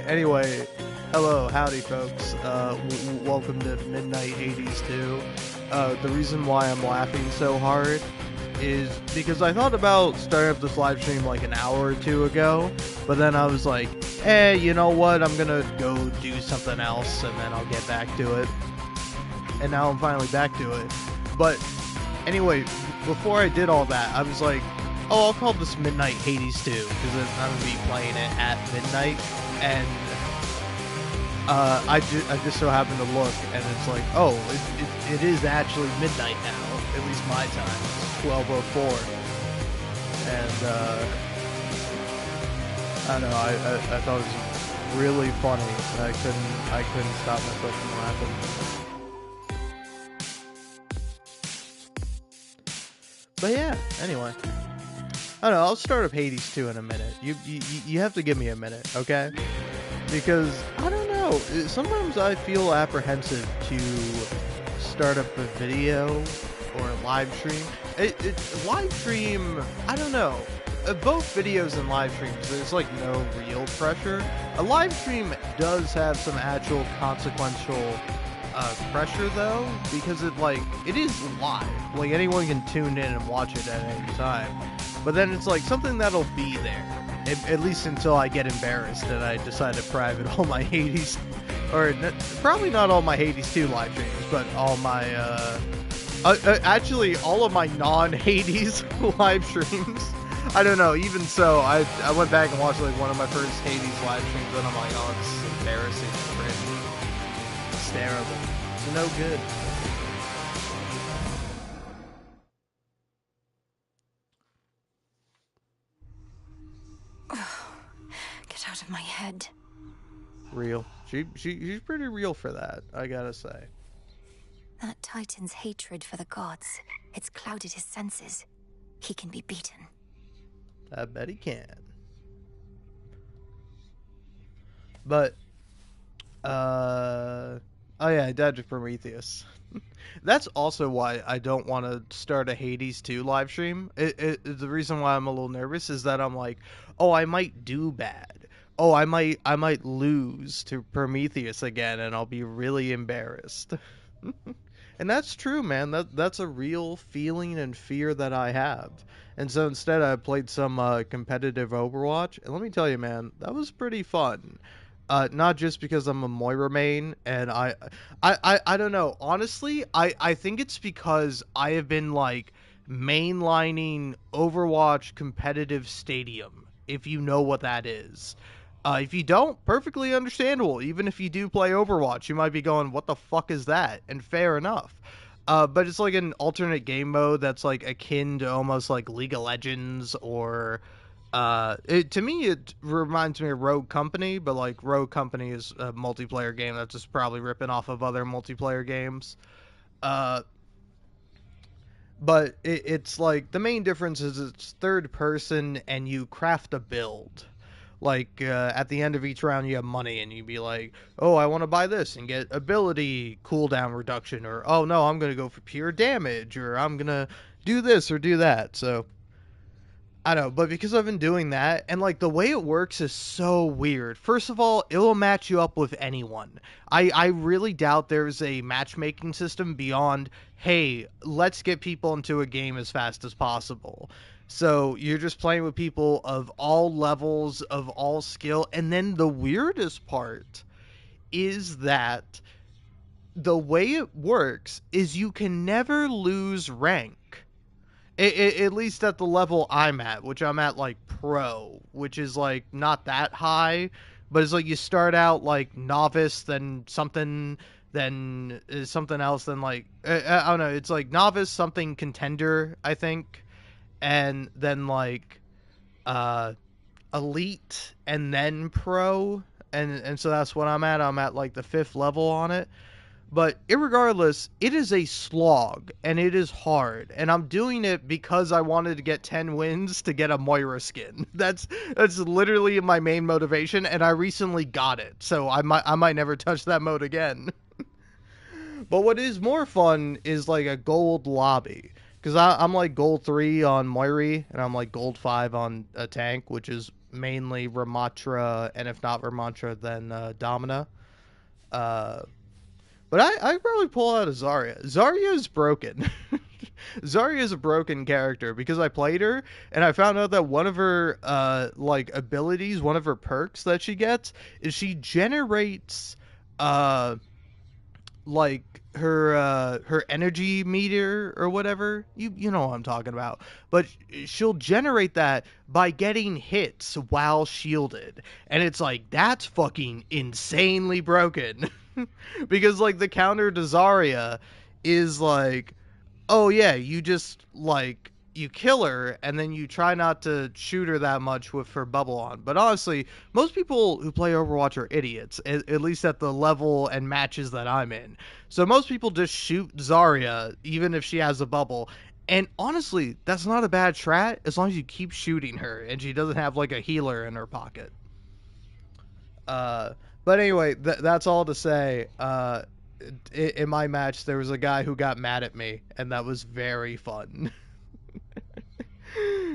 Anyway, hello, howdy, folks. Welcome to Midnight 80s 2. The reason why I'm laughing so hard is because I thought about starting up this live stream like an hour or two ago, but then I was like, you know what? I'm gonna go do something else, and then I'll get back to it. And now I'm finally back to it. But anyway, before I did all that, I was like, oh, I'll call this Midnight Hades 2, because I'm going to be playing it at midnight, and I just so happened to look, and it's like, oh, it is actually midnight now, at least my time. It's 12:04, and I don't know, I thought it was really funny, and I couldn't stop myself from laughing. But yeah, anyway. I don't know, I'll start up Hades 2 in a minute. You have to give me a minute, okay? Because, I don't know, sometimes I feel apprehensive to start up a video or a live stream. Live stream, I don't know. Both videos and live streams, there's like no real pressure. A live stream does have some actual consequential pressure though, because it is live. Like anyone can tune in and watch it at any time. But then it's like something that'll be there, at least until I get embarrassed and I decide to private all my Hades, or probably not all my Hades 2 live streams, but all my, actually all of my non-Hades live streams. I don't know, even so, I went back and watched like one of my first Hades live streams and I'm like, oh, this is embarrassing, cringe. It's terrible. It's no good. Out of my head. Real. She's pretty real for that, I gotta say. That Titan's hatred for the gods, it's clouded his senses. He can be beaten. I bet he can. But, oh yeah, I died to Prometheus. That's also why I don't want to start a Hades 2 live stream. The reason why I'm a little nervous is that I'm like, oh, I might do bad. Oh, I might lose to Prometheus again, and I'll be really embarrassed. And that's true, man. That's a real feeling and fear that I have. And so instead, I played some competitive Overwatch, and let me tell you, man, that was pretty fun. Not just because I'm a Moira main, and I don't know. Honestly, I think it's because I have been like mainlining Overwatch competitive stadium, if you know what that is. If you don't, perfectly understandable. Even if you do play Overwatch, you might be going, what the fuck is that? And fair enough. But it's like an alternate game mode that's like akin to almost like League of Legends or... to me, it reminds me of Rogue Company, but like Rogue Company is a multiplayer game that's just probably ripping off of other multiplayer games. But it's like the main difference is it's third person and you craft a build. Like, at the end of each round, you have money, and you'd be like, oh, I want to buy this and get ability cooldown reduction, or, oh, no, I'm going to go for pure damage, or I'm going to do this or do that. So, I don't know, but because I've been doing that, and, like, the way it works is so weird. First of all, it'll match you up with anyone. I really doubt there's a matchmaking system beyond, hey, let's get people into a game as fast as possible. So you're just playing with people of all levels, of all skill. And then the weirdest part is that the way it works is you can never lose rank. At least at the level I'm at, which I'm at like pro, which is like not that high. But it's like you start out like novice, then something else, then like, I don't know. It's like novice, something contender, I think. And then like elite and then pro, and so that's what I'm at like the 5th level on it. But irregardless, it is a slog and it is hard, and I'm doing it because I wanted to get 10 wins to get a Moira skin. That's literally my main motivation, and I recently got it, so I might never touch that mode again. But what is more fun is like a gold lobby. Because I'm like gold 3 on Moiri, and I'm like gold 5 on a tank, which is mainly Ramatra, and if not Ramatra, then Domina. Uh, but I probably pull out a Zarya. Zarya is broken. Zarya is a broken character because I played her and I found out that one of her like abilities, one of her perks that she gets is she generates uh like her energy meter or whatever. You know what I'm talking about. But she'll generate that by getting hits while shielded. And it's like that's fucking insanely broken. Because like the counter to Zarya is like, oh yeah, you just like you kill her and then you try not to shoot her that much with her bubble on. But honestly, most people who play Overwatch are idiots, at least at the level and matches that I'm in. So most people just shoot Zarya even if she has a bubble. And honestly, that's not a bad strat as long as you keep shooting her and she doesn't have like a healer in her pocket. Uh, but anyway, that's all to say. In my match, there was a guy who got mad at me, and that was very fun.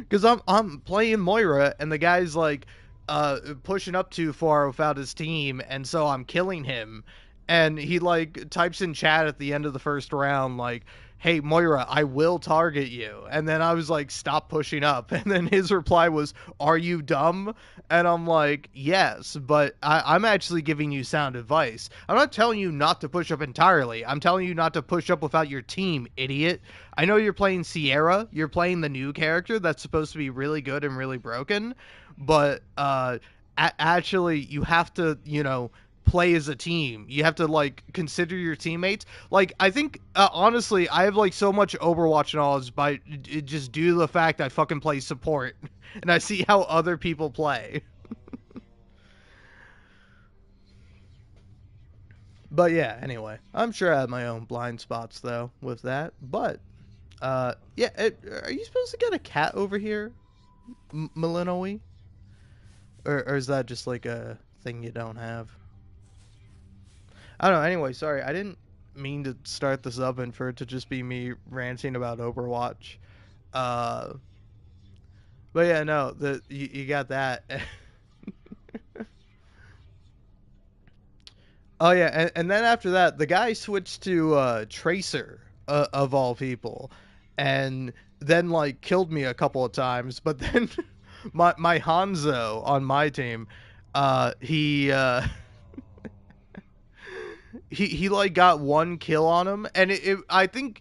Because I'm playing Moira, and the guy's like pushing up too far without his team, and so I'm killing him. And he like types in chat at the end of the first round like, "Hey Moira, I will target you." And then I was like, "Stop pushing up." And then his reply was, "Are you dumb?" And I'm like, "Yes, but I'm actually giving you sound advice. I'm not telling you not to push up entirely. I'm telling you not to push up without your team, idiot. I know you're playing Sierra. You're playing the new character that's supposed to be really good and really broken, but actually you have to, play as a team. You have to like consider your teammates. Like I think honestly, I have like so much Overwatch knowledge by just due to the fact I fucking play support and I see how other people play. But yeah, anyway, I'm sure I have my own blind spots though with that. But yeah, are you supposed to get a cat over here, Malinoe? Or is that just like a thing you don't have? I don't know. Anyway, sorry, I didn't mean to start this up and for it to just be me ranting about Overwatch. Uh, but yeah, no, you got that. Oh yeah, and then after that, the guy switched to Tracer of all people, and then like killed me a couple of times. But then my Hanzo on my team, he he like got one kill on him, and I think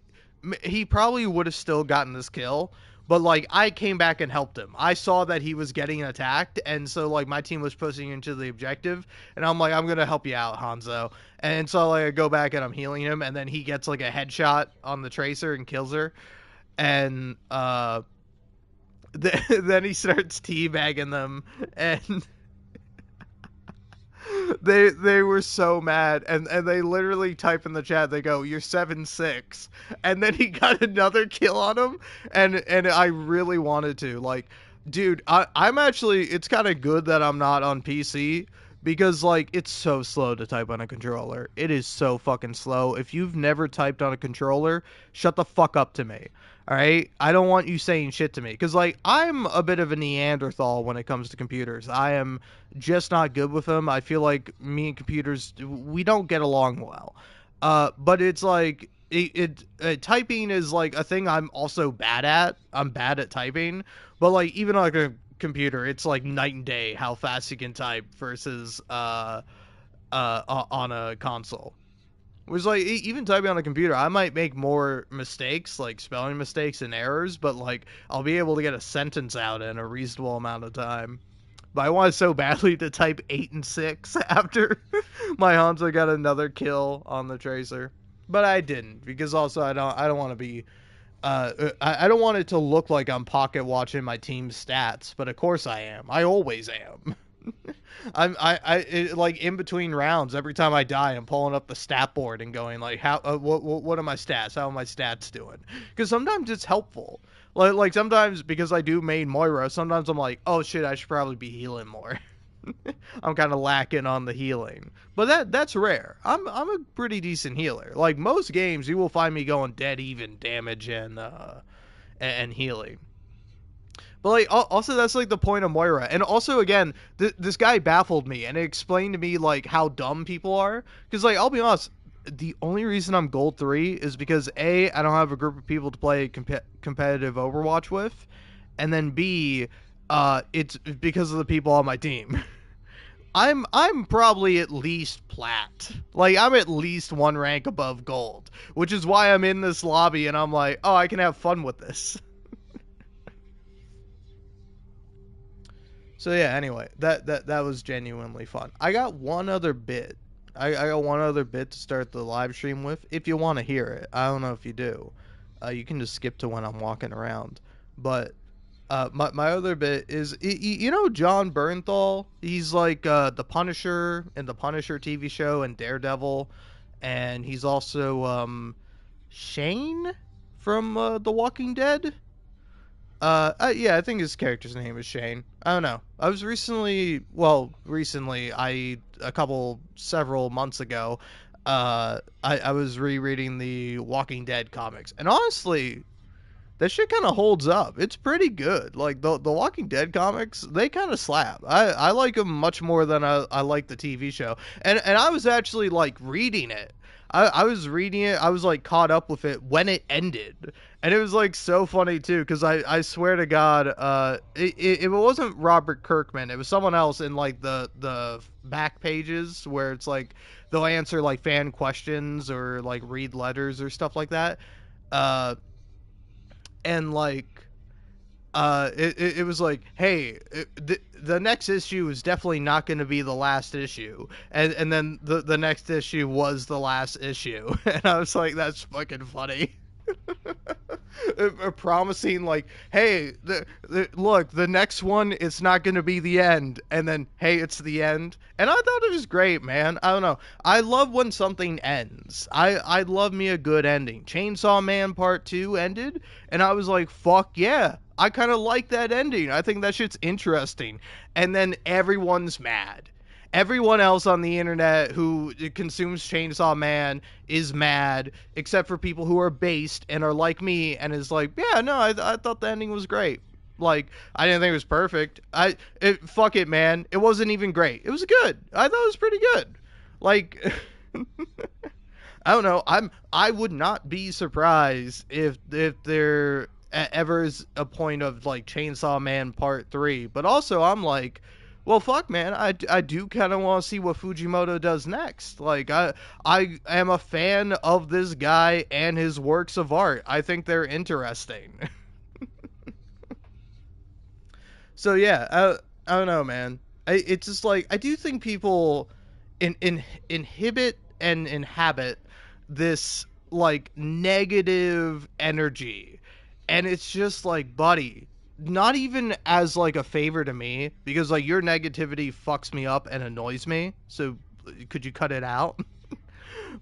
he probably would have still gotten this kill, but like I came back and helped him. I saw that he was getting attacked, and so like my team was pushing into the objective, and I'm like, I'm gonna help you out, Hanzo. And so like I go back and I'm healing him, and then he gets like a headshot on the Tracer and kills her, and then he starts teabagging them, and they were so mad, and they literally type in the chat, they go, "You're 7-6," and then he got another kill on him, and I really wanted to like, dude, I'm actually, it's kind of good that I'm not on PC because like it's so slow to type on a controller. It is so fucking slow. If you've never typed on a controller, shut the fuck up to me. All right, I don't want you saying shit to me because like I'm a bit of a Neanderthal when it comes to computers. I am just not good with them. I feel like me and computers, we don't get along well. But it's like typing is like a thing I'm also bad at. I'm bad at typing, but like even on like a computer, it's like night and day how fast you can type versus on a console. Was like even typing on a computer, I might make more mistakes, like spelling mistakes and errors, but like I'll be able to get a sentence out in a reasonable amount of time. But I wanted so badly to type 8-6 after my Hanzo got another kill on the Tracer, but I didn't because also I don't want to be I don't want it to look like I'm pocket watching my team's stats, but of course I am. I always am. Like in between rounds, every time I die, I'm pulling up the stat board and going like, how what are my stats? How are my stats doing? Because sometimes it's helpful. Like sometimes because I do main Moira, sometimes I'm like, oh shit, I should probably be healing more. I'm kind of lacking on the healing, but that's rare. I'm a pretty decent healer. Like most games, you will find me going dead even damage and and healing. But like also that's like the point of Moira. And also again, this guy baffled me and it explained to me like how dumb people are. Because like I'll be honest, the only reason I'm gold 3 is because A, I don't have a group of people to play competitive Overwatch with, and then B, it's because of the people on my team. I'm probably at least plat. Like I'm at least one rank above gold, which is why I'm in this lobby and I'm like, oh, I can have fun with this. So yeah, anyway, that was genuinely fun. I got one other bit. I got one other bit to start the live stream with. If you want to hear it, I don't know if you do. You can just skip to when I'm walking around. But my other bit is you know John Bernthal. He's like the Punisher in the Punisher TV show and Daredevil, and he's also Shane from The Walking Dead. Yeah, I think his character's name is Shane. I don't know. I was recently, several months ago, I was rereading the Walking Dead comics, and honestly, that shit kind of holds up. It's pretty good. Like the Walking Dead comics, they kind of slap. I like them much more than I like the TV show. And I was actually like reading it. I was reading it. I was like caught up with it when it ended, and it was like so funny too. Because I swear to God, it wasn't Robert Kirkman. It was someone else in like the back pages where it's like they'll answer like fan questions or like read letters or stuff like that. Uh, and like it was like, hey, the next issue is definitely not going to be the last issue, and then the next issue was the last issue, and I was like, that's fucking funny. Promising like, hey, look, the next one, it's not going to be the end, and then hey, it's the end, and I thought it was great, man. I don't know, I love when something ends. I love me a good ending. Chainsaw Man Part 2 ended, and I was like, fuck yeah, I kind of like that ending. I think that shit's interesting. And then everyone's mad. Everyone else on the internet who consumes Chainsaw Man is mad, except for people who are based and are like me and is like, yeah, no, I thought the ending was great. Like, I didn't think it was perfect. Fuck it, man. It wasn't even great. It was good. I thought it was pretty good. Like, I don't know. I would not be surprised if there ever is a point of like Chainsaw Man Part 3. But also, I'm like, well, fuck, man. I do kind of want to see what Fujimoto does next. Like, I am a fan of this guy and his works of art. I think they're interesting. So yeah, I don't know, man. It's just like I do think people inhibit and inhabit this like negative energy, and it's just like, buddy, not even as like a favor to me, because like your negativity fucks me up and annoys me, so could you cut it out?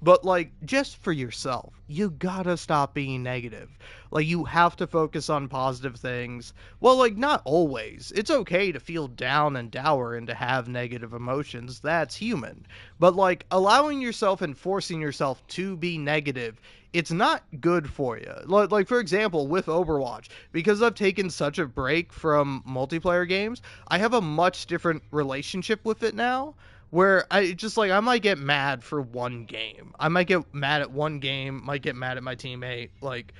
But like, just for yourself, you gotta stop being negative. Like, you have to focus on positive things. Well, like, not always. It's okay to feel down and dour and to have negative emotions. That's human. But like, allowing yourself and forcing yourself to be negative, it's not good for you. Like, for example, with Overwatch, because I've taken such a break from multiplayer games, I have a much different relationship with it now, where I just like, I might get mad for one game. I might get mad at one game, might get mad at my teammate. Like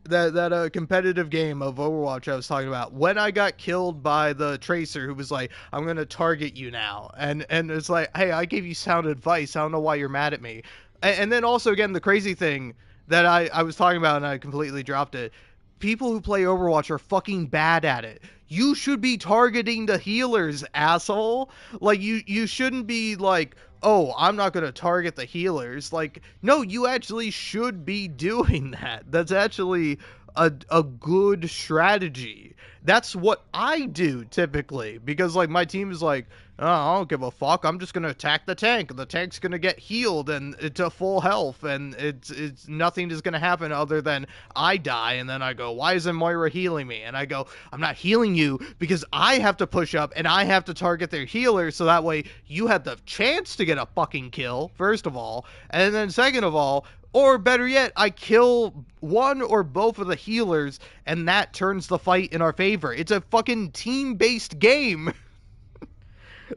that competitive game of Overwatch I was talking about, when I got killed by the Tracer who was like, I'm gonna target you now, and it's like, hey, I gave you sound advice, I don't know why you're mad at me. And then also, again, the crazy thing that I was talking about and I completely dropped it, people who play Overwatch are fucking bad at it. You should be targeting the healers, asshole. Like, you shouldn't be like, oh, I'm not going to target the healers. Like, no, you actually should be doing that. That's actually a good strategy. That's what I do typically because like my team is like, oh, I don't give a fuck. I'm just gonna attack the tank. The tank's gonna get healed and to full health, and it's nothing is gonna happen other than I die, and then I go, why isn't Moira healing me? And I go, I'm not healing you because I have to push up and I have to target their healer, so that way you have the chance to get a fucking kill first of all, and then second of all, or better yet, I kill one or both of the healers, and that turns the fight in our favor. It's a fucking team-based game.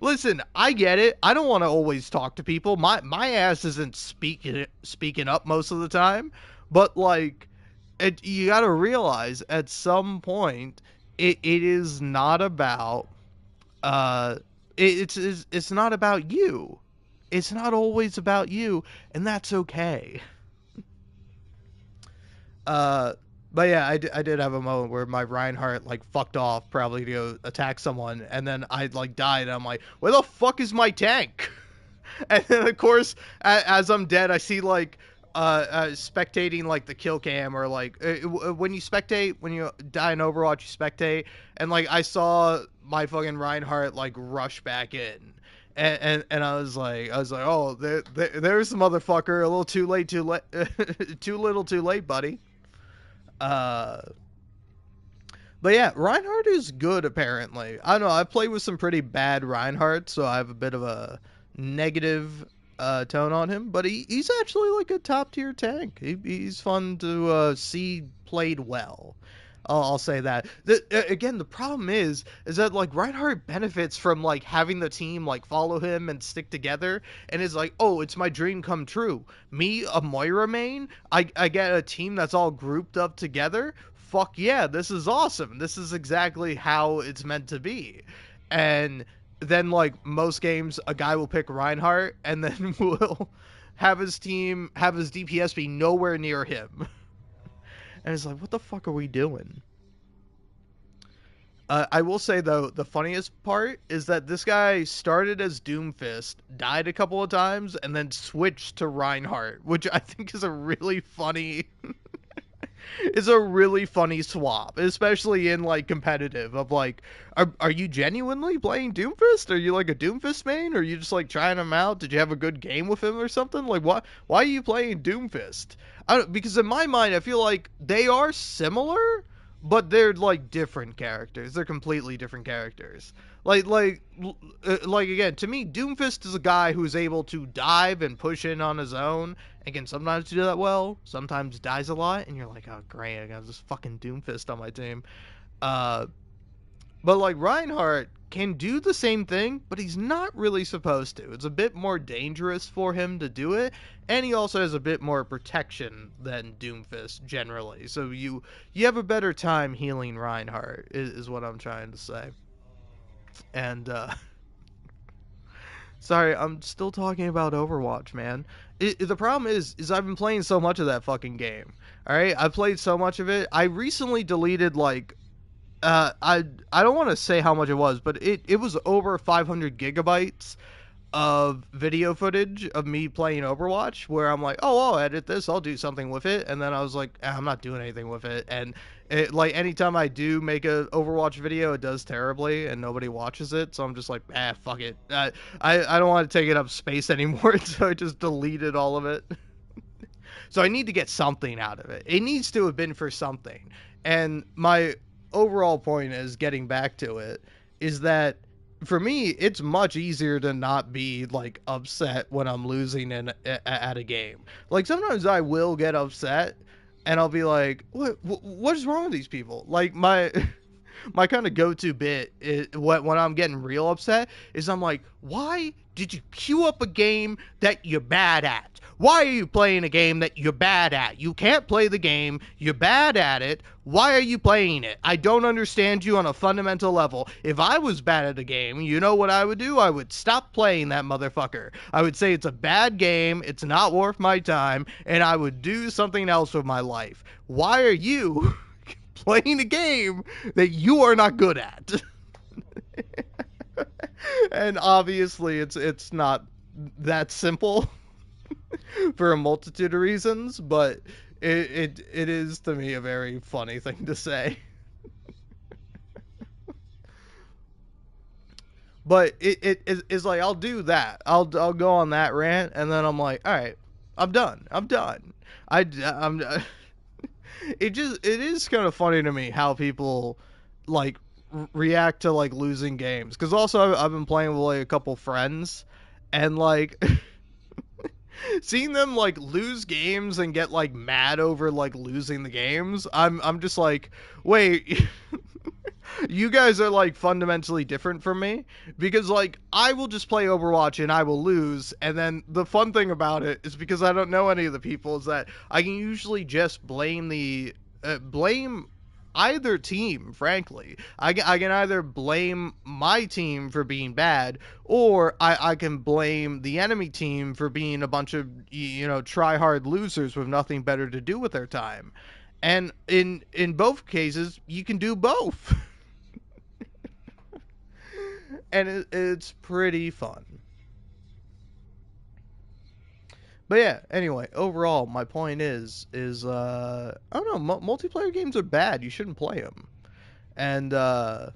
Listen, I get it. I don't want to always talk to people. My ass isn't speaking up most of the time, but like, you got to realize at some point it is not about uh it's not about you. It's not always about you, and that's okay. Uh, but yeah, I did have a moment where my Reinhardt like fucked off probably to go attack someone, and then I like died. And I'm like, where the fuck is my tank? And then of course, as I'm dead, I see like spectating like the kill cam or like when you spectate when you die in Overwatch, you spectate, and like I saw my fucking Reinhardt like rush back in. And I was like, oh, there's the motherfucker. A little too late, too late, too little, too late, buddy. Uh, but yeah, Reinhardt is good apparently. I don't know. I played with some pretty bad Reinhardt, so I have a bit of a negative tone on him. But he's actually like a top tier tank. He's fun to see played well. I'll say that. Again, the problem is that like Reinhardt benefits from like having the team like follow him and stick together, and is like, oh, it's my dream come true. Me, a Moira main, I get a team that's all grouped up together. Fuck yeah, this is awesome. This is exactly how it's meant to be. And then like most games, a guy will pick Reinhardt, and then will have his team have his DPS be nowhere near him. And it's like, what the fuck are we doing? I will say though, the funniest part is that this guy started as Doomfist, died a couple of times, and then switched to Reinhardt, which I think is a really funny is a really funny swap, especially in like competitive. Of like, are you genuinely playing Doomfist? Are you like a Doomfist main? Or are you just like trying him out? Did you have a good game with him or something? Like, why are you playing Doomfist? Because in my mind, I feel like they are similar, but they're like different characters. They're completely different characters. Like again, to me, Doomfist is a guy who's able to dive and push in on his own and can sometimes do that well, sometimes dies a lot, and you're like, oh great, I got this fucking Doomfist on my team. Uh, but like Reinhardt can do the same thing, but he's not really supposed to. It's a bit more dangerous for him to do it, and he also has a bit more protection than Doomfist generally. So you have a better time healing Reinhardt is what I'm trying to say. And sorry, I'm still talking about Overwatch, man. The problem is I've been playing so much of that fucking game. All right, I played so much of it. I recently deleted like I don't want to say how much it was, but it was over 500 gigabytes of video footage of me playing Overwatch, where I'm like, oh, I'll edit this, I'll do something with it, and then I was like, I'm not doing anything with it, and like anytime I do make a Overwatch video, it does terribly, and nobody watches it, so I'm just like, fuck it, I don't want to take it up space anymore, so I just deleted all of it. So I need to get something out of it. It needs to have been for something, and my overall point is getting back to it is that for me, it's much easier to not be like upset when I'm losing at a game. Like sometimes I will get upset, and I'll be like, what is wrong with these people? Like my my kind of go-to bit is, when I'm getting real upset is I'm like, why did you queue up a game that you're bad at? Why are you playing a game that you're bad at? You can't play the game. You're bad at it. Why are you playing it? I don't understand you on a fundamental level. If I was bad at a game, you know what I would do? I would stop playing that motherfucker. I would say it's a bad game, it's not worth my time, and I would do something else with my life. Why are you playing a game that you are not good at? And obviously it's not that simple for a multitude of reasons, but it is to me a very funny thing to say. But it's like I'll do that. I'll go on that rant, and then I'm like, all right, I'm done. I'm done. I'm. It is kind of funny to me how people like react to like losing games. Because also I've been playing with like a couple friends, and like seeing them like lose games and get like mad over like losing the games. I'm just like, wait. You guys are like fundamentally different from me, because like I will just play Overwatch and I will lose, and then the fun thing about it is because I don't know any of the people is that I can usually just blame either team. Frankly, I can either blame my team for being bad, or I can blame the enemy team for being a bunch of try hard losers with nothing better to do with their time. And in both cases you can do both. And it's pretty fun. But yeah, anyway, overall, my point is I don't know, multiplayer games are bad. You shouldn't play them. And I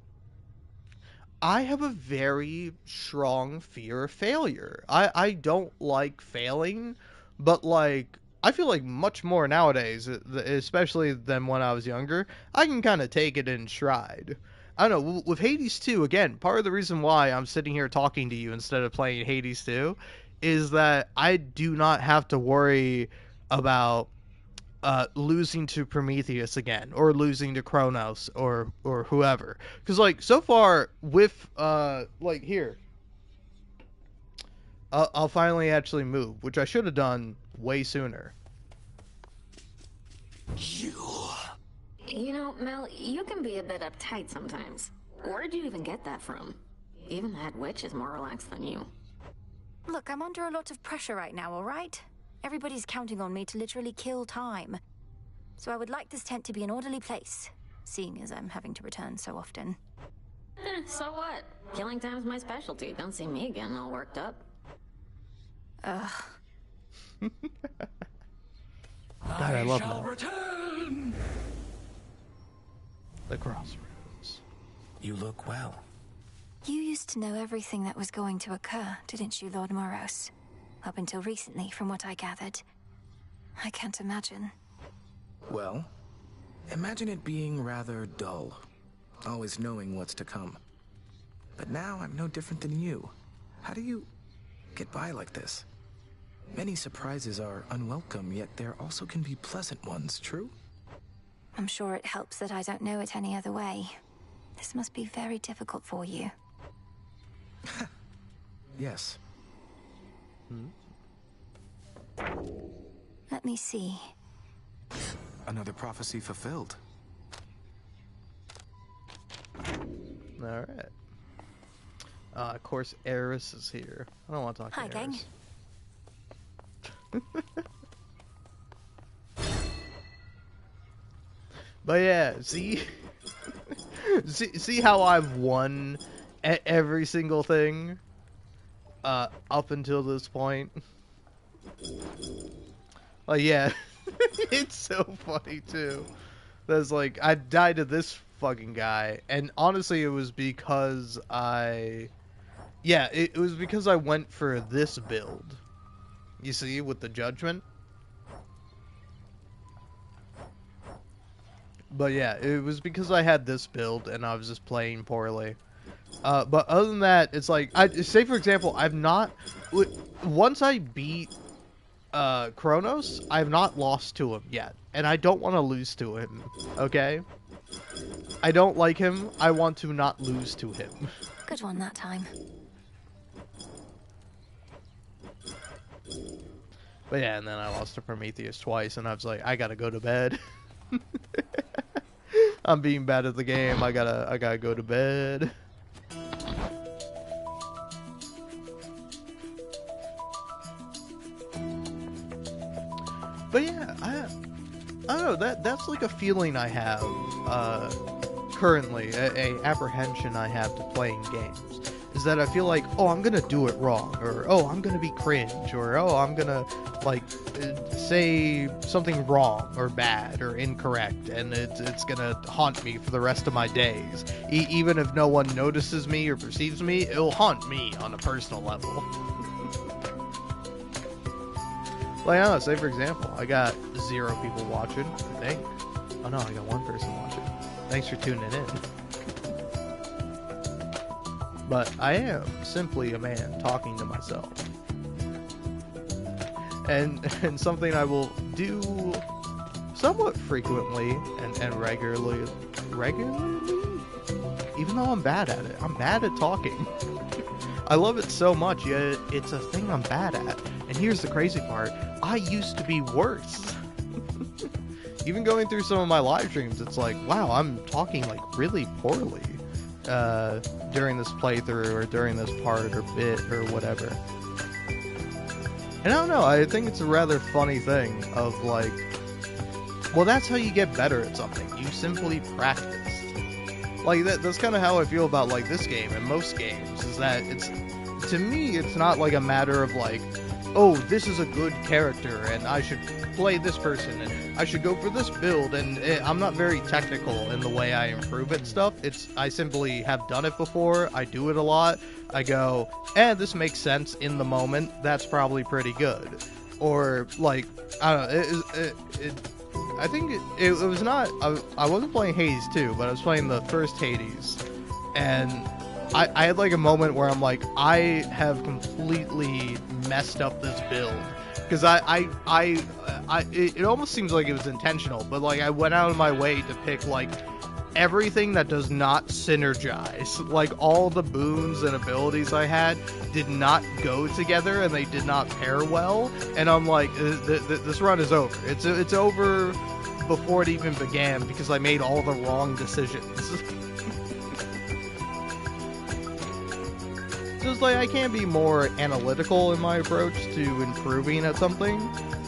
have a very strong fear of failure. I don't like failing, but like I feel like much more nowadays, especially than when I was younger. I can kind of take it in stride. I don't know, with Hades 2, again, part of the reason why I'm sitting here talking to you instead of playing Hades 2 is that I do not have to worry about losing to Prometheus again, or losing to Kronos, or whoever. Because like so far with like here, I'll finally actually move, which I should have done way sooner. You know, Mel, you can be a bit uptight sometimes. Where'd you even get that from? Even that witch is more relaxed than you. Look, I'm under a lot of pressure right now, all right? Everybody's counting on me to literally kill time. So I would like this tent to be an orderly place, seeing as I'm having to return so often. So what? Killing time's my specialty. Don't see me getting all worked up. Ugh. God, I love shall that. return. The crossroads. You look well. You used to know everything that was going to occur, didn't you, Lord Moros? Up until recently, from what I gathered. I can't imagine. Well, imagine it being rather dull, always knowing what's to come. But now I'm no different than you. How do you get by like this? Many surprises are unwelcome, yet there also can be pleasant ones, true? I'm sure it helps that I don't know it any other way. This must be very difficult for you. Yes. Let me see. Another prophecy fulfilled. Alright. Of course, Eris is here. I don't want to talk to Hi, gang. Eris. But yeah, see? see how I've won every single thing up until this point? Oh yeah, it's so funny too. That's like, I died to this fucking guy, and honestly it was because it was because I went for this build. You see, with the judgment. But yeah, it was because I had this build and I was just playing poorly. But other than that, it's like, say for example, I've not, once I beat Kronos, I've not lost to him yet, and I don't want to lose to him. Okay, I don't like him. I want to not lose to him. Good one that time. But yeah, and then I lost to Prometheus twice, and I was like, I gotta go to bed. I'm being bad at the game. I gotta go to bed. But yeah, I don't know. That's like a feeling I have currently, a apprehension I have to playing games. Is that I feel like, oh, I'm gonna do it wrong, or oh, I'm gonna be cringe, or oh, I'm gonna like say something wrong or bad or incorrect, and it's gonna haunt me for the rest of my days. Even if no one notices me or perceives me, it'll haunt me on a personal level. Like, I don't know, say for example, I got 0 people watching, I think. Oh no, I got 1 person watching. Thanks for tuning in. But I am simply a man talking to myself. And something I will do somewhat frequently and regularly, even though I'm bad at it. I'm bad at talking. I love it so much, yet it's a thing I'm bad at. And here's the crazy part, I used to be worse. Even going through some of my live streams, it's like, wow, I'm talking like really poorly during this playthrough or during this part or bit or whatever. And I don't know, I think it's a rather funny thing of like, well, that's how you get better at something. You simply practice. Like, that's kind of how I feel about like this game and most games, is that it's, to me, it's not like a matter of like, oh, this is a good character and I should play this person and I should go for this build, and I'm not very technical in the way I improve at stuff. I simply have done it before, I do it a lot, I go, this makes sense in the moment, that's probably pretty good. Or like, I don't know, I think it was not, I wasn't playing Hades 2, but I was playing the first Hades, and I had like a moment where I'm like, I have completely messed up this build. Because it almost seems like it was intentional, but like I went out of my way to pick like everything that does not synergize. Like all the boons and abilities I had did not go together and they did not pair well. And I'm like, this run is over. It's over before it even began because I made all the wrong decisions. So it's like, I can't be more analytical in my approach to improving at something,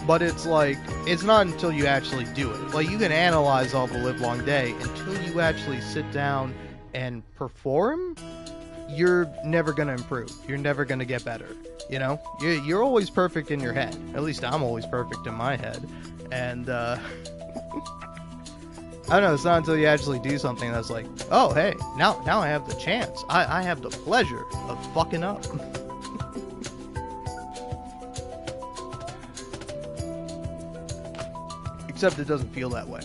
but it's like, it's not until you actually do it. Like, you can analyze all the livelong day until you actually sit down and perform, you're never going to improve. You're never going to get better, you know? You're always perfect in your head. At least I'm always perfect in my head. And, I don't know, it's not until you actually do something that's like, oh, hey, now I have the chance. I have the pleasure of fucking up. Except it doesn't feel that way.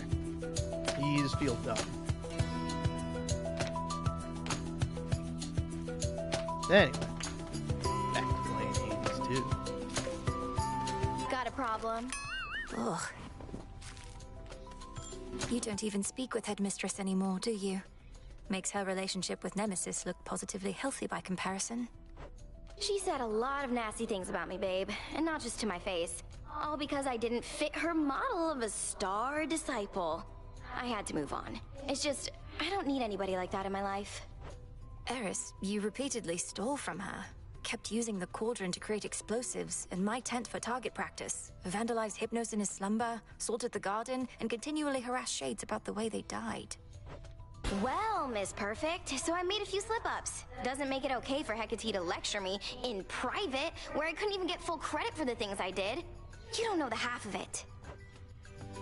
You just feel dumb. Anyway, back to playing Hades 2. Got a problem? Ugh. You don't even speak with Headmistress anymore, do you? Makes her relationship with Nemesis look positively healthy by comparison. She said a lot of nasty things about me, babe, and not just to my face. All because I didn't fit her model of a star disciple. I had to move on. It's just, I don't need anybody like that in my life. Eris, you repeatedly stole from her. Kept using the cauldron to create explosives, and my tent for target practice. Vandalized Hypnos in his slumber, salted the garden, and continually harassed Shades about the way they died. Well, Miss Perfect, so I made a few slip-ups. Doesn't make it okay for Hecate to lecture me in private, where I couldn't even get full credit for the things I did. You don't know the half of it.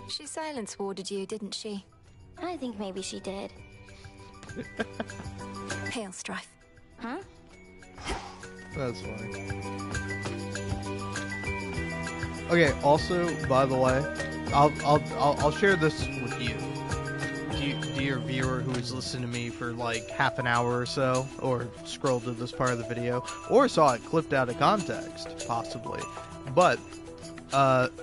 She silence warded you, didn't she? I think maybe she did. Hail, Strife. Huh? That's funny. Okay, also, by the way, I'll share this with you. Dear viewer who has listened to me for like half an hour or so, or scrolled to this part of the video, or saw it clipped out of context, possibly. But,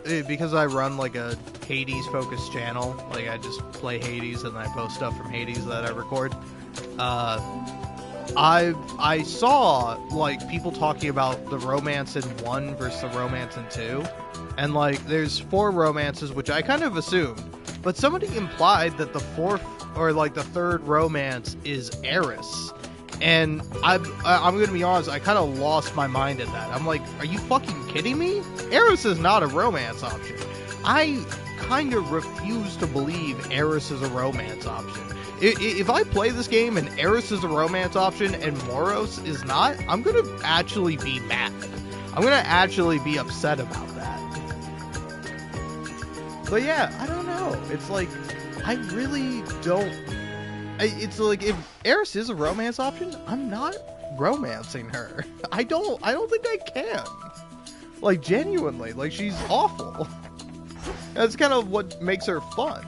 because I run like a Hades focused channel, like I just play Hades and then I post stuff from Hades that I record, I saw like people talking about the romance in 1 versus the romance in 2, and like there's 4 romances, which I kind of assumed, but somebody implied that the 4th or like the 3rd romance is Eris, and I'm gonna be honest, I kind of lost my mind at that. I'm like, are you fucking kidding me? Eris is not a romance option. I kind of refuse to believe Eris is a romance option. If I play this game and Eris is a romance option and Moros is not, I'm gonna actually be mad. I'm gonna actually be upset about that. But yeah, I don't know. It's like, I really don't. It's like, if Eris is a romance option, I'm not romancing her. I don't think I can. Like, genuinely, like, she's awful. That's kind of what makes her fun.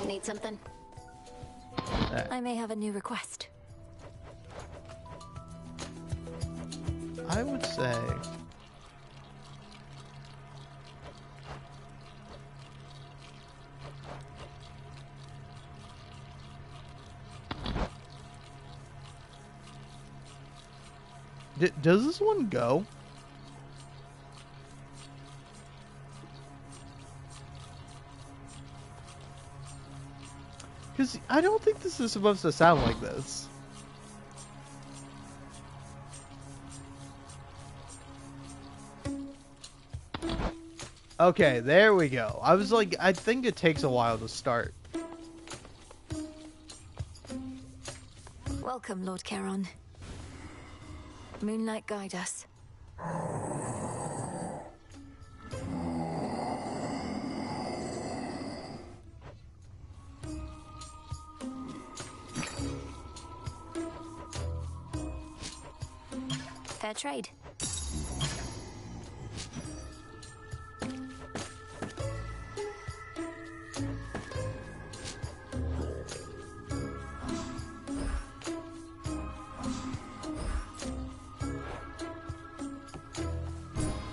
Need something? I may have a new request. I would say... does this one go? Because I don't think this is supposed to sound like this. Okay, there we go. I was like, I think it takes a while to start. Welcome, Lord Charon. Moonlight, guide us. Fair trade.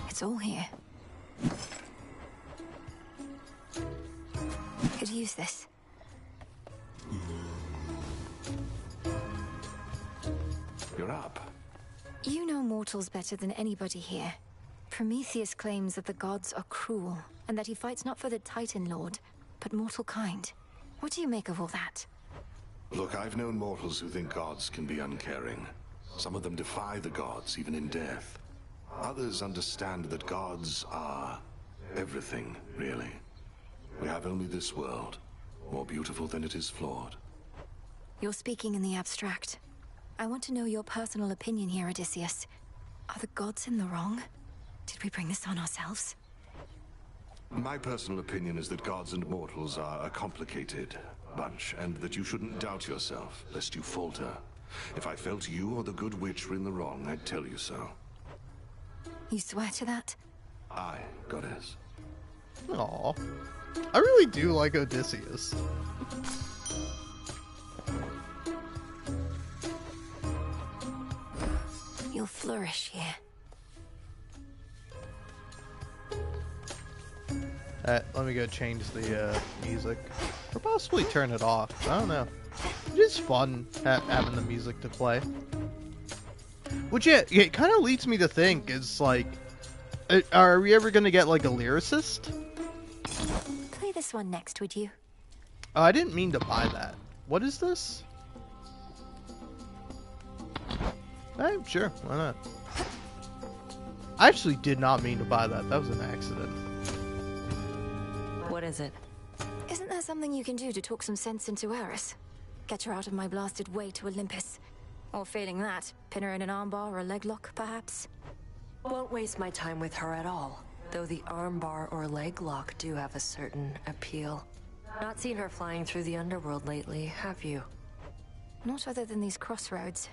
It's all here. Could use this. You're up. You know mortals better than anybody here. Prometheus claims that the gods are cruel, and that he fights not for the Titan Lord, but mortal kind. What do you make of all that? Look, I've known mortals who think gods can be uncaring. Some of them defy the gods, even in death. Others understand that gods are everything, really. We have only this world, more beautiful than it is flawed. You're speaking in the abstract. I want to know your personal opinion here, Odysseus. Are the gods in the wrong? Did we bring this on ourselves? My personal opinion is that gods and mortals are a complicated bunch, and that you shouldn't doubt yourself, lest you falter. If I felt you or the good witch were in the wrong, I'd tell you so. You swear to that? Aye, goddess. Aw. I really do like Odysseus. You'll flourish here. Let me go change the music. Or possibly turn it off. I don't know. It's fun having the music to play. Which, yeah, it kind of leads me to think, it's like, are we ever going to get, like, a lyricist? Play this one next, would you? Oh, I didn't mean to buy that. What is this? Hey, sure, why not? I actually did not mean to buy that. That was an accident. What is it? Isn't there something you can do to talk some sense into Eris? Get her out of my blasted way to Olympus. Or failing that, pin her in an armbar or a leg lock, perhaps? Won't waste my time with her at all. Though the armbar or leg lock do have a certain appeal. Not seen her flying through the underworld lately, have you? Not other than these crossroads.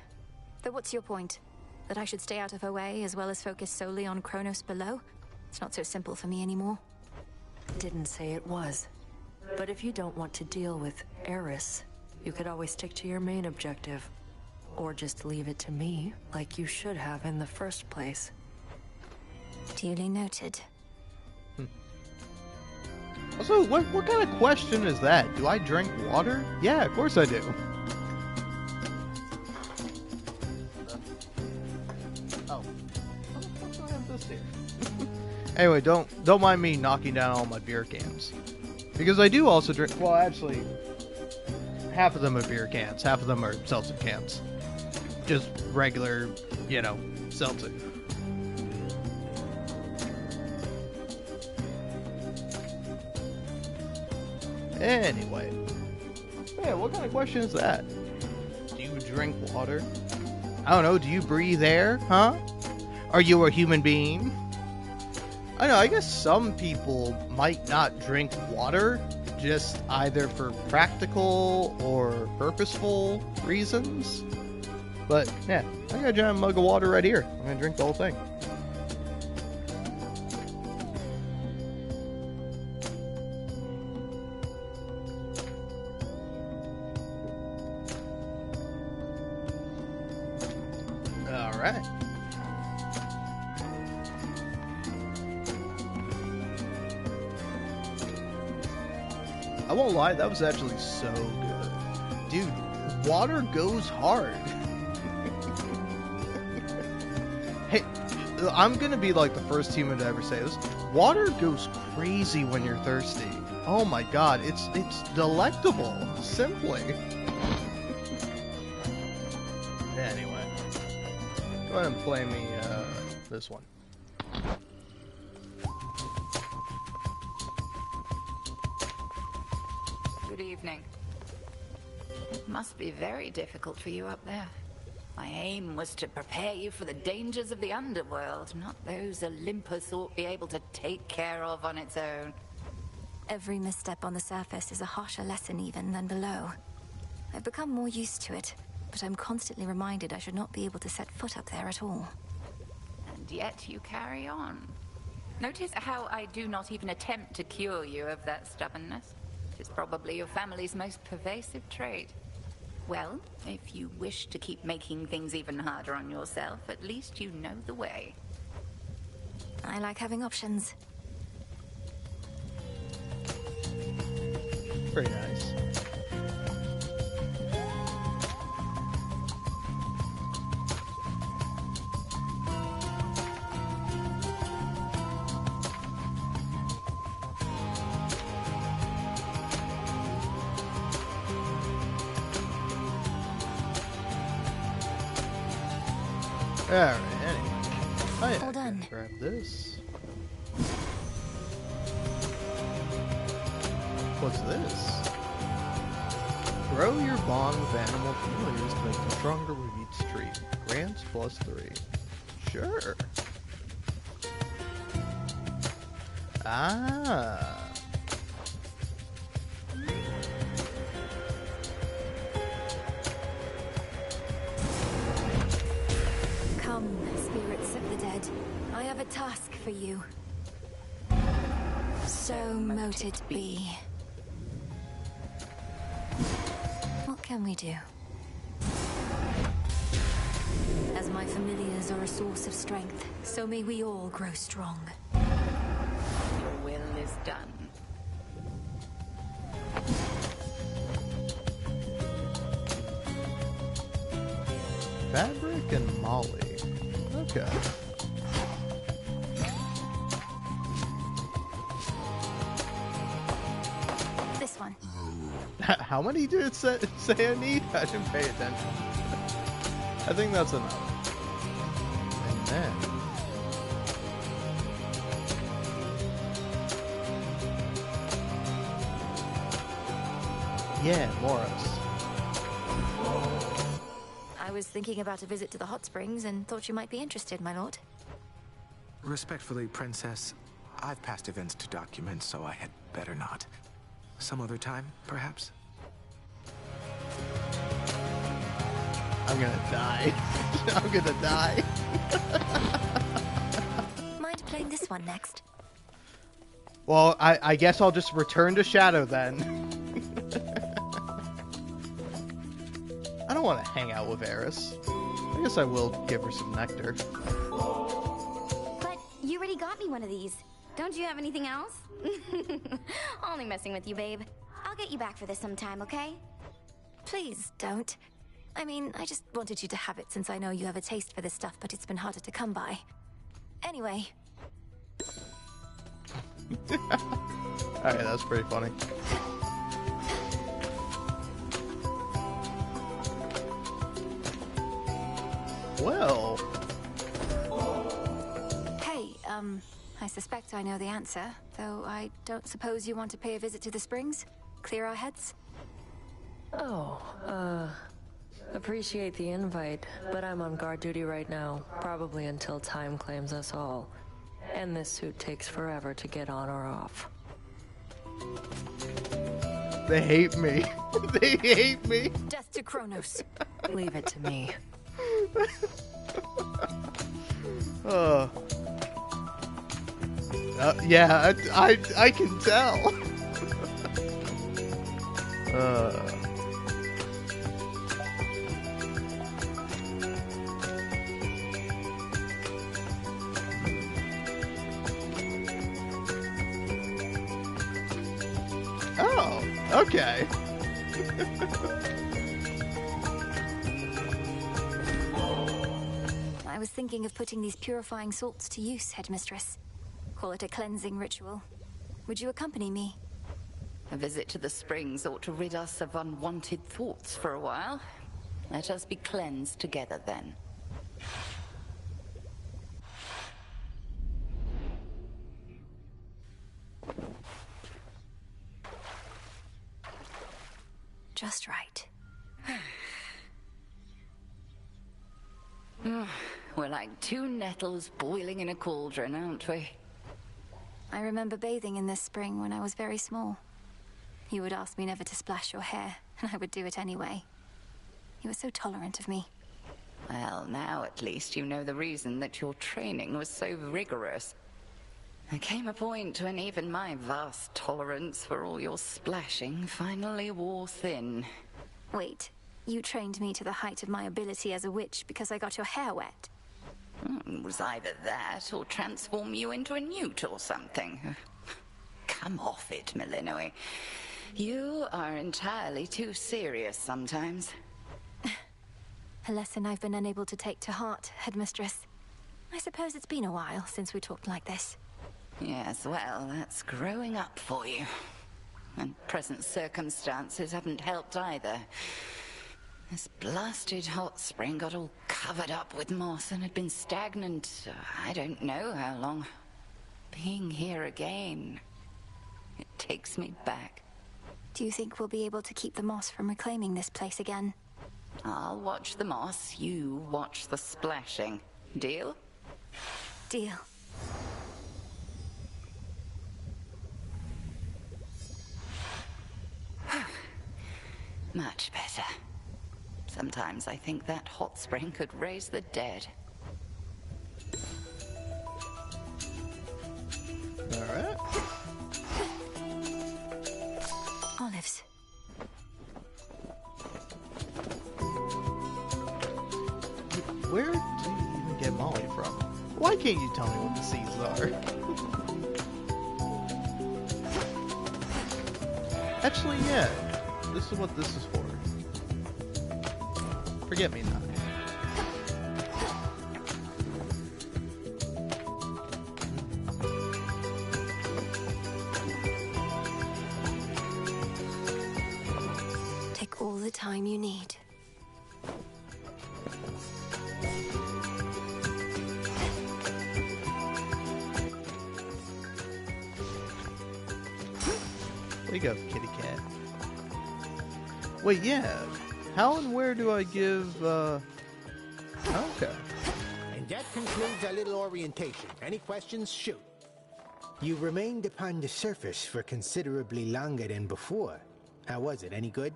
Though what's your point? That I should stay out of her way as well as focus solely on Kronos below? It's not so simple for me anymore. Didn't say it was. But if you don't want to deal with Eris, you could always stick to your main objective. Or just leave it to me, like you should have in the first place. Duly noted. Also, what kind of question is that? Do I drink water? Yeah, of course I do. Oh. What the fuck do I have this here? Anyway, don't mind me knocking down all my beer cans. Because I do also drink, well, actually, half of them are beer cans, half of them are seltzer cans. Just regular, you know, seltzer. Anyway. Yeah, what kind of question is that? Do you drink water? I don't know, do you breathe air, huh? Are you a human being? I don't know, I guess some people might not drink water, just either for practical or purposeful reasons. But, yeah, I got a giant mug of water right here. I'm gonna drink the whole thing. Alright. I won't lie, that was actually so good. Dude, water goes hard. Hey, I'm gonna be like the first human to ever say this. Water goes crazy when you're thirsty. Oh my god, it's delectable, simply. Anyway, go ahead and play me this one. Good evening. It must be very difficult for you up there. My aim was to prepare you for the dangers of the underworld, not those Olympus ought be able to take care of on its own. Every misstep on the surface is a harsher lesson even than below. I've become more used to it, but I'm constantly reminded I should not be able to set foot up there at all. And yet you carry on. Notice how I do not even attempt to cure you of that stubbornness. It is probably your family's most pervasive trait. Well, if you wish to keep making things even harder on yourself, at least you know the way. I like having options. Very nice. Alright, anyway. Oh yeah, All done. grab this. What's this? Grow your bond with animal familiars to make them stronger with each treat. Grants +3. Sure. Ah. Come, spirits of the dead. I have a task for you. So mote it be. What can we do? As my familiars are a source of strength, so may we all grow strong. Your will is done. Fabric and Molly. Okay. This one. How many did it say I need? I didn't pay attention. I think that's enough. And then... yeah, Morris. I was thinking about a visit to the hot springs and thought you might be interested, my lord. Respectfully, Princess, I've passed events to document, so I had better not. Some other time, perhaps? I'm gonna die. I'm gonna die. Mind playing this one next? Well, I guess I'll just return to Shadow then. I don't want to hang out with Eris. I guess I will give her some nectar. But you already got me one of these. Don't you have anything else? Only messing with you, babe. I'll get you back for this sometime, okay? Please don't. I mean, I just wanted you to have it since I know you have a taste for this stuff, but it's been harder to come by. Anyway. Alright, that's pretty funny. Well... Hey, I suspect I know the answer, though I don't suppose you want to pay a visit to the springs? Clear our heads? Oh, Appreciate the invite, but I'm on guard duty right now, probably until time claims us all. And this suit takes forever to get on or off. They hate me. They hate me. Death to Kronos. Leave it to me. Yeah, I can tell. Oh, okay. I was thinking of putting these purifying salts to use, Headmistress. Call it a cleansing ritual. Would you accompany me? A visit to the springs ought to rid us of unwanted thoughts for a while. Let us be cleansed together then. Just right. We're like two nettles boiling in a cauldron, aren't we? I remember bathing in this spring when I was very small. You would ask me never to splash your hair, and I would do it anyway. You were so tolerant of me. Well, now at least you know the reason that your training was so rigorous. There came a point when even my vast tolerance for all your splashing finally wore thin. Wait, you trained me to the height of my ability as a witch because I got your hair wet? It was either that or transform you into a newt or something. Come off it, Melinoi. You are entirely too serious sometimes. A lesson I've been unable to take to heart, Headmistress. I suppose it's been a while since we talked like this. Yes, well, that's growing up for you. And present circumstances haven't helped either. This blasted hot spring got all covered up with moss and had been stagnant, I don't know how long. Being here again, it takes me back. Do you think we'll be able to keep the moss from reclaiming this place again? I'll watch the moss, you watch the splashing. Deal? Deal. Much better. Sometimes I think that hot spring could raise the dead. Alright. Olives. Where do you even get Molly from? Why can't you tell me what the seeds are? Actually, yeah. This is what this is for. Forget me not. Take all the time you need. Wake up, kitty cat. Wait, yeah. How and where do I give, okay. And that concludes our little orientation. Any questions? Shoot. You remained upon the surface for considerably longer than before. How was it? Any good?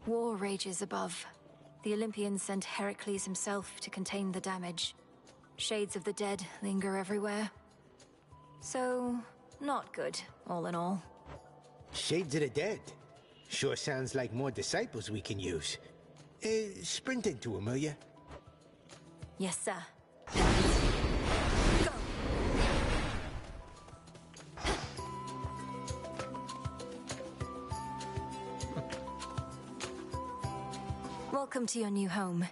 War rages above. The Olympians sent Heracles himself to contain the damage. Shades of the dead linger everywhere. So, not good, all in all. Shades of the dead. Sure sounds like more disciples we can use. Sprint into them, will ya? Yes, sir. Go! Welcome to your new home.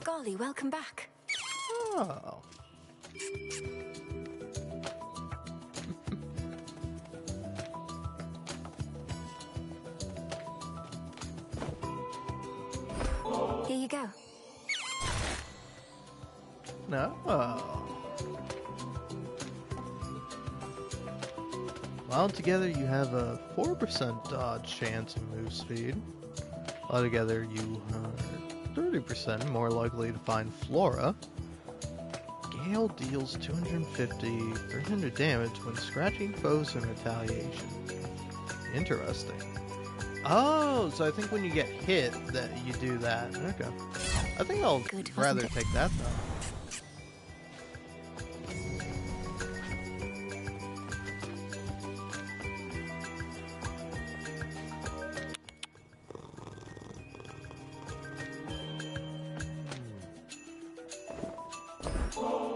Golly, welcome back. Oh. Here you go. No. Well, together you have a 4% chance of move speed. Altogether, you are 30% more likely to find Flora. Gale deals 250, 300 damage when scratching foes in retaliation. Interesting. Oh, so I think when you get hit, that you do that. Okay. I think I'll rather take that though.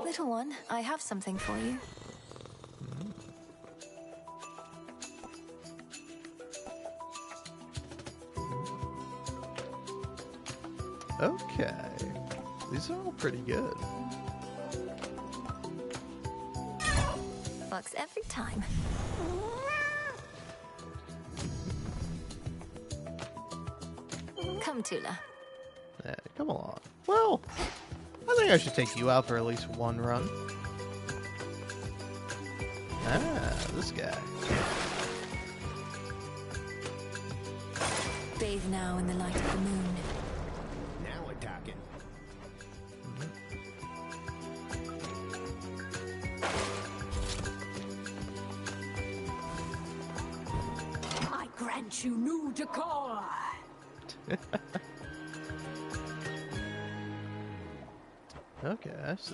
Little one, I have something for you. Okay. These are all pretty good. Works every time. Come, Tula. Yeah, come along. Well, I think I should take you out for at least one run. Ah, this guy. Bathe now in the light of the moon. Now we're talking. I grant you new decor. Okay, I see.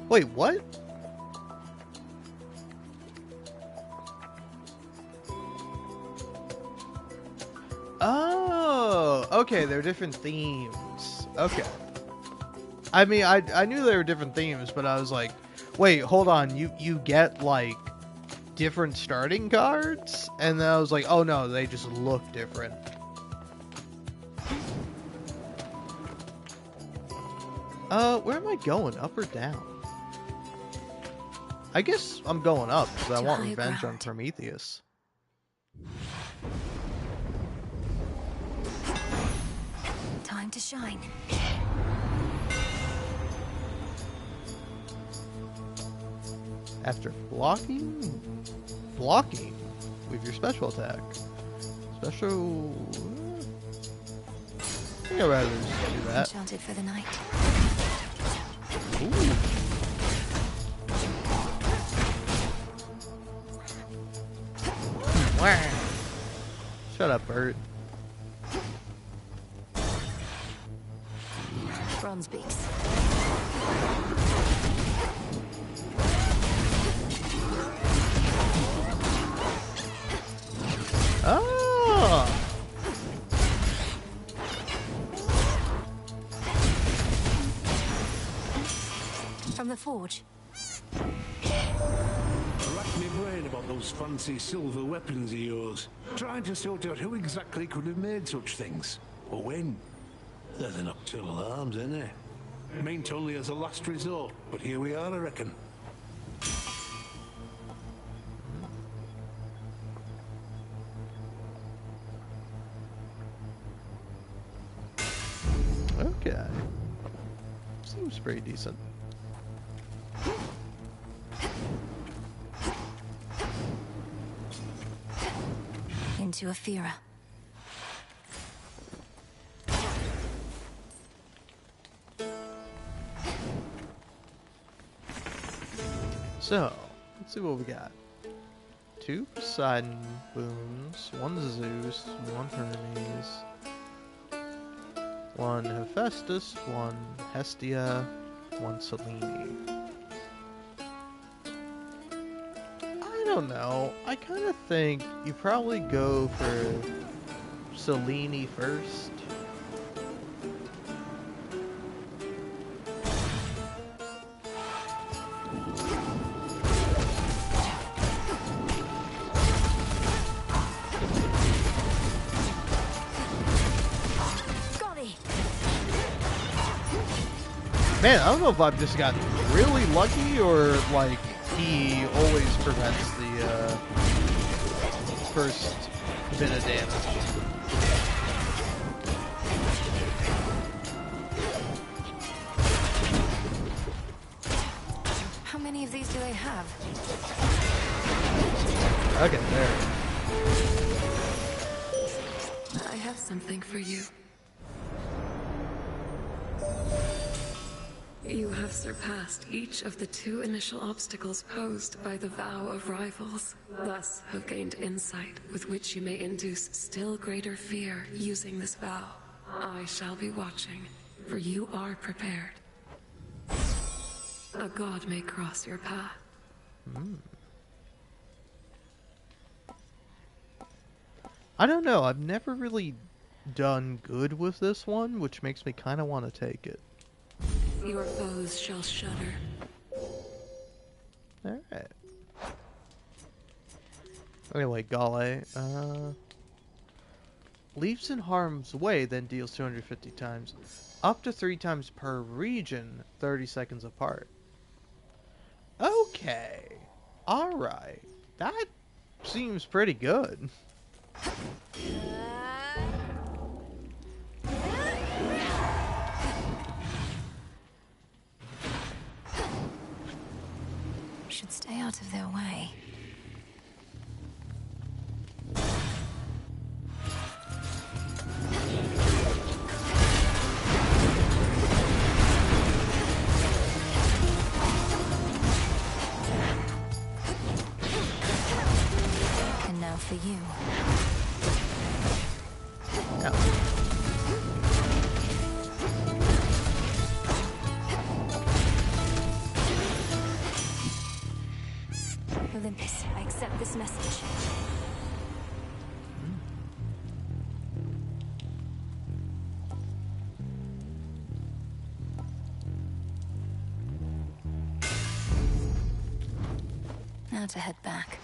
Wait, what? Oh, okay, they're different themes. Okay. I mean, I knew they were different themes, but I was like, wait, hold on, you get, like, different starting cards? And then I was like, oh no, they just look different. Where am I going? Up or down? I guess I'm going up, because I want revenge on Prometheus. Time to shine. After blocking with your special attack. Special... I think I'd rather just do that. Enchanted for the night. Ooh. Shut up, bird. Bronze beaks. Oh! From the forge. Racked me brain about those fancy silver weapons of yours. Trying to sort out who exactly could have made such things. Or when. They're the nocturnal arms, ain't they? Meant only as a last resort, but here we are, I reckon. Okay. Seems pretty decent. Into Aphira. So, let's see what we got. 2 Poseidon boons, 1 Zeus, 1 Hermes, 1 Hephaestus, 1 Hestia, 1 Selene. I don't know. I kind of think you probably go for Selene first. Man, I don't know if I've just gotten really lucky or, like, he always prevents the, first bit of damage. How many of these do they have? Okay, there. I have something for you. You have surpassed each of the 2 initial obstacles posed by the vow of rivals. Thus have gained insight with which you may induce still greater fear using this vow. I shall be watching, for you are prepared. A god may cross your path. I don't know. I've never really done good with this one, which makes me kind of want to take it. Your foes shall shudder. Alright. Anyway, Gale, leaves in harm's way, then deals 250 times. Up to 3 times per region, 30 seconds apart. Okay. Alright. That seems pretty good. Should stay out of their way. And now for you. Olympus, I accept this message. Now to head back.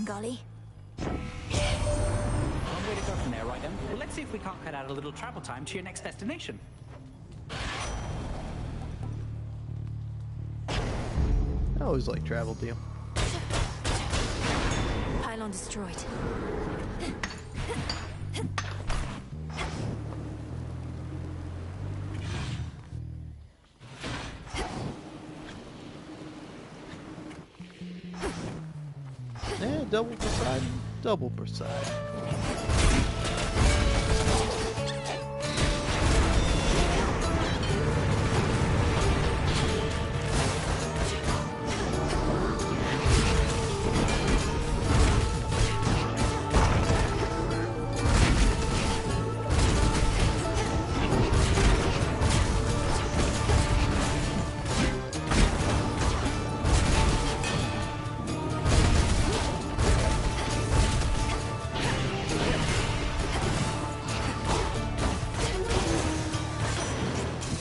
Golly. Long way to go from there, right then? Well, let's see if we can't cut out a little travel time to your next destination. I always like travel deal. Pylon destroyed. Yeah, double Poseidon, double Poseidon.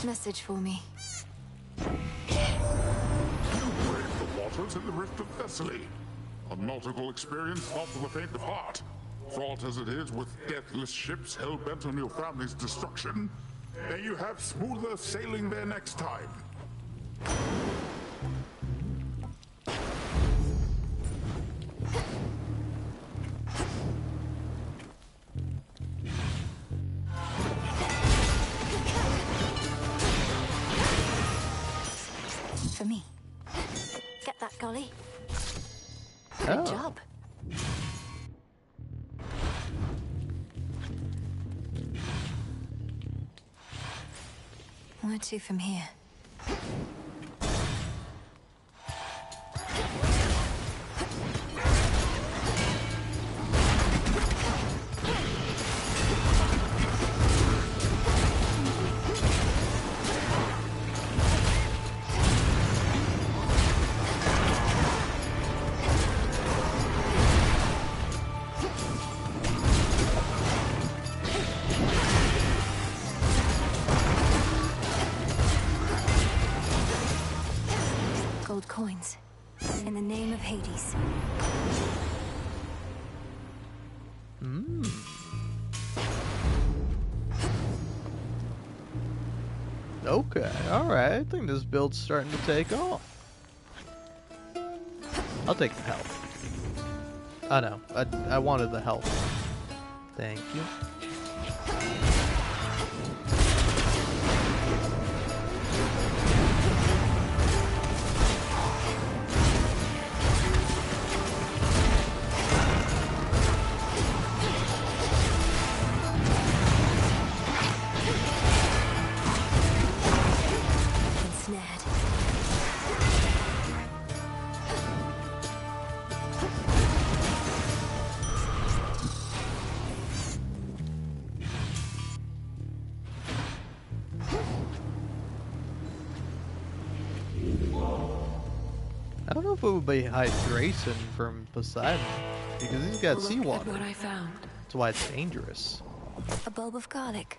Message for me. You brave the waters in the Rift of Thessaly. A nautical experience not for the faint of heart. Fraught as it is with deathless ships hell-bent on your family's destruction, may you have smoother sailing there next time. For me. Get that, Golly. Good Oh. job. Where to from here? coins. In the name of Hades. Okay, alright. I think this build's starting to take off. I'll take the health. Oh no, I wanted the health. Thank you. I don't know if it would be hydration from Poseidon, because he's got seawater. Look at what I found. That's why it's dangerous. A bulb of garlic.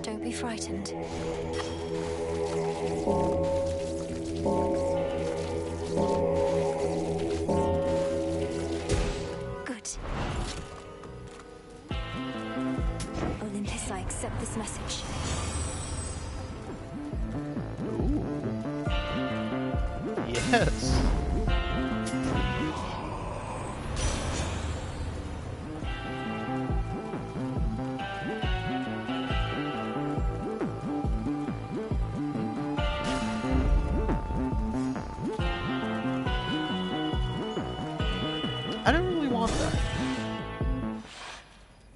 Don't be frightened. Good. Olympus, I accept this message. Yes. I don't really want that.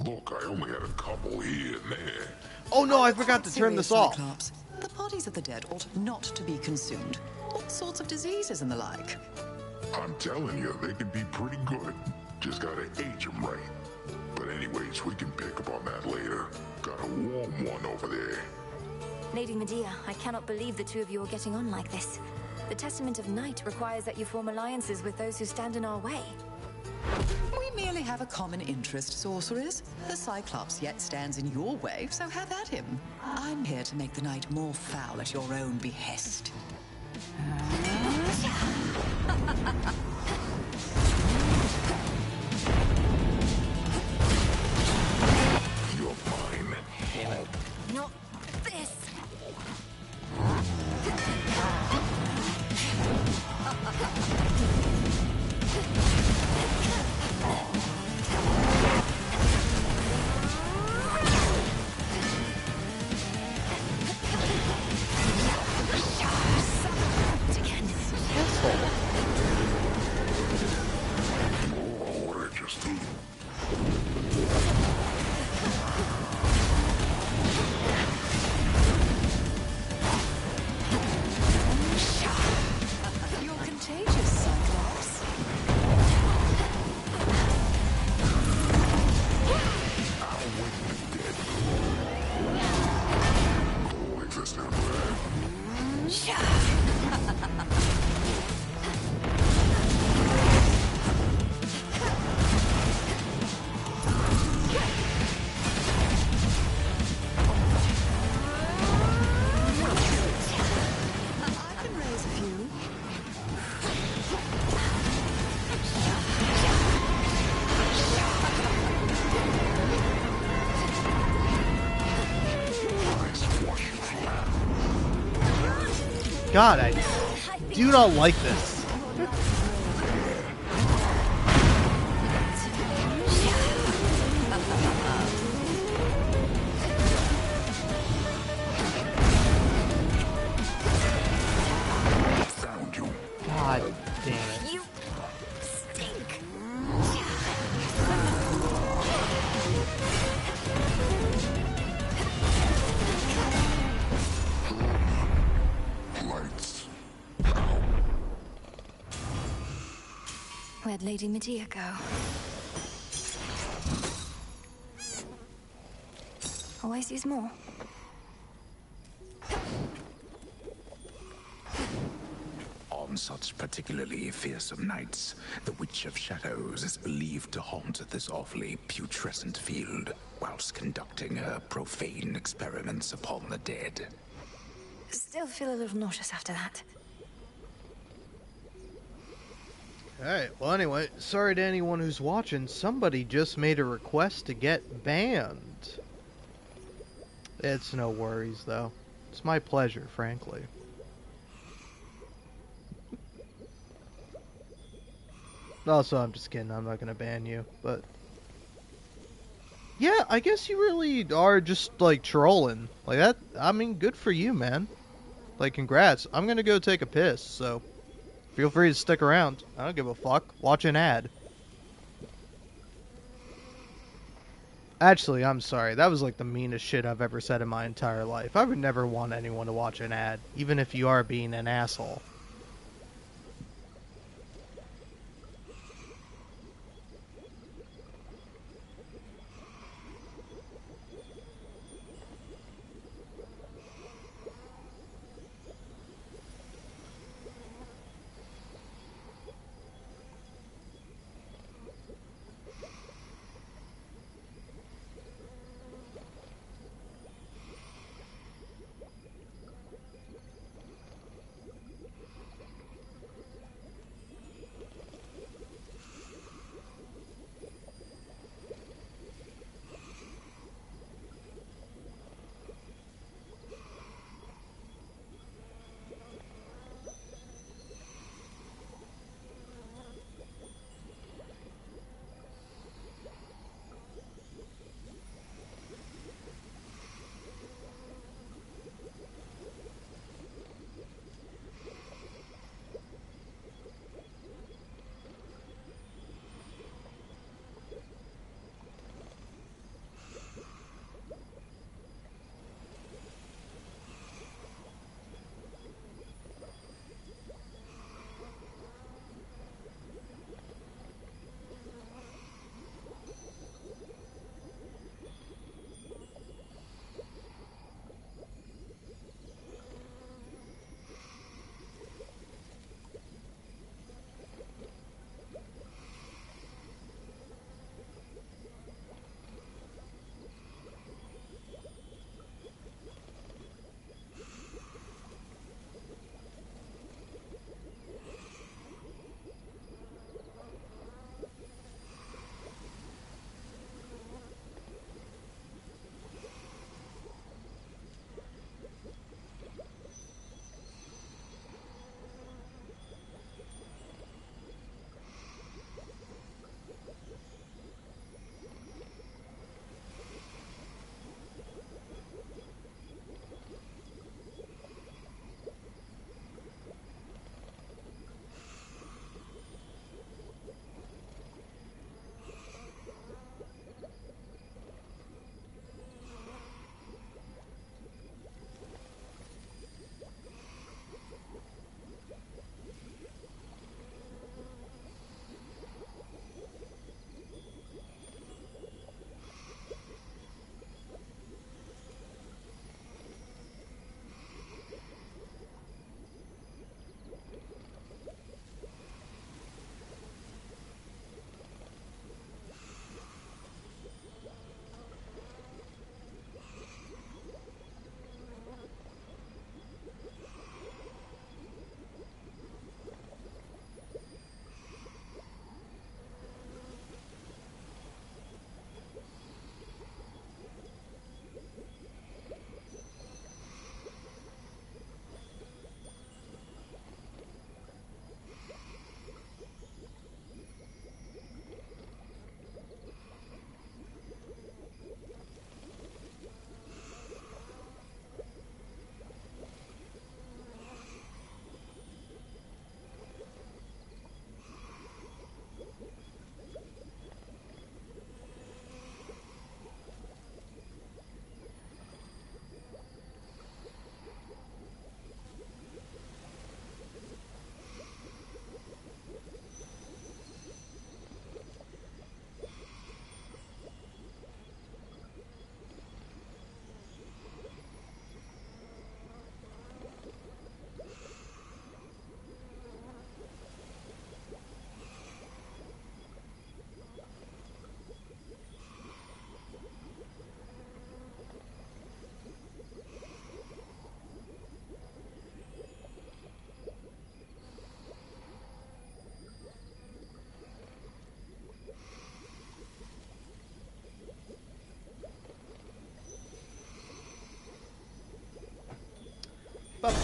Look, I only had a couple here and there. Oh no, I forgot to turn this off. Cyclops. The bodies of the dead ought not to be consumed. All sorts of diseases and the like. I'm telling you, they can be pretty good. Just gotta age them right. But anyways, we can pick up on that later. Got a warm one over there. Lady Medea, I cannot believe the two of you are getting on like this. The Testament of Night requires that you form alliances with those who stand in our way. We merely have a common interest, sorcerers. The Cyclops yet stands in your way, so have at him. I'm here to make the night more foul at your own behest. You're mine. Damn it. Not this! Oh, what I just did. You're contagious, Cyclops. I'll wake the dead. Like this now, I can raise a few. God, I do not like this. found you. God damn it. You stink! Lights. Where'd Lady Medea go? Always use more. On such particularly fearsome nights, the Witch of Shadows is believed to haunt this awfully putrescent field, whilst conducting her profane experiments upon the dead. Still feel a little nauseous after that. Alright, well anyway, sorry to anyone who's watching, somebody just made a request to get banned. It's no worries though. It's my pleasure, frankly. Also, I'm just kidding, I'm not gonna ban you, but... Yeah, I guess you really are just, like, trolling. Like, that, I mean, good for you, man. Like, congrats. I'm gonna go take a piss, so... Feel free to stick around. I don't give a fuck. Watch an ad. Actually, I'm sorry. That was like the meanest shit I've ever said in my entire life. I would never want anyone to watch an ad, even if you are being an asshole.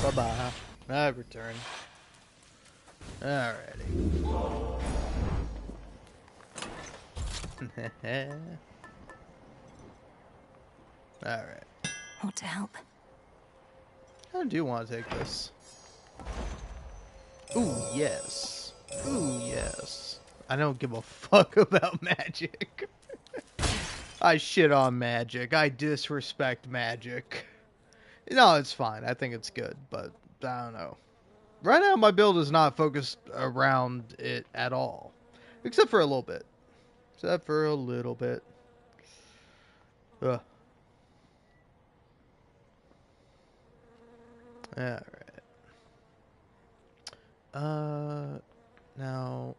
Bye-bye. I return. Alrighty. Alright. Want to help? I do want to take this. Ooh, yes. Ooh, yes. I don't give a fuck about magic. I shit on magic. I disrespect magic. No, it's fine. I think it's good, but I don't know. Right now, my build is not focused around it at all. Except for a little bit. Except for a little bit. Ugh. Alright. Now...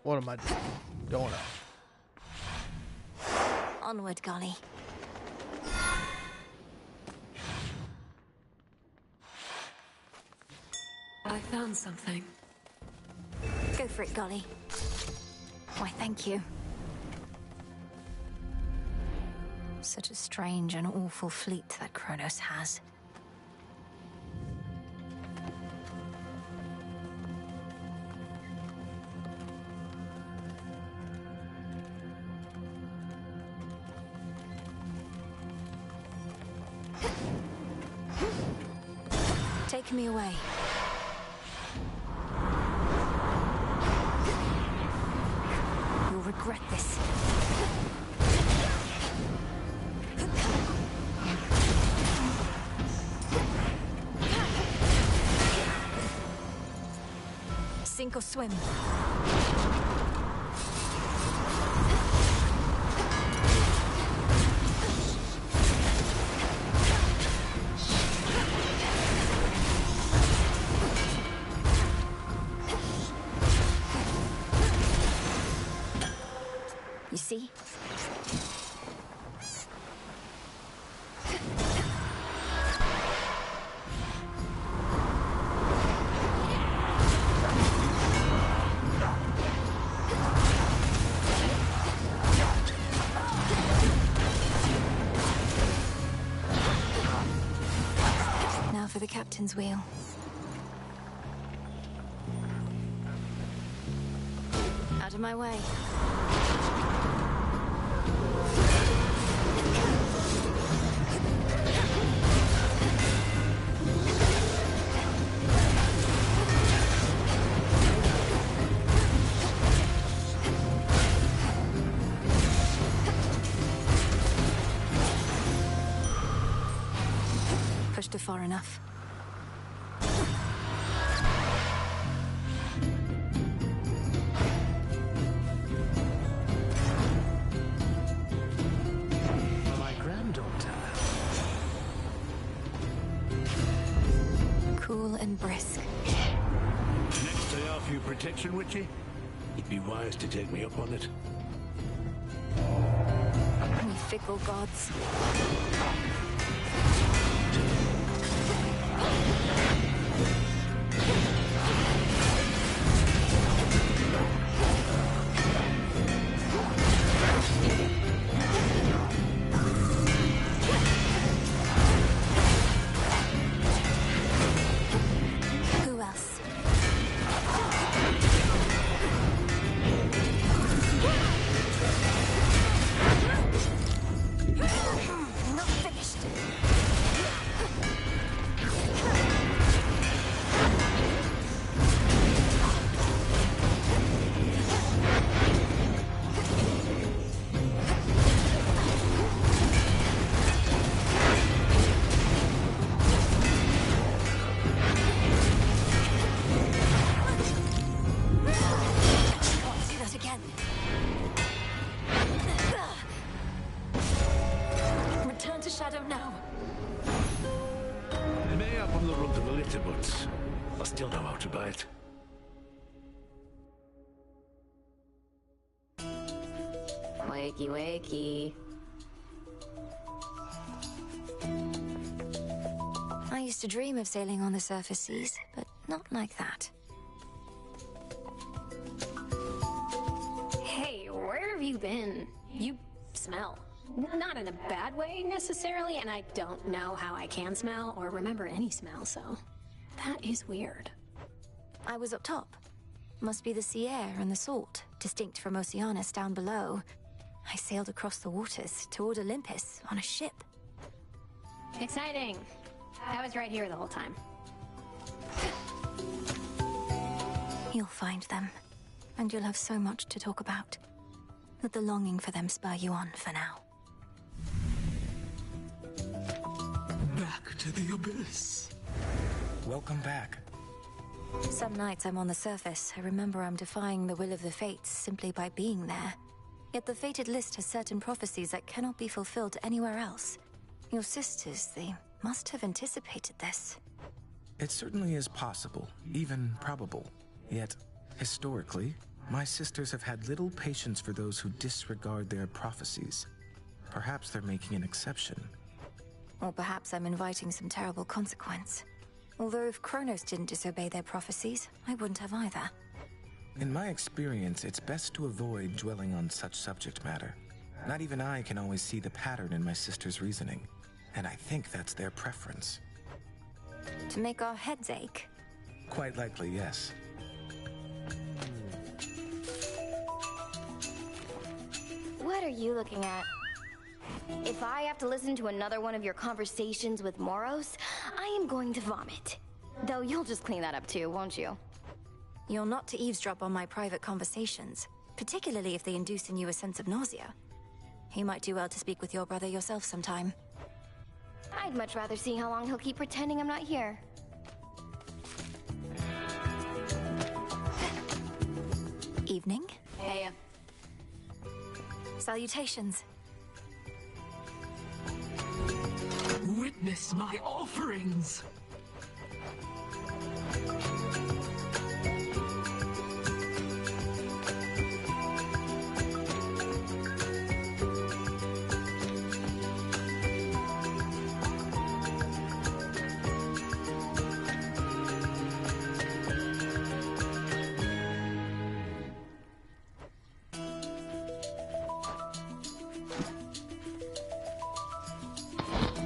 What am I doing? Going up. Onward, Golly. I found something. Go for it, Golly. Why, thank you. Such a strange and awful fleet that Kronos has. Take me away. You'll regret this. Sink or swim. You see? Now for the captain's wheel. Out of my way. Pushed her far enough. My granddaughter. Cool and brisk. Next I offer you protection, Witchy, you'd be wise to take me up on it. We fickle gods. Who else? Not finished. See that again. Return to shadow now. They may up on the run to the litter, but I still know how to bite. Wakey, wakey. I used to dream of sailing on the surface seas, but not like that. Hey, where have you been? You smell. Not in a bad way, necessarily, and I don't know how I can smell or remember any smell, so... that is weird. I was up top. Must be the sea air and the salt, distinct from Oceanus down below. I sailed across the waters toward Olympus on a ship. Exciting. I was right here the whole time. You'll find them, and you'll have so much to talk about. Let the longing for them spur you on for now. Back to the abyss. Welcome back. Some nights I'm on the surface, I remember I'm defying the will of the fates simply by being there. Yet the fated list has certain prophecies that cannot be fulfilled anywhere else. Your sisters, they must have anticipated this. It certainly is possible, even probable. Yet, historically, my sisters have had little patience for those who disregard their prophecies. Perhaps they're making an exception. Or perhaps I'm inviting some terrible consequence. Although if Kronos didn't disobey their prophecies, I wouldn't have either. In my experience, it's best to avoid dwelling on such subject matter. Not even I can always see the pattern in my sister's reasoning, and I think that's their preference. To make our heads ache? Quite likely, yes. What are you looking at? If I have to listen to another one of your conversations with Moros, I am going to vomit. Though you'll just clean that up too, won't you? You're not to eavesdrop on my private conversations, particularly if they induce in you a sense of nausea. You might do well to speak with your brother yourself sometime. I'd much rather see how long he'll keep pretending I'm not here. Evening. Hey. Salutations. Witness my offerings.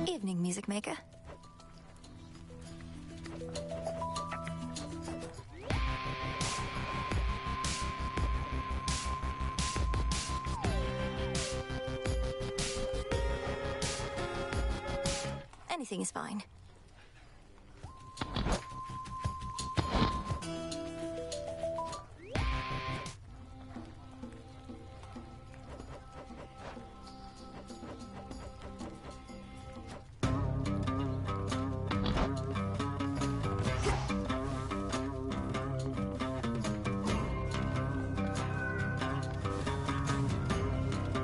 Evening, music maker. Anything is fine.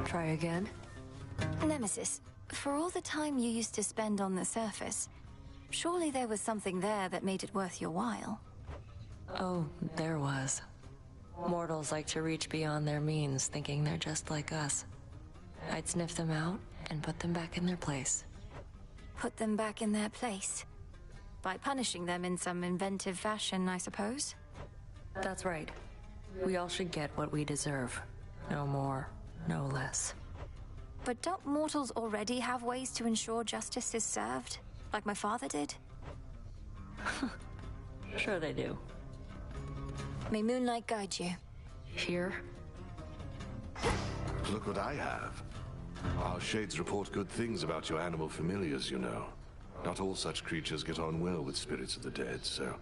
Try again? Nemesis, for all the time you used to spend on the surface, surely there was something there that made it worth your while. Oh, there was. Mortals like to reach beyond their means, thinking they're just like us. I'd sniff them out and put them back in their place. Put them back in their place? By punishing them in some inventive fashion, I suppose? That's right. We all should get what we deserve. No more, no less. But don't mortals already have ways to ensure justice is served? Like my father did? Sure they do. May moonlight guide you. Here? Look what I have. Our shades report good things about your animal familiars, you know. Not all such creatures get on well with spirits of the dead, so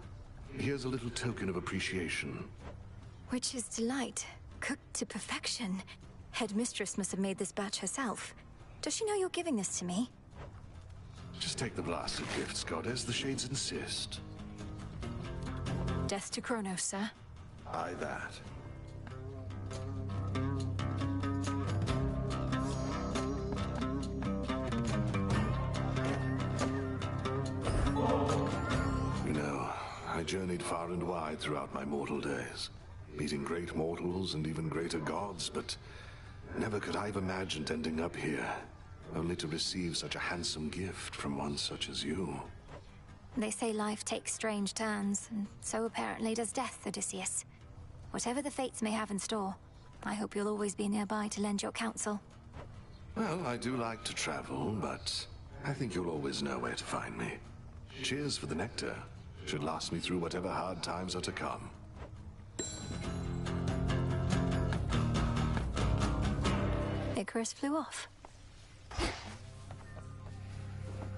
here's a little token of appreciation. Witch's delight. Cooked to perfection. Headmistress must have made this batch herself. Does she know you're giving this to me? Just take the blasted gifts, goddess. The shades insist. Death to Kronos, sir. Aye, that. You know, I journeyed far and wide throughout my mortal days, meeting great mortals and even greater gods, but never could I have imagined ending up here, only to receive such a handsome gift from one such as you. They say life takes strange turns, and so apparently does death, Odysseus. Whatever the fates may have in store, I hope you'll always be nearby to lend your counsel. Well, I do like to travel, but I think you'll always know where to find me. Cheers for the nectar. Should last me through whatever hard times are to come. Icarus flew off.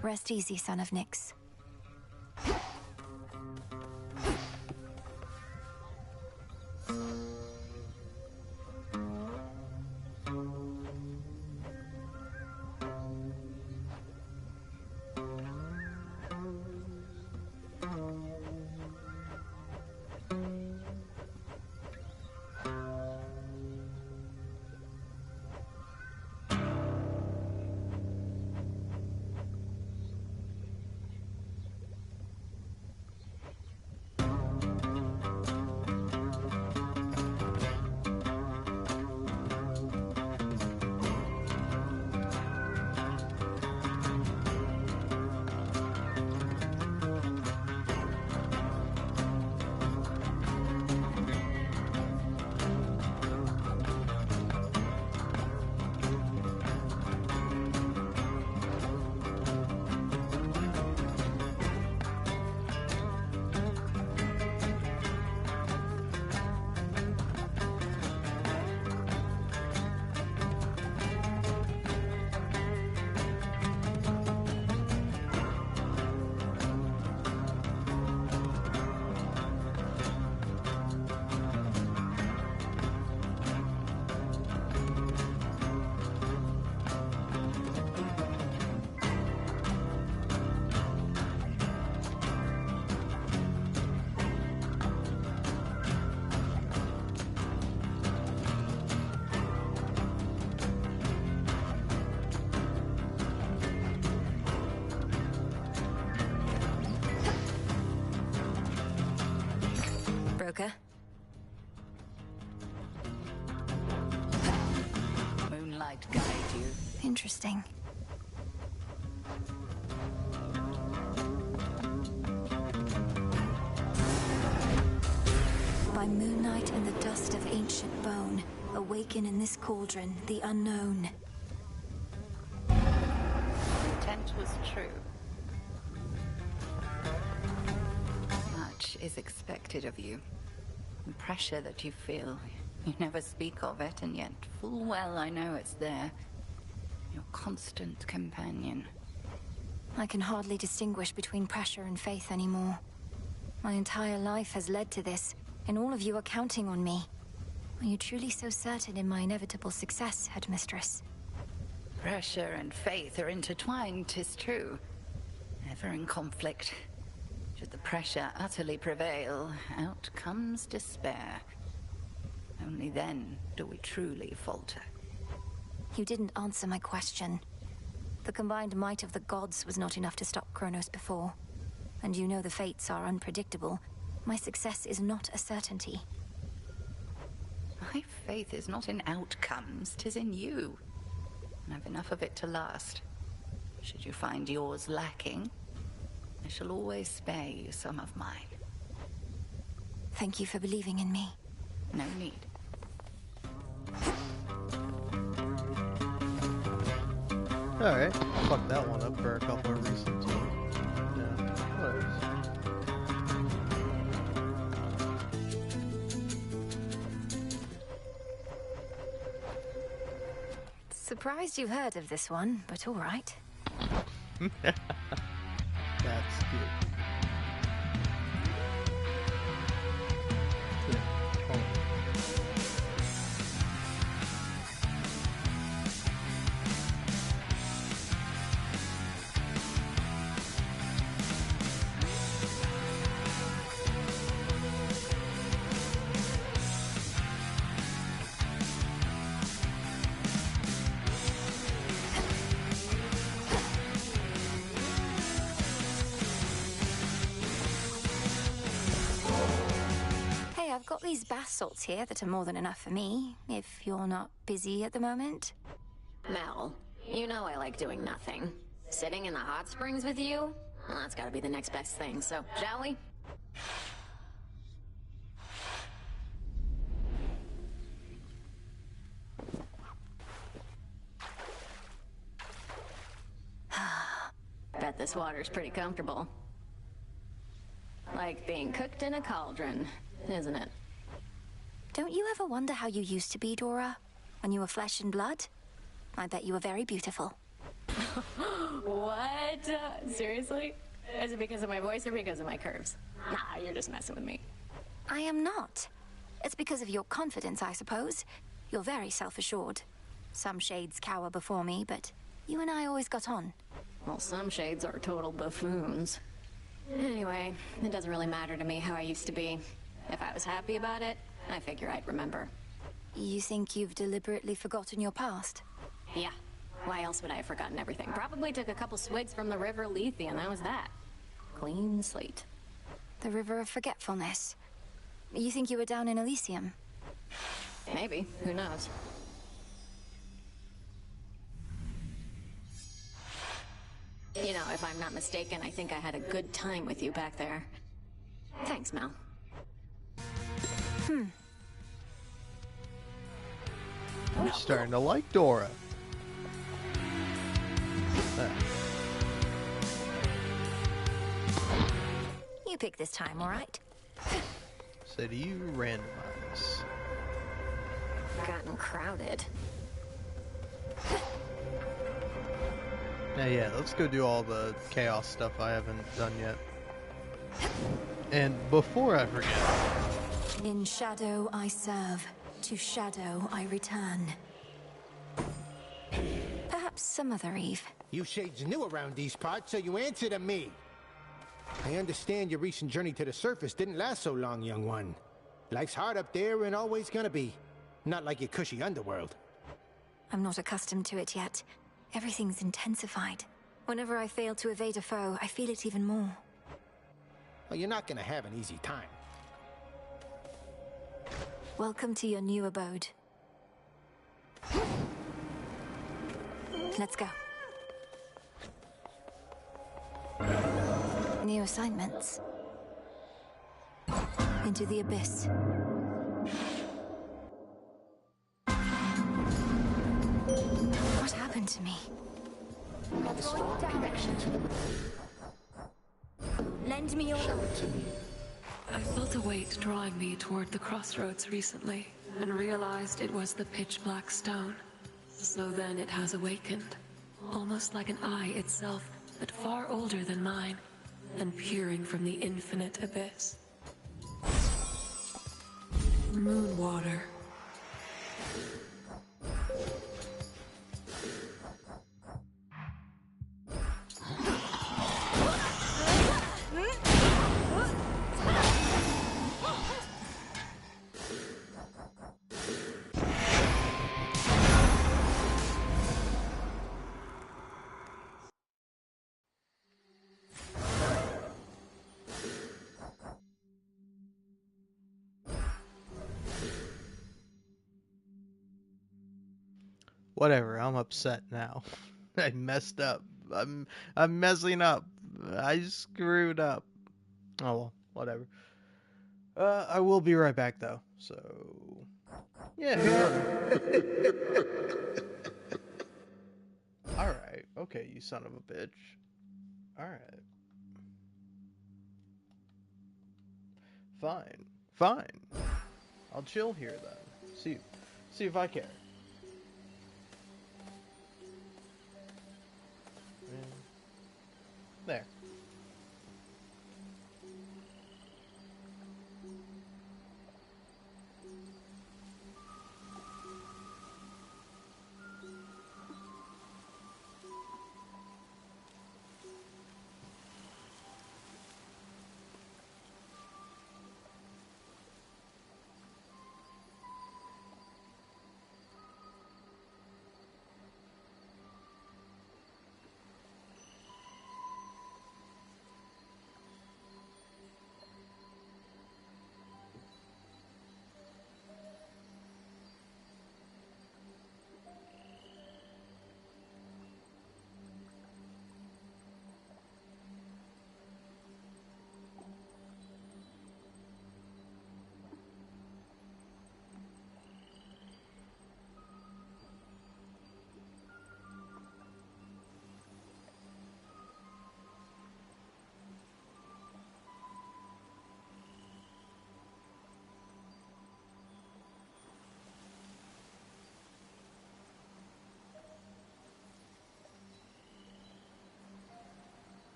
Rest easy, son of Nyx. Broker? Moonlight guide you. Interesting. By moonlight and the dust of ancient bone, awaken in this cauldron the unknown. Intent was true. Much is expected of you. The pressure that you feel, you never speak of it, and yet full well I know it's there. Your constant companion. I can hardly distinguish between pressure and faith anymore. My entire life has led to this, and all of you are counting on me. Are you truly so certain in my inevitable success, Headmistress? Pressure and faith are intertwined, 'tis true. Ever in conflict. Should the pressure utterly prevail, out comes despair. Only then do we truly falter. You didn't answer my question. The combined might of the gods was not enough to stop Kronos before. And you know the fates are unpredictable. My success is not a certainty. My faith is not in outcomes, 'tis in you. And I've enough of it to last. Should you find yours lacking, I shall always spare you some of mine. Thank you for believing in me. No need. Alright, fuck that one up for a couple of reasons. Yeah, whatever. Surprised you heard of this one, but all right. That's cute. I've got these bath salts here that are more than enough for me, if you're not busy at the moment. Mel, you know I like doing nothing. Sitting in the hot springs with you? Well, that's gotta be the next best thing, so shall we? this water's pretty comfortable. Like being cooked in a cauldron, isn't it? Don't you ever wonder how you used to be, Dora? When you were flesh and blood? I bet you were very beautiful. What? Seriously? Is it because of my voice or because of my curves? Nah, you're just messing with me. I am not. It's because of your confidence, I suppose. You're very self-assured. Some shades cower before me, but you and I always got on. Well, some shades are total buffoons. Anyway, it doesn't really matter to me how I used to be. If I was happy about it, I figure I'd remember. You think you've deliberately forgotten your past? Yeah. Why else would I have forgotten everything? Probably took a couple swigs from the River Lethe, and that was that. Clean slate. The River of Forgetfulness. You think you were down in Elysium? Maybe. Who knows? You know, if I'm not mistaken, I think I had a good time with you back there. Thanks, Mel. I'm starting to like Dora. You pick this time, all right? So do you randomize? Gotten crowded. Yeah, let's go do all the chaos stuff I haven't done yet. And before I forget... In shadow I serve, to shadow I return. Perhaps some other eve. You shades new around these parts, so you answer to me. I understand your recent journey to the surface didn't last so long, young one. Life's hard up there and always gonna be. Not like your cushy underworld. I'm not accustomed to it yet. Everything's intensified. Whenever I fail to evade a foe, I feel it even more. Well, you're not gonna have an easy time. Welcome to your new abode. Let's go. New assignments. Into the abyss. What happened to me? Lend me your... I felt a weight drawing me toward the crossroads recently, and realized it was the pitch-black stone. So then it has awakened, almost like an eye itself, but far older than mine, and peering from the infinite abyss. Moon water. Whatever, I'm upset now. I messed up. I'm messing up. I screwed up. Oh well, whatever. I will be right back though. So yeah. Alright, okay, you son of a bitch. Alright. Fine. I'll chill here then. See if I care. There.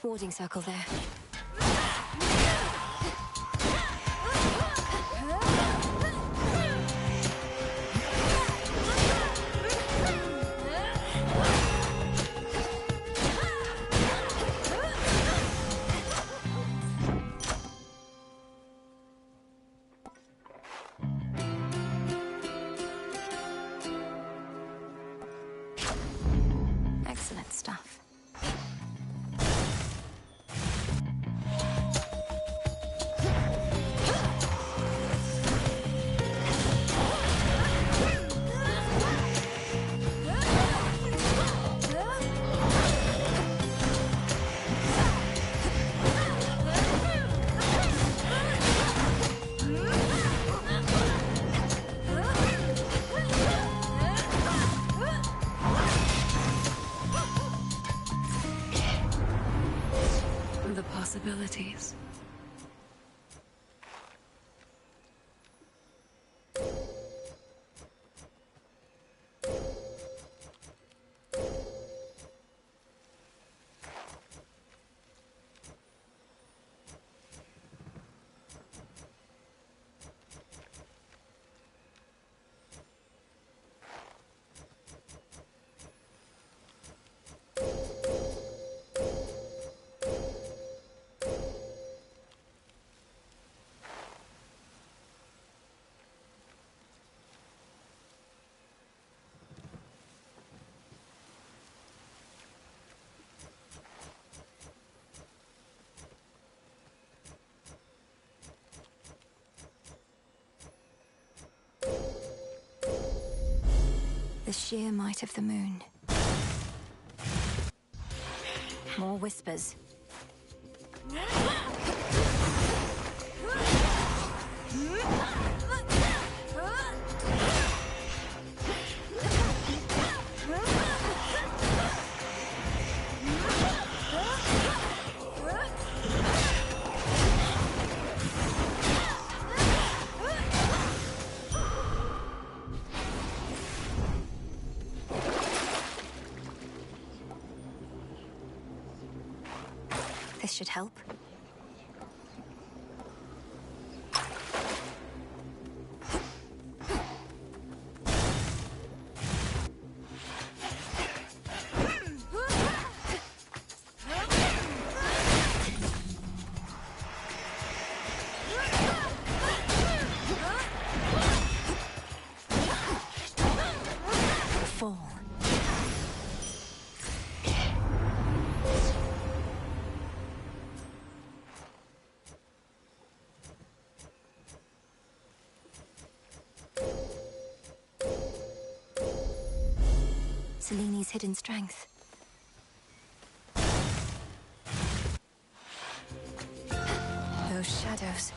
Warding circle there. Excellent stuff. The possibilities. The sheer might of the moon. More whispers. This should help. Fall. Seleni's hidden strength. Those shadows.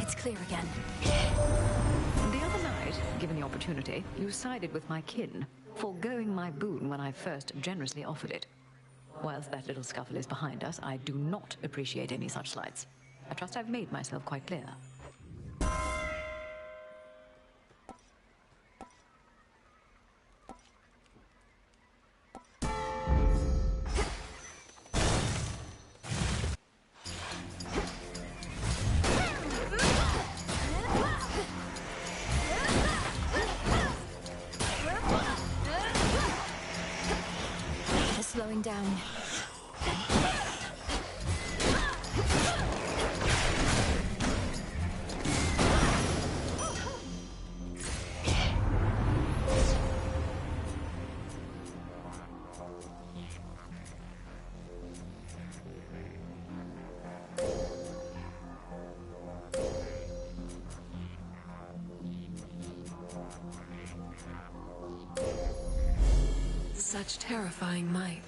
It's clear again. The other night, given the opportunity, you sided with my kin, foregoing my boon when I first generously offered it. Whilst that little scuffle is behind us, I do not appreciate any such slights. I trust I've made myself quite clear. Slowing down. Such terrifying might.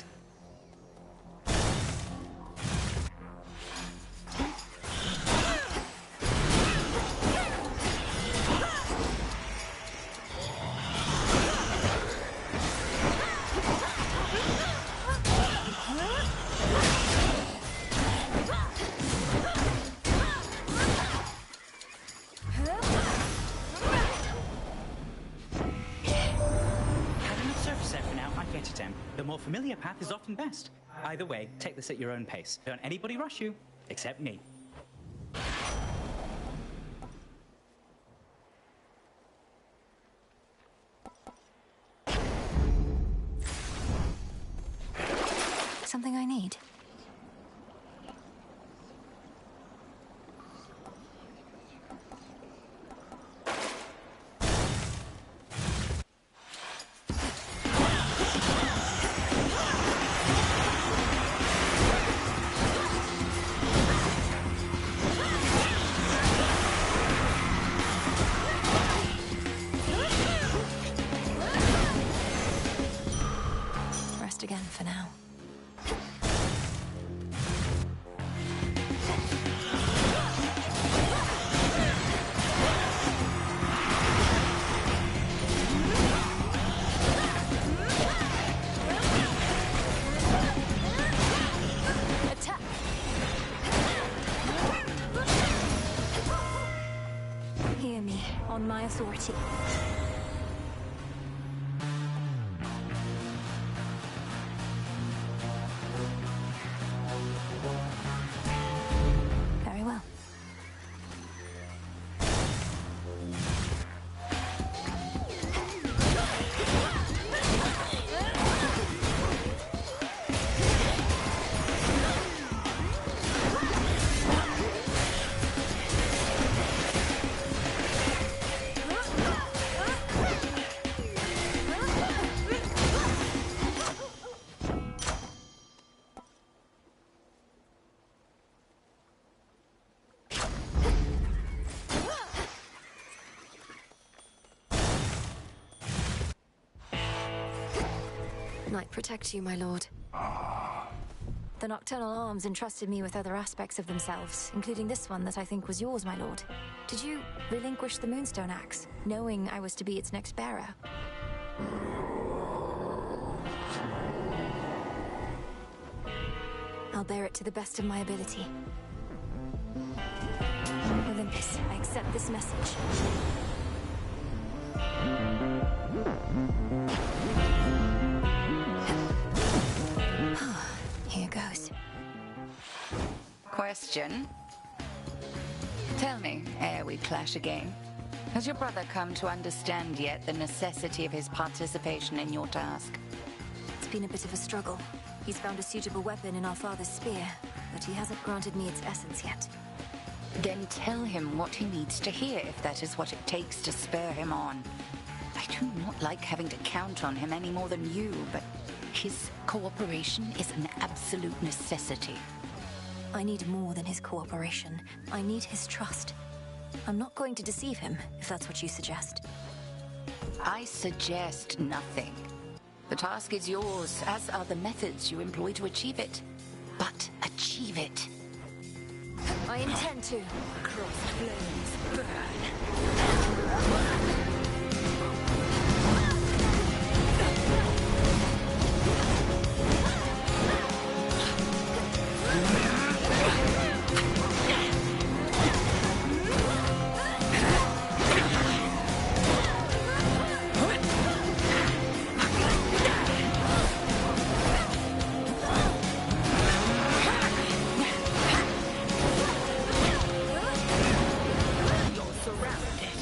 more familiar path is often best. Either way, take this at your own pace. Don't anybody rush you, except me. Something I need. Rest again for now. Attack! Hear me, on my authority. Very well. Might protect you, my lord. The Nocturnal Arms entrusted me with other aspects of themselves, including this one that I think was yours, my lord. Did you relinquish the Moonstone Axe, knowing I was to be its next bearer? I'll bear it to the best of my ability. Olympus, I accept this message. Here goes. Question. Tell me, ere we clash again, has your brother come to understand yet the necessity of his participation in your task? It's been a bit of a struggle. He's found a suitable weapon in our father's spear, but he hasn't granted me its essence yet. Then tell him what he needs to hear, if that is what it takes to spur him on. I do not like having to count on him any more than you, but his cooperation is an absolute necessity. I need more than his cooperation. I need his trust. I'm not going to deceive him, if that's what you suggest. I suggest nothing. The task is yours, as are the methods you employ to achieve it. But achieve it. I intend to. Cross flames burn. You're surrounded.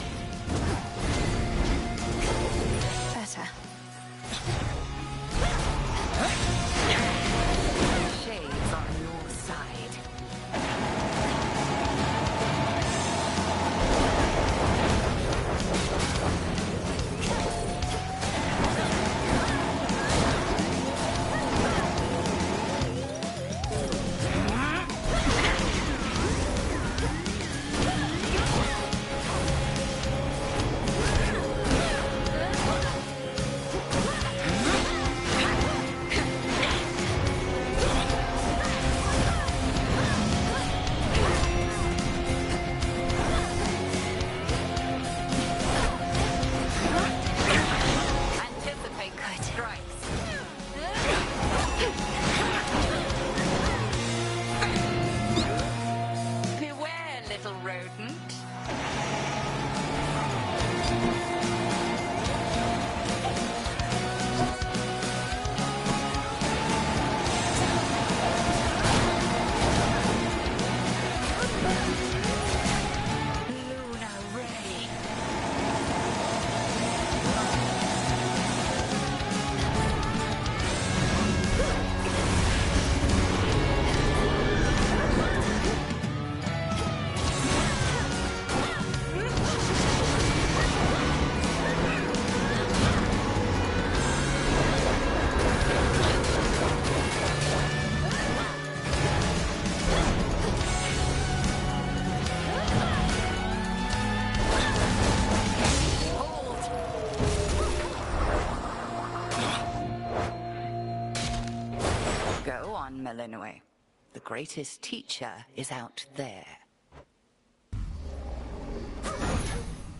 The greatest teacher is out there.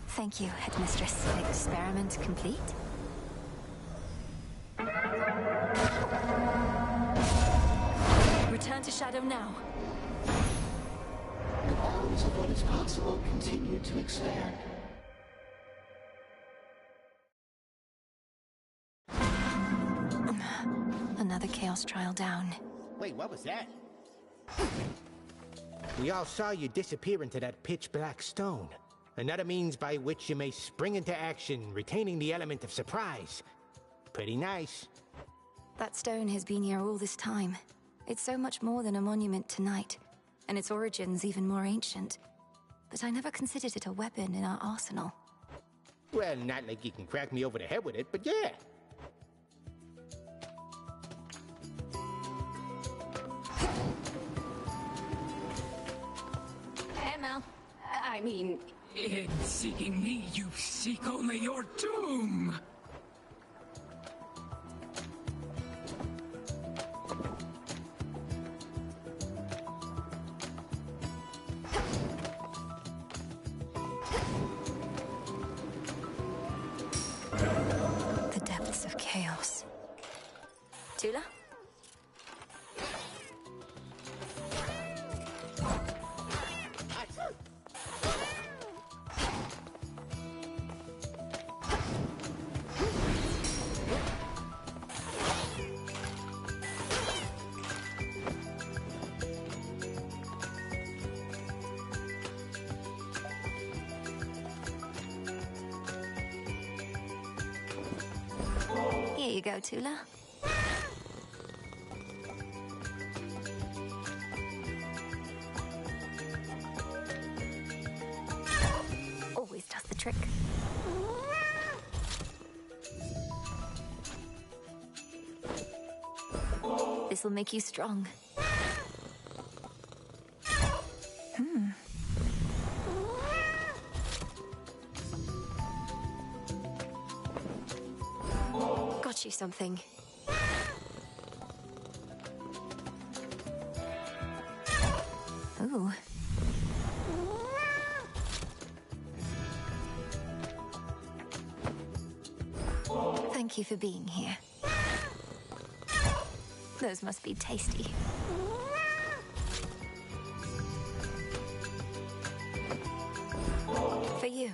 Thank you, Headmistress. Experiment complete? Return to Shadow now. The bounds of what is possible continue to expand. Another Chaos trial down. Wait, what was that? We all saw you disappear into that pitch-black stone. Another means by which you may spring into action, retaining the element of surprise. Pretty nice. That stone has been here all this time. It's so much more than a monument to night, and its origins even more ancient. But I never considered it a weapon in our arsenal. Well, not like you can crack me over the head with it, but yeah. Hey, Mel. I mean... In seeking me, you seek only your doom! The depths of chaos. Tula? Here you go, Tula. Always does the trick. This'll make you strong. Got you something. Ooh. Thank you for being here. Those must be tasty. For you.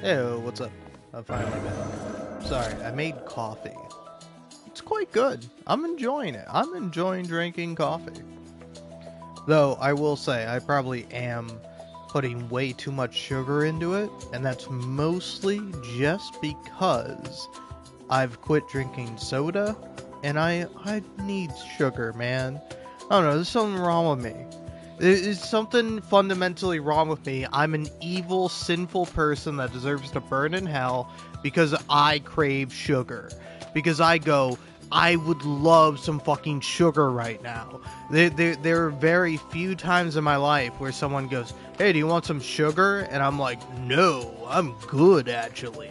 Hey, what's up? I'm finally back. Sorry, I made coffee. It's quite good. I'm enjoying it. I'm enjoying drinking coffee. Though, I will say, I probably am putting way too much sugar into it, and that's mostly just because I've quit drinking soda, and I need sugar, man. I don't know, there's something wrong with me. There's something fundamentally wrong with me. I'm an evil, sinful person that deserves to burn in hell because I crave sugar. Because I go, I would love some fucking sugar right now. There are very few times in my life where someone goes, hey, do you want some sugar? And I'm like, no, I'm good, actually.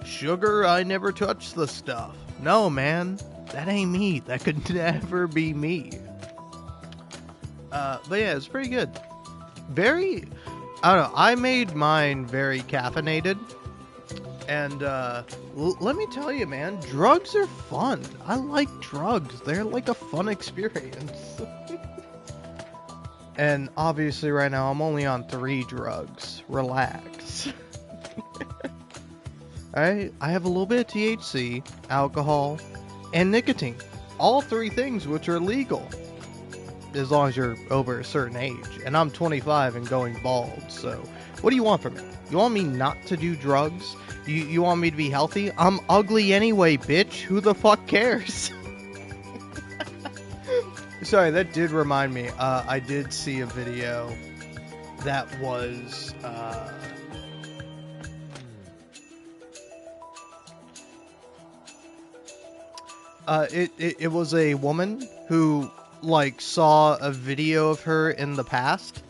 Sugar, I never touch the stuff. No, man, that ain't me. That could never be me. But yeah, it's pretty good. Very, I don't know, I made mine very caffeinated. And let me tell you, man, drugs are fun. I like drugs. They're like a fun experience. And obviously right now I'm only on 3 drugs. Relax. Alright, I have a little bit of THC, alcohol, and nicotine. All 3 things which are legal. As long as you're over a certain age. And I'm 25 and going bald, so what do you want from me? You want me not to do drugs? You want me to be healthy? I'm ugly anyway, bitch. Who the fuck cares? Sorry, that did remind me. I did see a video that was... It was a woman who, like, saw a video of her in the past,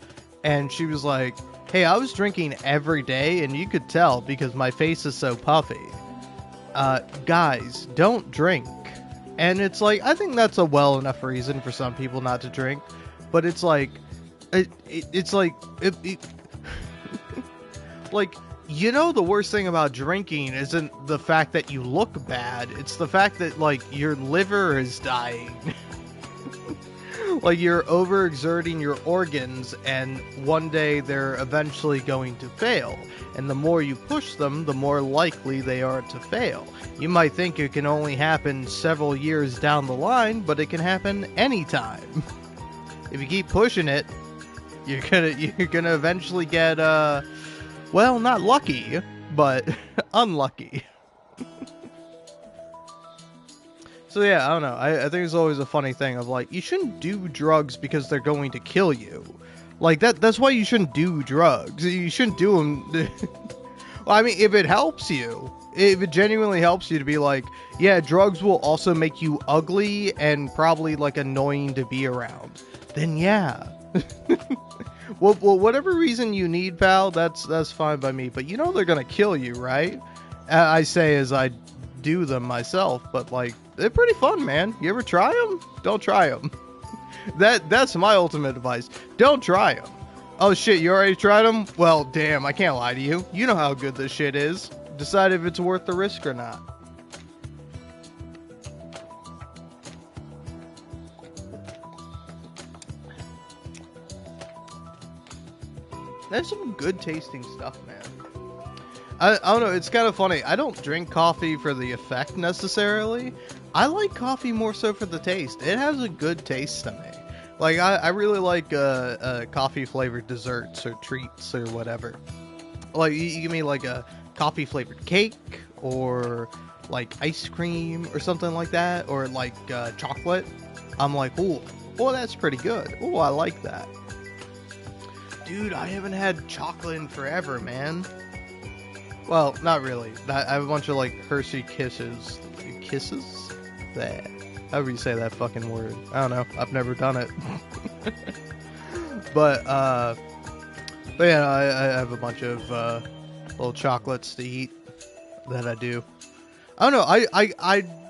and she was like, hey, I was drinking every day, and you could tell because my face is so puffy. Guys, don't drink. And it's like, I think that's a well enough reason for some people not to drink, but it's like, like, you know, the worst thing about drinking isn't the fact that you look bad, it's the fact that, like, your liver is dying. Like, you're overexerting your organs, and one day they're eventually going to fail. And the more you push them, the more likely they are to fail. You might think it can only happen several years down the line, but it can happen anytime. If you keep pushing it, you're gonna eventually get, well, not lucky, but unlucky. So yeah, I don't know. I think it's always a funny thing of like, you shouldn't do drugs because they're going to kill you. Like, that's why you shouldn't do drugs. You shouldn't do them. Well, I mean, if it helps you, if it genuinely helps you to be like, yeah, drugs will also make you ugly and probably like annoying to be around, then yeah. Well, whatever reason you need, pal, that's fine by me. But you know they're gonna kill you, right? I say as I do them myself, but like, they're pretty fun, man. You ever try them? Don't try them. That's my ultimate advice. Don't try them. Oh shit, you already tried them? Well, damn, I can't lie to you. You know how good this shit is. Decide if it's worth the risk or not. There's some good tasting stuff, man. I don't know, it's kind of funny. I don't drink coffee for the effect necessarily. I like coffee more so for the taste. It has a good taste to me. Like, I really like coffee flavored desserts or treats or whatever. Like, you give me like a coffee flavored cake or like ice cream or something like that, or like chocolate. I'm like, ooh, that's pretty good. Ooh, I like that. Dude, I haven't had chocolate in forever, man. Well, not really. I have a bunch of like Hershey Kisses. Kisses? That. However you say that fucking word. I don't know. I've never done it. But yeah, I have a bunch of little chocolates to eat that I do. I don't know.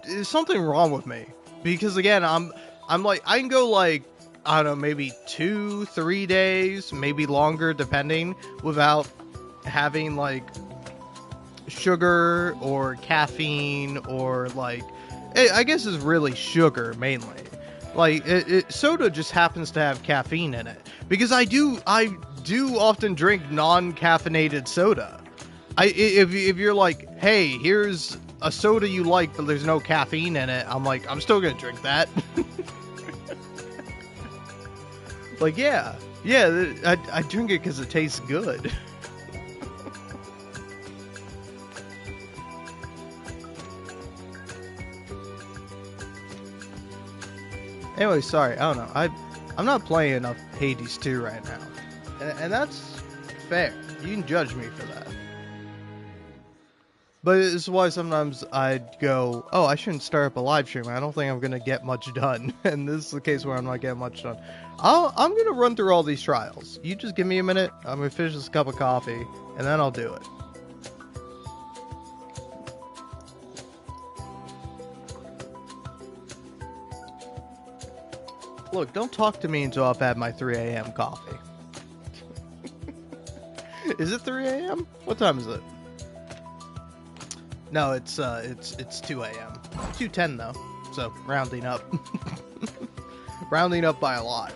There's something wrong with me because again, I'm like, I can go like, I don't know, maybe 2-3 days, maybe longer, depending, without having like sugar or caffeine or like, I guess it's really sugar mainly. Like soda just happens to have caffeine in it because I do often drink non-caffeinated soda. If you're like, hey, here's a soda you like, but there's no caffeine in it, I'm like, I'm still gonna drink that. Like, yeah, I drink it because it tastes good. Anyway, sorry, I don't know. I'm not playing enough Hades 2 right now, and that's fair. You can judge me for that. But it's why sometimes I'd go, oh, I shouldn't start up a live stream. I don't think I'm gonna get much done, and this is the case where I'm not getting much done. I'm gonna run through all these trials. You just give me a minute. I'm gonna finish this cup of coffee, and then I'll do it. Look, don't talk to me until I've had my 3 a.m. coffee. Is it 3 a.m.? What time is it? No, it's 2 a.m. 2:10 though, so rounding up. Rounding up by a lot.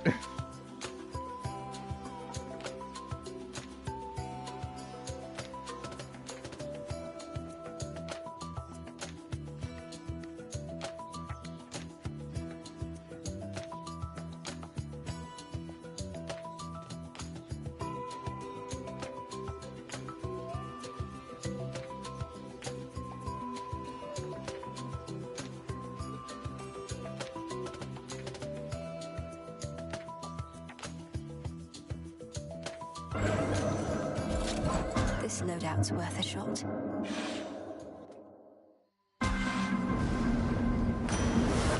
This loadout's worth a shot.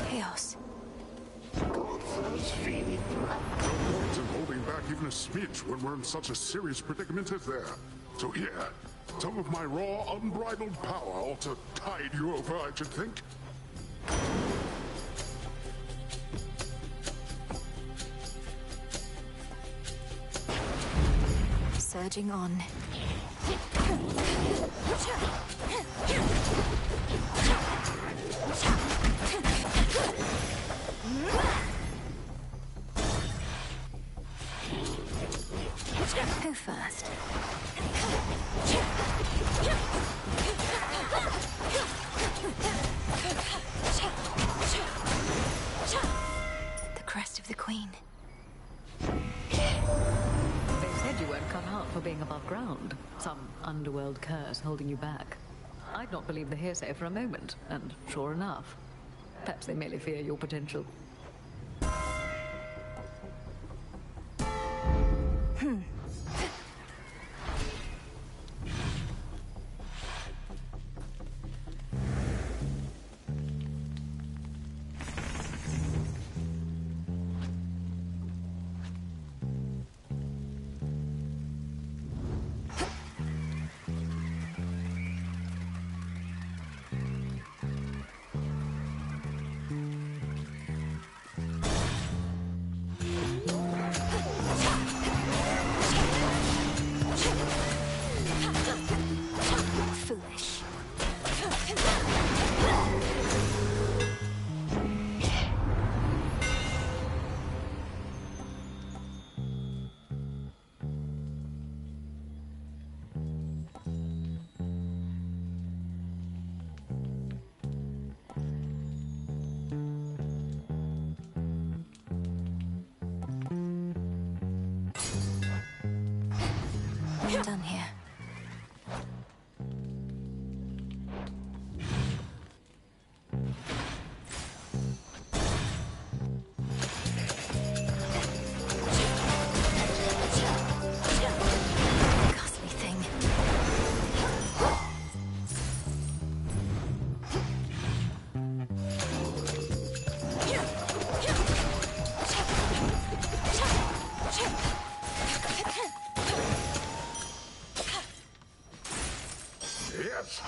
Chaos. Godfather's feeling. No point in holding back even a smidge when we're in such a serious predicament as there. So yeah, some of my raw, unbridled power ought to tide you over, I should think. Surging on. Who first? The crest of the Queen. You weren't cut out for being above ground. Some underworld curse holding you back. I'd not believe the hearsay for a moment, and sure enough, perhaps they merely fear your potential. Foolish. I'm done here. Ghastly thing. Yes!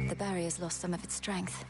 The barrier's lost some of its strength.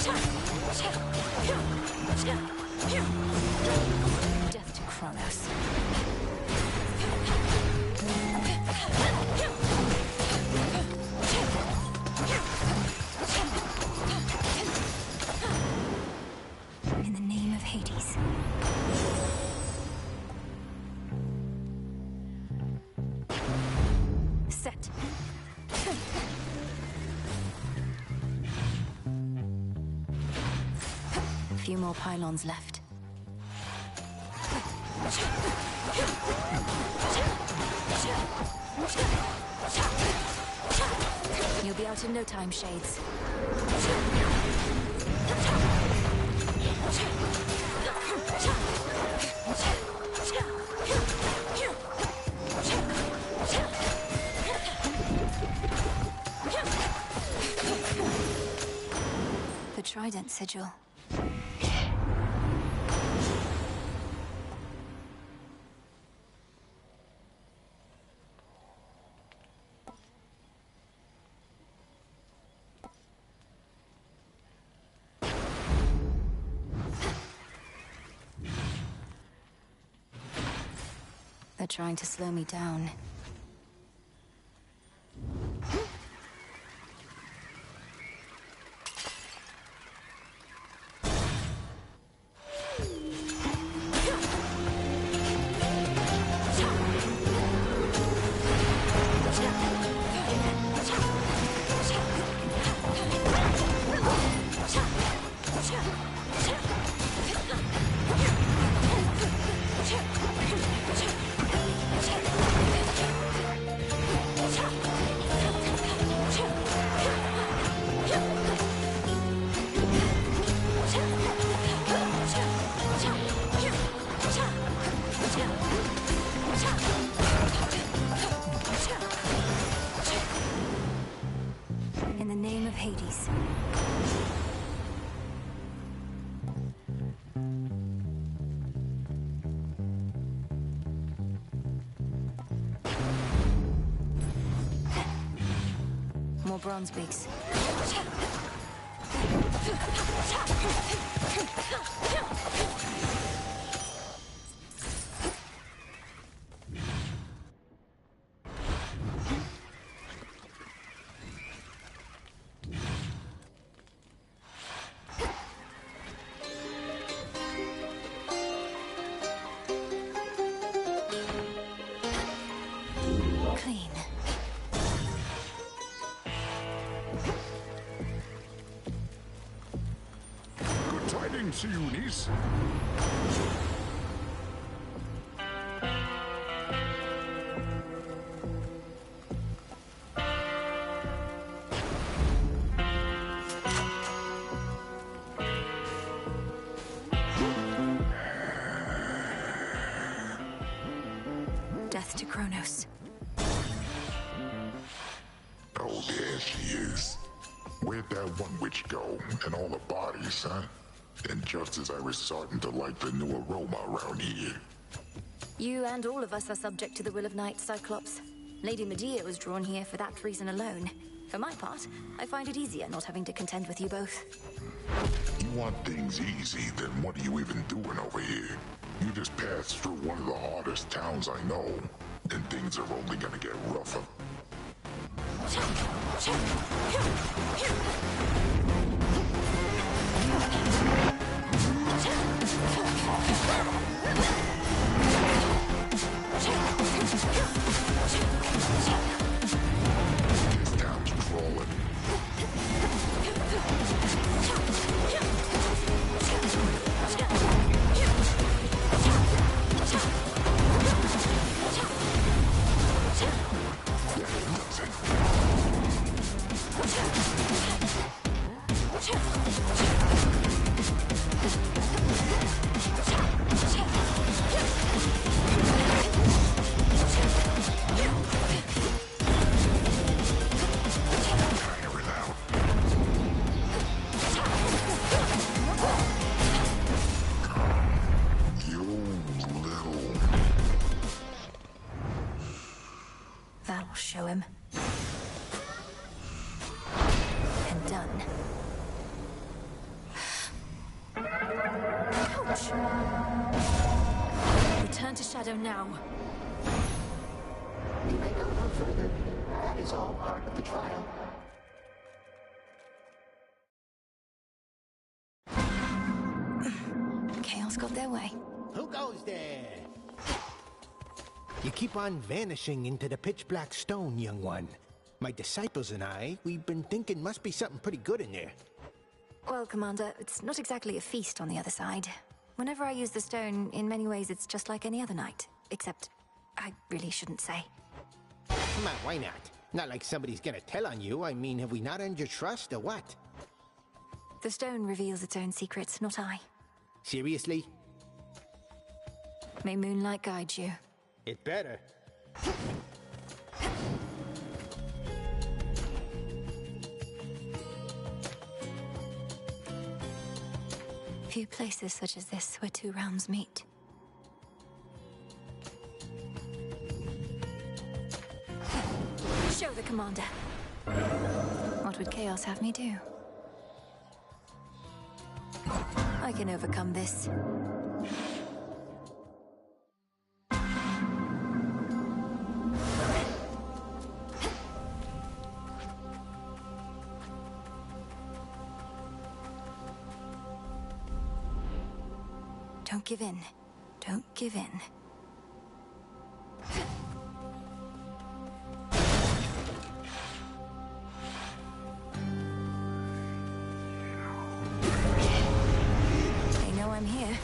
Death to Kronos. In the name of Hades. Set. A few more pylons left. You'll be out in no time, Shades. The Trident Sigil. They're trying to slow me down. In the name of Hades. More bronze beaks. Clean. Good tidings to you, niece. Death to Kronos. Oh, there she is. Where'd that one witch go? And all the bodies, huh? And just as I was starting to like the new aroma around here. You and all of us are subject to the will of night, Cyclops. Lady Medea was drawn here for that reason alone. For my part, I find it easier not having to contend with you both. You want things easy, then what are you even doing over here? You just passed through one of the hardest towns I know, and things are only gonna get rougher. This town's crawling. That'll show him. And done. return to Shadow now. You may go no further. That is all part of the trial. Chaos got their way. Who goes there? You keep on vanishing into the pitch-black stone, young one. My disciples and I, we've been thinking must be something pretty good in there. Well, Commander, it's not exactly a feast on the other side. Whenever I use the stone, in many ways it's just like any other night. Except, I really shouldn't say. Come on, why not? Not like somebody's gonna tell on you. I mean, have we not earned your trust, or what? The stone reveals its own secrets, not I. Seriously? May moonlight guide you. It better. Few places such as this where two realms meet. Show the Commander. What would Chaos have me do? I can overcome this. Don't give in. Don't give in. They know I'm here.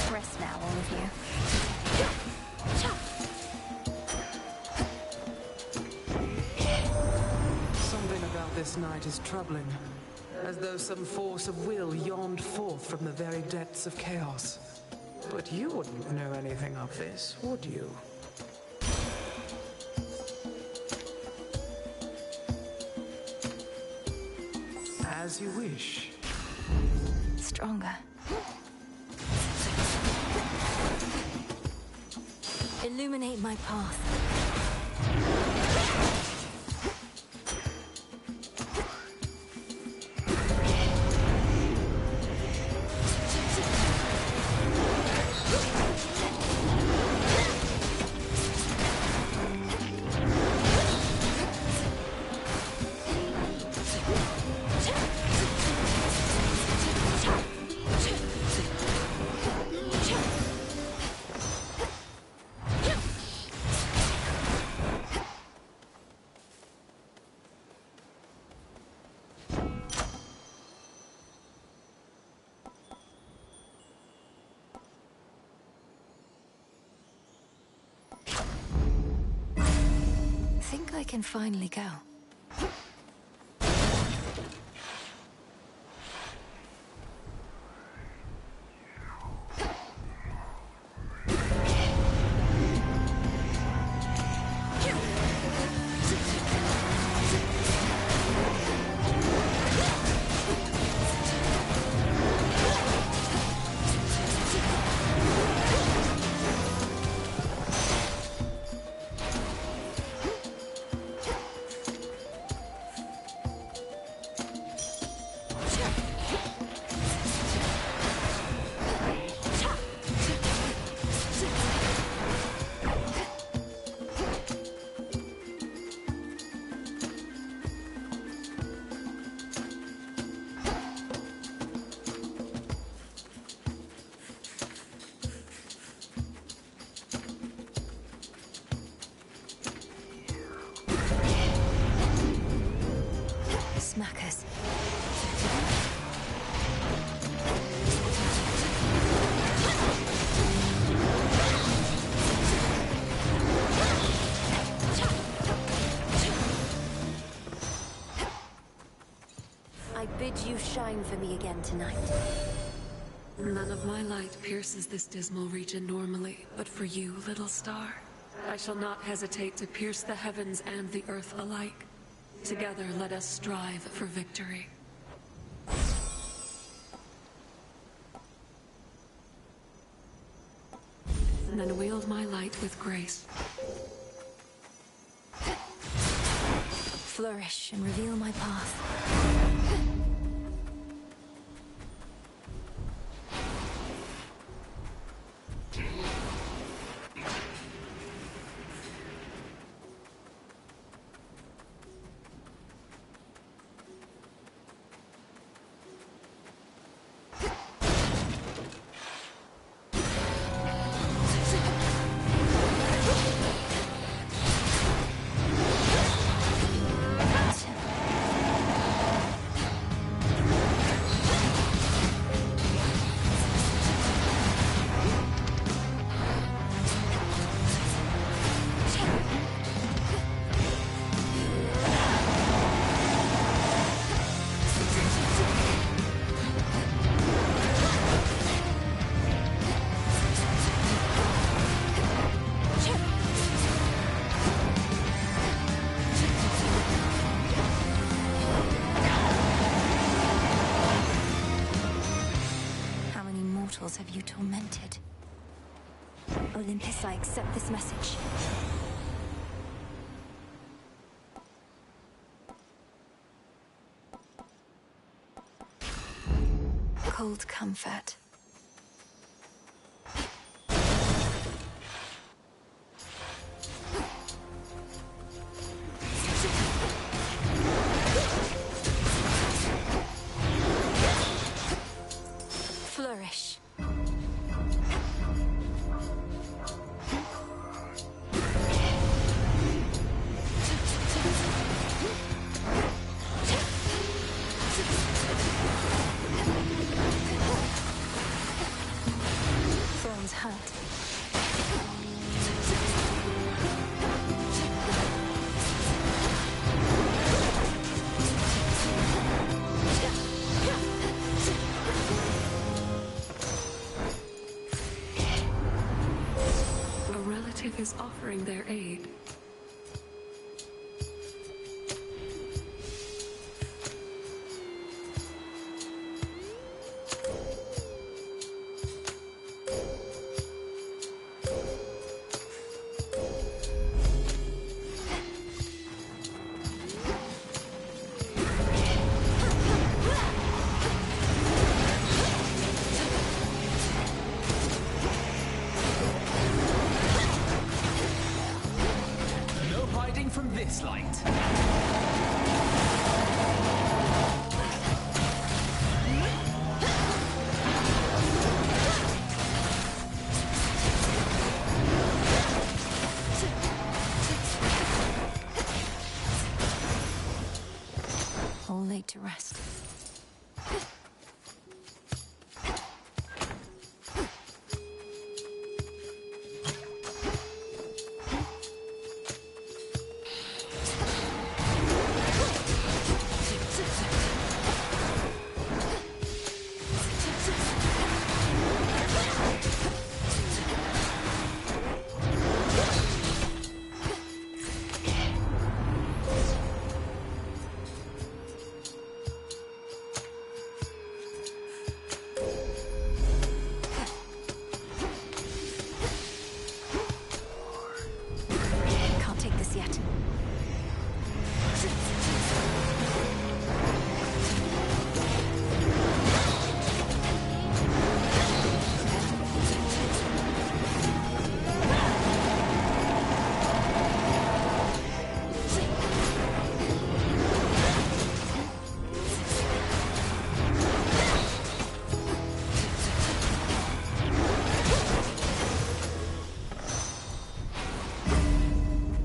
Rest now, all of you. Something about this night is troubling. As though some force of will yawned forth from the very depths of chaos. But you wouldn't know anything of this, would you? As you wish. Stronger. Illuminate my path. Think I can finally go. Smackers. I bid you shine for me again tonight. None of my light pierces this dismal region normally, but for you, little star, I shall not hesitate to pierce the heavens and the earth alike. Together, let us strive for victory. and then wield my light with grace. Flourish and reveal my path. Have you tormented? Olympus, I accept this message. Cold comfort. Flourish. Thorns hurt. A relative is offering their aid. No hiding from this light. All laid to rest. Can't take this yet.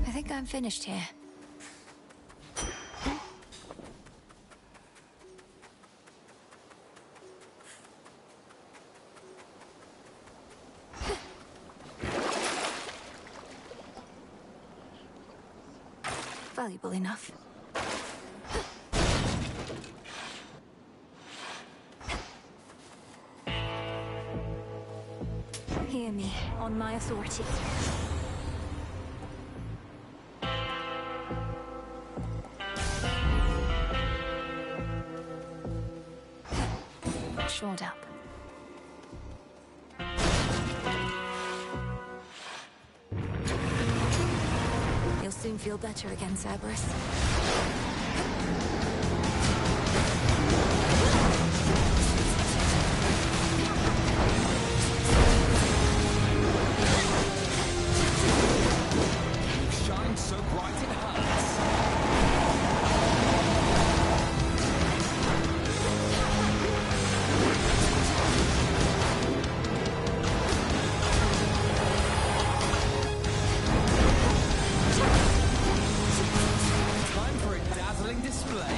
I think I'm finished here. Valuable enough. Hear me, on my authority. Shored up. feel better again, Cerberus. Shine so bright it hurts. Time for a dazzling display.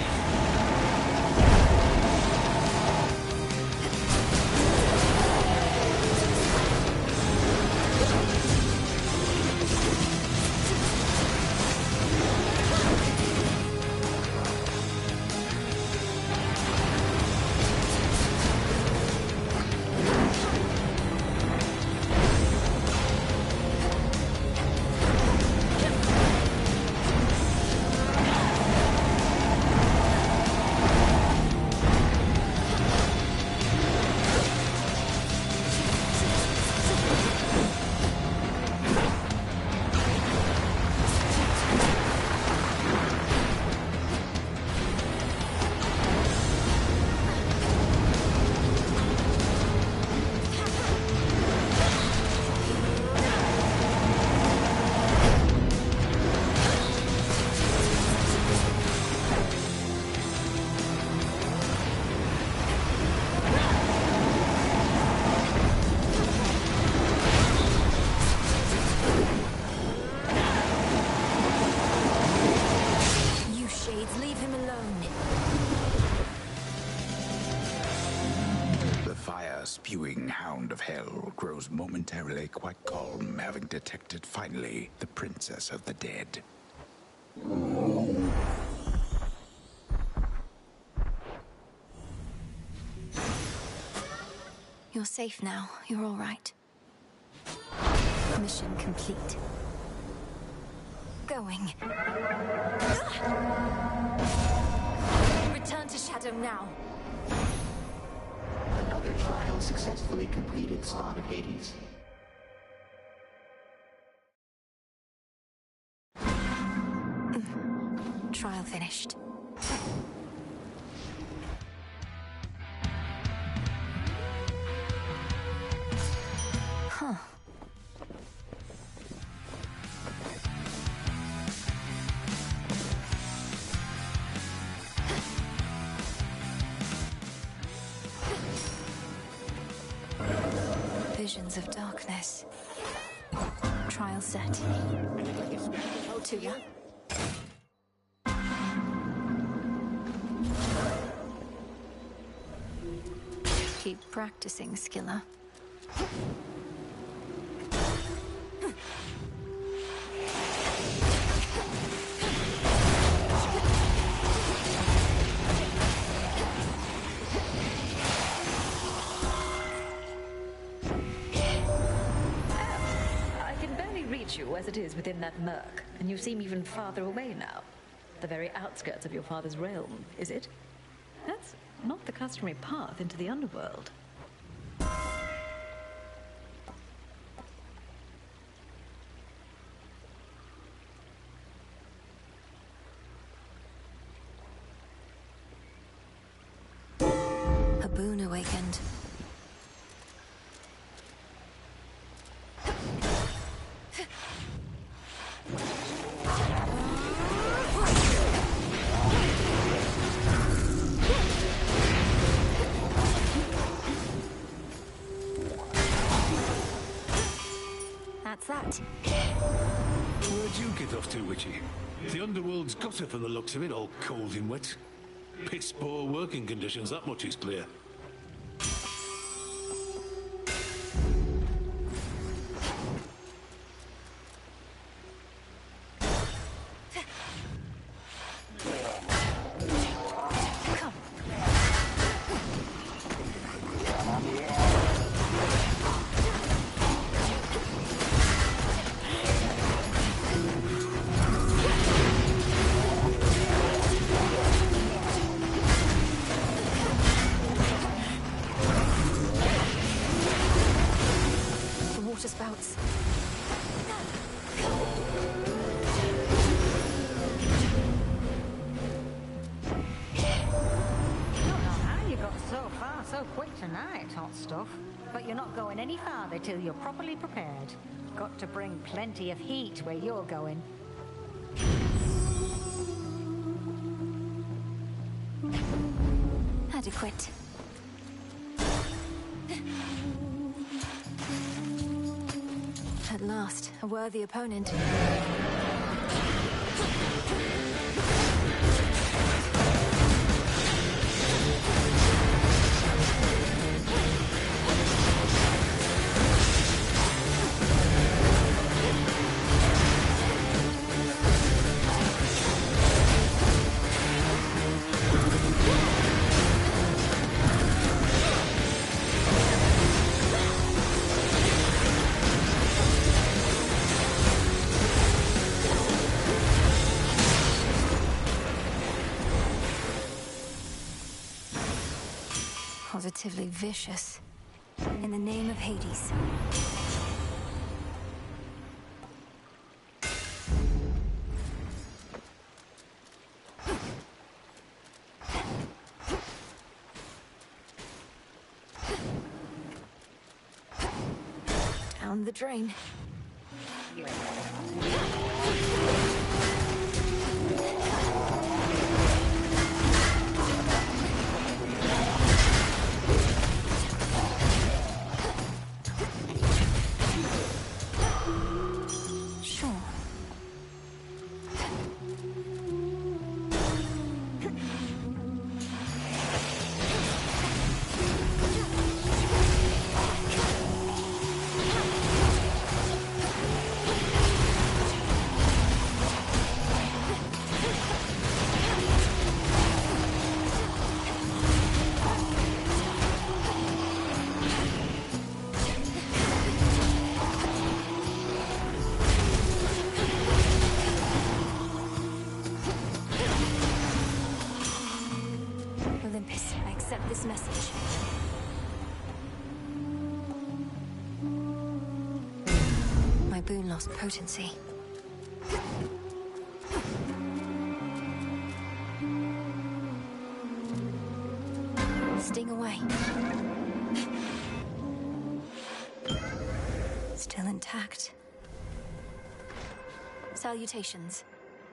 You shades, leave him alone. The fire-spewing hound of hell grows momentarily quite calm, having detected finally the princess of the dead. You're safe now. You're all right. Mission complete. Going. Return to Shadow now. Another trial successfully completed, Spawn of Hades. Trial finished. Huh. Visions of darkness. Trial set. To ya. Keep practicing, Skiller. I can barely reach you as it is within that murk, and you seem even farther away now. The very outskirts of your father's realm, is it? That's not the customary path into the underworld. A boon awakened. That's that. Where'd you get off to, Witchy? The underworld's got her from the looks of it, all cold and wet. Piss poor working conditions, that much is clear. The water spouts. tonight, hot stuff. But you're not going any farther till you're properly prepared. Got to bring plenty of heat where you're going. Adequate. At last, a worthy opponent. Positively vicious. In the name of Hades. Down the drain. This message. My boon lost potency. Sting away. Still intact. Salutations.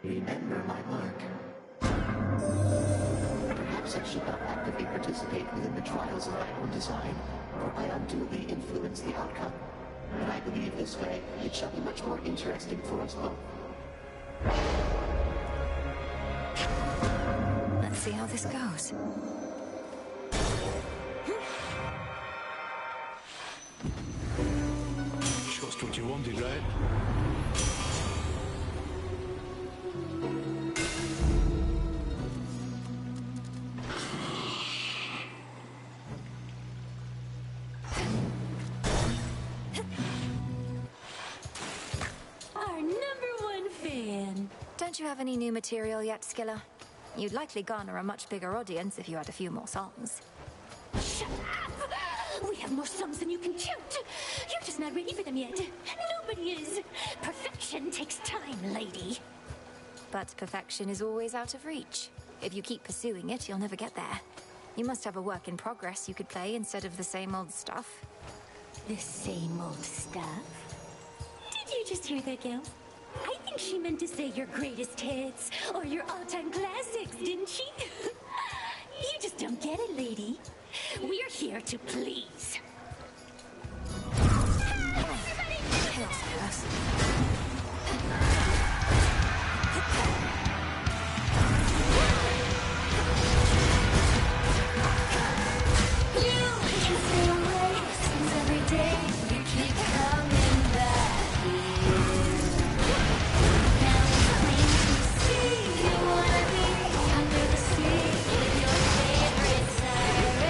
Remember my mark. Perhaps I should not actively participate within the trials of my own design, or I unduly influence the outcome. But I believe this way it shall be much more interesting for us both. Let's see how this goes. Just what you wanted, right? Don't you have any new material yet, Skiller? You'd likely garner a much bigger audience if you had a few more songs. Shut up! We have more songs than you can count. You're just not ready for them yet. Nobody is. Perfection takes time, lady. But perfection is always out of reach. If you keep pursuing it, you'll never get there. You must have a work in progress you could play instead of the same old stuff. The same old stuff? Did you just hear that, Gil? I think she meant to say your greatest hits, or your all-time classics, didn't she? You just don't get it, lady. We're here to please. Every day you keep coming back here. Now it's plain to see you wanna be under the sea with your favorite siren.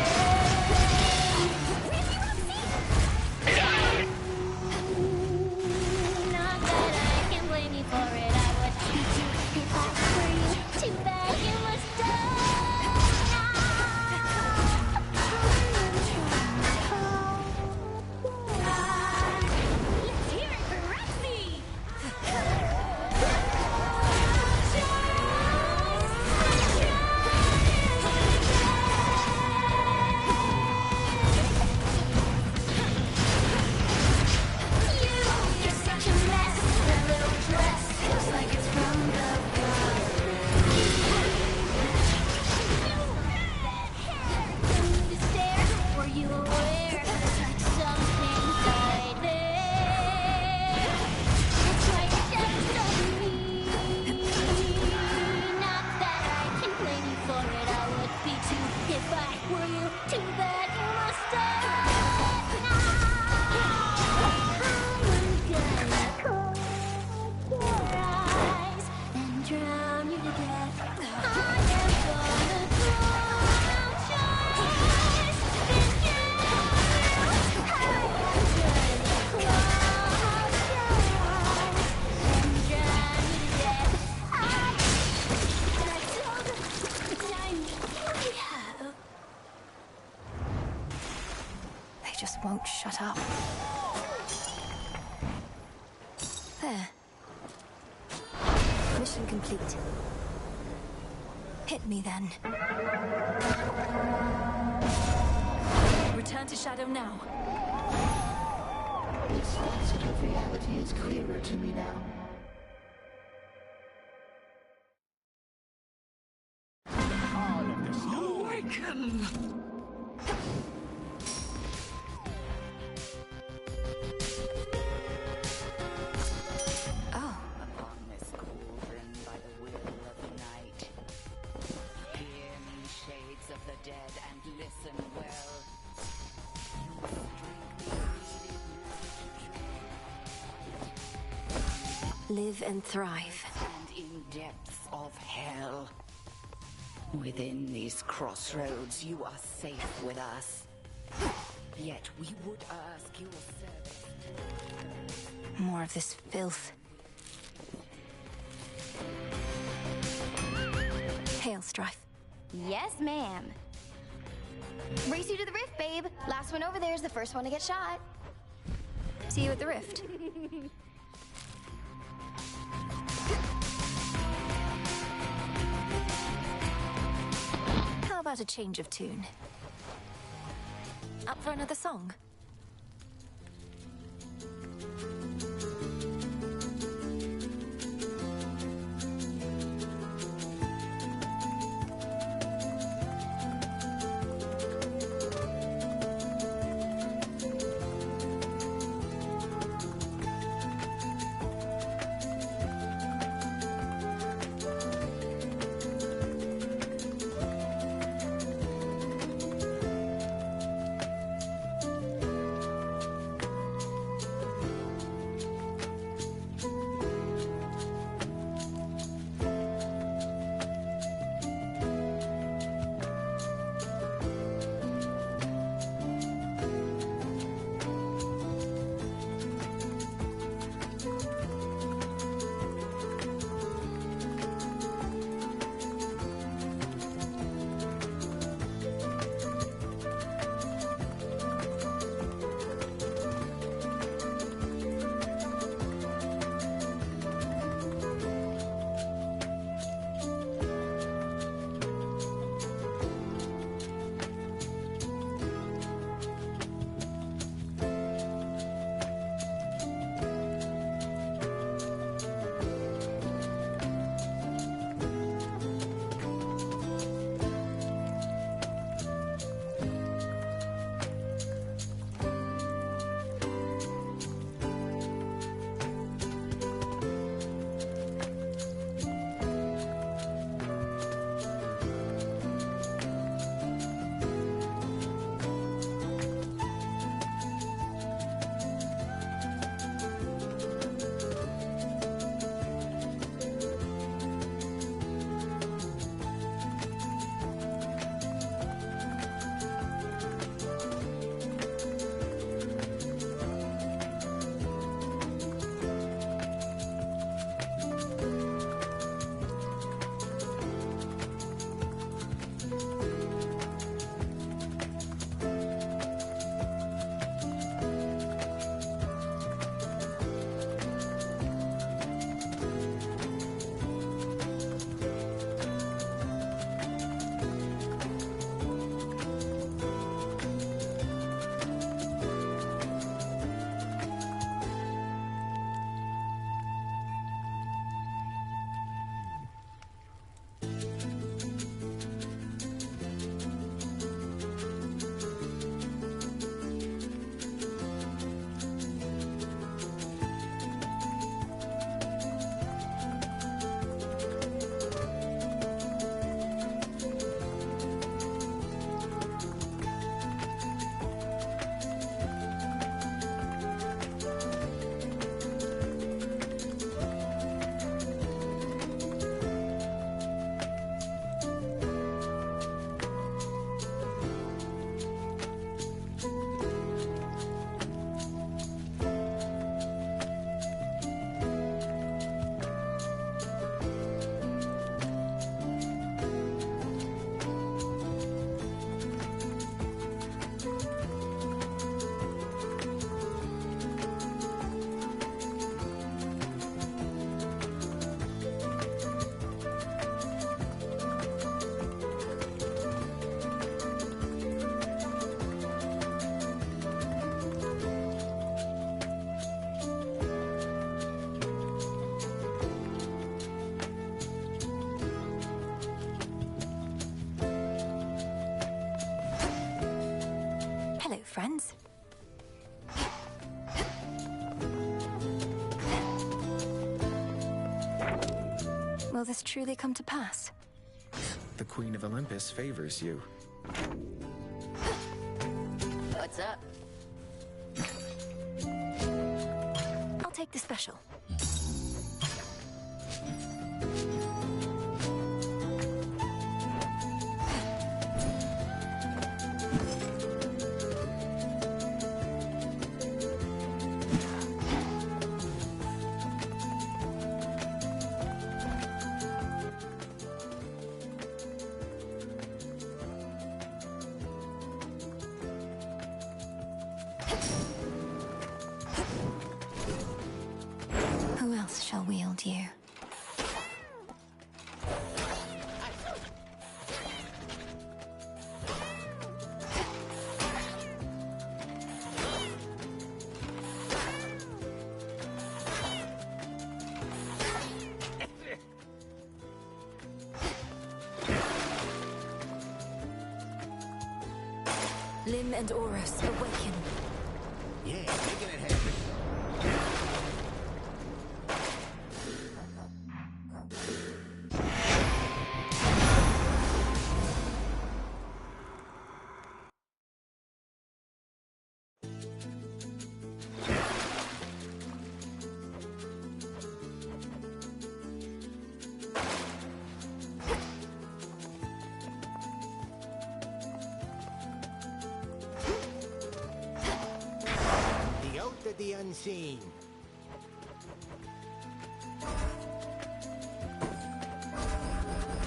There. Mission complete. Hit me then. Return to Shadow now. This facet of reality is clearer to me now. Awaken! Oh. Upon this cauldron by the will of the night. Hear me, shades of the dead, and listen well. Live and thrive. And in depths of hell. Within these crossroads, you are safe with us. Yet we would ask your service. More of this filth. Hail, Strife. Yes, ma'am. Race you to the rift, babe. Last one over there is the first one to get shot. See you at the rift. How about a change of tune? Up for another song? Will this truly come to pass? The Queen of Olympus favors you. What's up? I'll take the special. Who else shall wield you? Lim and Oros, awaken. Yeah, making it happen. The Oath of the Unseen.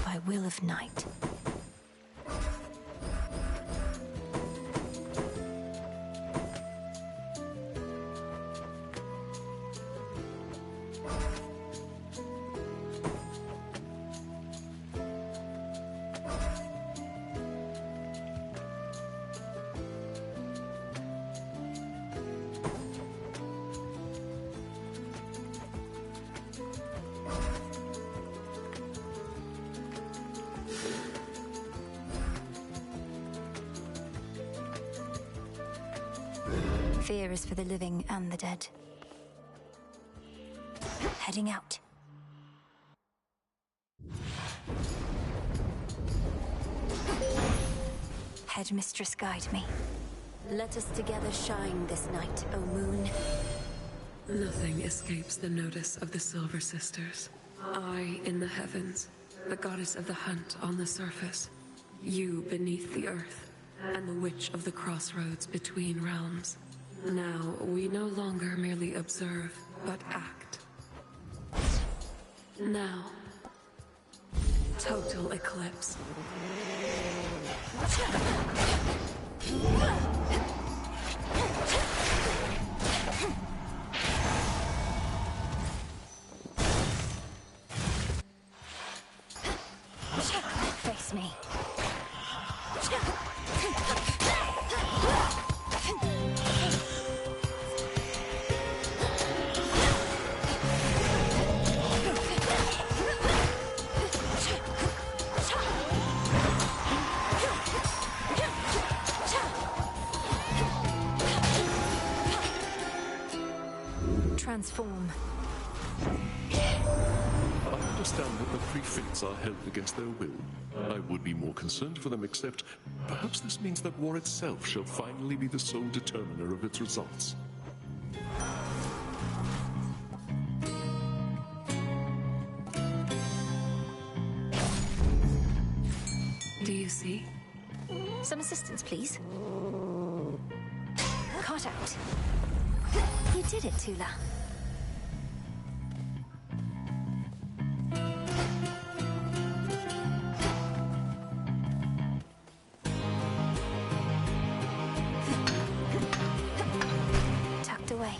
By will of night. Fear is for the living and the dead. Heading out. Headmistress, guide me. Let us together shine this night, O moon. Nothing escapes the notice of the Silver Sisters. I in the heavens, the goddess of the hunt on the surface, you beneath the earth, and the witch of the crossroads between realms. Now, we no longer merely observe, but act. Now, total eclipse. Face me. Transform. I understand that the three fates are held against their will. I would be more concerned for them, except perhaps this means that war itself shall finally be the sole determiner of its results. Do you see? Some assistance, please. Caught out. You did it, Tula. Tucked away.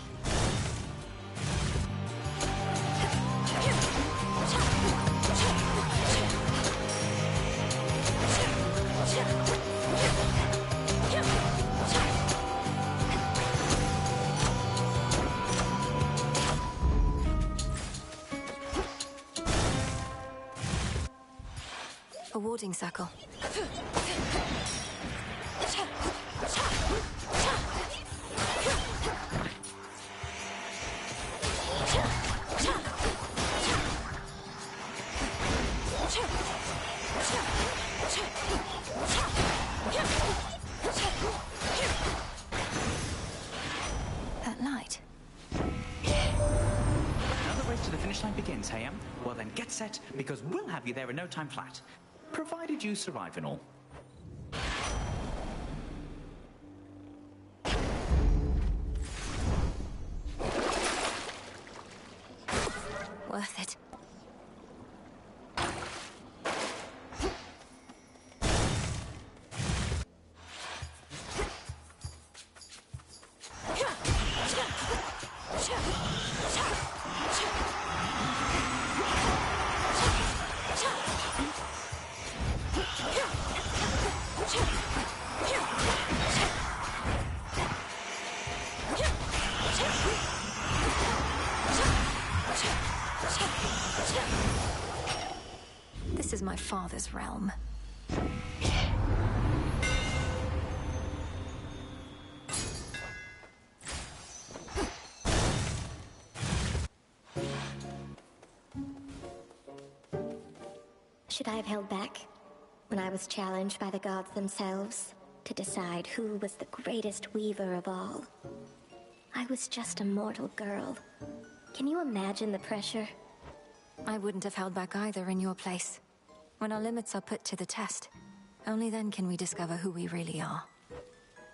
A warding circle. that light? Now the race to the finish line begins, hey, Well then, get set, because we'll have you there in no time flat. Provided you survive and all. Worth it. This is my father's realm. Should I have held back when I was challenged by the gods themselves to decide who was the greatest weaver of all? I was just a mortal girl. Can you imagine the pressure? I wouldn't have held back either in your place. When our limits are put to the test, only then can we discover who we really are.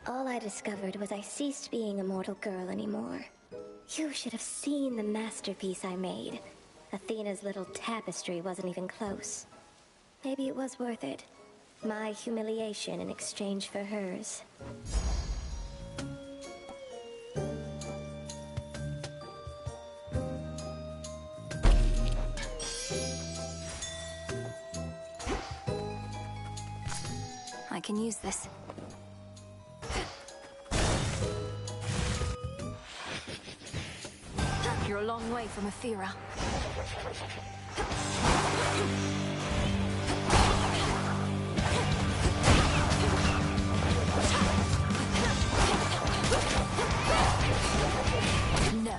All I discovered was I ceased being a mortal girl anymore. You should have seen the masterpiece I made. Athena's little tapestry wasn't even close. Maybe it was worth it. My humiliation in exchange for hers. I can use this. You're a long way from Athera. No.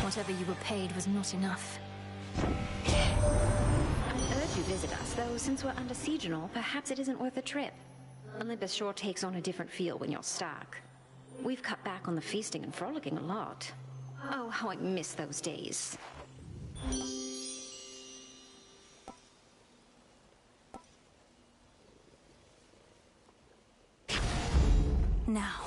Whatever you were paid was not enough. I'd urge you visit us, though since we're under siege and all, perhaps it isn't worth the trip. Olympus sure takes on a different feel when you're stuck. We've cut back on the feasting and frolicking a lot. Oh, how I miss those days. Now.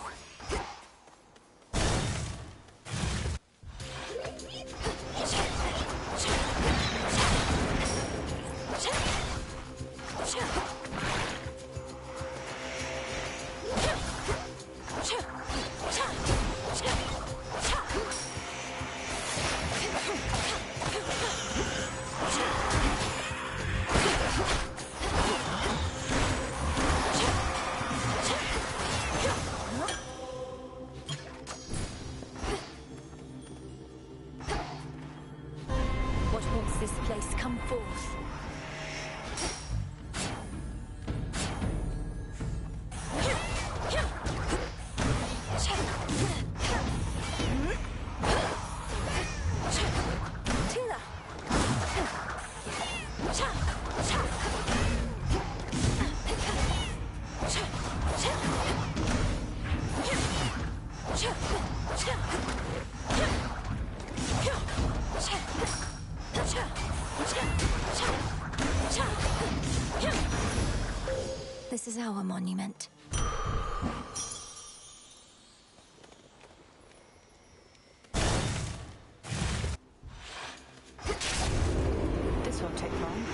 What haunts this place, come forth. This is our monument. This won't take long.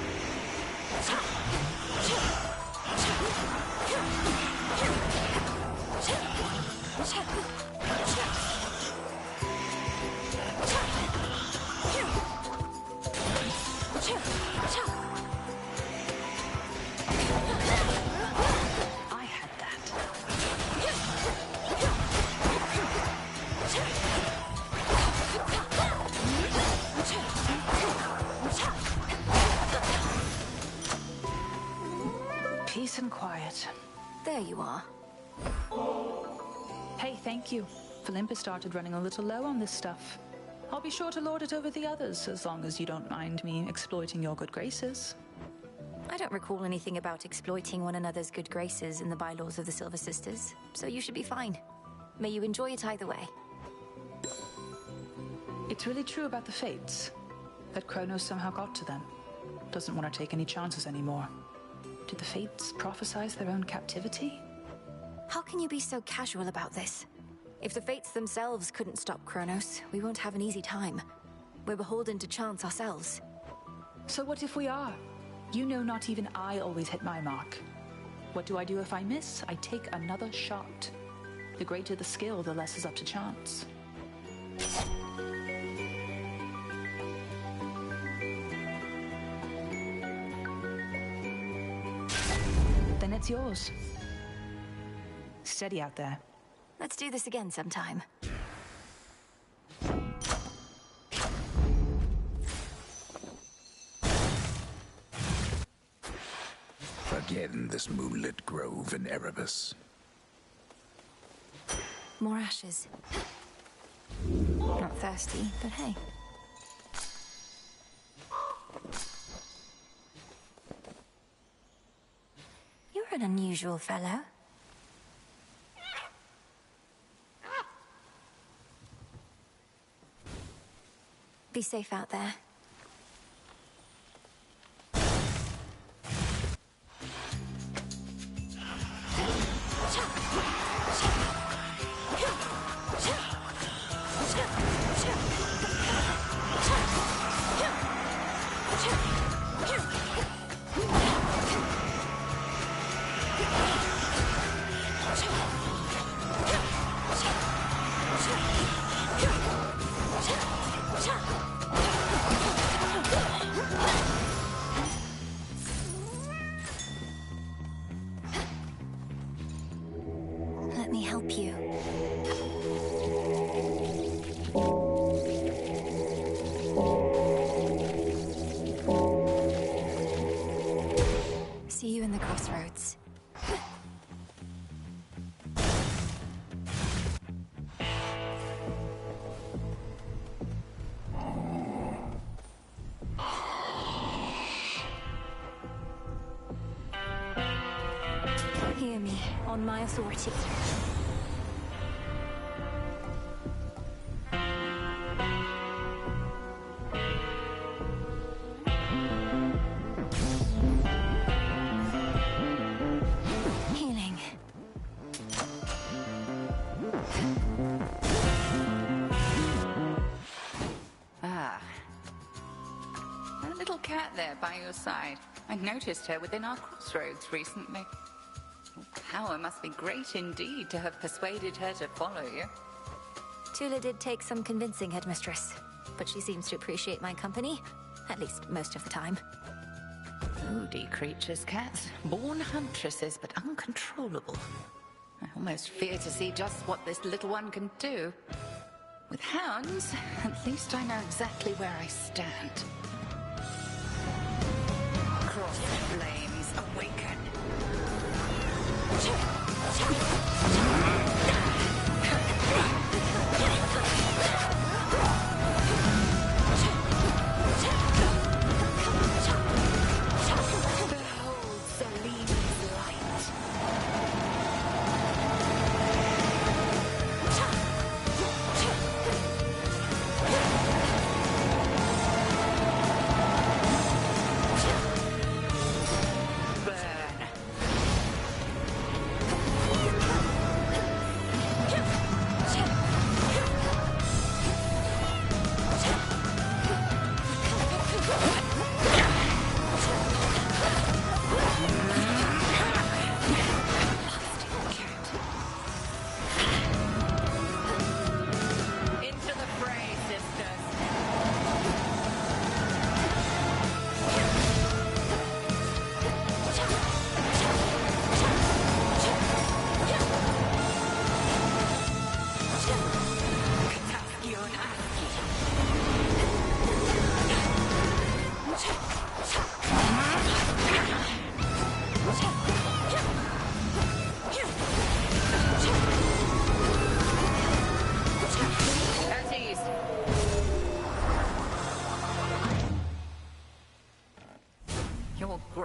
I had that. there you are. Hey, thank you. Olympus started running a little low on this stuff. I'll be sure to lord it over the others, as long as you don't mind me exploiting your good graces. I don't recall anything about exploiting one another's good graces in the bylaws of the Silver Sisters, so you should be fine. May you enjoy it either way. It's really true about the Fates, that Kronos somehow got to them. Doesn't want to take any chances anymore. Did the Fates prophesize their own captivity? How can you be so casual about this? If the Fates themselves couldn't stop Kronos, we won't have an easy time. We're beholden to chance ourselves. So what if we are? You know not even I always hit my mark. What do I do if I miss? I take another shot. The greater the skill, the less is up to chance. Then it's yours. Steady out there. Let's do this again sometime. Again, this moonlit grove in Erebus. More ashes. Not thirsty, but hey. You're an unusual fellow. Be safe out there. Let me help you. See you in the crossroads. Hear me, on my authority. Healing. Ah. That little cat there by your side. I noticed her within our crossroads recently. Your power must be great indeed to have persuaded her to follow you. Tula did take some convincing, Headmistress, but she seems to appreciate my company, at least most of the time. Moody creatures, cats. Born huntresses, but uncontrollable. I almost fear to see just what this little one can do. With hounds, at least I know exactly where I stand. Cross flames awaken. Behold Selene's light. Burn.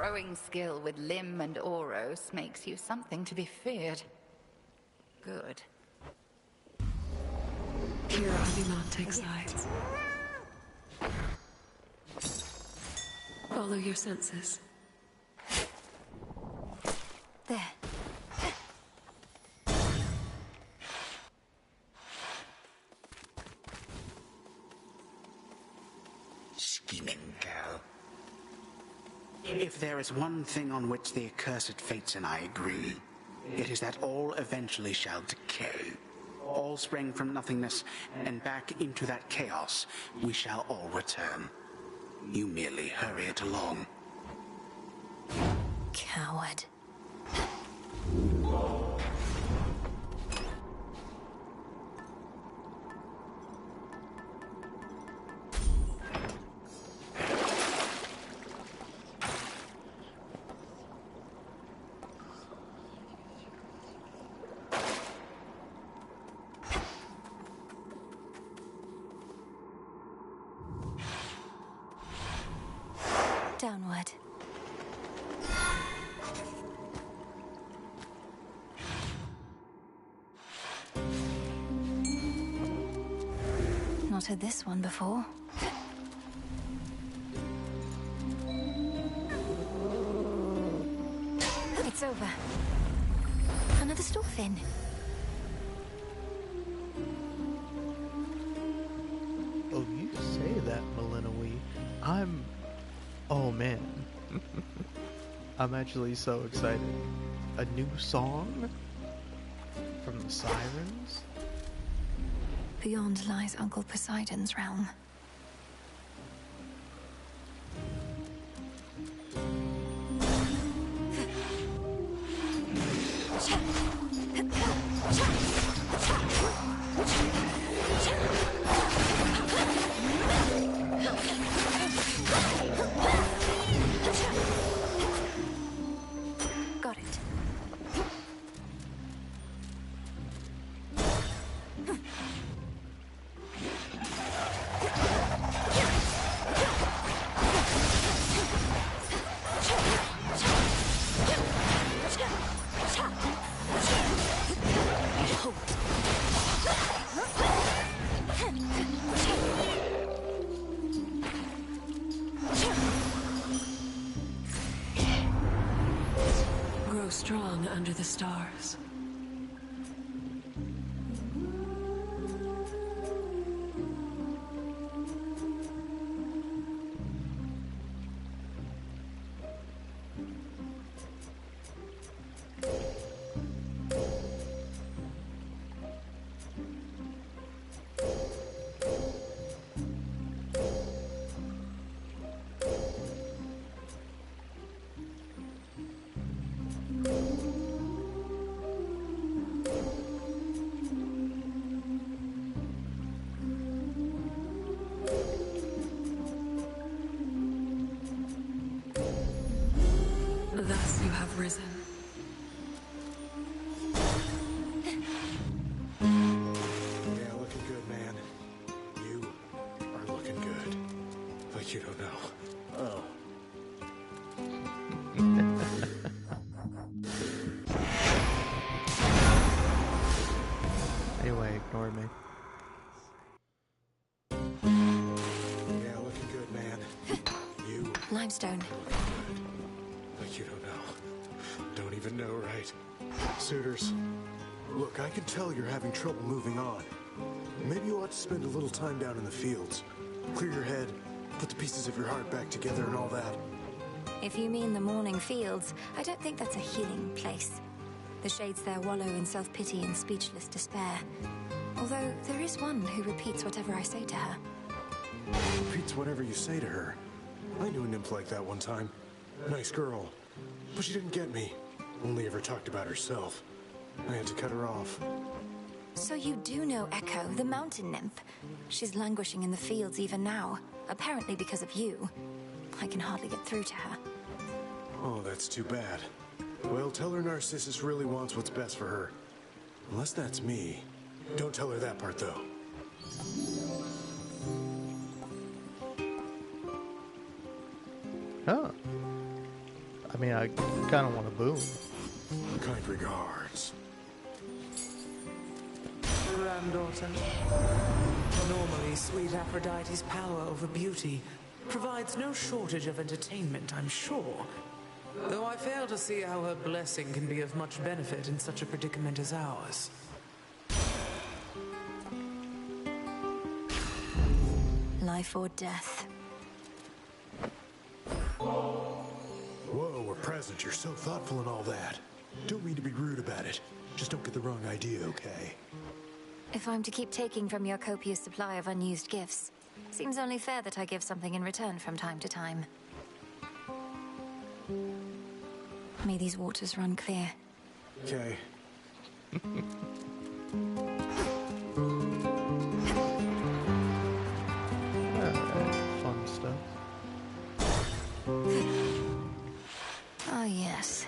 growing skill with Lim and Oros makes you something to be feared. Good. Here, I do not take sides. Follow your senses. There. Scheming girl. If there is one thing on which the accursed fates and I agree, it is that all eventually shall decay. All sprang from nothingness, and back into that chaos we shall all return. You merely hurry it along. Coward. Downward. Not heard this one before. It's over. Another storefin. Oh, you say that, Melinoe. Oh man. I'm actually so excited. A new song? From the Sirens? Beyond lies Uncle Poseidon's realm. Got it. Grow strong under the stars. Thus you have risen. Yeah, looking good, man. You are looking good. But you don't know. Oh. Anyway, ignore me. Yeah, looking good, man. You Limestone. But you don't know. Don't even know, right? Suitors, look, I can tell you're having trouble moving on. Maybe you ought to spend a little time down in the fields. Clear your head, put the pieces of your heart back together and all that. If you mean the morning fields, I don't think that's a healing place. The shades there wallow in self-pity and speechless despair. Although there is one who repeats whatever I say to her. Repeats whatever you say to her. I knew a nymph like that one time. Nice girl. But she didn't get me. Only ever talked about herself. I had to cut her off. So you do know Echo, the mountain nymph. She's languishing in the fields even now, apparently because of you. I can hardly get through to her. Oh, that's too bad. Well, tell her Narcissus really wants what's best for her. Unless that's me. Don't tell her that part, though. Huh. mean, I kind of want a boon. Kind regards. Granddaughter. Normally, sweet Aphrodite's power over beauty provides no shortage of entertainment, I'm sure. Though I fail to see how her blessing can be of much benefit in such a predicament as ours. Life or death. Whoa, a present. You're so thoughtful and all that. Don't mean to be rude about it. Just don't get the wrong idea, okay? If I'm to keep taking from your copious supply of unused gifts, seems only fair that I give something in return from time to time. May these waters run clear. Okay. Fun stuff. Oh, yes.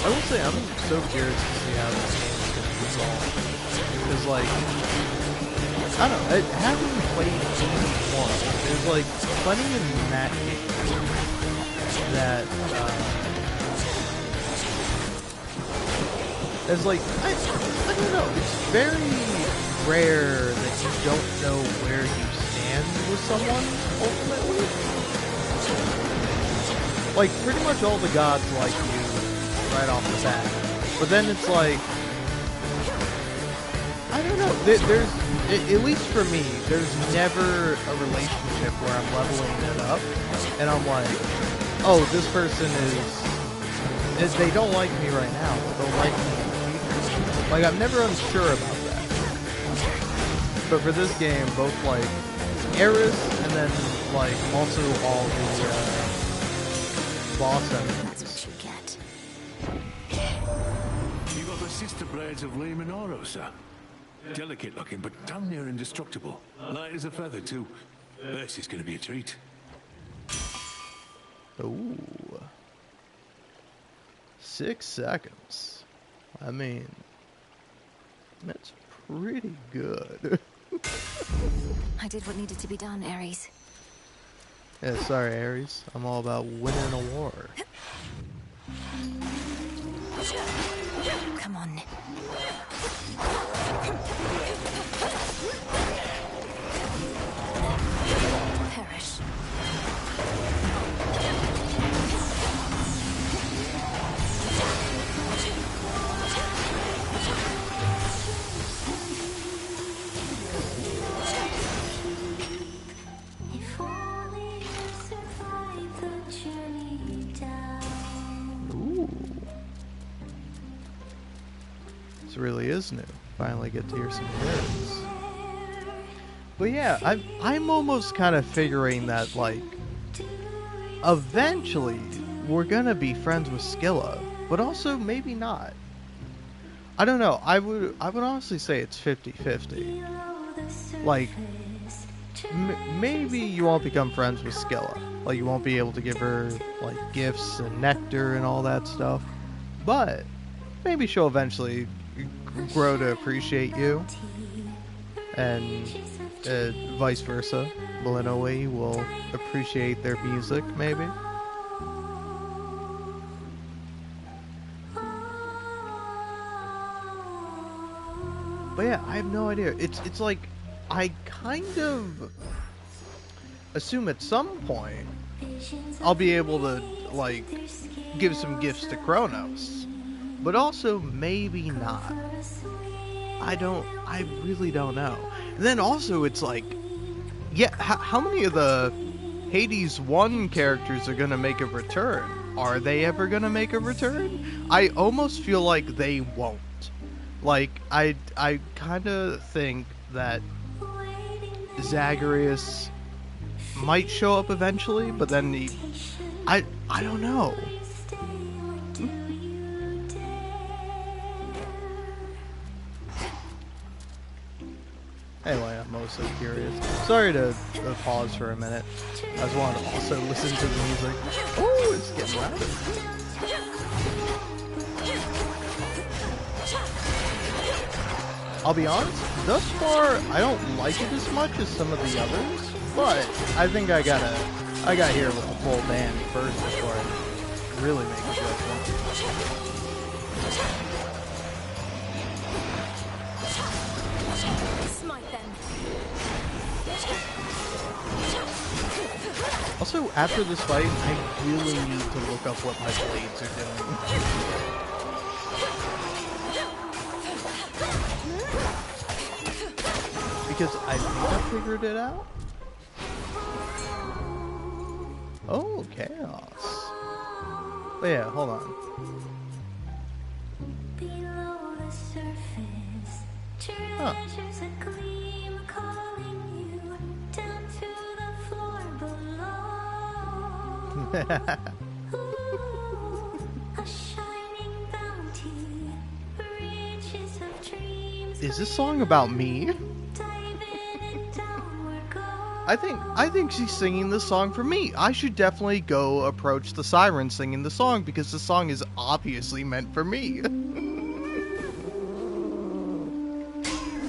I will say, I'm so curious to see how this game is going to resolve. Because, like, I don't know, having played one, there's, like, plenty in that game that, it's like, I don't know, it's very rare that you don't know where you stand with someone, ultimately. Like, pretty much all the gods like you right off the bat. But then it's like, I don't know, there's, at least for me, there's never a relationship where I'm leveling it up, and I'm like, oh, this person is they don't like me right now, but they'll like me in the future. Like, I'm never unsure about that. But for this game, both, like, Eris, and then, like, also all the, boss enemies. That's what you get. You got the sister blades of Lehman Oro, sir. Delicate looking, but damn near indestructible. Light as a feather, too. This is going to be a treat. Ooh. 6 seconds. I mean, that's pretty good. I did what needed to be done, Ares. Yeah, sorry, Ares. I'm all about winning a war. Come on. Perish. Ooh. This really is new. Finally get to hear some lyrics. But yeah, I'm almost kind of figuring that, like, eventually we're gonna be friends with Skilla, but also maybe not. I don't know. I would honestly say it's 50-50. Like, maybe you won't become friends with Skilla. Like, you won't be able to give her, like, gifts and nectar and all that stuff. But maybe she'll eventually grow to appreciate you. And vice versa. Melinoe will appreciate their music, maybe. But yeah, I have no idea. It's like, I kind of assume at some point I'll be able to, like, give some gifts to Kronos. But also, maybe not. I really don't know. And then also, it's like, yeah, how many of the Hades 1 characters are gonna make a return? Are they ever gonna make a return? I almost feel like they won't. Like, I kind of think that Zagreus might show up eventually, but then I don't know. Anyway, I'm mostly curious. Sorry to pause for a minute. I just wanted to also listen to the music. Oh, it's getting louder. I'll be honest, thus far, I don't like it as much as some of the others, but I think I gotta hear with the full band first before I really make a judgment. Smite them. Also, after this fight, I really need to look up what my blades are doing. Because I think I figured it out. Oh, chaos. But yeah, hold on. Below the surface, treasures a gleam calling you down to the floor below. A shining bounty, riches of dreams. Is this song about me? I think she's singing this song for me. I should definitely go approach the siren singing the song because the song is obviously meant for me.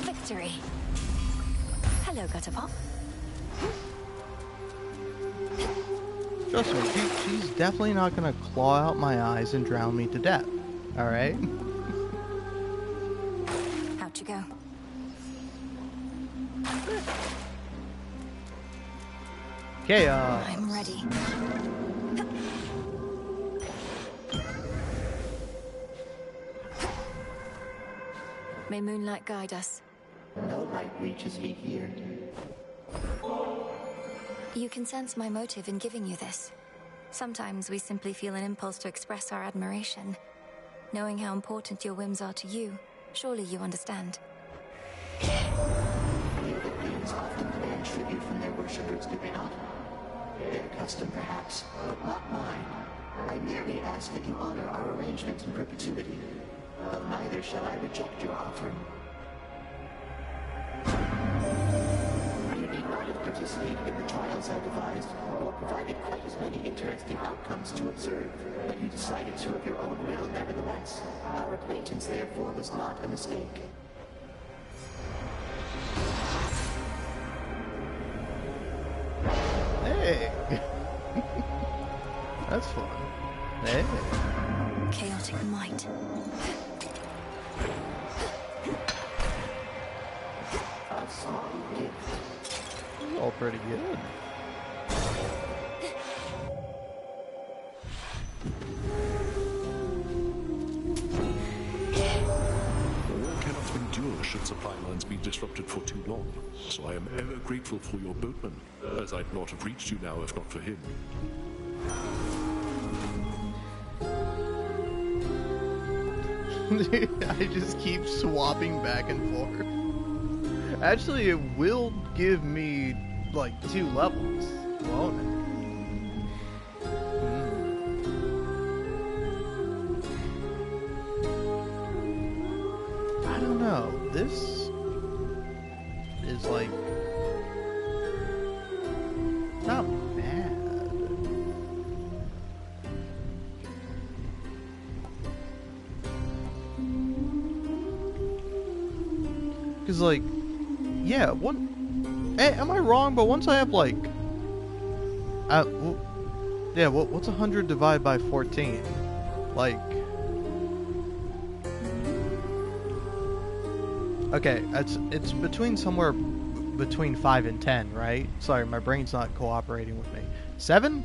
Victory. Hello, Gutterpop. Trust me, she's definitely not gonna claw out my eyes and drown me to death. Alright? Out you go. Chaos. I'm ready. May moonlight guide us. No light reaches me here. You can sense my motive in giving you this. Sometimes we simply feel an impulse to express our admiration. Knowing how important your whims are to you, surely you understand. Mutant beings often demand tribute from their worshippers, do they not? Their custom, perhaps, but not mine. I merely ask that you honor our arrangement in perpetuity. But neither shall I reject your offering. You need not have participated in the trials I devised, or provided quite as many interesting outcomes to observe, but you decided so of your own will nevertheless. Our acquaintance, therefore, was not a mistake. Hey! That's fun. Hey! Chaotic might. All pretty good. War cannot endure should supply lines be disrupted for too long, so I am ever grateful for your boatman, as I'd not have reached you now if not for him. I just keep swapping back and forth. Actually, it will give me, like, 2 levels, won't it? I don't know. This is, like, not bad. Because, like, yeah, am I wrong? But once I have, like, yeah, what's 100 divided by 14? Like, okay, it's between somewhere between 5 and 10, right? Sorry, my brain's not cooperating with me. 7?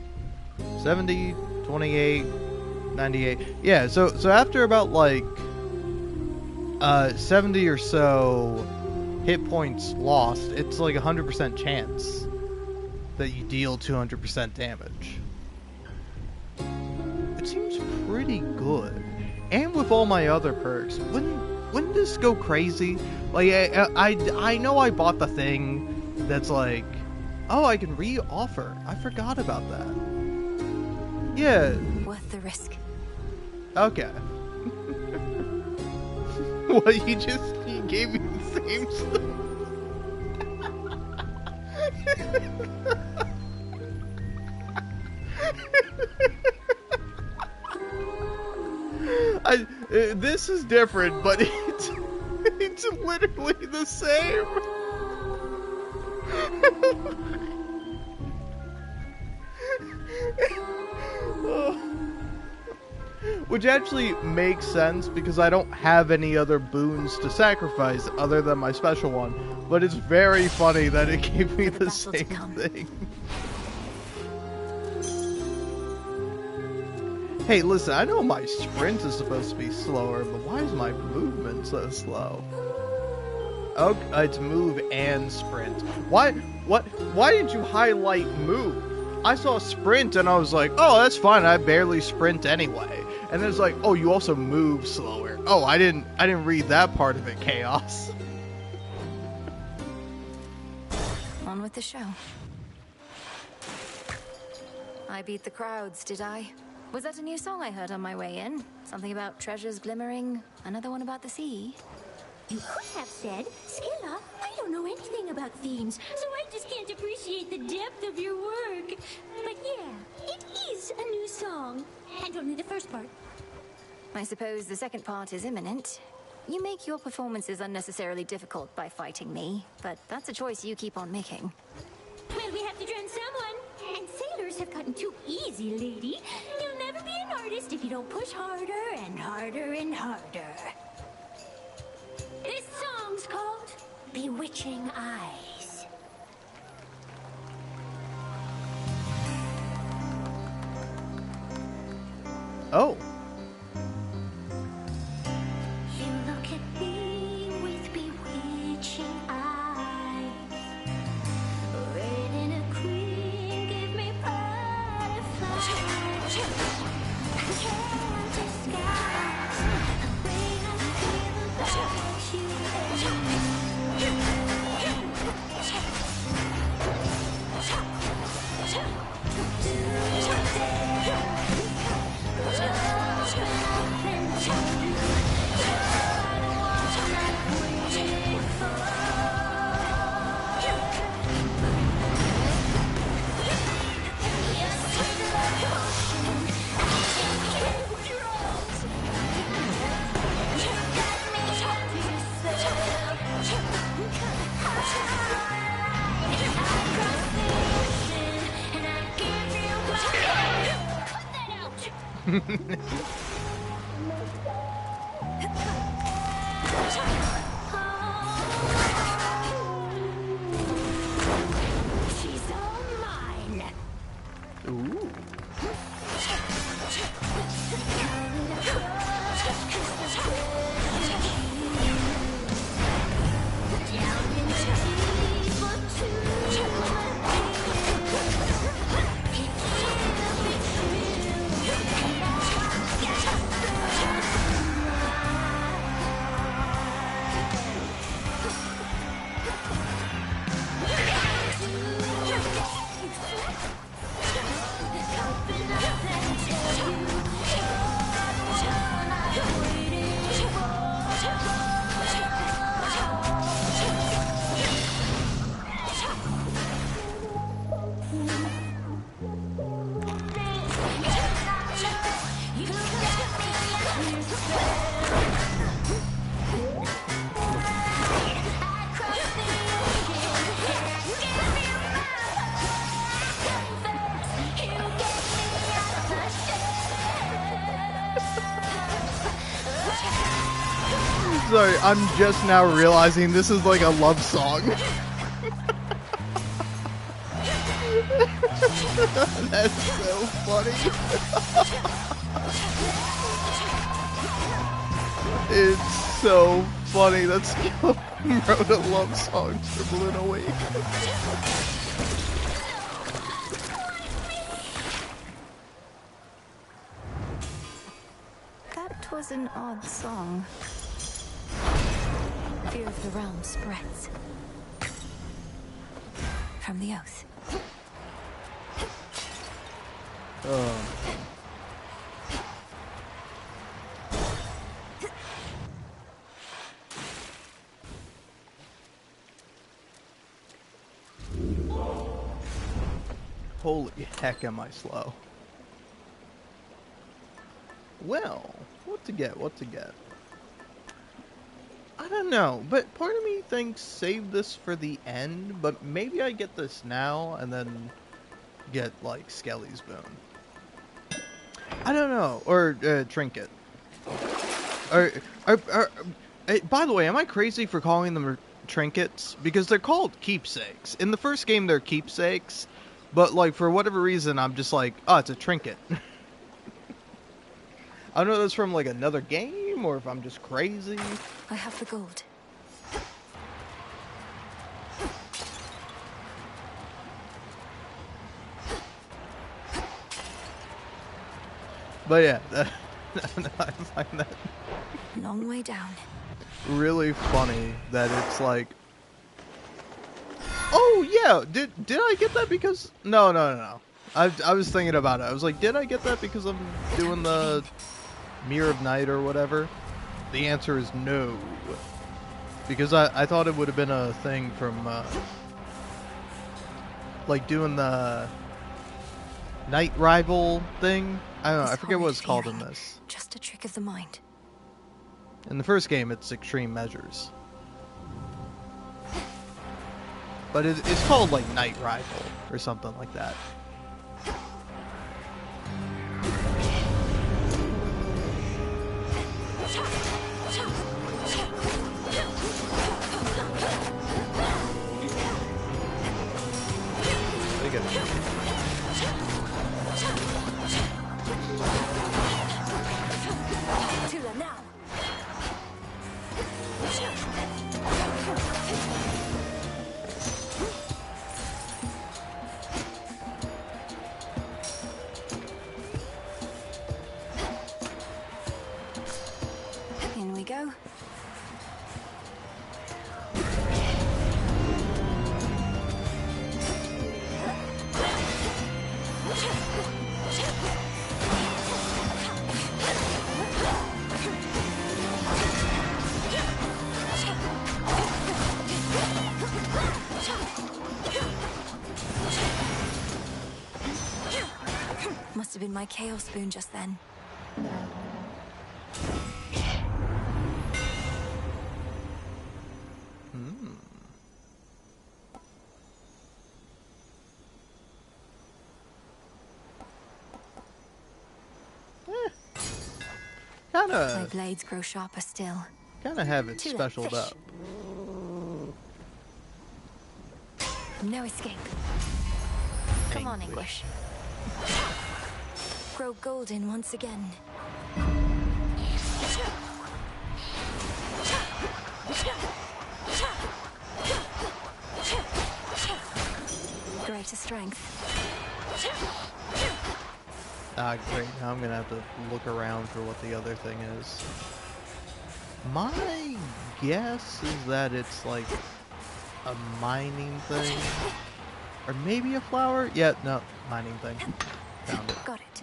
70, 28, 98. Yeah, so after about, like, 70 or so hit points lost, it's like 100% chance that you deal 200% damage. It seems pretty good. And with all my other perks, wouldn't this go crazy? Like, I know I bought the thing that's like, oh, I can re-offer. I forgot about that. Yeah. Worth the risk. Okay. Well, you gave me the same stuff. This is different, but it's It's literally the same. Which actually makes sense because I don't have any other boons to sacrifice other than my special one. But it's very funny that it gave me the same thing. Hey, listen, I know my sprint is supposed to be slower, but why is my movement so slow? Oh, it's move and sprint. Why did you highlight move? I saw sprint and I was like, oh, that's fine. I barely sprint anyway. And then it's like, oh, you also move slower. Oh, I didn't read that part of it, Chaos. On with the show. I beat the crowds, did I? Was that a new song I heard on my way in? Something about treasures glimmering? Another one about the sea? You could have said, Skilla, I don't know anything about themes, so I just can't appreciate the depth of your work. But yeah, it is a new song. And only the first part. I suppose the second part is imminent. You make your performances unnecessarily difficult by fighting me, but that's a choice you keep on making. Well, we have to drown someone. And sailors have gotten too easy, lady. You'll never be an artist if you don't push harder and harder and harder. This song's called Bewitching Eyes. Oh. You look at me with bewitching eyes. Red in a cream, give me butterflies. I can't disguise the way I feel about you. She's all mine. Ooh. Sorry, I'm just now realizing this is like a love song. That's so funny. It's so funny that Skill wrote a love song for Luna Week. That was an odd song. Fear of the realm spreads. From the oath. Holy heck, am I slow. Well, what to get? I don't know, but part of me thinks save this for the end, but maybe I get this now and then get, like, Skelly's bone. I don't know. Or, Trinket. By the way, am I crazy for calling them trinkets? Because they're called keepsakes. In the first game, they're keepsakes, but, like, for whatever reason, I'm just like, oh, it's a trinket. I don't know if that's from, like, another game, or if I'm just crazy. I have the gold. But yeah, I find that Long way down. really funny that it's like, oh yeah, did I get that because no. I was thinking about it. I was like, did I get that because I'm doing the Mirror of Night or whatever? The answer is no. Because I thought it would have been a thing from like doing the Night Rival thing. I don't know, I forget what it's called in this. Just a trick of the mind. In the first game, it's Extreme Measures. But it's called, like, Night Rival, or something like that. They get it. Tula now. In we go. Must have been my chaos spoon just then. My Kinda blades grow sharper still. have it Tula, specialed fish. up. No escape. Come on, English. Grow golden once again. Greater strength. Ah, great. Now I'm gonna have to look around for what the other thing is. My guess is that it's like a mining thing. Or maybe a flower? Yeah, no, mining thing. Found it. Got it.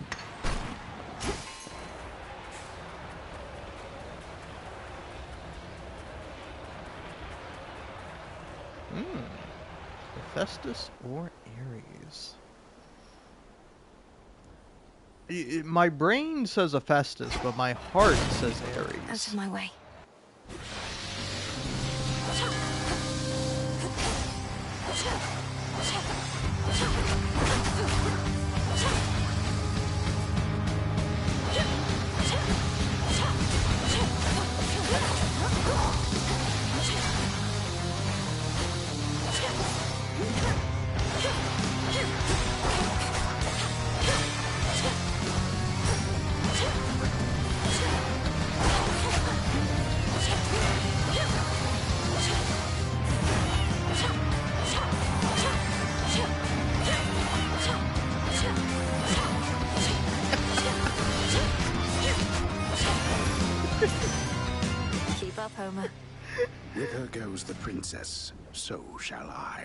Hephaestus or Ares? My brain says Hephaestus, but my heart says Ares. Out of my way. Keep up, Homer. Whither goes the princess, so shall I.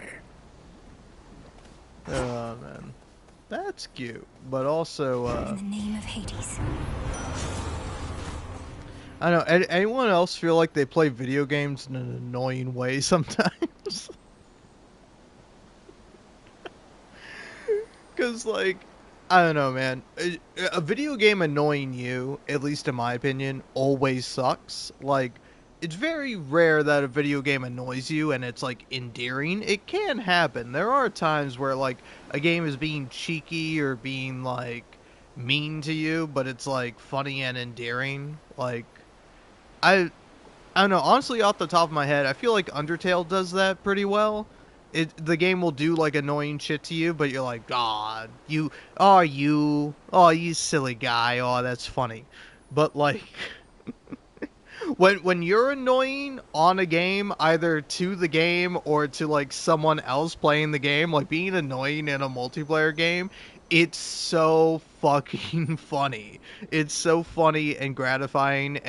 Oh, man. That's cute. But also, In the name of Hades. I don't know. Anyone else feel like they play video games in an annoying way sometimes? Because, like, I don't know, man. A video game annoying you, at least in my opinion, always sucks. Like, it's very rare that a video game annoys you and it's like endearing. It can happen. There are times where like a game is being cheeky or being like mean to you, but it's like funny and endearing. Like I I don't know, honestly off the top of my head, I feel like Undertale does that pretty well. The game will do like annoying shit to you, but you're like, "God, you silly guy. Oh, that's funny." But like when you're annoying on a game, either to the game or to like someone else playing the game, like being annoying in a multiplayer game, it's so fucking funny. It's so funny and gratifying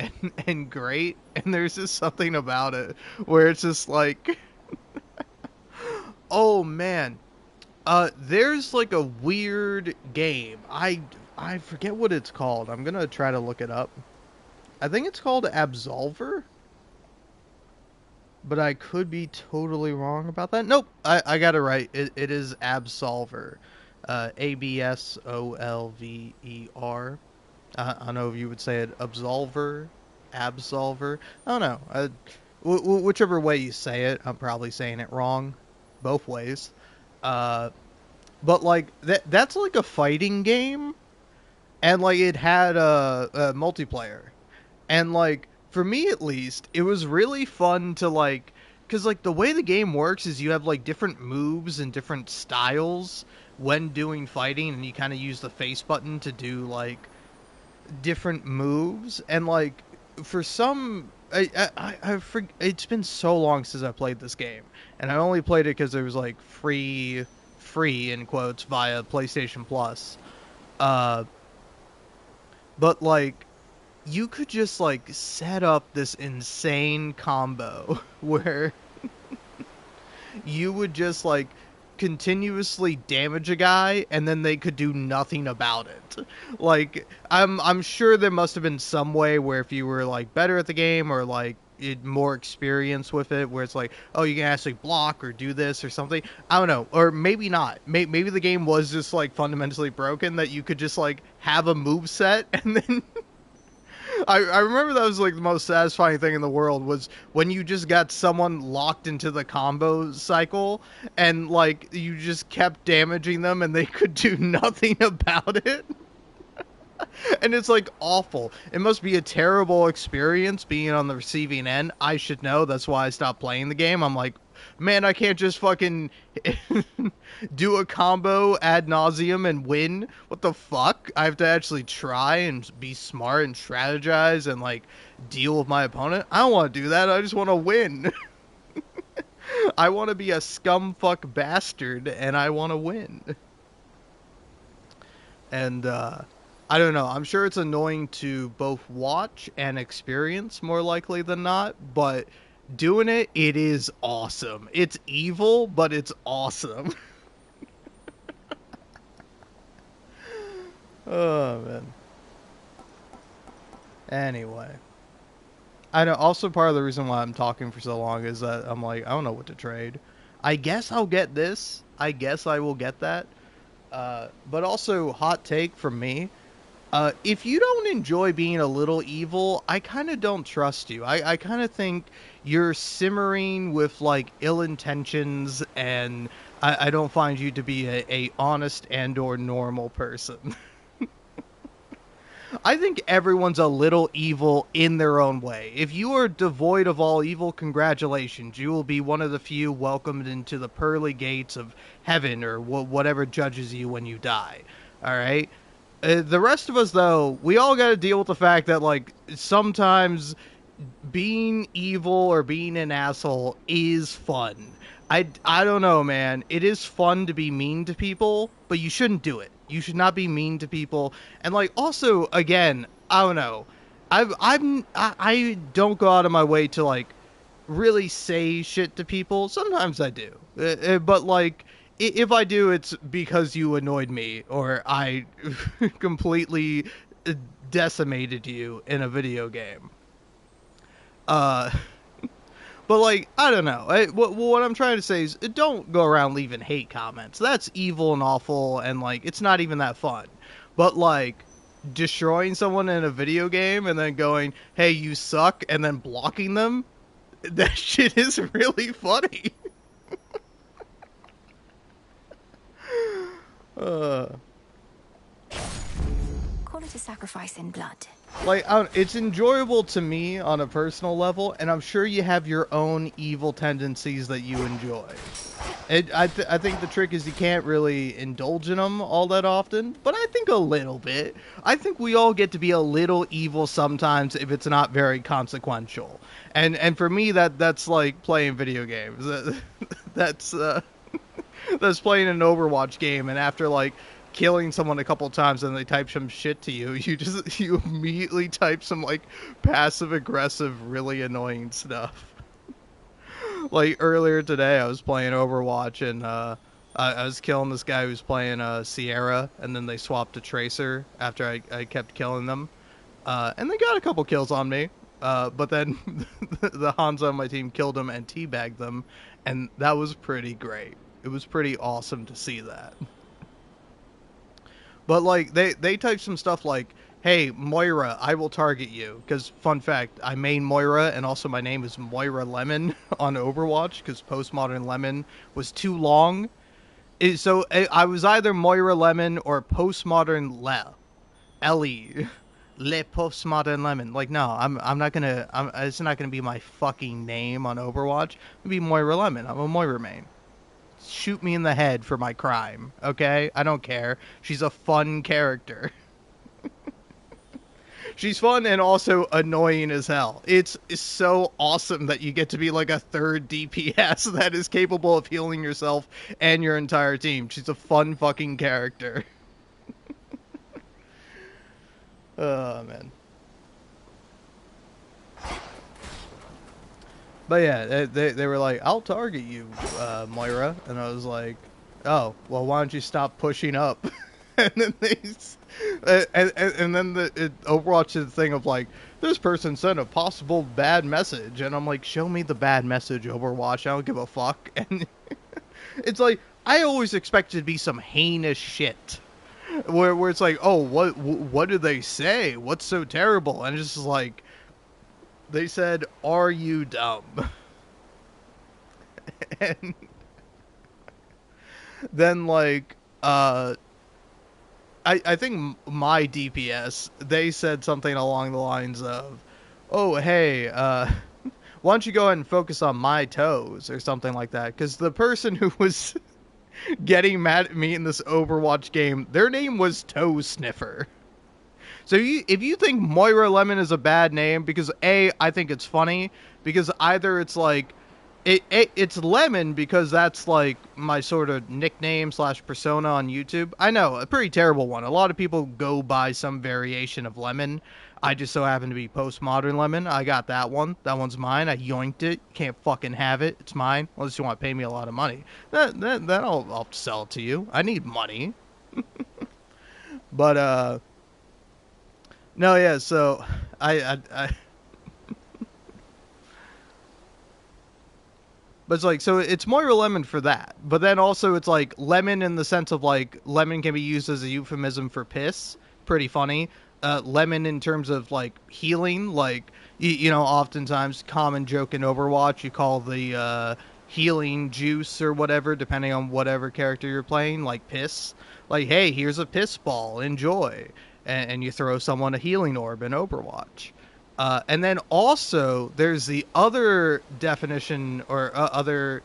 and great. And there's just something about it where it's just like, oh man, there's like a weird game. I forget what it's called. I'm gonna try to look it up. I think it's called Absolver, but I could be totally wrong about that. Nope, I got it right. It is Absolver. Absolver. I don't know if you would say it Absolver, Absolver. I don't know. Whichever way you say it, I'm probably saying it wrong. Both ways. But like that's like a fighting game, and like it had a multiplayer. And, like, for me at least, it was really fun to, like, because, like, the way the game works is you have, like, different moves and different styles when doing fighting, and you kind of use the face button to do, like, different moves. And, like, for some, it's been so long since I played this game, and I only played it because it was, like, free, in quotes, via PlayStation Plus. But, like, you could just like set up this insane combo where you would just like continuously damage a guy and then they could do nothing about it. Like I'm sure there must have been some way where if you were like better at the game or like more experience with it where it's like, oh, you can actually block or do this or something. I don't know, or maybe not. Maybe the game was just like fundamentally broken that you could just like have a move set and then I remember that was like the most satisfying thing in the world was when you just got someone locked into the combo cycle and like you just kept damaging them and they could do nothing about it. And it's like awful. It must be a terrible experience being on the receiving end. I should know. That's why I stopped playing the game. I'm like, man, I can't just fucking do a combo ad nauseum and win. What the fuck? I have to actually try and be smart and strategize and like deal with my opponent. I don't want to do that. I just want to win. I want to be a scumfuck bastard and I want to win. And I don't know. I'm sure it's annoying to both watch and experience more likely than not, but doing it is awesome. It's evil, but it's awesome. Oh, man. Anyway. I know, also part of the reason why I'm talking for so long is that I'm like, I don't know what to trade. I guess I'll get this. I guess I will get that. But also, hot take from me. If you don't enjoy being a little evil, I kind of don't trust you. I kind of think you're simmering with, like, ill intentions, and I don't find you to be a honest and or normal person. I think everyone's a little evil in their own way. If you are devoid of all evil, congratulations. You will be one of the few welcomed into the pearly gates of heaven or whatever judges you when you die. Alright? The rest of us, though, we all got to deal with the fact that, like, sometimes being evil or being an asshole is fun. I don't know, man. It is fun to be mean to people, but you shouldn't do it. You should not be mean to people. And, like, also, again, I don't know. I don't go out of my way to, like, really say shit to people. Sometimes I do. But, like, if I do, it's because you annoyed me or I completely decimated you in a video game. But, like, I don't know. What I'm trying to say is don't go around leaving hate comments. That's evil and awful, and, like, it's not even that fun. But, like, destroying someone in a video game and then going, "Hey, you suck," and then blocking them. That shit is really funny. Call it a sacrifice in blood. Like, it's enjoyable to me on a personal level, and I'm sure you have your own evil tendencies that you enjoy. I think the trick is you can't really indulge in them all that often, but I think a little bit. I think we all get to be a little evil sometimes if it's not very consequential. And for me, that's like playing video games. That's that's playing an Overwatch game, and after like killing someone a couple times and they type some shit to you, you immediately type some like passive aggressive, really annoying stuff. Like earlier today, I was playing Overwatch and I was killing this guy who was playing Sierra, and then they swapped to Tracer after I kept killing them, and they got a couple kills on me. But then the Hanzo on my team killed him and teabagged them, and that was pretty great. It was pretty awesome to see that. But like they typed some stuff like, "Hey Moira, I will target you." Because fun fact, I main Moira, and also my name is PostModernLemon on Overwatch because PostModernLemon was too long. So I was either PostModernLemon or PostModernLe, Le PostModernLemon. Like, no, I'm not gonna. It's not gonna be my fucking name on Overwatch. It'll be PostModernLemon. I'm a Moira main. Shoot me in the head for my crime, okay? I don't care. She's a fun character. She's fun and also annoying as hell. It's so awesome that you get to be like a third DPS that is capable of healing yourself and your entire team. She's a fun fucking character. Oh, man. But yeah, they were like, "I'll target you, Moira," and I was like, "Oh, well, why don't you stop pushing up?" And then and then Overwatch did the thing of like, "This person sent a possible bad message," and I'm like, "Show me the bad message, Overwatch. I don't give a fuck." And it's like, I always expected it to be some heinous shit, where it's like, "Oh, what did they say? What's so terrible?" And it's just like, they said, "Are you dumb?" And then, like, I think my DPS, they said something along the lines of, "Oh, hey, why don't you go ahead and focus on my toes," or something like that. Because the person who was getting mad at me in this Overwatch game, their name was Toe Sniffer. So if you think PostModernLemon is a bad name, because A, I think it's funny, because either it's like, it's Lemon because that's like my sort of nickname / persona on YouTube. I know, a pretty terrible one. A lot of people go by some variation of Lemon. I just so happen to be PostModernLemon. I got that one. That one's mine. I yoinked it. Can't fucking have it. It's mine. Unless you want to pay me a lot of money. Then I'll sell it to you. I need money. But, no, yeah, so I but it's like, so it's PostModernLemon for that. But then also it's like lemon in the sense of like lemon can be used as a euphemism for piss. Pretty funny. Lemon in terms of like healing, like you know, oftentimes common joke in Overwatch, you call the healing juice or whatever, depending on whatever character you're playing, like piss. Like, hey, here's a piss ball, enjoy. And you throw someone a healing orb in Overwatch. And then also, there's the other definition, or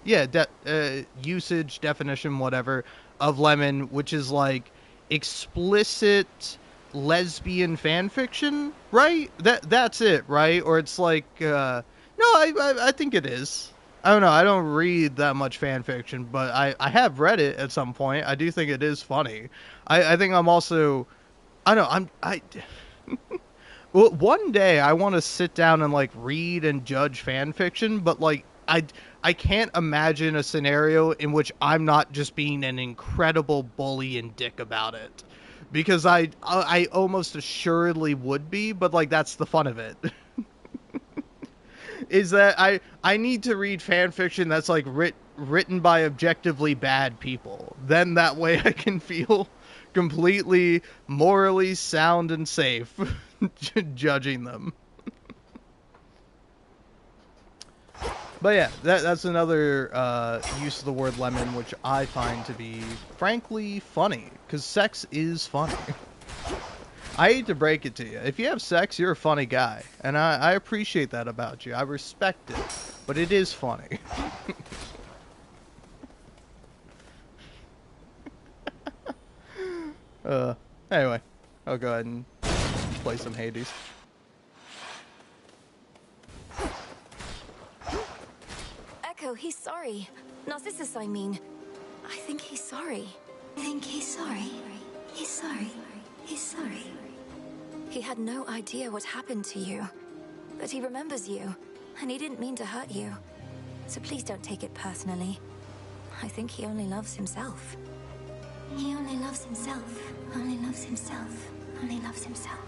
usage definition, whatever, of lemon, which is like explicit lesbian fan fiction, right? That's it, right? Or it's like, no, I think it is. I don't know. I don't read that much fan fiction, but I have read it at some point. I do think it is funny. I think I'm also... I know, well, one day I want to sit down and, like, read and judge fan fiction, but, like, I can't imagine a scenario in which I'm not just being an incredible bully and dick about it. Because I almost assuredly would be, but, like, that's the fun of it. Is that I need to read fan fiction that's, like, written by objectively bad people. Then that way I can feel completely morally sound and safe, judging them. But yeah, that's another use of the word lemon, which I find to be, frankly, funny. Because sex is funny. I hate to break it to you. If you have sex, you're a funny guy. And I appreciate that about you. I respect it. But it is funny. Anyway, I'll go ahead and play some Hades. Echo, he's sorry. Narcissus, I mean. I think he's sorry. Think he's sorry? He's sorry. He's sorry. He had no idea what happened to you. But he remembers you. And he didn't mean to hurt you. So please don't take it personally. I think he only loves himself. He only loves himself. Only loves himself. Only loves himself.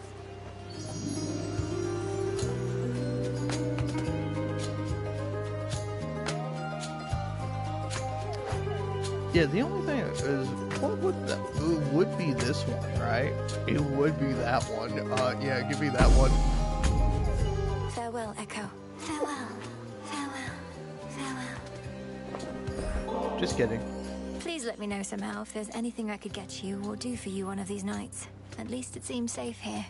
Yeah, the only thing is, what would that? It would be this one, right? It would be that one. Yeah, give me that one. Farewell, Echo. Farewell. Farewell. Farewell. Just kidding. Please let me know somehow if there's anything I could get you or do for you one of these nights. At least it seems safe here.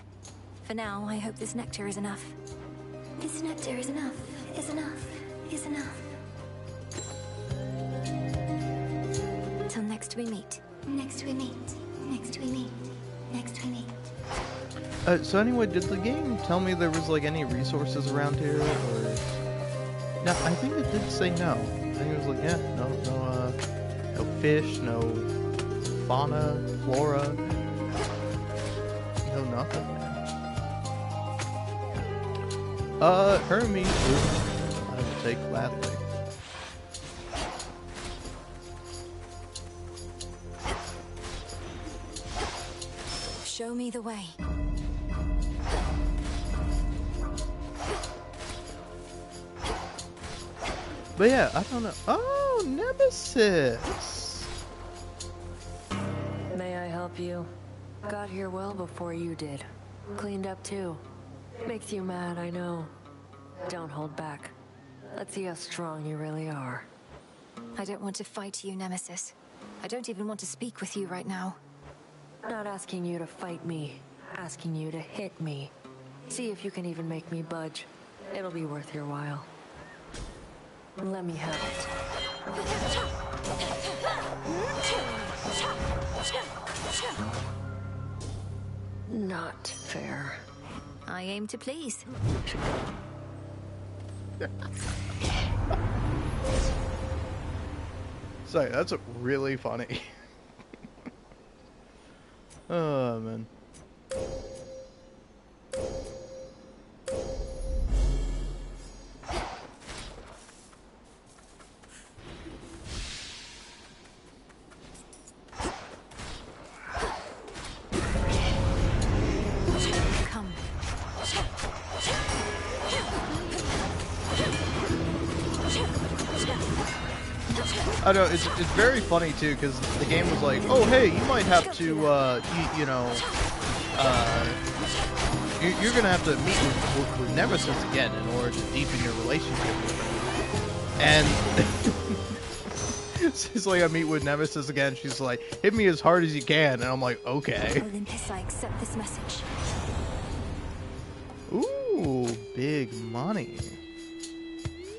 For now, I hope this nectar is enough. This nectar is enough. Is enough. Is enough. Till next we meet. Next we meet. Next we meet. Next we meet. So anyway, did the game tell me there was like any resources around here, or? No, I think it did say no. I think it was like, yeah, no fish, no fauna, flora, no nothing. Hermes, I will take gladly. Show me the way. But yeah, I don't know. Oh, Nemesis! May I help you? Got here well before you did. Cleaned up too. Makes you mad, I know. Don't hold back. Let's see how strong you really are. I don't want to fight you, Nemesis. I don't even want to speak with you right now. Not asking you to fight me. Asking you to hit me. See if you can even make me budge. It'll be worth your while. Let me have it. Not fair. I aim to please. Sorry, that's really funny. Oh, man. Come. I know, it's very funny too, because the game was like, oh hey, you might have to, you're gonna have to meet with Nemesis again in order to deepen your relationship with her. And she's like, I meet with Nemesis again, she's like, hit me as hard as you can, and I'm like, okay. Olympus, I accept this message. Ooh, big money.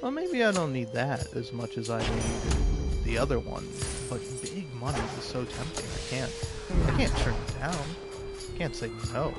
Well, maybe I don't need that as much as I need the other one, but big money is so tempting. I can't turn it down. I can't say no.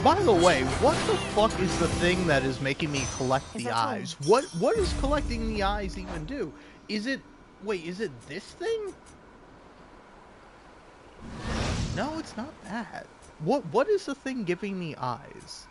By the way, what the fuck is the thing that is making me collect the eyes? What does collecting the eyes even do? Is it... Wait, is it this thing? No, it's not that. What is the thing giving me eyes?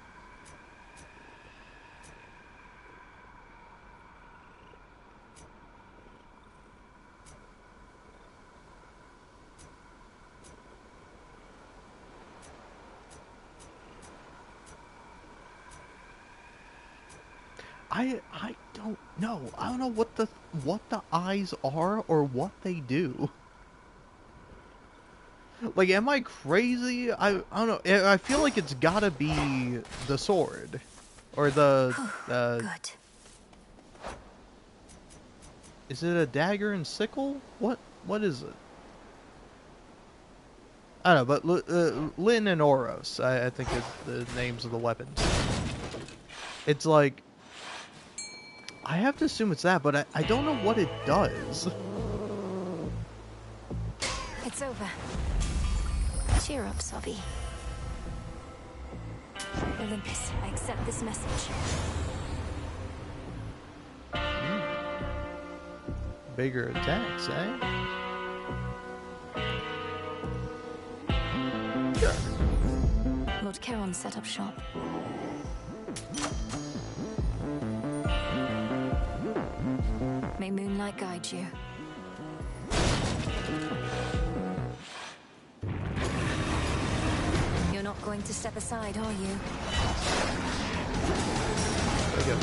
I don't know. I don't know what the eyes are or what they do. Like, am I crazy? I don't know. I feel like it's gotta be the sword. Or the... Good. Is it a dagger and sickle? What is it? I don't know, but Lynn and Oros, I think is the names of the weapons. It's like... I have to assume it's that, but I don't know what it does. It's over. Cheer up, Sobby. Olympus, I accept this message. Bigger attacks, eh? Sure. Lord Charon set up shop. May moonlight guide you. You're not going to step aside, are you? There we go.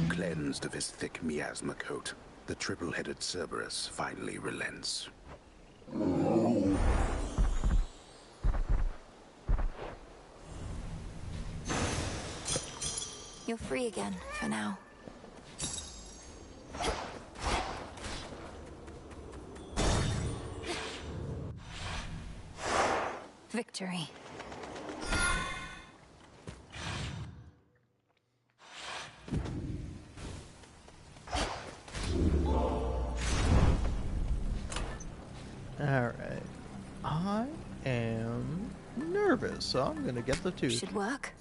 Cleansed of his thick miasma coat, the triple-headed Cerberus finally relents. You're free again, for now. Victory. Alright. I am nervous, so I'm gonna get the tooth. Should work.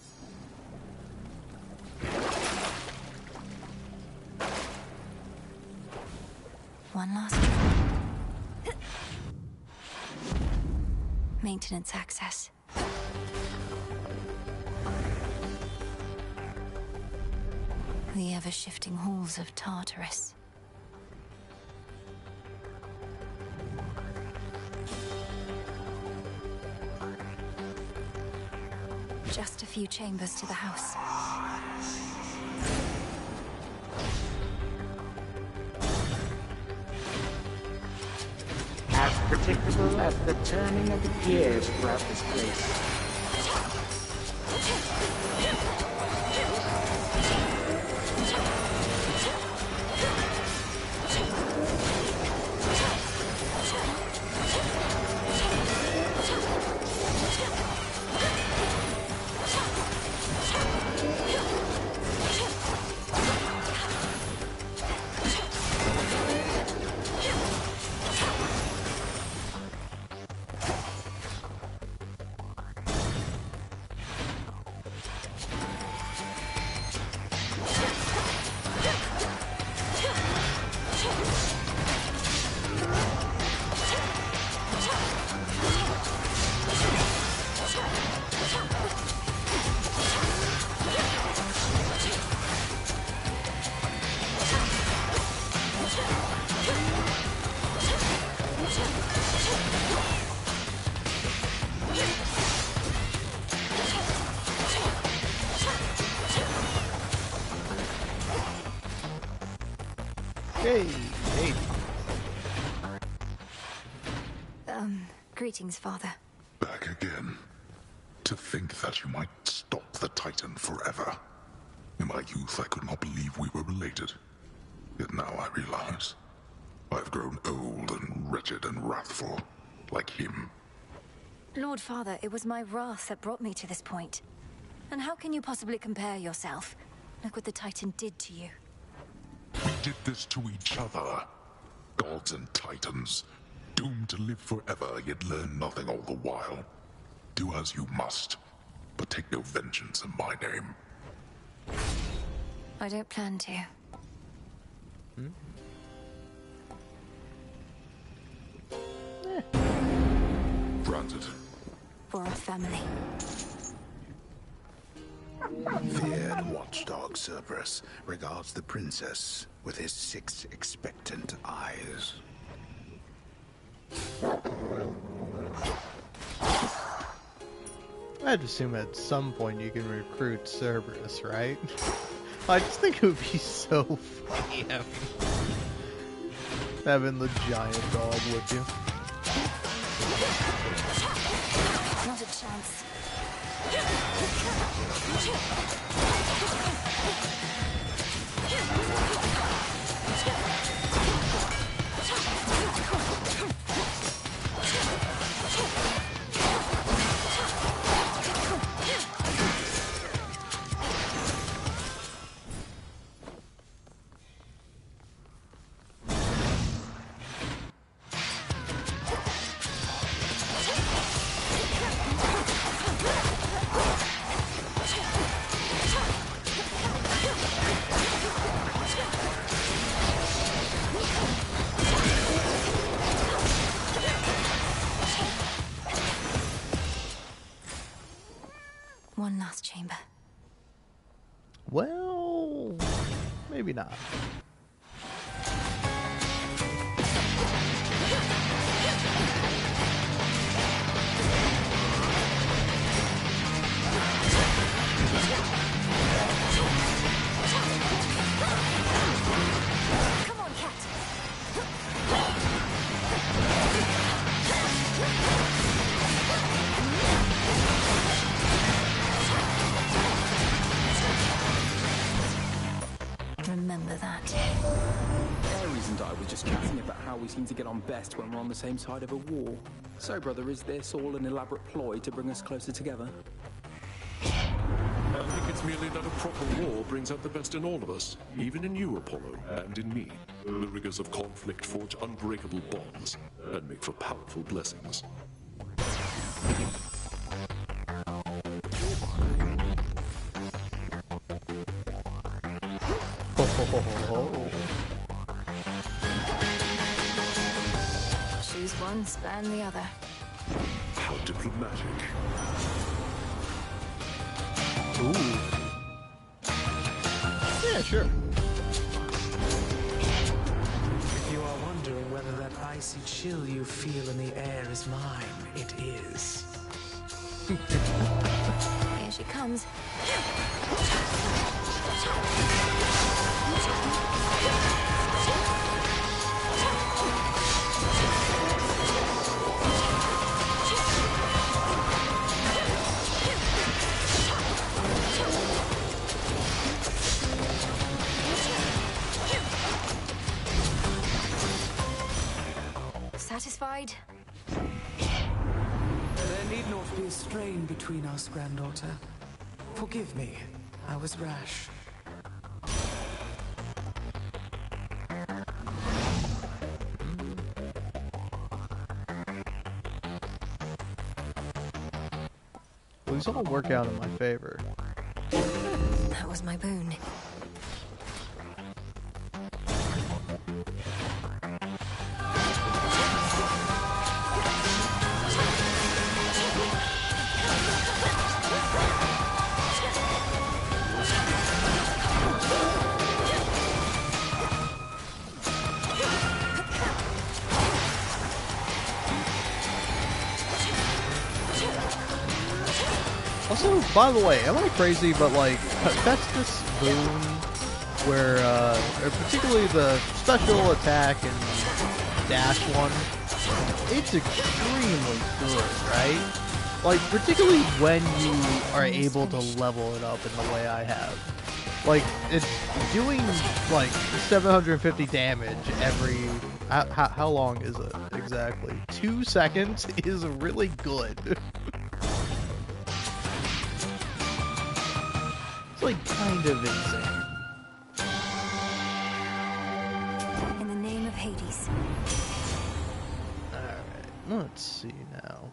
One last try. Maintenance access. The ever-shifting halls of Tartarus. Just a few chambers to the house. As predictable as the turning of the gears throughout this place. Hey, hey. Greetings, Father. Back again. To think that you might stop the Titan forever. In my youth, I could not believe we were related. Yet now I realize I've grown old and wretched and wrathful, like him. Lord Father, it was my wrath that brought me to this point. And how can you possibly compare yourself? Look what the Titan did to you. We did this to each other. Gods and Titans, doomed to live forever, yet learn nothing all the while. Do as you must, but take no vengeance in my name. I don't plan to. Granted. For our family. Feared watchdog Cerberus regards the princess with his 6 expectant eyes. I'd assume at some point you can recruit Cerberus, right? I just think it would be so funny having the giant dog with you. Not a chance. One last chamber. Well, maybe not. Come on, cat. Remember that. Ares and I were just chatting about how we seem to get on best when we're on the same side of a war. So, brother, is this all an elaborate ploy to bring us closer together? I think it's merely that a proper war brings out the best in all of us, even in you, Apollo, and in me. The rigors of conflict forge unbreakable bonds and make for powerful blessings. Choose one, spurn the other. How diplomatic. Ooh. Yeah, sure. If you are wondering whether that icy chill you feel in the air is mine, it is. Here she comes. Satisfied? There need not be a strain between us, granddaughter. Forgive me, I was rash. These all work out in my favor. That was my boon. Also, by the way, am I crazy, but like, Festus Boone where, particularly the special attack and dash one, it's extremely good, right? Like, particularly when you are able to level it up in the way I have. Like, it's doing, like, 750 damage every... How long is it, exactly? 2 seconds is really good. It's, like, kind of insane. In the name of Hades. Alright, let's see now.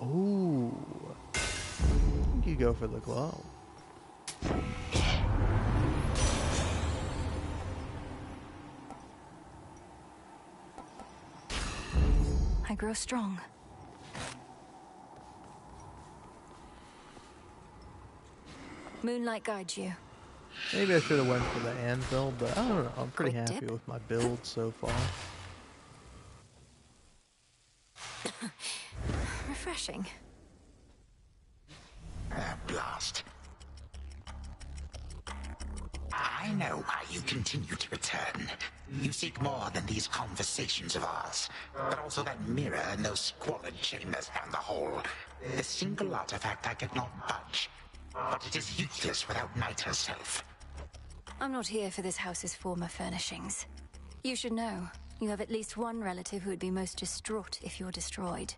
Ooh. I think you go for the glow. I grow strong. Moonlight guides you. Maybe I should have went for the anvil, but I don't know. I'm pretty Quick happy dip. with my build so far. Refreshing. Blast. I know why you continue to return. You seek more than these conversations of ours, but also that mirror and those squalid chambers down the hall. The single artifact I could not budge, but it is useless without Night herself. I'm not here for this house's former furnishings. You should know, you have at least one relative who would be most distraught if you're destroyed.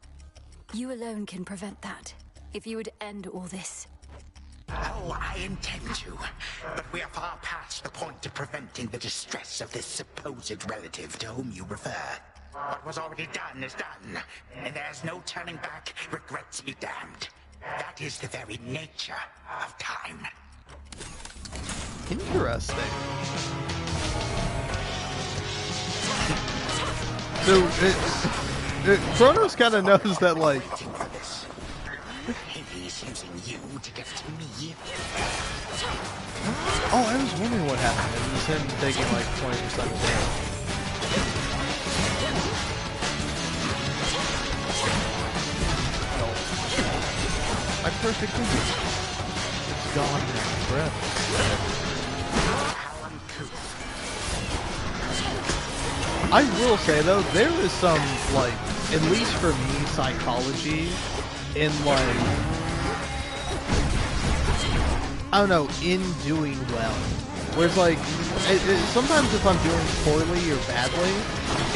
You alone can prevent that, if you would end all this. Oh, I intend to, but we are far past the point of preventing the distress of this supposed relative to whom you refer. What was already done is done, and there's no turning back. Regrets be damned. That is the very nature of time. Interesting. So, Kronos kind of knows that, like... He's using you to get to me. Oh, I was wondering what happened. It was him taking, like, 20% of damage. My perfect image. It's gone now, forever. I will say though, there is some, like, at least for me, psychology in, like, I don't know, in doing well. Whereas, like, sometimes if I'm doing poorly or badly,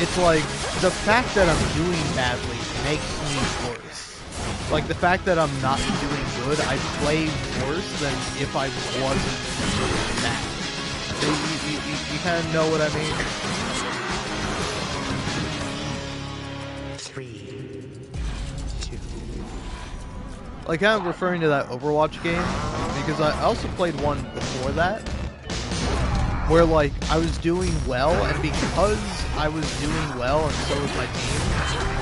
it's like, the fact that I'm doing badly makes me worse. Like, the fact that I'm not doing good, I play worse than if I wasn't doing bad. You kind of know what I mean? 3, 2. Like, kind of referring to that Overwatch game, because I also played one before that, where, like, I was doing well, and because I was doing well, and so was my team,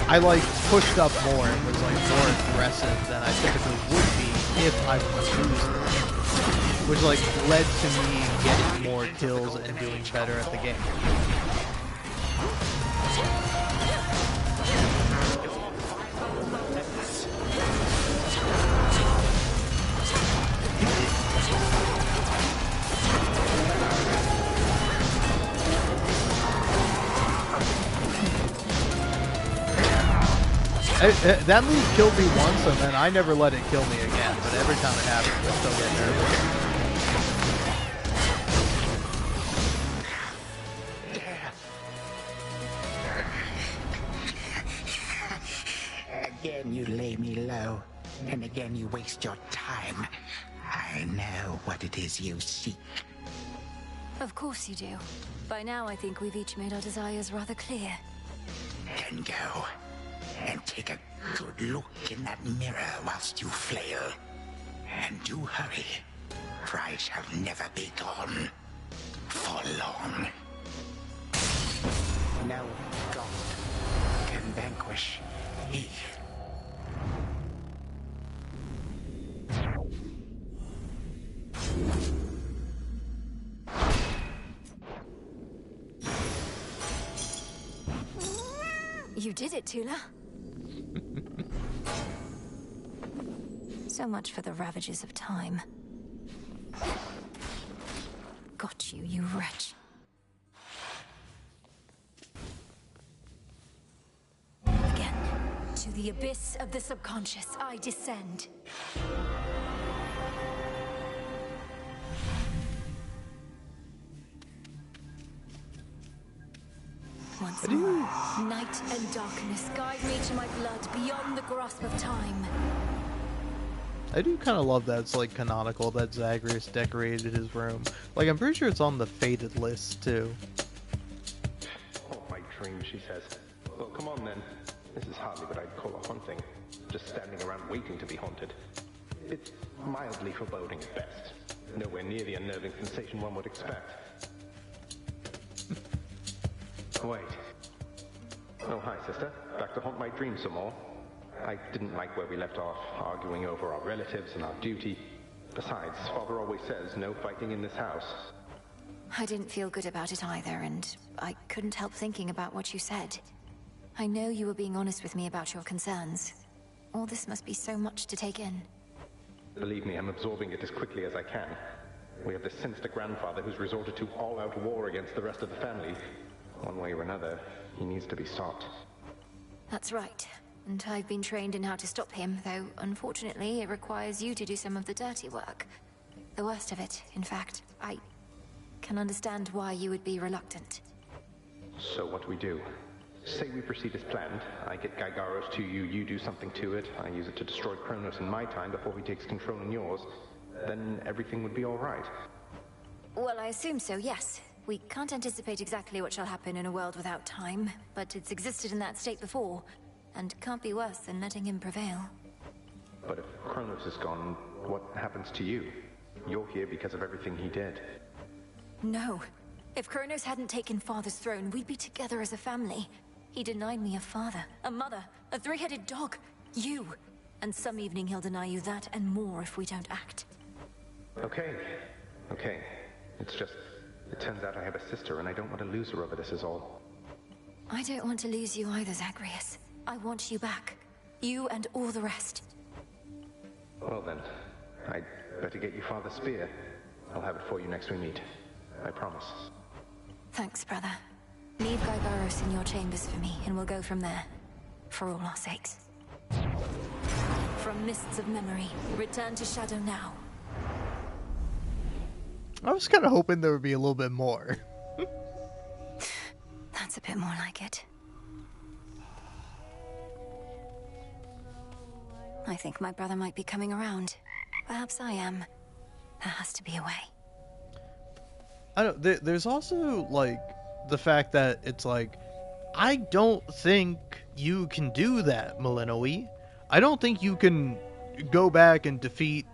I, like, pushed up more and was, like, more aggressive than I typically would be if I was losing. Which, like, led to me getting more kills and doing better at the game. That move killed me once, and then I never let it kill me again, but every time it happens, I still get nervous. Again you lay me low, and again you waste your time. I know what it is you seek. Of course you do. By now I think we've each made our desires rather clear. Then go. And take a good look in that mirror whilst you flail. And do hurry, for I shall never be gone for long. No god can vanquish me. You did it, Tula. So much for the ravages of time. Got you, you wretch. Again, to the abyss of the subconscious I descend. Once more, night and darkness guide me to my blood beyond the grasp of time. I do kind of love that it's like canonical that Zagreus decorated his room. Like, I'm pretty sure it's on the fated list too. Oh, my dream, she says. Well, come on then. This is hardly what I'd call a haunting. Just standing around waiting to be haunted. It's mildly foreboding at best. Nowhere near the unnerving sensation one would expect. Wait. Oh, hi, sister. Back to haunt my dreams some more. I didn't like where we left off, arguing over our relatives and our duty. Besides, Father always says no fighting in this house. I didn't feel good about it either, and I couldn't help thinking about what you said. I know you were being honest with me about your concerns. All this must be so much to take in. Believe me, I'm absorbing it as quickly as I can. We have this sinister grandfather who's resorted to all-out war against the rest of the family. One way or another, he needs to be stopped. That's right. And I've been trained in how to stop him, though unfortunately it requires you to do some of the dirty work. The worst of it, in fact. I can understand why you would be reluctant. So what do we do? Say we proceed as planned. I get Gygaros to you, you do something to it. I use it to destroy Kronos in my time before he takes control in yours. Then everything would be all right. Well, I assume so, yes. We can't anticipate exactly what shall happen in a world without time, but it's existed in that state before, and can't be worse than letting him prevail. But if Kronos is gone, what happens to you? You're here because of everything he did. No. If Kronos hadn't taken Father's throne, we'd be together as a family. He denied me a father, a mother, a three-headed dog, you. And some evening he'll deny you that and more if we don't act. Okay. It's just, it turns out I have a sister and I don't want to lose her over this is all. I don't want to lose you either, Zagreus. I want you back. You and all the rest. Well then, I'd better get you Father's spear. I'll have it for you next we meet. I promise. Thanks, brother. Leave Gygaros in your chambers for me, and we'll go from there. For all our sakes. From mists of memory, return to Shadow now. I was kind of hoping there would be a little bit more. That's a bit more like it. I think my brother might be coming around. Perhaps I am. There has to be a way. I don't. There's also like the fact that it's like, I don't think you can do that, Malinoe. I don't think you can go back and defeat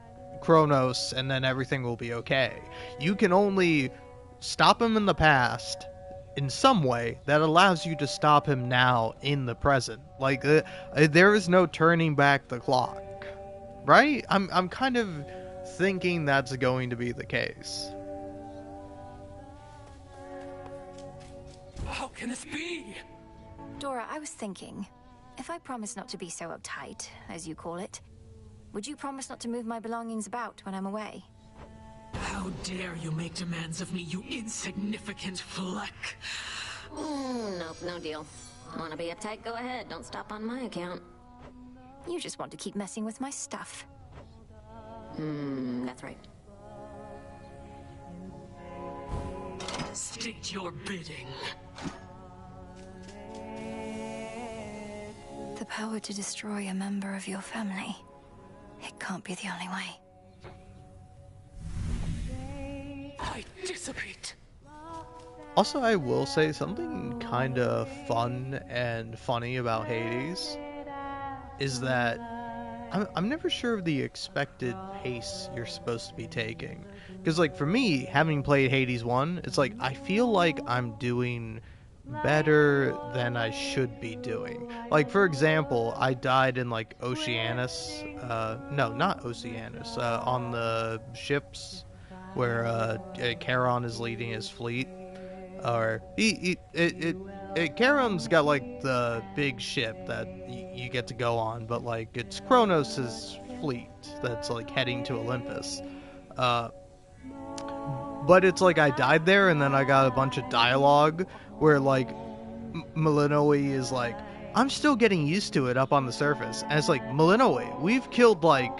Kronos and then everything will be okay. You can only stop him in the past in some way that allows you to stop him now in the present. Like, there is no turning back the clock, right? I'm kind of thinking that's going to be the case. How can this be? Dora, I was thinking, if I promise not to be so uptight, as you call it, would you promise not to move my belongings about when I'm away? How dare you make demands of me, you insignificant fleck? Nope, no deal. Wanna be uptight? Go ahead. Don't stop on my account. You just want to keep messing with my stuff. That's right. State your bidding. The power to destroy a member of your family. It can't be the only way. I dissipate. Also, I will say something kind of fun and funny about Hades is that I'm never sure of the expected pace you're supposed to be taking. Because, like, for me, having played Hades 1, it's like, I feel like I'm doing better than I should be doing. Like, for example, I died in, like, Oceanus. No, not Oceanus. On the ships where Charon is leading his fleet. Or, Charon's got, like, the big ship that you get to go on, but, like, it's Kronos' fleet that's like heading to Olympus. But it's like I died there, and then I got a bunch of dialogue where like Malinois is like, I'm still getting used to it up on the surface. And it's like, Malinois, we've killed like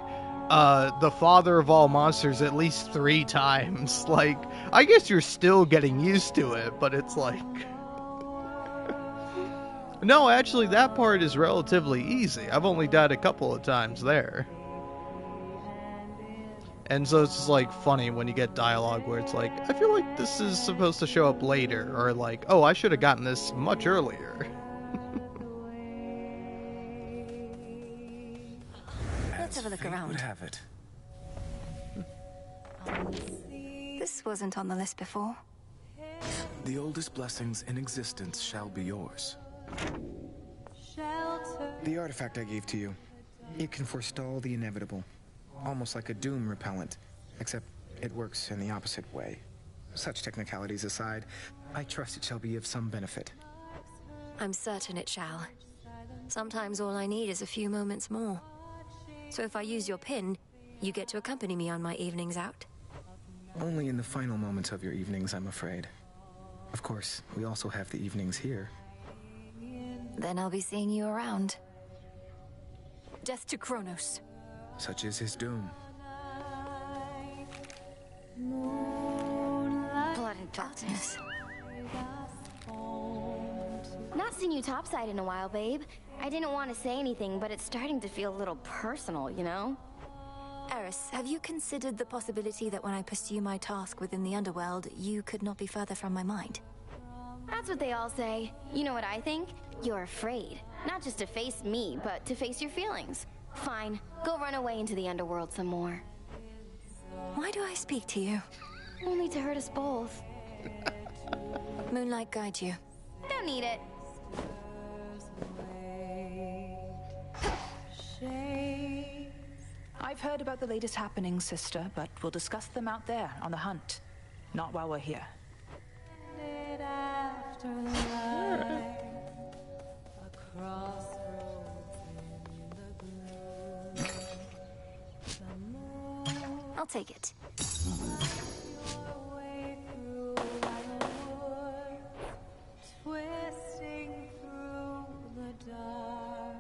the father of all monsters at least 3 times. Like, I guess you're still getting used to it, but it's like... No, actually, that part is relatively easy. I've only died a couple of times there. And so it's just like funny when you get dialogue where it's like, I feel like this is supposed to show up later, or like, oh, I should have gotten this much earlier. Let's have a look around. Would have it. This wasn't on the list before. The oldest blessings in existence shall be yours. The artifact I gave to you, it can forestall the inevitable. Almost like a doom repellent, except it works in the opposite way. Such technicalities aside, I trust it shall be of some benefit. I'm certain it shall. Sometimes all I need is a few moments more. So if I use your pin, you get to accompany me on my evenings out? Only in the final moments of your evenings, I'm afraid. Of course, we also have the evenings here. Then I'll be seeing you around. Death to Kronos. Such is his doom. Blood and darkness. Not seen you topside in a while, babe. I didn't want to say anything, but it's starting to feel a little personal, you know? Eris, have you considered the possibility that when I pursue my task within the underworld, you could not be further from my mind? That's what they all say. You know what I think? You're afraid. Not just to face me, but to face your feelings. Fine. Go run away into the underworld some more. Why do I speak to you? Only to hurt us both. Moonlight guide you. Don't need it. I've heard about the latest happenings, sister, but we'll discuss them out there on the hunt. Not while we're here. I'll take it. Twisting through the dark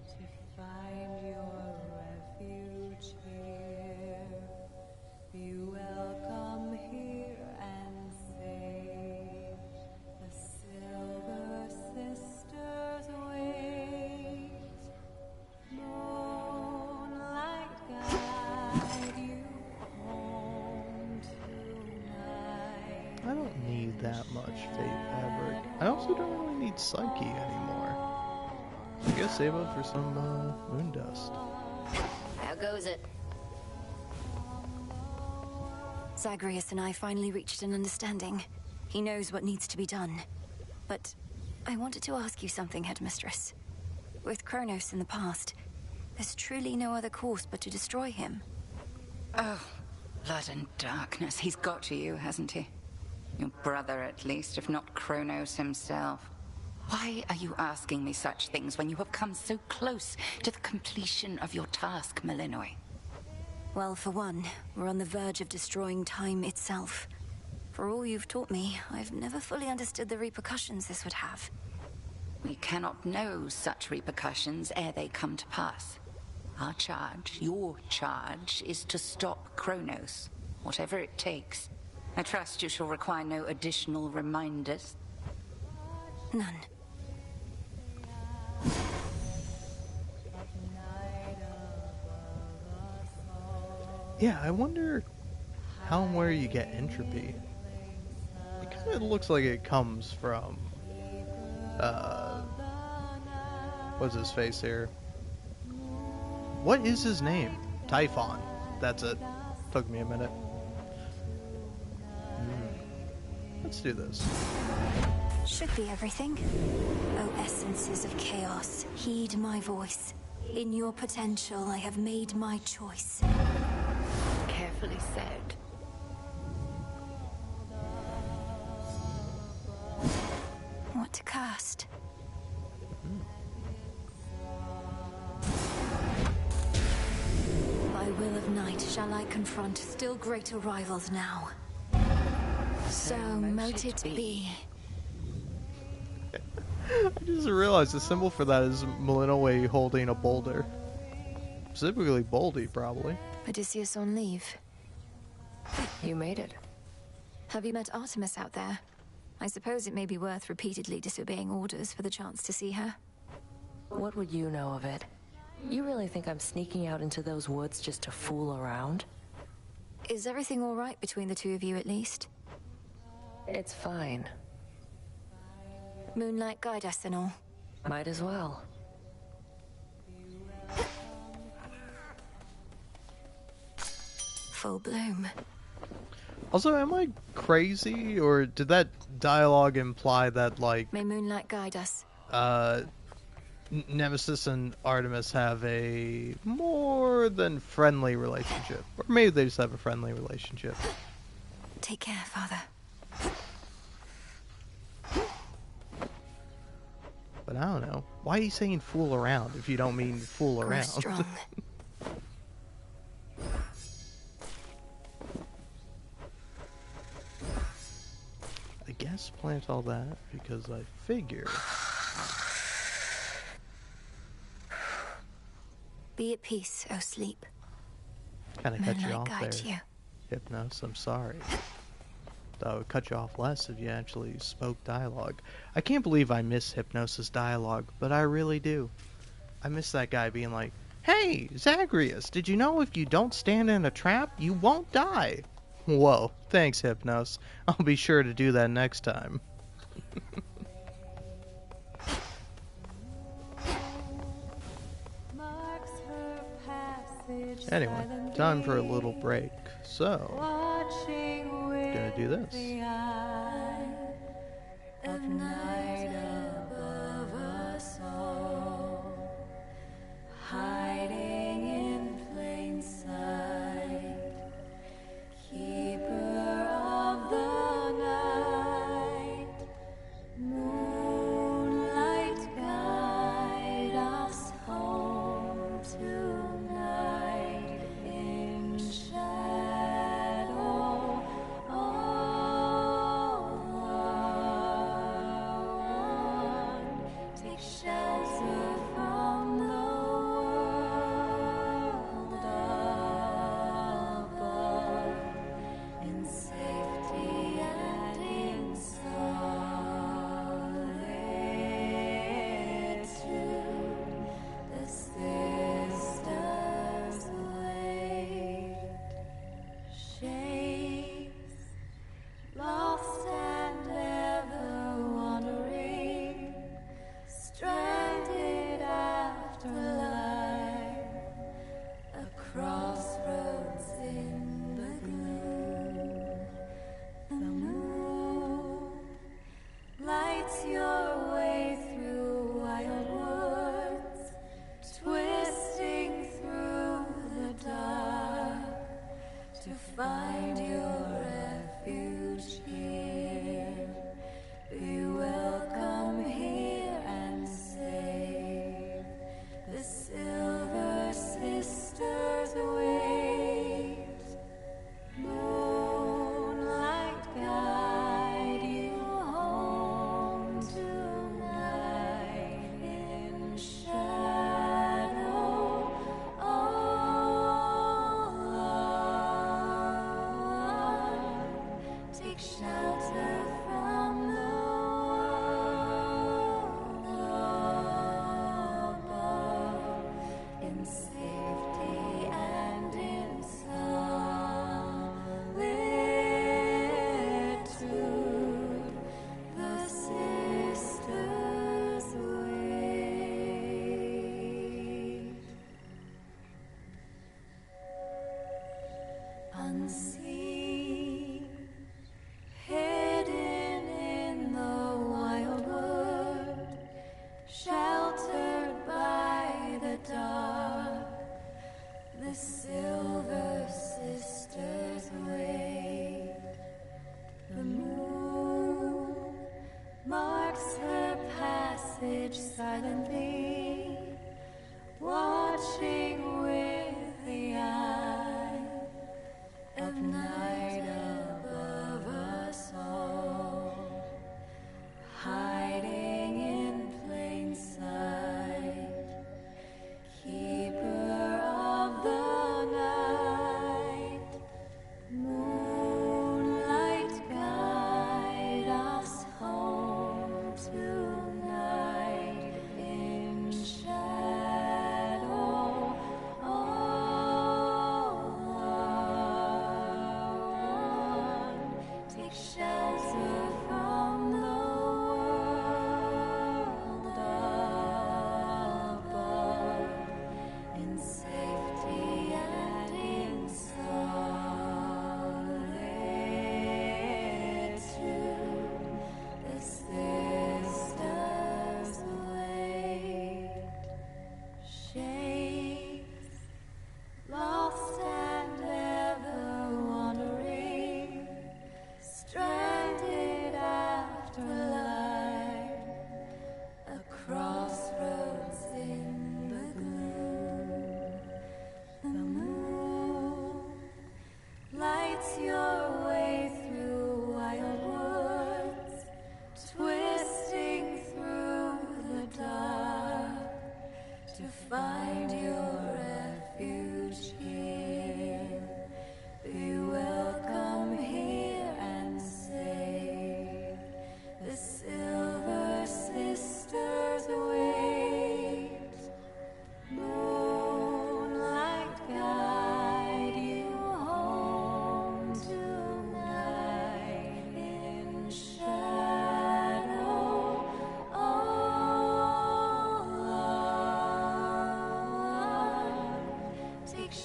to find your refuge here. You welcome here and save the Silver Sisters wait. Moonlight guide you home tonight. I don't need that much fate fabric. I also don't really need Psyche anymore. I guess save up for some moon dust. How goes it? Zagreus and I finally reached an understanding. He knows what needs to be done. But I wanted to ask you something, Headmistress. With Kronos in the past, there's truly no other course but to destroy him. Oh, blood and darkness. He's got to you, hasn't he? Your brother, at least, if not Kronos himself. Why are you asking me such things when you have come so close to the completion of your task, Malinois? Well, for one, we're on the verge of destroying time itself. For all you've taught me, I've never fully understood the repercussions this would have. We cannot know such repercussions ere they come to pass. Our charge, your charge, is to stop Kronos, whatever it takes. I trust you shall require no additional reminders. None. Yeah, I wonder how and where you get entropy. It kind of looks like it comes from, what's his face here? What is his name? Typhon. That's it. Took me a minute. Let's do this. Should be everything. O essences of chaos, heed my voice. In your potential, I have made my choice. Carefully said. What to cast? shall I confront still greater rivals now. So mote it be. I just realized the symbol for that is Malinois holding a boulder. Specifically Boldy, probably. Odysseus on leave. You made it. Have you met Artemis out there? I suppose it may be worth repeatedly disobeying orders for the chance to see her. What would you know of it? You really think I'm sneaking out into those woods just to fool around? Is everything all right between the two of you, at least? It's fine. Moonlight guide us and all. Might as well. Full bloom. Also, am I crazy, or did that dialogue imply that, like, May moonlight guide us. Nemesis and Artemis have a more than friendly relationship? Or maybe they just have a friendly relationship. Take care, Father. But I don't know. Why are you saying fool around if you don't mean fool Grow around? strong. I guess plant all that because I figure. Be at peace, O sleep. Kind of cut you Moonlight off guide there, you. Hypnos. I'm sorry. That would cut you off less if you actually spoke dialogue. I can't believe I miss Hypnos' dialogue, but I really do. I miss that guy being like, "Hey, Zagreus, did you know if you don't stand in a trap, you won't die?" Whoa, thanks, Hypnos. I'll be sure to do that next time. Anyway, time for a little break. So, gonna do this. Of night above us all, hiding in plain sight, keeper of the night, moonlight guide us home tonight in shadow. Take shelter from the world above, in safety and in solitude. The sisters wait, shapes lost and ever wandering, stranded after life, a crossroads in the gloom. The moon lights your way through wild woods, twisting through the dark to find your refuge here. Be welcome here and safe. The Silver Sisters wait. Moonlight guide you home tonight in shadow. All alone, take shelter from the world above, in safety and in solitude. The sisters wait. Unseen, hidden in the wild wood, sheltered by the dark, the Silver Sisters wait. The moon marks her passage silently, watching with the eye.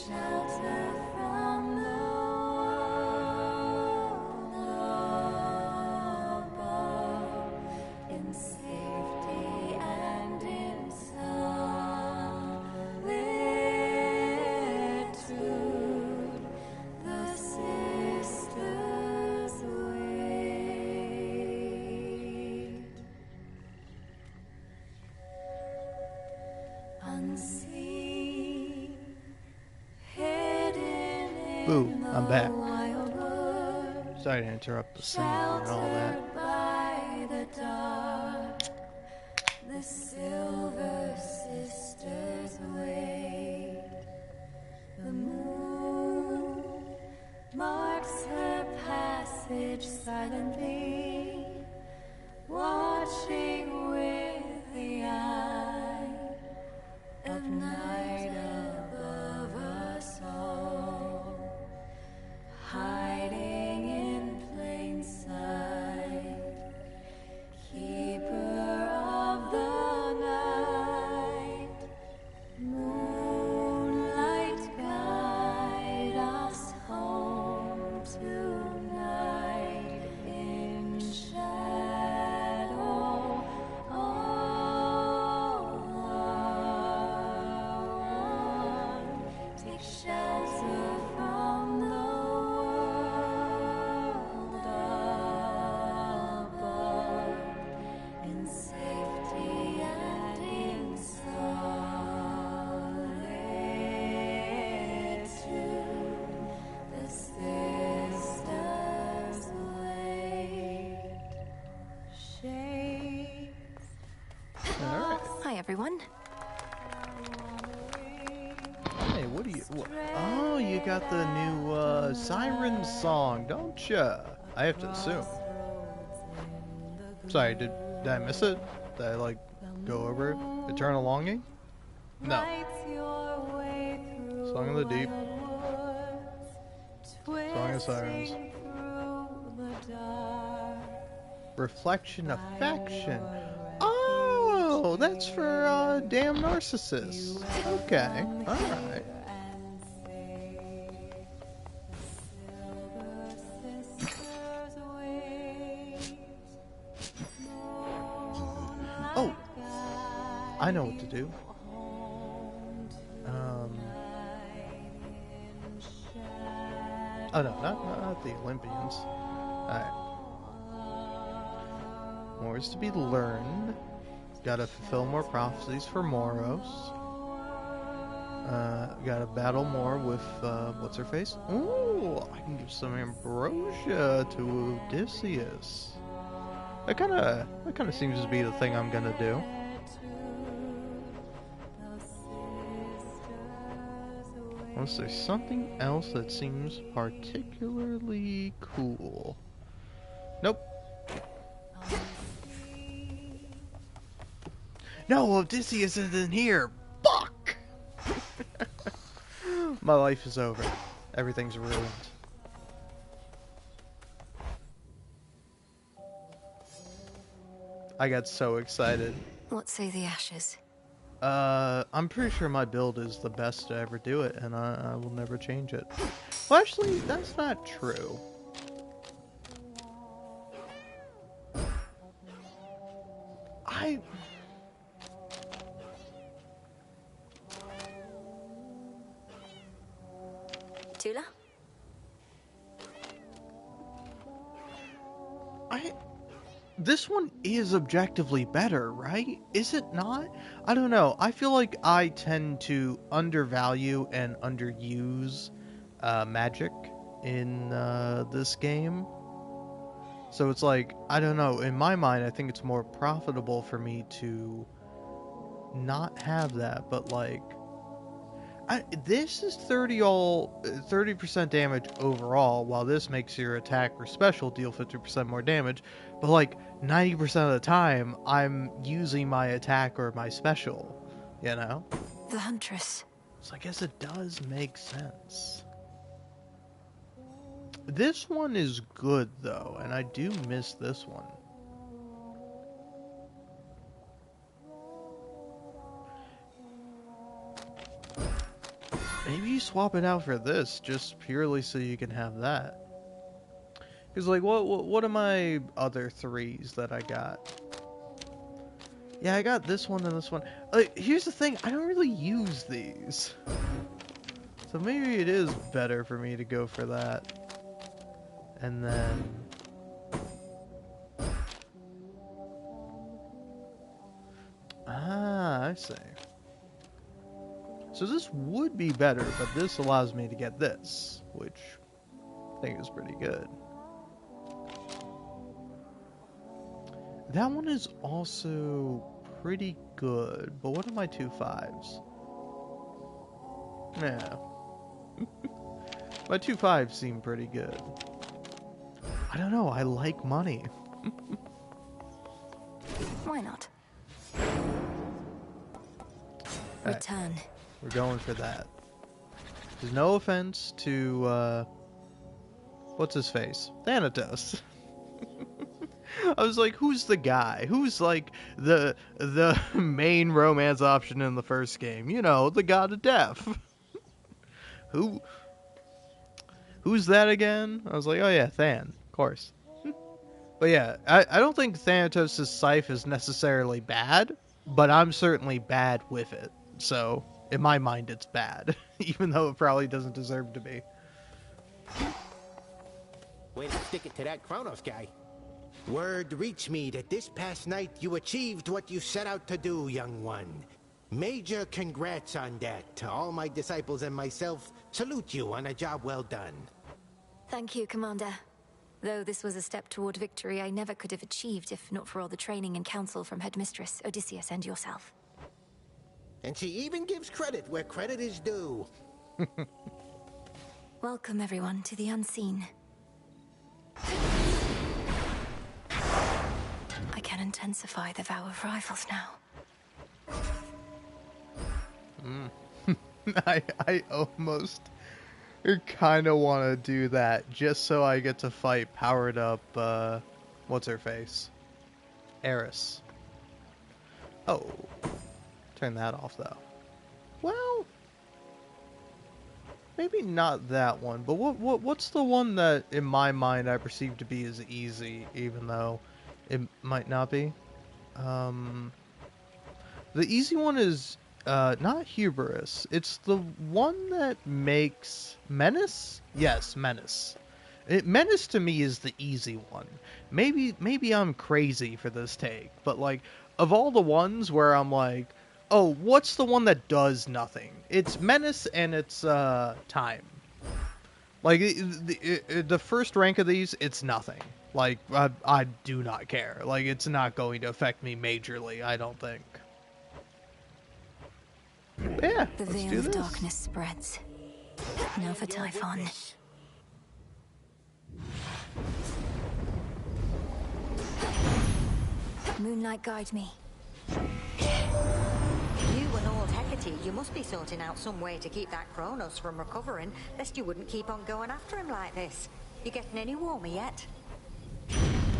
shelter from the world above, in safety and in solitude. The sisters wait. Unseen, hidden Boo, in I'm the back. wild wood, Sorry to interrupt the singing and all that. sheltered by the dark, the silver sisters wait. The moon marks her passage silently, watching with the eye of night above us all, hiding in plain sight, keeper of the night. Moonlight, guide us home tonight in shadow. All are one. Take shelter from the world above, in safety and in solitude. The sisters wait. Shades. Hi, everyone. Hey, what do you... Oh, you got the new Siren song, don't ya? I have to assume. Sorry, did I miss it? Did I, like, go over it? Eternal Longing? No. Song of the Deep. Song of Sirens. Reflection Affection. Oh, that's for Damn Narcissists. Okay, alright. Oh, I know what to do. Oh no, not the Olympians. Alright. More is to be learned. Gotta fulfill more prophecies for Moros. Gotta battle more with, what's her face? Ooh, I can give some ambrosia to Odysseus. That kinda seems to be the thing I'm gonna do. Unless there's something else that seems particularly cool. Nope. No, Odysseus isn't here. Fuck! My life is over. Everything's ruined. I got so excited. What say the ashes? I'm pretty sure my build is the best to ever do it, and I will never change it. Well, actually, that's not true. Tula? This one is objectively better, right? Is it not? I don't know. I feel like I tend to undervalue and underuse magic in this game. So it's like, I don't know. In my mind, I think it's more profitable for me to not have that. But like, this is 30% damage overall, while this makes your attack or special deal 50% more damage. But like 90% of the time, I'm using my attack or my special, you know? The Huntress. So I guess it does make sense. This one is good though, and I do miss this one. Maybe you swap it out for this, just purely so you can have that. Because, like, what are my other 3s that I got? Yeah, I got this one and this one. Like, here's the thing, I don't really use these. So maybe it is better for me to go for that. And then... Ah, I see. So this would be better, but this allows me to get this, which I think is pretty good. That one is also pretty good, but what are my 2 5s? Yeah. My 2 5s seem pretty good. I don't know, I like money. Why not? Right. Return. We're going for that. There's no offense to, what's his face? Thanatos. I was like, who's the guy? Who's, like, the main romance option in the first game? You know, the god of death. Who's that again? I was like, oh yeah, Than, of course. But yeah, I don't think Thanatos' scythe is necessarily bad, but I'm certainly bad with it. So, in my mind, it's bad, even though it probably doesn't deserve to be. Way to stick it to that Kronos guy. Word reached me that this past night you achieved what you set out to do, young one. Major congrats on that. To all my disciples and myself, salute you on a job well done. Thank you, Commander. Though this was a step toward victory I never could have achieved if not for all the training and counsel from Headmistress Odysseus and yourself. And she even gives credit where credit is due. Welcome, everyone, to the unseen. I can intensify the vow of rivals now. I almost kind of want to do that just so I get to fight powered up, what's her face? Eris. Oh. Turn that off, though. Well, maybe not that one, but what's the one that, in my mind, I perceive to be as easy, even though it might not be? The easy one is, not Hubris. It's the one that makes Menace? Yes, Menace. Menace to me is the easy one. Maybe I'm crazy for this take, but like, of all the ones where I'm like, oh, what's the one that does nothing? It's Menace and it's Time. Like, the first rank of these, it's nothing. Like, I do not care. Like, it's not going to affect me majorly, I don't think. Yeah, the veil of darkness spreads. Now for Typhon. Moonlight, guide me. You and old Hecate, you must be sorting out some way to keep that Kronos from recovering, lest you wouldn't keep on going after him like this. You getting any warmer yet?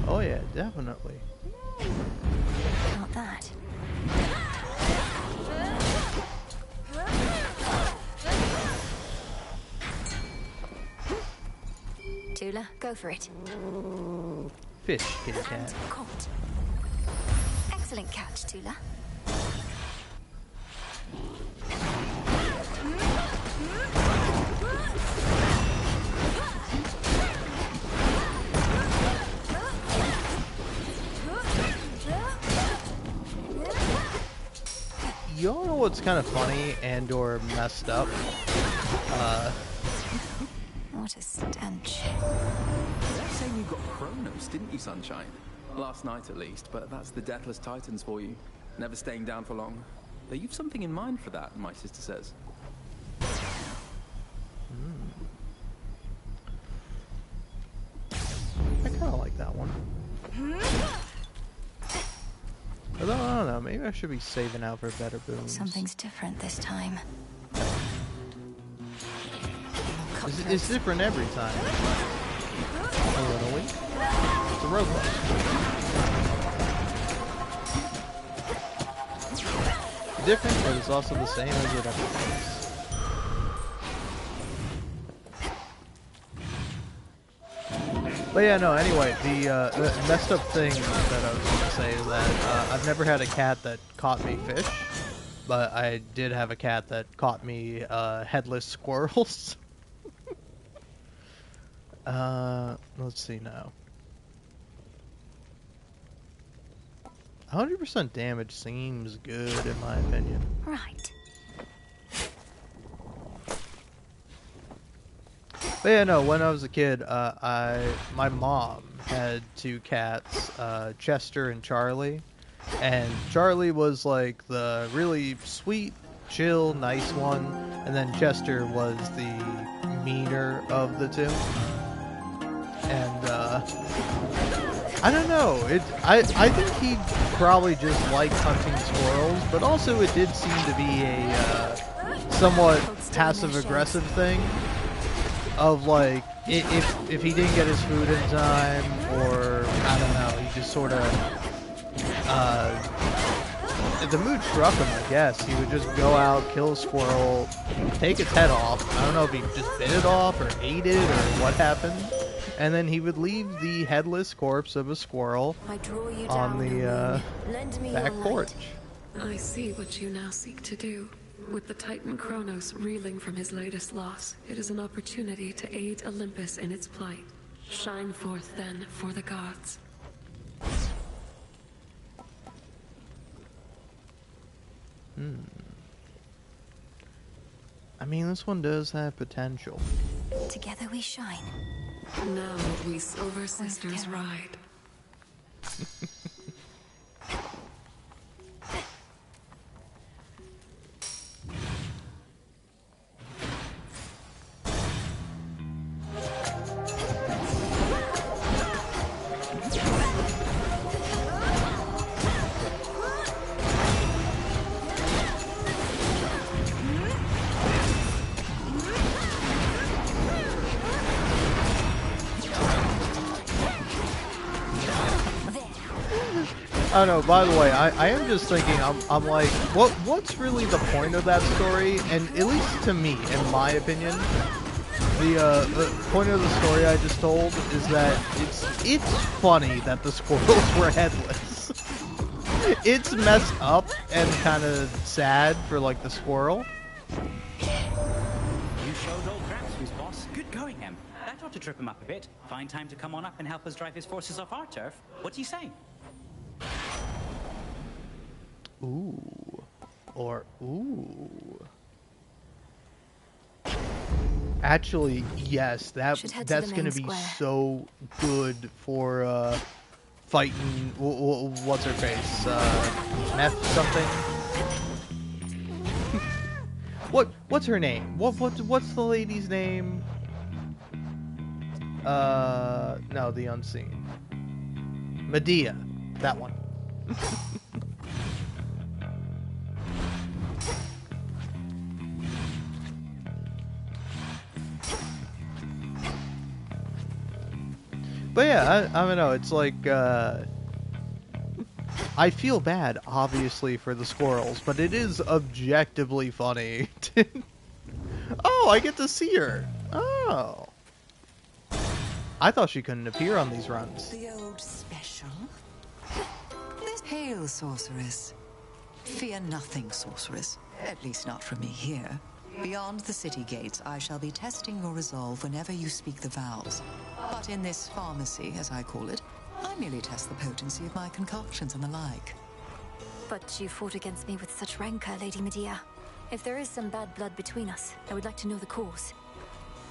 Oh yeah, definitely. Not that. Tula, go for it. Fish, kitty cat. And caught. Excellent catch, Tula. You all know what's kind of funny and or messed up? What a stench. They're saying you got Kronos, didn't you, Sunshine? Last night at least, but that's the Deathless Titans for you. Never staying down for long. Though you've something in mind for that, my sister says. I kind of like that one. Although, I don't know, maybe I should be saving out for better boons. Something's different this time. It's different every time. Literally. It's a robot. Different, but it's also the same as it ever was. But yeah, no, anyway, the messed up thing that I was going to say is that I've never had a cat that caught me fish, but I did have a cat that caught me headless squirrels. Let's see now. 100% damage seems good in my opinion. Right. But yeah, no, when I was a kid, my mom had two cats, Chester and Charlie. And Charlie was like the really sweet, chill, nice one. And then Chester was the meaner of the two. And, I don't know. I think he probably just liked hunting squirrels, but also it did seem to be a somewhat passive-aggressive thing. Of like, if he didn't get his food in time, or I don't know, he just sort of, if the mood struck him, I guess, he would just go out, kill a squirrel, take its head off. I don't know if he just bit it off or ate it or what happened. And then he would leave the headless corpse of a squirrel on the back porch. I see what you now seek to do. With the Titan Kronos reeling from his latest loss, it is an opportunity to aid Olympus in its plight. Shine forth then for the gods. I mean, this one does have potential. Together we shine. Now we Silver Sisters ride. I don't know, by the way, I am just thinking, I'm like, what's really the point of that story? And at least to me, in my opinion, the point of the story I just told is that it's funny that the squirrels were headless. It's messed up and kind of sad for, like, the squirrel. You showed old Gramps who's boss. Good going, Em. That ought to trip him up a bit. Find time to come on up and help us drive his forces off our turf. What do you say? Ooh. Or, ooh. Actually, yes, that's going to be so good for, fighting, what's her face, Meth something? What's her name? What's the lady's name? No, the Unseen. Medea. That one. But yeah, I don't know, it's like, I feel bad, obviously, for the squirrels, but it is objectively funny. Oh, I get to see her! Oh. I thought she couldn't appear on these runs. The old special? Hail, sorceress. Fear nothing, sorceress. At least not from me here. Beyond the city gates, I shall be testing your resolve whenever you speak the vows. But in this pharmacy, as I call it, I merely test the potency of my concoctions and the like. But you fought against me with such rancor, Lady Medea. If there is some bad blood between us, I would like to know the cause.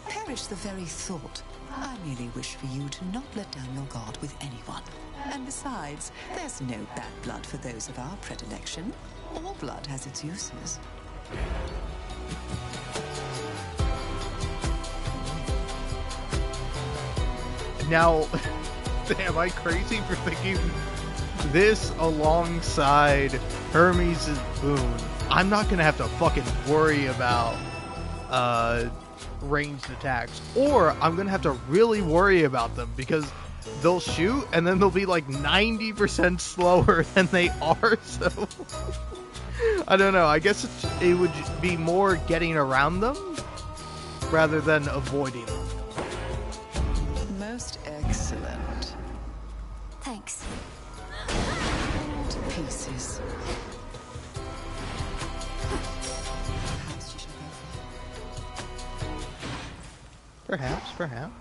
Perish the very thought. I merely wish for you to not let down your guard with anyone. And besides, there's no bad blood for those of our predilection. All blood has its uses. Now, am I crazy for thinking this alongside Hermes' boon? I'm not gonna have to fucking worry about ranged attacks, or I'm gonna have to really worry about them because they'll shoot and then they'll be like 90% slower than they are. So I don't know. I guess it would be more getting around them rather than avoiding them. Most excellent. Thanks. To pieces. Perhaps, perhaps.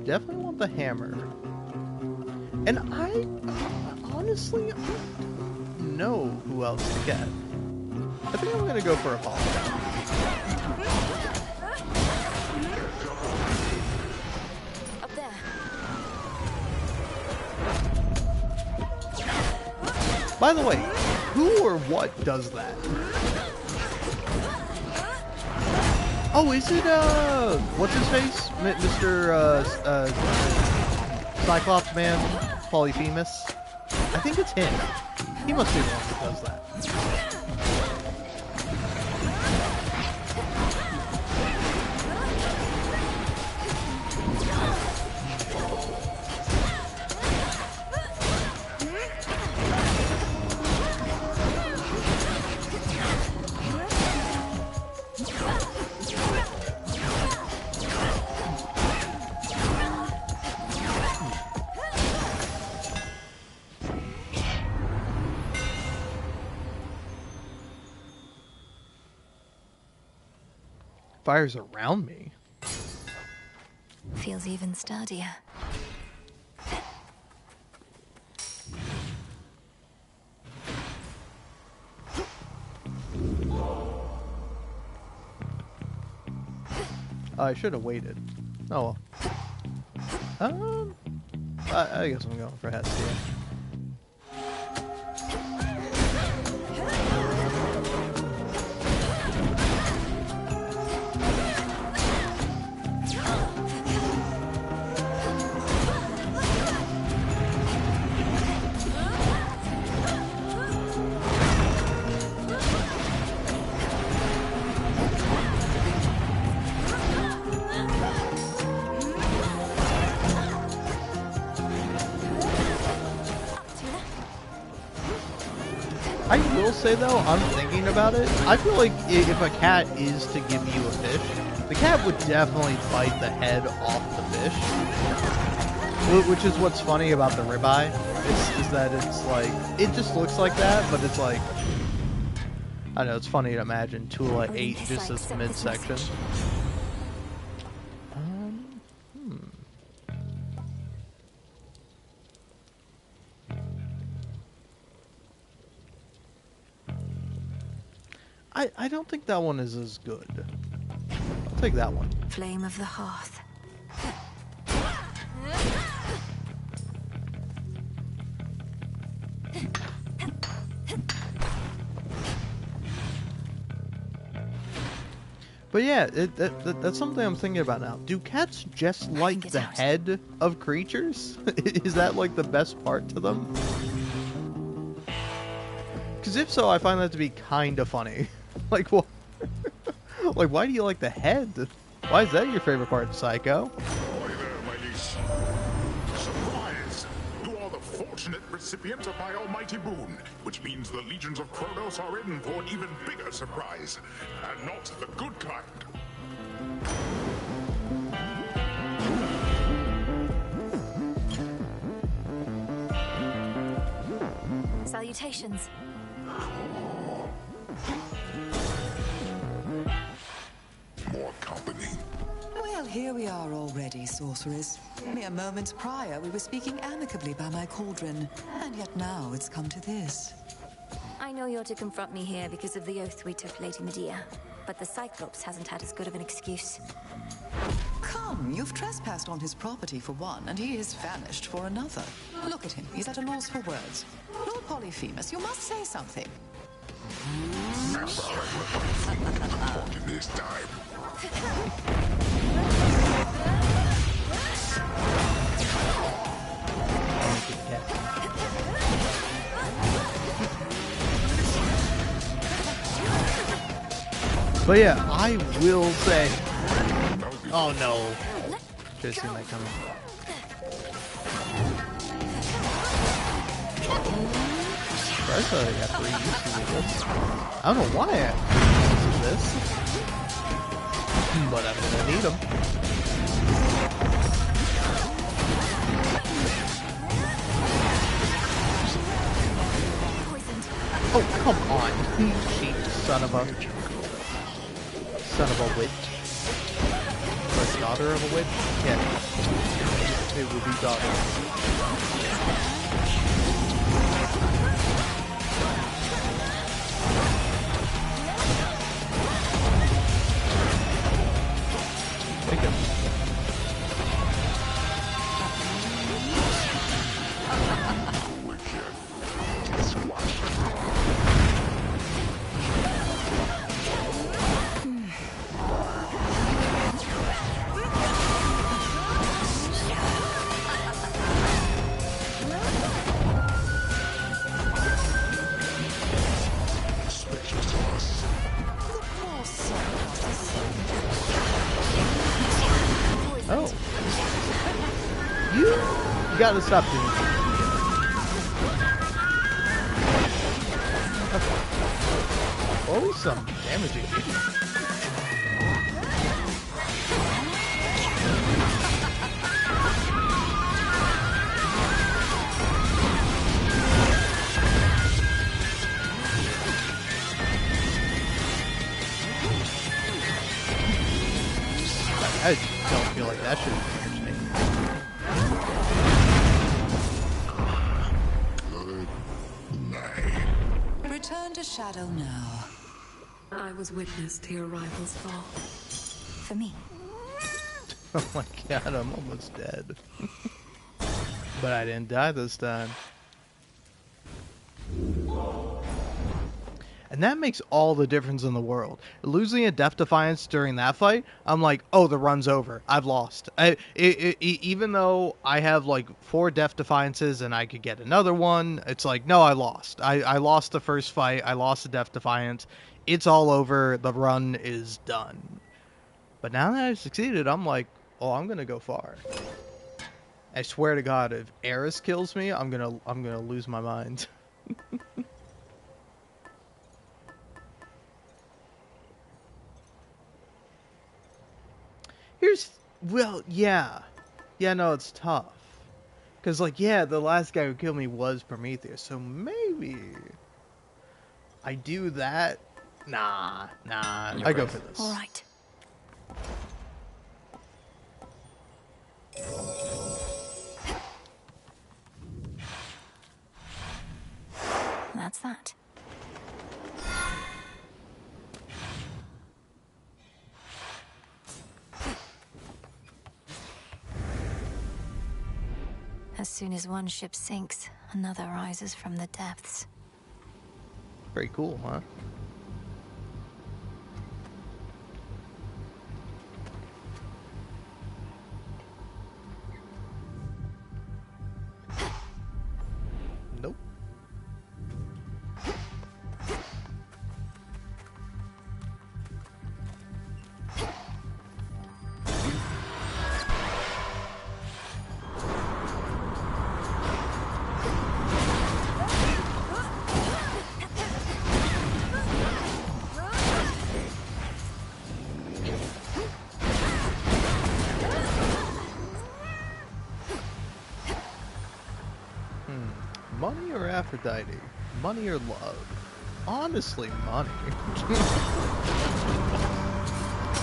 Definitely want the hammer. And I honestly don't know who else to get. I think I'm gonna go for a ball. Up there. By the way, who or what does that? Oh, is it, what's his face? Mr. Cyclops Man? Polyphemus? I think it's him. He must be the one that does that. Fire's around me. Feels even sturdier. I should have waited. Oh well. I guess I'm going for Hestia. I will say though, I'm thinking about it. I feel like if a cat is to give you a fish, the cat would definitely bite the head off the fish. Which is what's funny about the ribeye, is that it's like, it just looks like that, but it's like, I don't know, it's funny to imagine Tula ate just this midsection. I don't think that one is as good. I'll take that one. Flame of the hearth. But yeah, that's something I'm thinking about now. Do cats just like the head of creatures? Is that like the best part to them? Because if so, I find that to be kind of funny. Like, what? Like, why do you like the head? Why is that your favorite part, Psycho? Ahoy there, my niece. Surprise! You are the fortunate recipient of my almighty boon, which means the legions of Kronos are in for an even bigger surprise, and not the good kind. Salutations. More company. Well, here we are already, sorceress. Mere moments prior, we were speaking amicably by my cauldron, and yet now it's come to this. I know you're to confront me here because of the oath we took, Lady Medea, but the Cyclops hasn't had as good of an excuse. Come, you've trespassed on his property for one, and he is vanished for another. Look at him, he's at a loss for words. Lord Polyphemus, you must say something. This time. But yeah, I will say. Oh no! Should have seen that coming. I thought I got 3 uses of this. I don't know why I have 3 uses of this, but I'm gonna need them. Oh, come on, you cheap son of a witch. Or daughter of a witch? Yeah. It would be daughter. Oh. You gotta stop doing that. Okay. Well, at least some damaging. I don't feel like that should be Return to Shadow now. I was witness to your rival's fall. For me. Oh my god, I'm almost dead. But I didn't die this time. And that makes all the difference in the world. Losing a Death Defiance during that fight, I'm like, oh, the run's over. I've lost. Even though I have like 4 Death Defiances and I could get another one, it's like, no, I lost. I lost the first fight. I lost the Death Defiance. It's all over. The run is done. But now that I've succeeded, I'm like, oh, I'm gonna go far. I swear to God, if Eris kills me, I'm gonna lose my mind. Well, yeah. Yeah, no, it's tough. Because, like, yeah, the last guy who killed me was Prometheus, so maybe I do that. Nah. I go for this. All right. That's that. As soon as one ship sinks, another rises from the depths. Pretty cool, huh? Nope. Money or Aphrodite? Money or love? Honestly, money.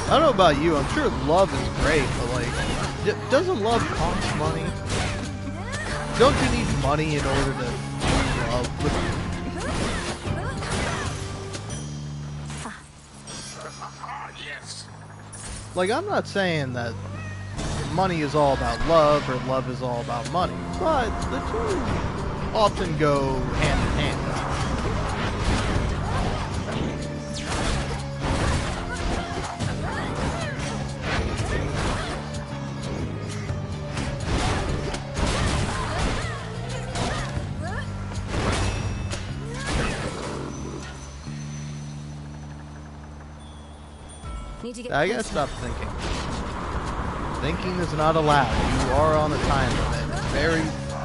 I don't know about you, I'm sure love is great, but like, doesn't love cost money? Don't you need money in order to love? Yes. Like, I'm not saying that money is all about love or love is all about money, but the two often go hand in hand. I gotta stop thinking. Thinking is not allowed. You are on a time limit. It's very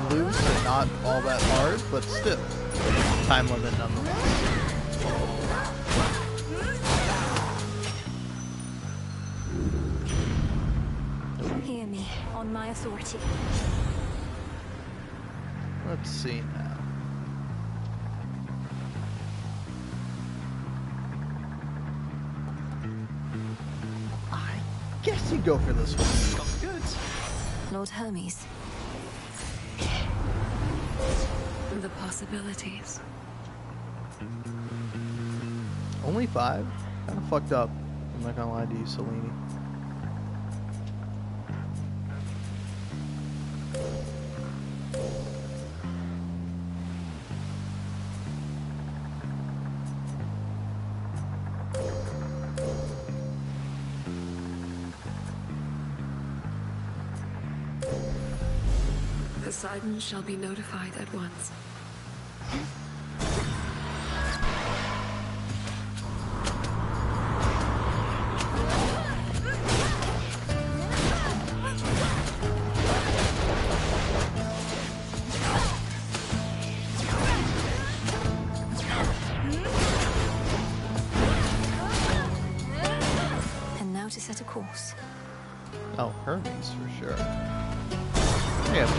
loose and not all that hard, but still, time limit nonetheless. Hear me, on my authority. Let's see now. guess you go for this one. Got the goods. Lord Hermes. The possibilities. Only 5? Kind of fucked up. I'm not gonna lie to you, Selene. Poseidon shall be notified at once. And now to set a course. Oh, Hermes for sure. Yeah.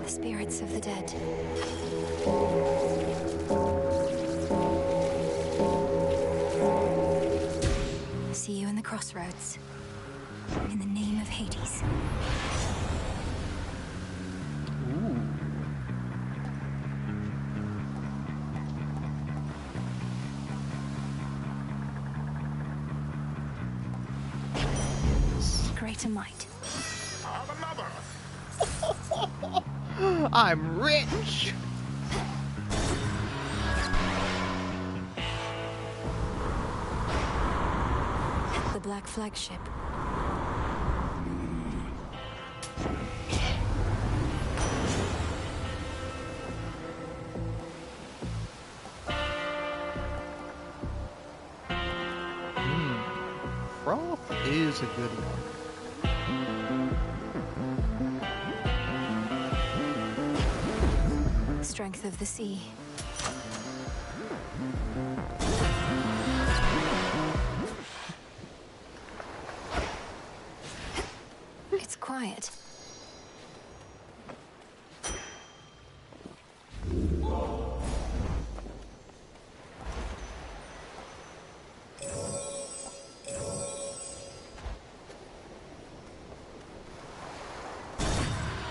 The spirits of the dead. See you in the crossroads. In the name of Hades. Greater might. I'm rich! The Black Flagship. Froth is a good one. Strength of the sea. It's quiet.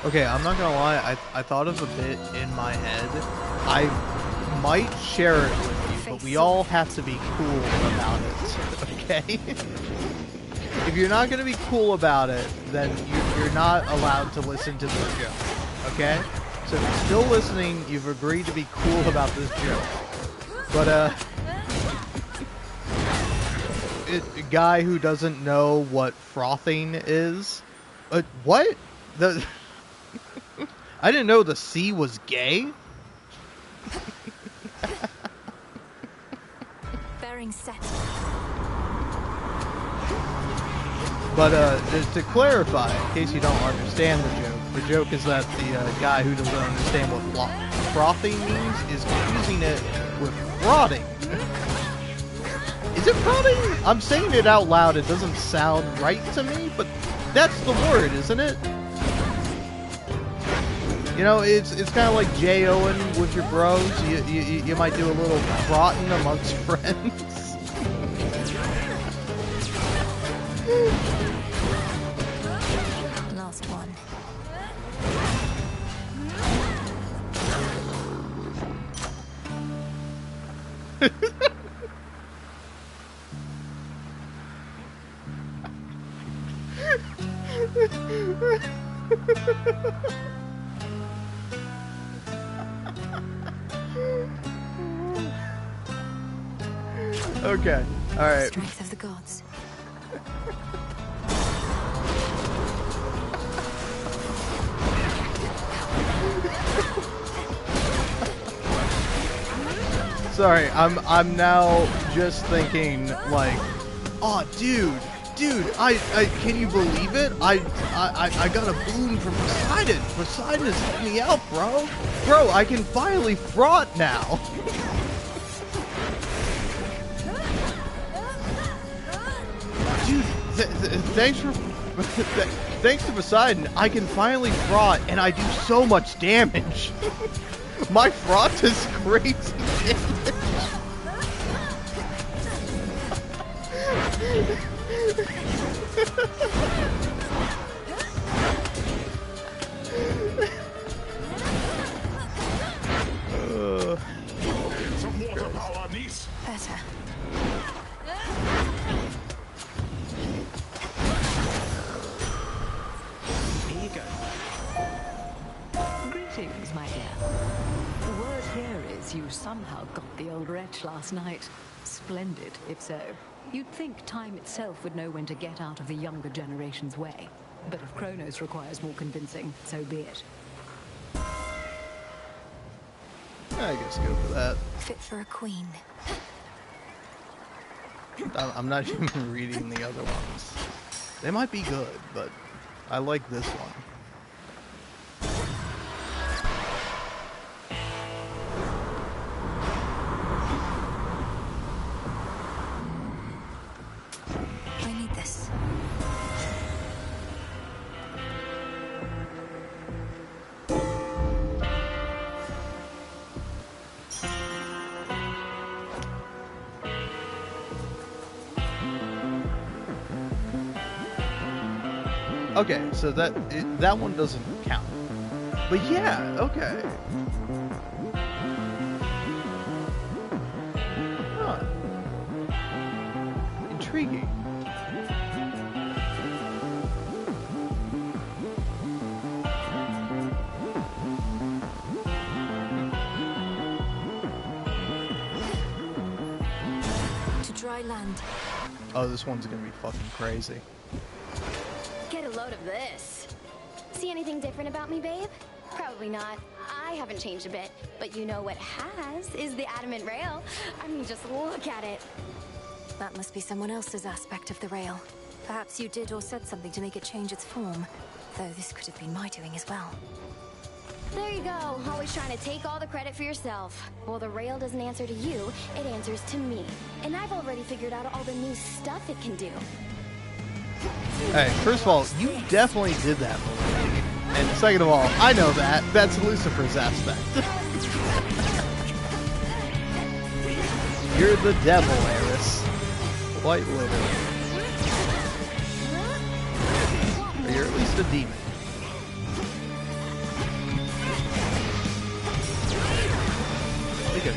Okay, I'm not gonna lie, I thought of a bit in my head. I might share it with you, but we all have to be cool about it, okay? If you're not gonna be cool about it, then you're not allowed to listen to this joke, okay? So if you're still listening, you've agreed to be cool about this joke. But, a guy who doesn't know what frothing is... what? I didn't know the sea was gay. Bearing set. But to clarify, in case you don't understand the joke is that the guy who doesn't understand what frothing means is confusing it with frauding. Is it frauding? I'm saying it out loud. It doesn't sound right to me, but that's the word, isn't it? You know, it's kind of like J-O-ing with your bros. You might do a little frotting amongst friends. Last one. Okay, alright. Strength of the gods. Sorry, I'm now just thinking like, oh dude, Dude, I can you believe it? I got a boon from Poseidon. Poseidon is helping me out, bro. Bro, I can finally fraud now. Dude, thanks for thanks to Poseidon, I can finally fraud, and I do so much damage. My fraud does crazy damage. Some water power, niece. Better. Here you go. Greetings, my dear. The word here is you somehow got the old wretch last night. Splendid, if so. You'd think time itself would know when to get out of the younger generation's way. But if Kronos requires more convincing, so be it. I guess go for that. Fit for a queen. I'm not even reading the other ones. They might be good, but I like this one. I need this. Okay, so that one doesn't count. But yeah, okay. Huh. Intriguing. To dry land. Oh, this one's gonna be fucking crazy. Get a load of this. See anything different about me, babe? Probably not. I haven't changed a bit. But you know what has is the adamant rail. I mean, just look at it. That must be someone else's aspect of the rail. Perhaps you did or said something to make it change its form. Though this could have been my doing as well. There you go. Always trying to take all the credit for yourself. Well, the rail doesn't answer to you, it answers to me. And I've already figured out all the new stuff it can do. Hey, first of all, you definitely did that movie. And second of all, I know that. That's Lucifer's aspect. You're the devil, Eris. Quite literally. Or you're at least a demon. Be good.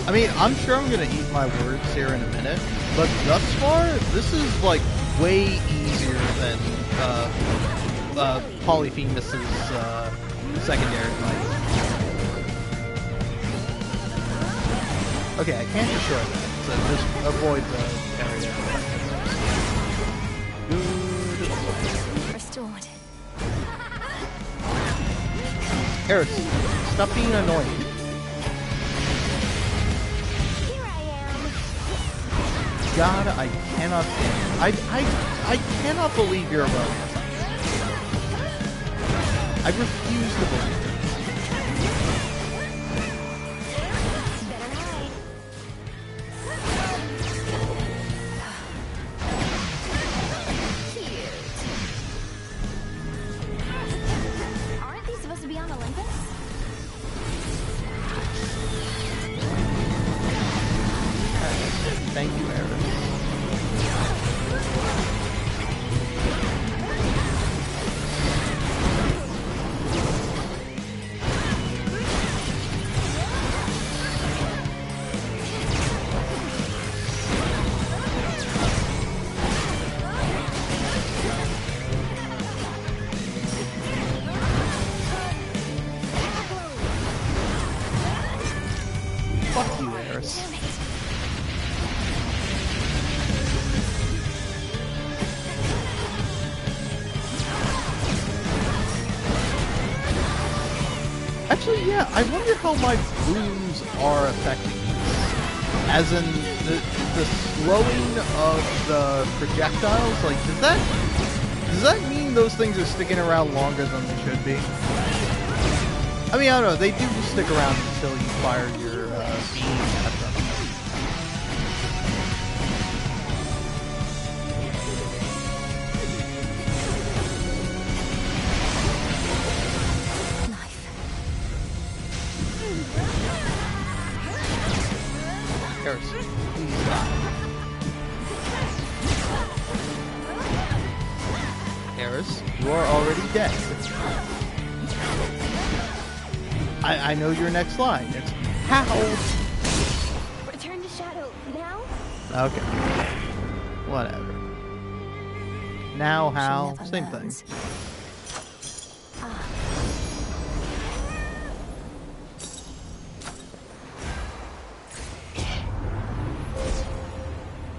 I mean, I'm sure I'm gonna eat my words here in a minute, but thus far, this is like way easier than Polyphemus's secondary fight. Okay, I can't destroy that, so just avoid the area. Good. Restored. Eris, stop being annoying. God, I cannot. I cannot believe you're a romance. I refuse to believe it. Aren't these supposed to be on Olympus? Thank you, Eris. Fuck you, Eris. Actually, yeah, I wonder how my booms are affecting this. As in, the slowing of the projectiles, like, does that mean those things are sticking around longer than they should be? I mean, I don't know, they do stick around until you fire your beam at them. Eris, please stop. Eris, you are already dead. I know your next line. It's how. Return to shadow now? Okay. Whatever. Now how? Same thing.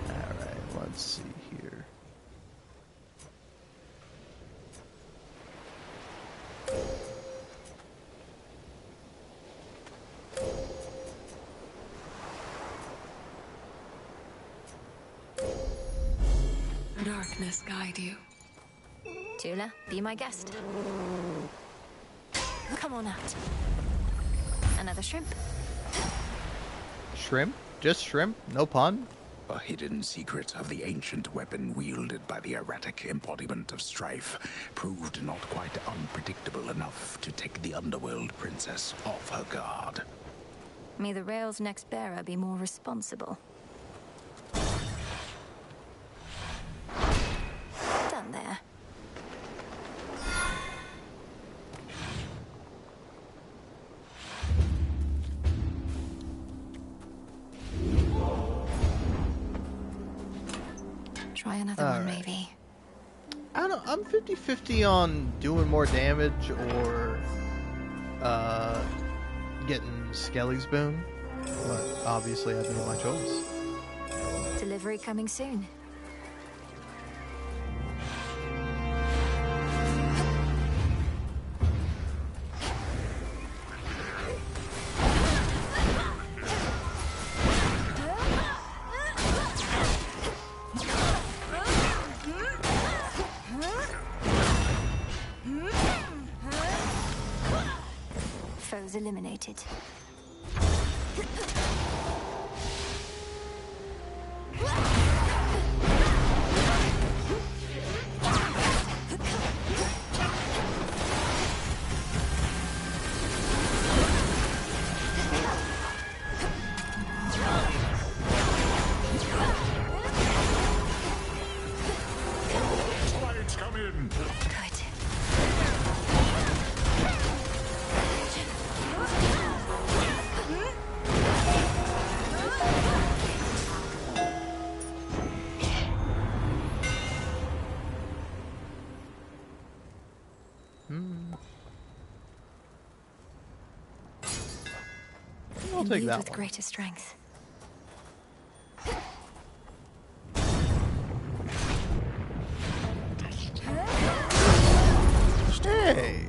Alright, let's see here. Darkness guide you. Tula, be my guest. Come on out. Another shrimp? Shrimp? Just shrimp? No pun? A hidden secret of the ancient weapon wielded by the erratic embodiment of strife proved not quite unpredictable enough to take the underworld princess off her guard. May the Rail's next bearer be more responsible. Done there. Try another one, maybe. I don't know, I'm 50-50 on doing more damage or getting Skelly's boon, but obviously I've made my choice. Delivery coming soon. Foes eliminated. Lights come in. I'll take Imbued that with one. greater strength. Hey!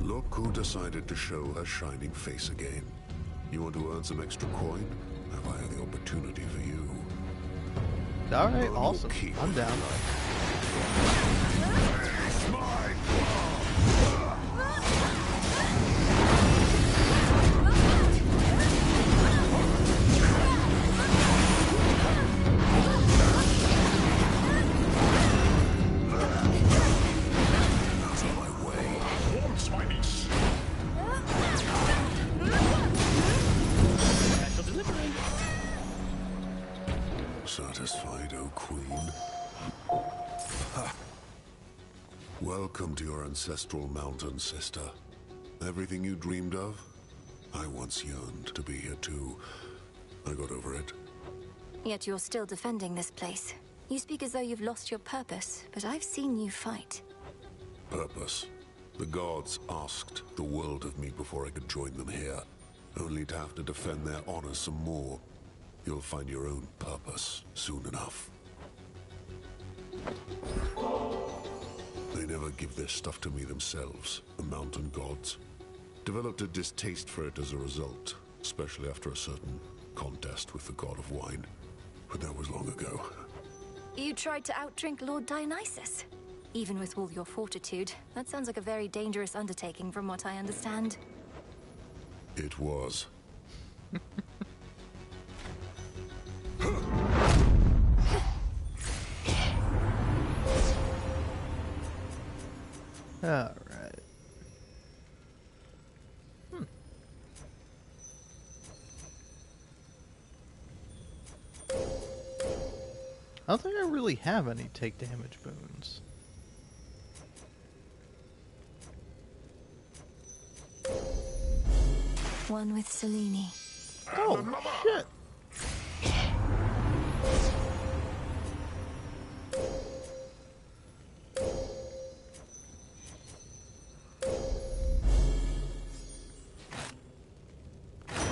Look who decided to show her shining face again. You want to earn some extra coin? Have I the opportunity for you? Alright, awesome. I'm down. Satisfied, O Queen? Ha! Welcome to your ancestral mountain, sister. Everything you dreamed of? I once yearned to be here too. I got over it. Yet you're still defending this place. You speak as though you've lost your purpose, but I've seen you fight. Purpose. The gods asked the world of me before I could join them here. only to have to defend their honor some more. You'll find your own purpose soon enough. They never give their stuff to me themselves, the mountain gods. Developed a distaste for it as a result, especially after a certain contest with the god of wine. But that was long ago. You tried to outdrink Lord Dionysus. Even with all your fortitude, that sounds like a very dangerous undertaking from what I understand. It was. Alright. I don't think I really have any take damage boons. One with Selene. Oh, shit.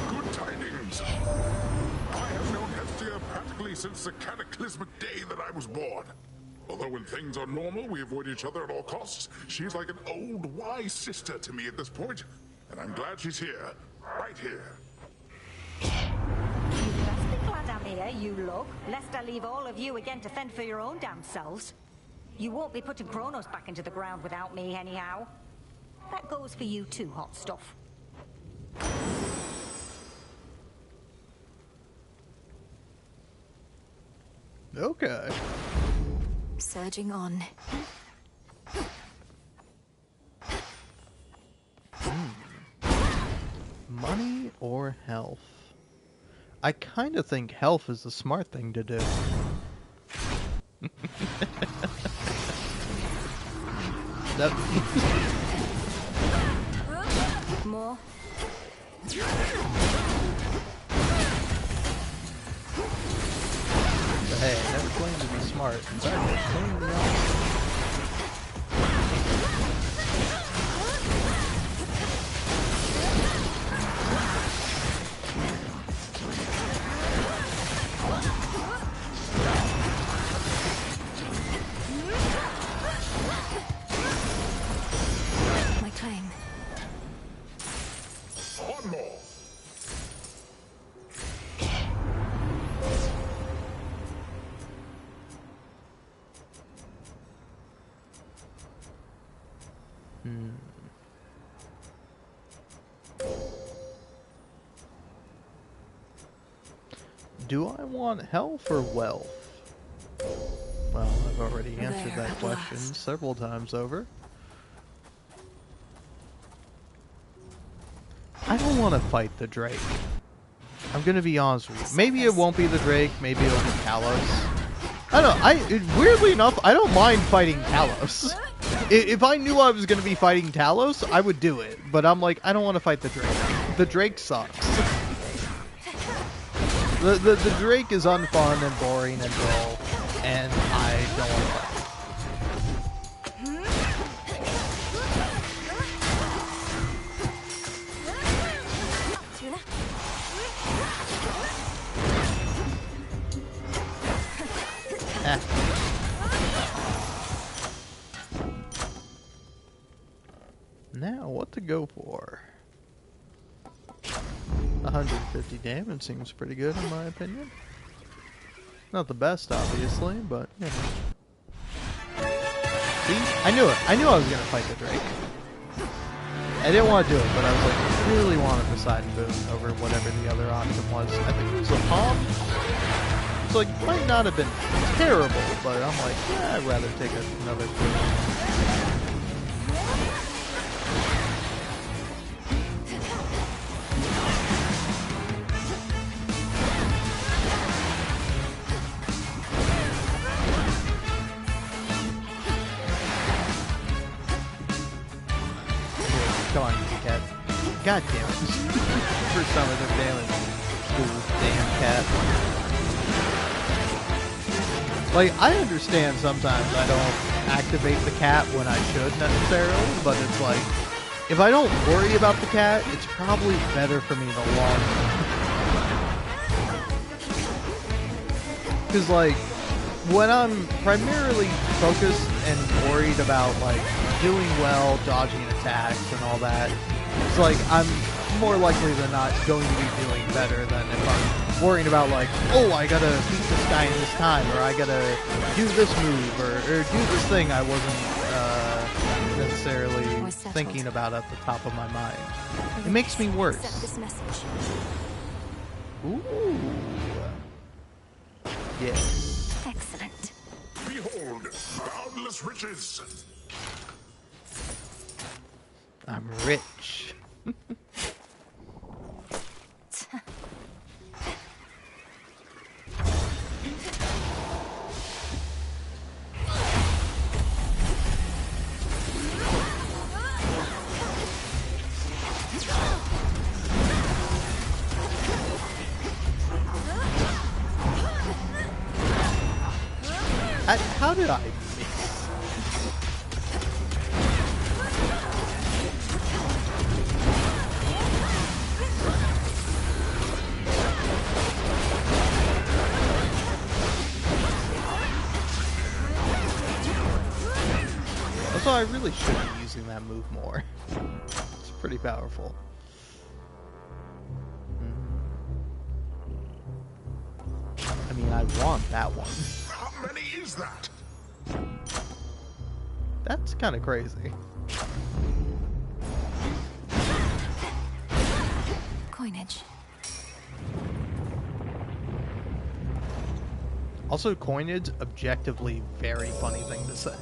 Good tidings. I have known Hestia practically since the cataclysmic day that I was born. Although when things are normal, we avoid each other at all costs, she's like an old, wise sister to me at this point. And I'm glad she's here. Right here. You best be glad I'm here, you lug, lest I leave all of you again to fend for your own damn selves. You won't be putting Kronos back into the ground without me, anyhow. That goes for you too, hot stuff. Okay. Surging on. Money or health? I kind of think health is the smart thing to do. More. But hey, I never claimed to be smart. In fact, I claimed to be honest. My claim. One more. Do I want health or wealth? Well, I've already answered that question several times over. I don't want to fight the Drake. I'm gonna be honest with you. Maybe it won't be the Drake, maybe it'll be Kalos. I don't know, weirdly enough, I don't mind fighting Kalos. If I knew I was gonna be fighting Talos, I would do it. But I'm like, I don't want to fight the Drake. The Drake sucks. The Drake is unfun and boring and dull, and I don't want to fight. Now, what to go for? 150 damage seems pretty good in my opinion. Not the best, obviously, but, you know. See? I knew it. I knew I was going to fight the Drake. I didn't want to do it, but I was like, I really wanted the side boon over whatever the other option was. I think it was a palm. So, like, it might not have been terrible, but I'm like, yeah, I'd rather take another boon. Come on, cat. God damn it. First time I took damage. Ooh, damn cat. Like, I understand sometimes I don't activate the cat when I should necessarily, but it's like, if I don't worry about the cat, it's probably better for me in the long run. Because, like, when I'm primarily focused and worried about, like, doing well, dodging attacks and all that, it's like I'm more likely than not going to be doing better than if I'm worrying about, like, oh, I gotta beat this guy in this time, or I gotta do this move, or do this thing I wasn't necessarily thinking about at the top of my mind. It makes me worse. This message. Ooh. Yes. Excellent. Behold, boundless riches. I'm rich. How did I miss? Also, I really should be using that move more. It's pretty powerful. I mean, I want that one. How many is that? That's kind of crazy. Coinage. Also, coinage, objectively very funny thing to say.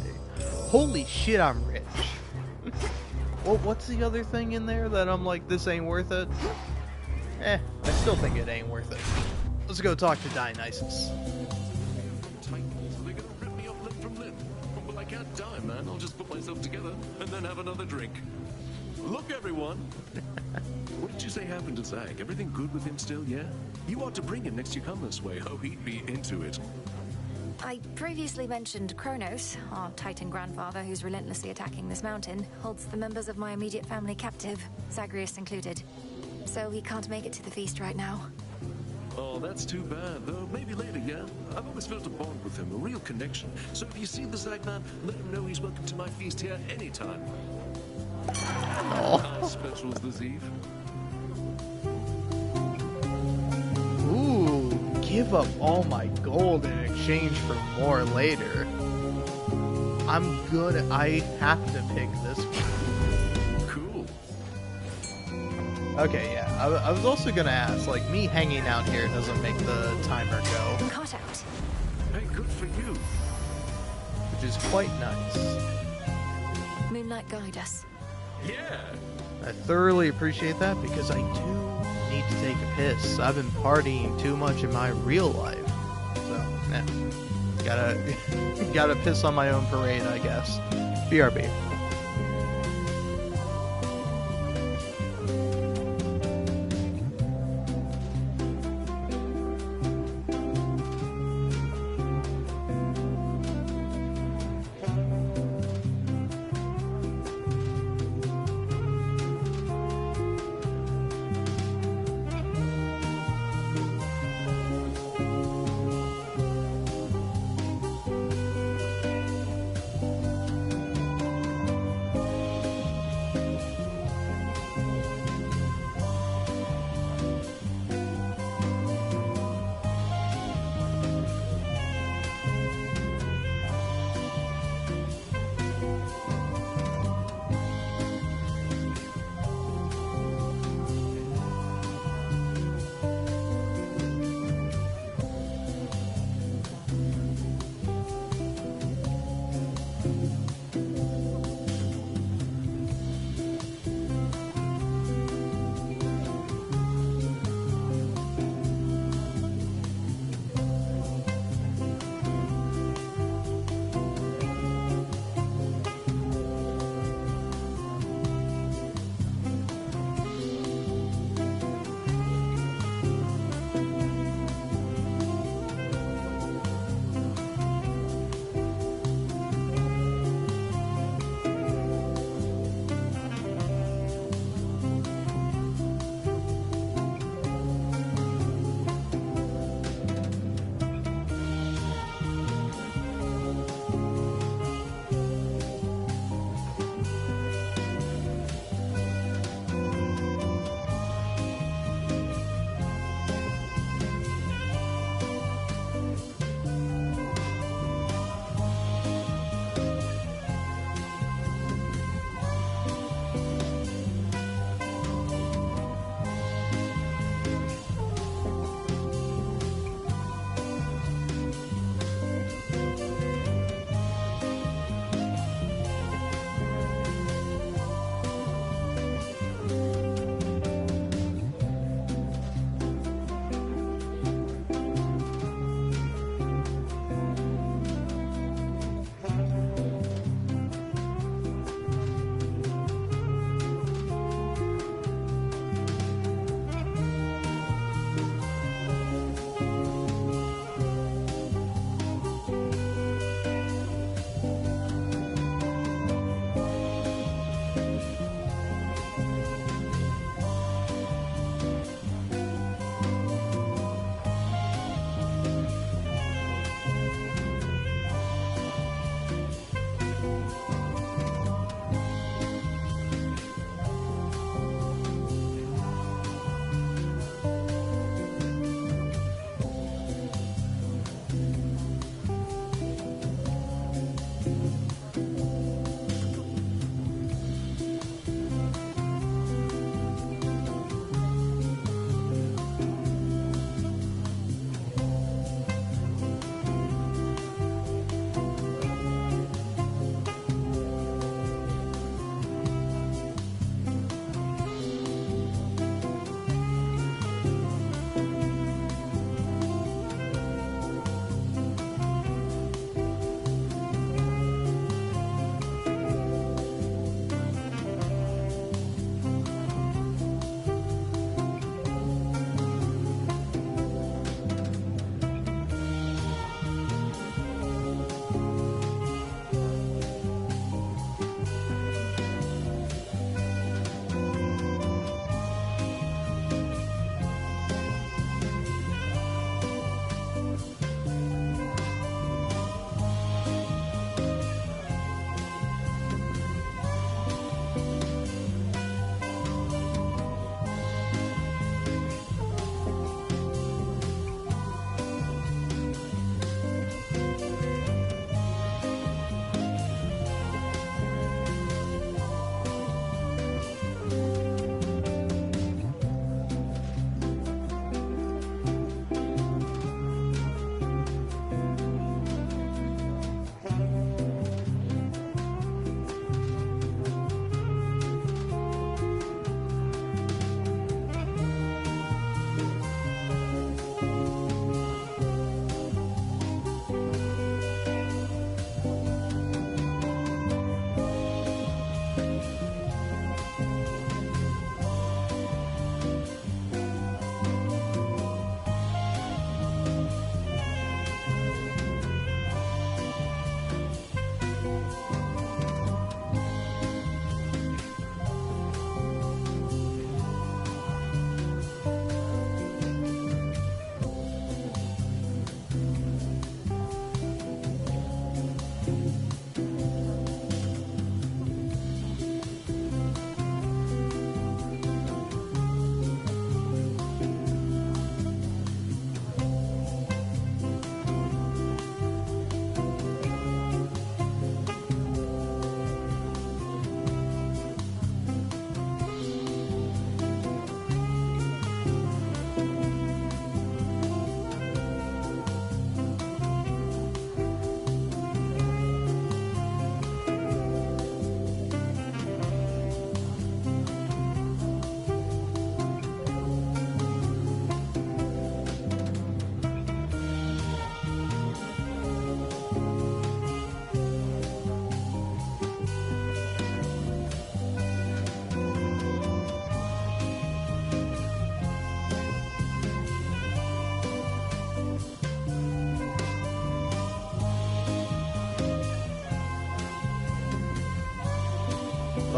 Holy shit, I'm rich. Well, what's the other thing in there that I'm like, this ain't worth it? I still think it ain't worth it. Let's go talk to Dionysus. Titans, they're gonna rip me off limb from limb. Well, I can't die, man. I'll just put myself together and then have another drink. Look, everyone. What did you say happened to Zag? Everything good with him still, yeah? You ought to bring him next you come this way. Oh, he'd be into it. I previously mentioned Kronos, our Titan grandfather who's relentlessly attacking this mountain, holds the members of my immediate family captive, Zagreus included. So he can't make it to the feast right now. Oh, that's too bad, though. Maybe later, yeah? I've always felt a bond with him, a real connection. So if you see the Zagman, let him know he's welcome to my feast here anytime. How special's this eve? Ooh, give up all my gold in exchange for more later. I have to pick this one. Cool. Okay, yeah. I was also gonna ask, like, me hanging out here doesn't make the timer go. Caught out. Hey, good for you. Which is quite nice. Moonlight guide us. Yeah. I thoroughly appreciate that because I do need to take a piss. I've been partying too much in my real life. So, gotta piss on my own parade, I guess. BRB.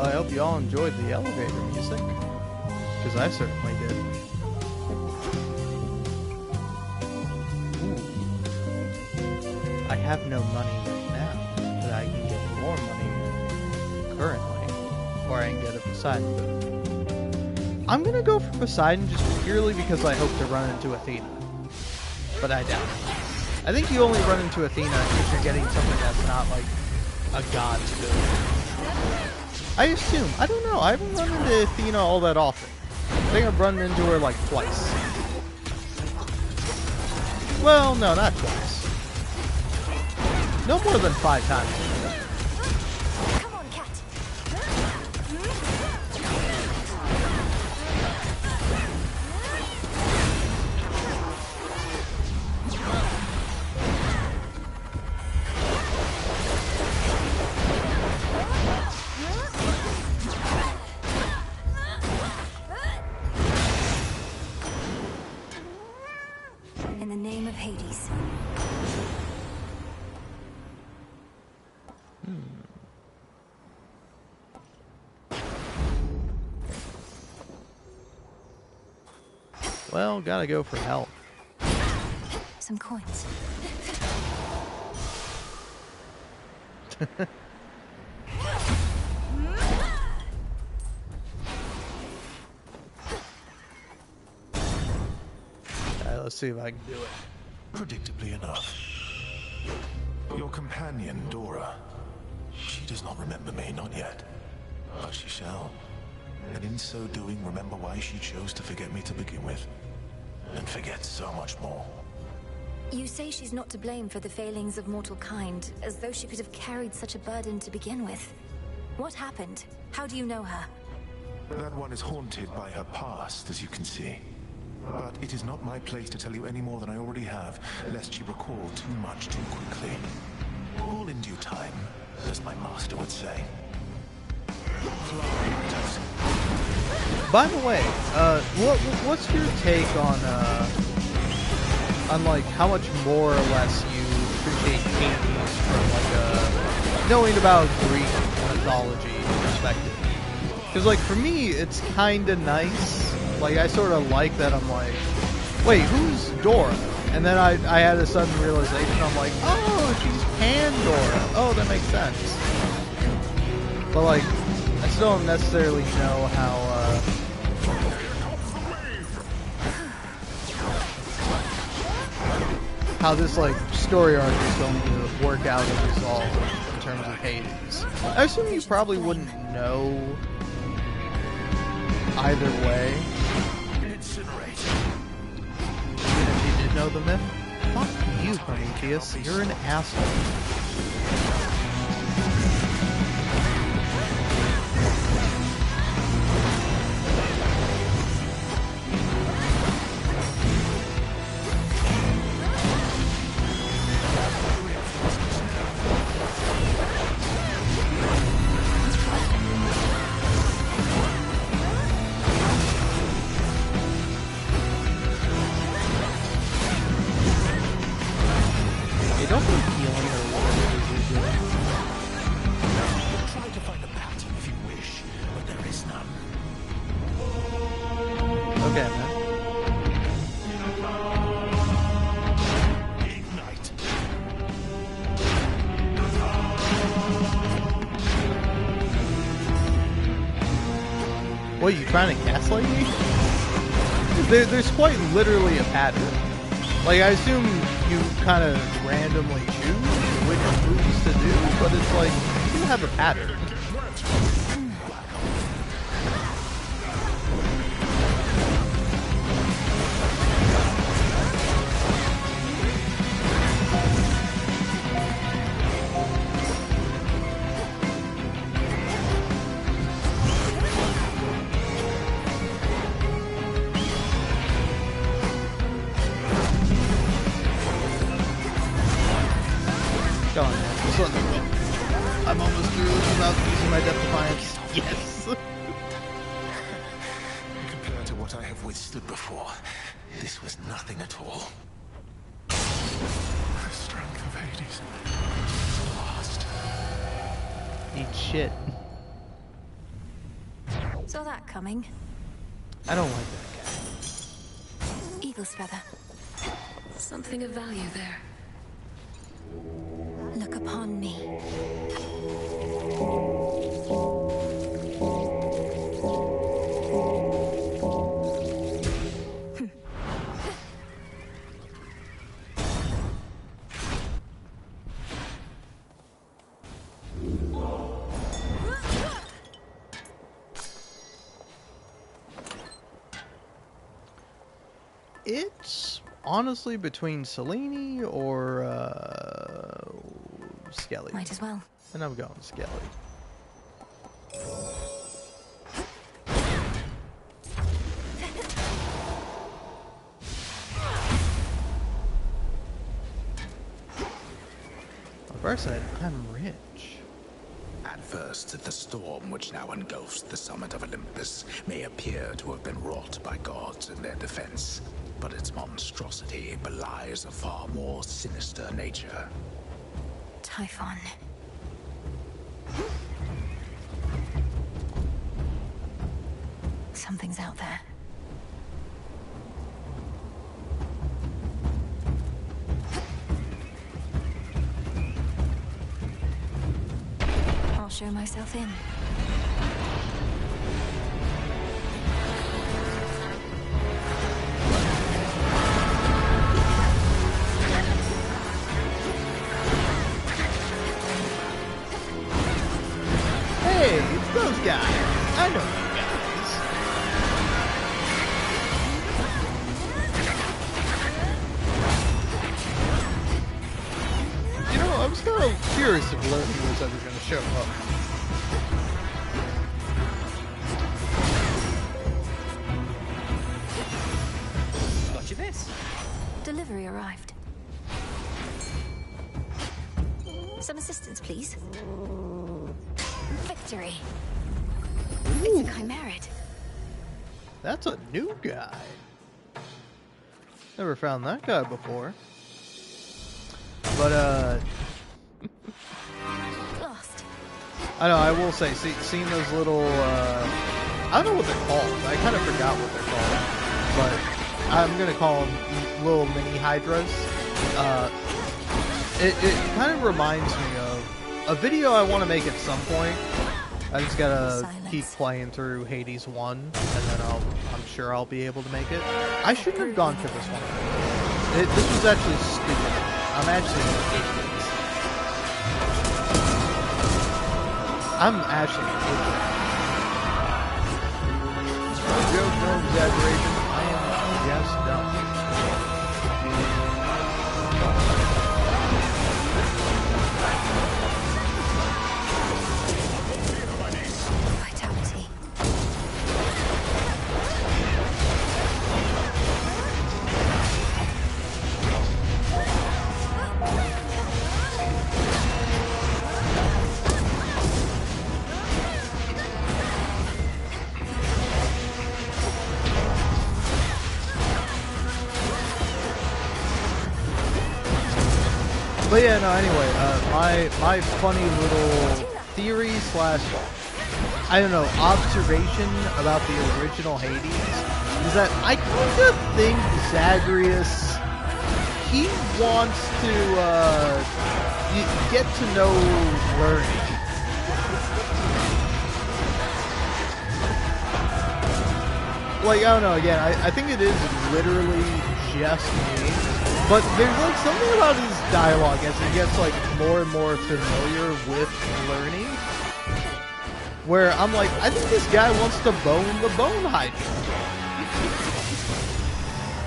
Well, I hope you all enjoyed the elevator music, because I certainly did. Ooh. I have no money right now, but I can get more money currently, or I can get a Poseidon boot. I'm gonna go for Poseidon just purely because I hope to run into Athena, but I doubt it. I think you only run into Athena if you're getting something that's not like a god's build. I assume. I don't know. I haven't run into Athena all that often. I think I've run into her like twice. Well, no, not twice. No more than 5 times. Come on, cat. In the name of Hades. Well, gotta go for help. Some coins. Alright, let's see if I can do it. Predictably enough. Your companion, Dora. She does not remember me, not yet. But she shall. And in so doing, remember why she chose to forget me to begin with. And forget so much more. You say she's not to blame for the failings of mortal kind, as though she could have carried such a burden to begin with. What happened? How do you know her? That one is haunted by her past, as you can see. But it is not my place to tell you any more than I already have, lest you recall too much too quickly. All in due time, as my master would say. By the way, what's your take on like how much more or less you appreciate Hades from like knowing about Greek mythology perspective? Because like for me, it's kind of nice. Like I sort of like that. I'm like, wait, who's Dora? And then I had a sudden realization. I'm like, oh, she's Pandora. Oh, that makes sense. But like, I still don't necessarily know how this like story arc is going to work out and resolve in terms of Hades. I assume you probably wouldn't know either way. Even if you did know the myth. Fuck you, Prometheus. You're an asshole. What, you trying to gaslight me? There's quite literally a pattern. Like, I assume you kind of randomly choose which moves to do, but it's like, you have a pattern. I'm almost through without using my Death Defiance. Yes! Compared to what I have withstood before, this was nothing at all. The strength of Hades is lost. Eat shit. Saw that coming. I don't like that guy. Eagle's feather. Something of value there. Look upon me. It's honestly between Selene or Skelly. Might as well. And I'm going Skelly. First said, I'm rich. At first, the storm which now engulfs the summit of Olympus may appear to have been wrought by gods in their defense, but its monstrosity belies a far more sinister nature. Typhon. Something's out there. I'll show myself in. Hey, it's those guys. I know you guys. You know, I was kind of curious if Loki was ever going to show up. Got you this. Delivery arrived. Some assistance, please. Victory. It's a chimerid. That's a new guy. Never found that guy before. But, Lost. I know, I will say, seeing those little, I don't know what they're called. I kind of forgot what they're called. But I'm going to call them little mini hydras. It kind of reminds me of a video I want to make at some point. I just gotta keep playing through Hades 1, and then I'm sure I'll be able to make it. I shouldn't have gone for this one. This was actually stupid. I'm actually an idiot. I'm actually an idiot. No joke, no exaggeration. I am just dumb. Vitality. But yeah, no, anyway, my funny little theory slash, I don't know, observation about the original Hades is that I kind of think Zagreus, he wants to get to know learning. Like, I don't know, again, I think it is literally just me. But there's like something about his dialogue as he gets like more and more familiar with learning, where I'm like, I think this guy wants to bone the bone hydra.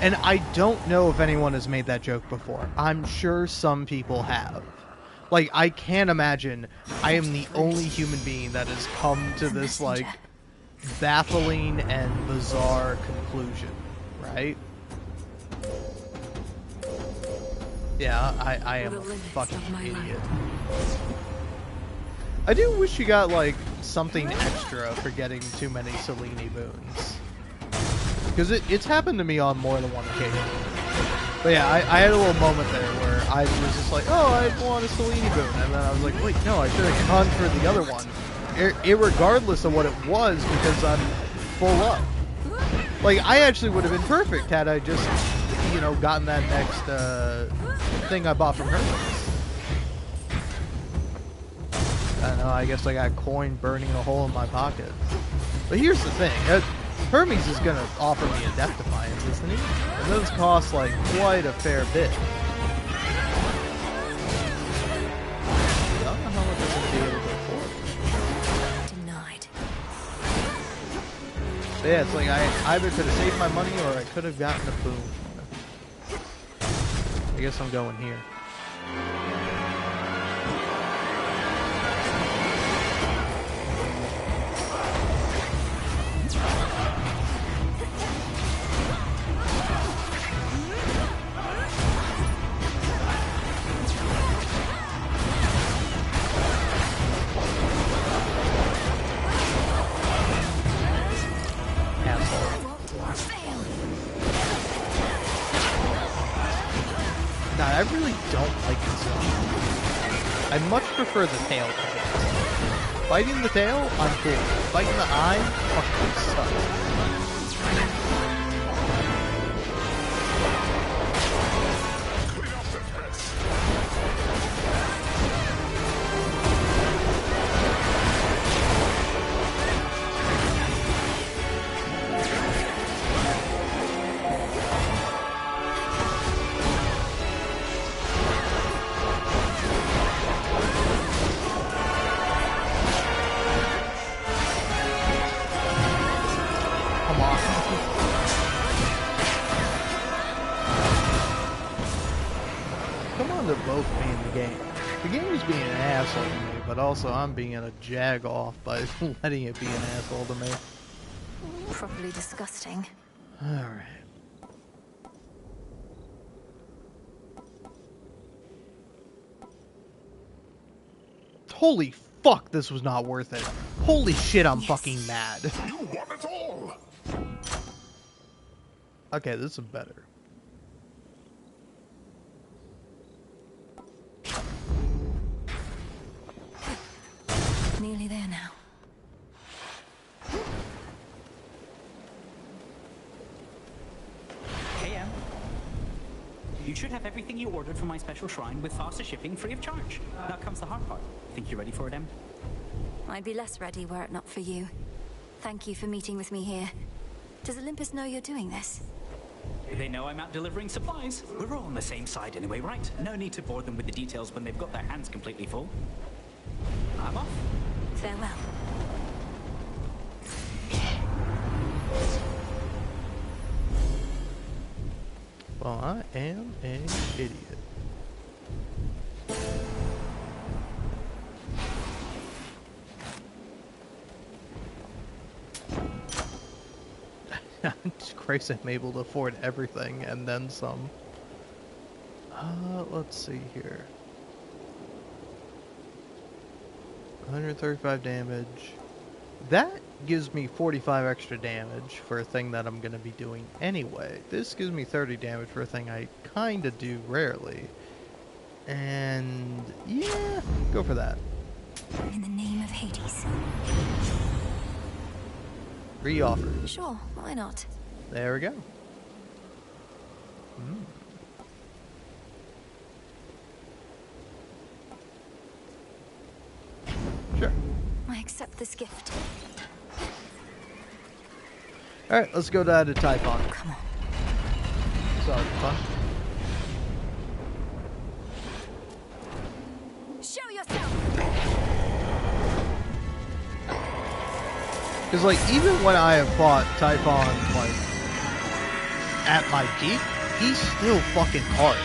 And I don't know if anyone has made that joke before. I'm sure some people have. Like, I can't imagine I am the only human being that has come to this like baffling and bizarre conclusion, right? Yeah, I am a fucking idiot. I do wish you got, like, something extra for getting too many Selene boons. Because it's happened to me on more than one occasion. But yeah, I had a little moment there where I was just like, oh, I want a Selene boon. And then I was like, wait, no, I should have gone for the other one. irregardless of what it was, because I'm full up. Like, I actually would have been perfect had I just, you know, gotten that next thing I bought from Hermes. I don't know, I guess I got coin burning a hole in my pocket. But here's the thing, Hermes is going to offer me a Death Defiance, isn't he? And those cost, like, quite a fair bit. I don't know how much I'm going to be able to afford. Denied. But yeah, it's like I either could have saved my money or I could have gotten a boom. I guess I'm going here. I really don't like this one. I much prefer the tail. Fighting the tail, I'm cool. Fighting the eye, fucking sucks. They're both being the game. The game is being an asshole to me, but also I'm being a jag-off by letting it be an asshole to me. Properly disgusting. Alright. Holy fuck, this was not worth it. Holy shit, I'm fucking mad. You want it all! Okay, this is better. Nearly there now. Hey, Em. You should have everything you ordered from my special shrine with faster shipping free of charge. Now comes the hard part. Think you're ready for it, Em? I'd be less ready were it not for you. Thank you for meeting with me here. Does Olympus know you're doing this? They know I'm out delivering supplies. We're all on the same side anyway, right? No need to bore them with the details when they've got their hands completely full. I'm off. Farewell. Well, I am an idiot. Christ, I'm able to afford everything and then some. Let's see here. 135 damage. That gives me 45 extra damage for a thing that I'm going to be doing anyway. This gives me 30 damage for a thing I kind of do rarely. And yeah, go for that. In the name of Hades. Re-offer. Sure, why not? There we go. Sure. I accept this gift. Alright, let's go down to Typhon. Come on. Sorry, fun. Show yourself! Because, like, even when I have fought Typhon, like, at my peak, he's still fucking hard.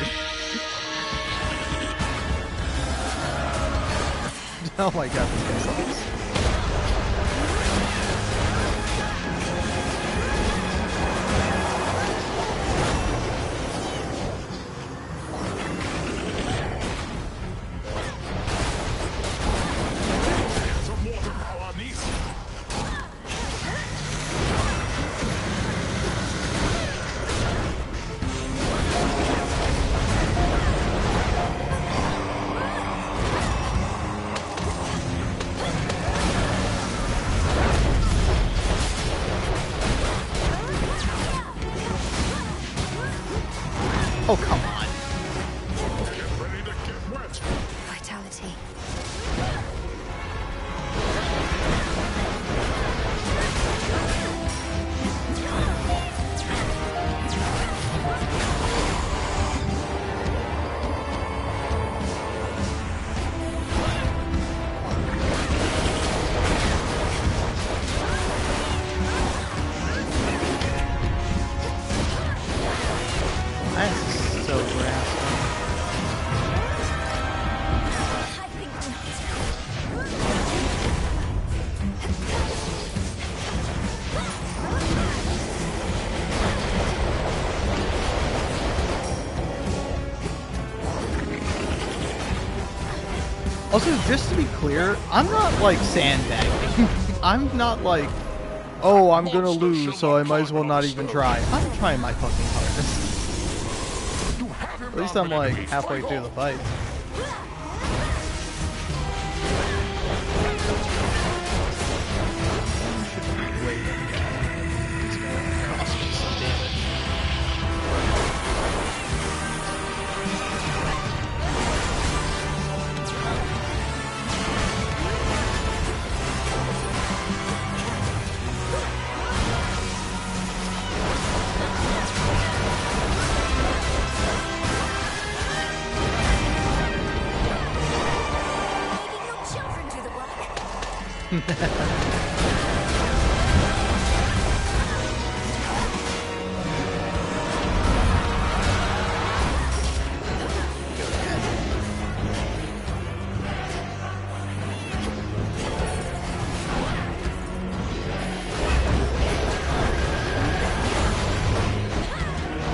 Oh my god, this guy sucks. Oh, come on. Get ready to get wet. Vitality. That's so graspy. Also, just to be clear, I'm not like sandbagging. I'm not like, oh, I'm gonna lose, so I might as well not even try. I'm trying my fucking hardest. At least I'm like halfway through the fight. It's gonna cost me some damage.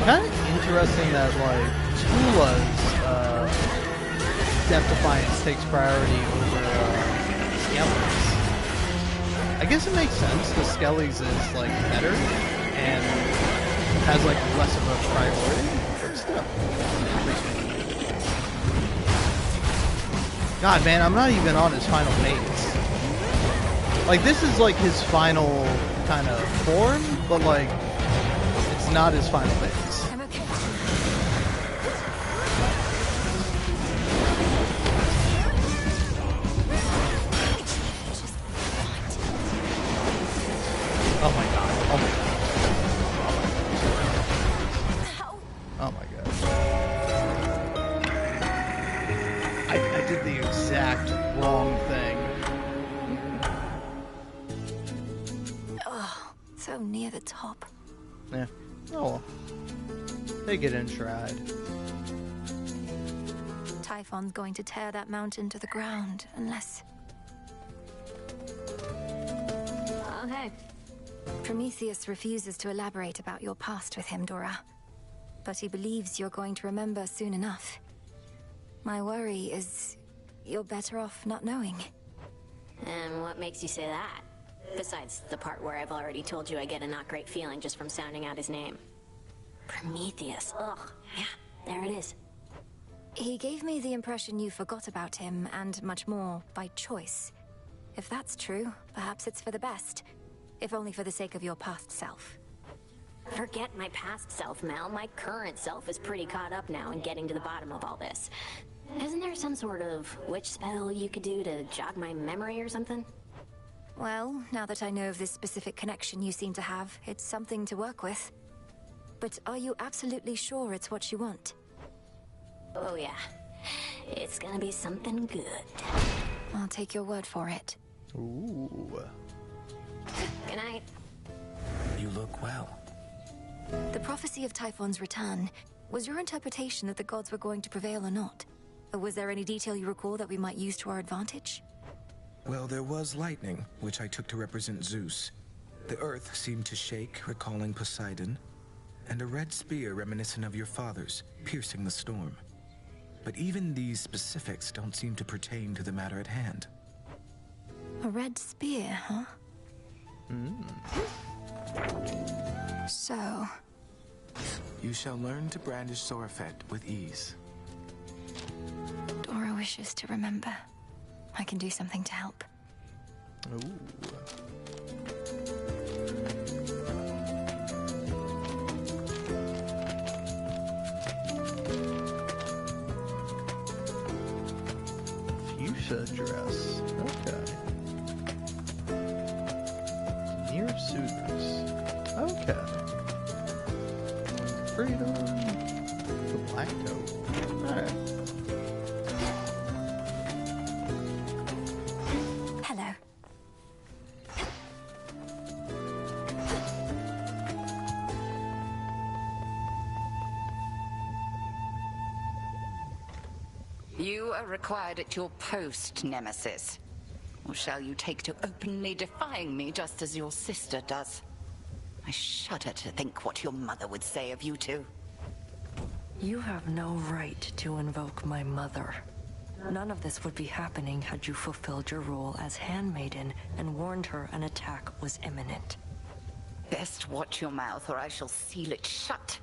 Kind of interesting that like Tula's Death Defiance takes priority over Skelly's. I guess it makes sense. The Skelly's is like better and has like less of a priority, but still. God, man, I'm not even on his final mates. Like this is like his final kind of form, but like it's not his final mates. Oh my god. Oh my god. Oh my god. I did the exact wrong thing. Oh, so near the top. Yeah. Oh well. Take it in stride. Typhon's going to tear that mountain to the ground, unless... Okay. Prometheus refuses to elaborate about your past with him, Dora. But he believes you're going to remember soon enough. My worry is you're better off not knowing. And what makes you say that? Besides the part where I've already told you I get a not great feeling just from sounding out his name. Prometheus. Ugh. Yeah, there it is. He gave me the impression you forgot about him, and much more, by choice. If that's true, perhaps it's for the best. If only for the sake of your past self. Forget my past self, Mel. My current self is pretty caught up now in getting to the bottom of all this. Isn't there some sort of witch spell you could do to jog my memory or something? Well, now that I know of this specific connection you seem to have, it's something to work with. But are you absolutely sure it's what you want? Oh yeah. It's gonna be something good. I'll take your word for it. Ooh. Good night. You look well. The prophecy of Typhon's return. Was your interpretation that the gods were going to prevail or not? Or was there any detail you recall that we might use to our advantage? Well, there was lightning, which I took to represent Zeus. The earth seemed to shake, recalling Poseidon, and a red spear reminiscent of your father's, piercing the storm. But even these specifics don't seem to pertain to the matter at hand. A red spear, huh? So... You shall learn to brandish Sorafet with ease. Dora wishes to remember. I can do something to help. Ooh. militia address. Okay. Near suitors. Okay. Freedom. The black coat. Alright. Hello. You are required at your post, Nemesis. Or shall you take to openly defying me just as your sister does? I shudder to think what your mother would say of you two. You have no right to invoke my mother. None of this would be happening had you fulfilled your role as handmaiden and warned her an attack was imminent. Best watch your mouth or I shall seal it shut.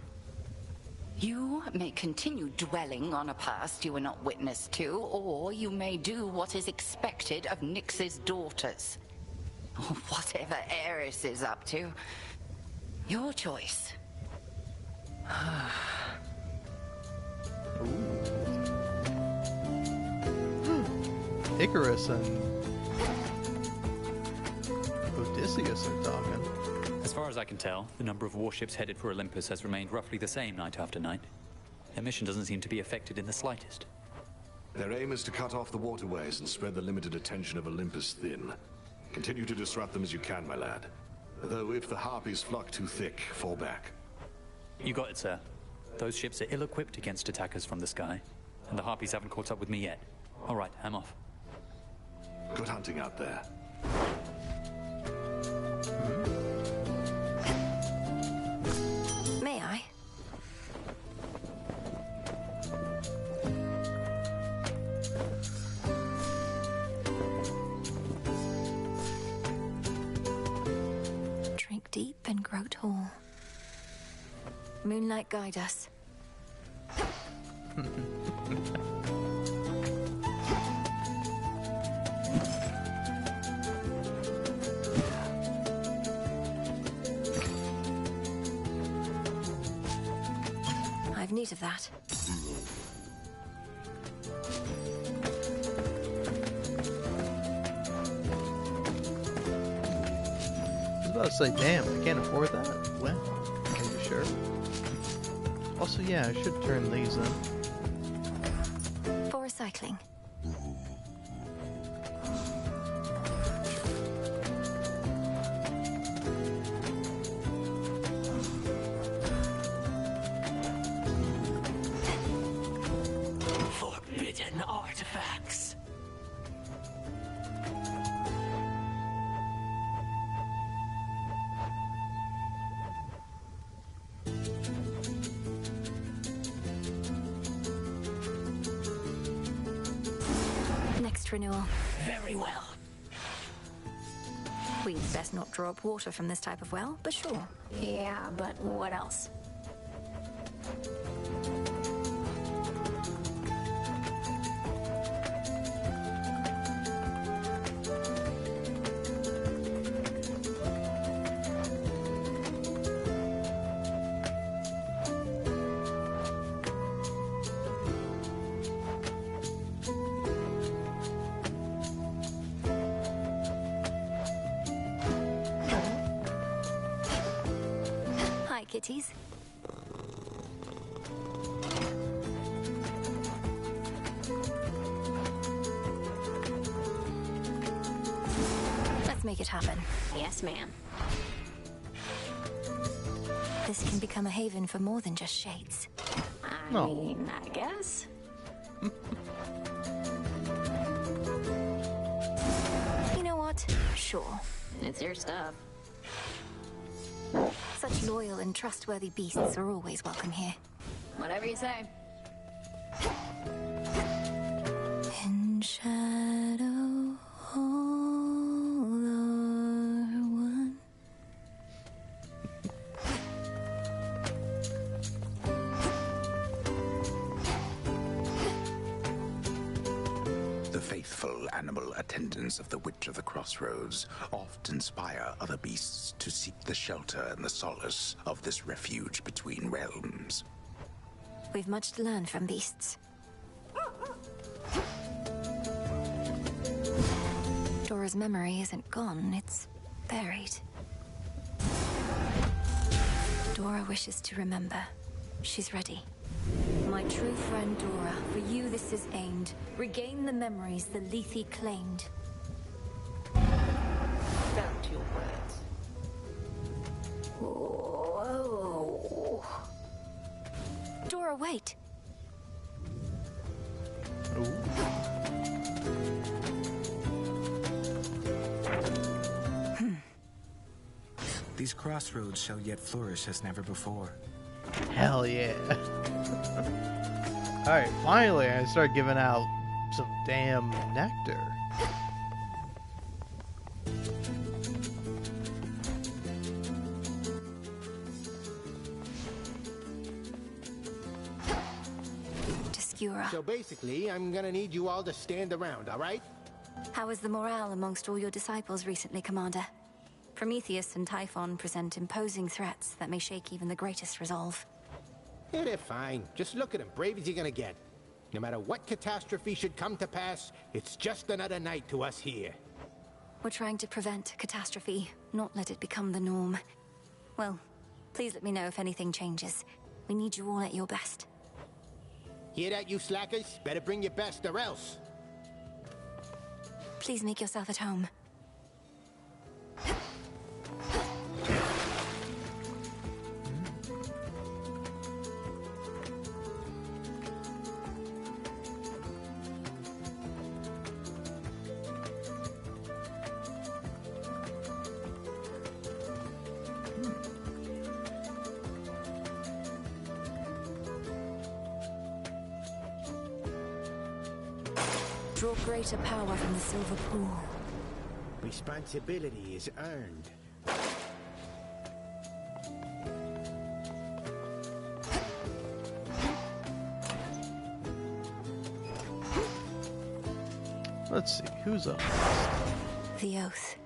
You may continue dwelling on a past you were not witness to, or you may do what is expected of Nyx's daughters. Or whatever Eris is up to. Your choice. Icarus and Odysseus are talking. As far as I can tell, the number of warships headed for Olympus has remained roughly the same night after night. Their mission doesn't seem to be affected in the slightest. Their aim is to cut off the waterways and spread the limited attention of Olympus thin. Continue to disrupt them as you can, my lad. Though if the Harpies flock too thick, fall back. You got it, sir. Those ships are ill-equipped against attackers from the sky, and the Harpies haven't caught up with me yet. All right, I'm off. Good hunting out there. May I? Drink deep and grow tall. Moonlight guide us. I've need of that. I was about to say, damn, I can't afford that? Well, are you sure? Also, yeah, I should turn these in. For recycling. Forbidden artifacts. Next renewal. Very well. We'd best not draw up water from this type of well, but sure. Yeah, but what else? Hi, kitties. Let's make it happen. Yes, ma'am. This can become a haven for more than just shades. I No. mean, I guess. You know what? Sure. It's your stuff. Such loyal and trustworthy beasts are always welcome here. Whatever you say. In shadow, all are one. The faithful animal attendants of the Witch of the Crossroads oft inspire other beasts to seek the shelter and the solace of this refuge between realms. We've much to learn from beasts. Dora's memory isn't gone, it's buried. Dora wishes to remember. She's ready. My true friend Dora, for you this is aimed. Regain the memories the Lethe claimed. Found your words. Whoa. Dora, wait. These crossroads shall yet flourish as never before. Hell yeah. Alright, finally I start giving out some damn nectar. So basically, I'm gonna need you all to stand around, alright? How is the morale amongst all your disciples recently, Commander? Prometheus and Typhon present imposing threats that may shake even the greatest resolve. Yeah, they're fine. Just look at them, brave as you're gonna get. No matter what catastrophe should come to pass, it's just another night to us here. We're trying to prevent catastrophe, not let it become the norm. Well, please let me know if anything changes. We need you all at your best. Hear that, you slackers? Better bring your best or else. Please make yourself at home. Draw greater power from the silver pool. Responsibility is earned. Let's see, who's up? The Oath.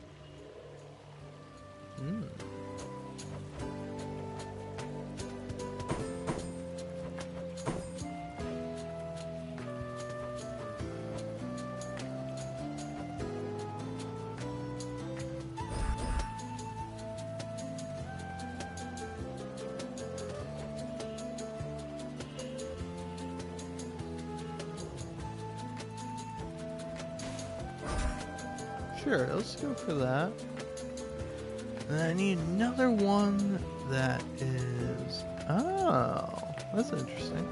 Sure, let's go for that. And I need another one that is... Oh, that's interesting.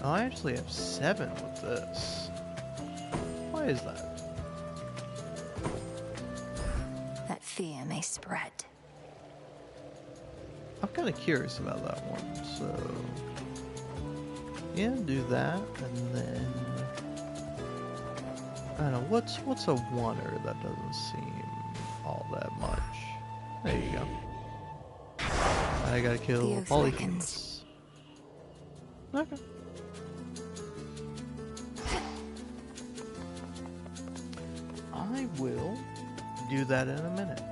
Oh, I actually have 7 with this. Why is that? That fear may spread. I'm kind of curious about that one, so... Yeah, do that, and then... I don't know, what's a oneer that doesn't seem all that much? There you go. I gotta kill polyhumans. Okay. I will do that in a minute.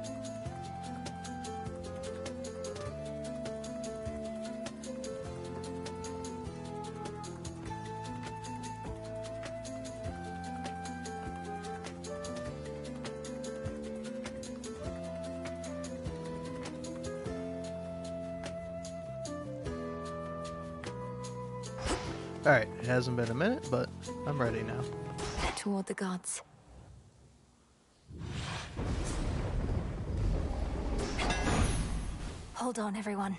Alright, it hasn't been a minute, but I'm ready now. Toward the gods. Hold on, everyone.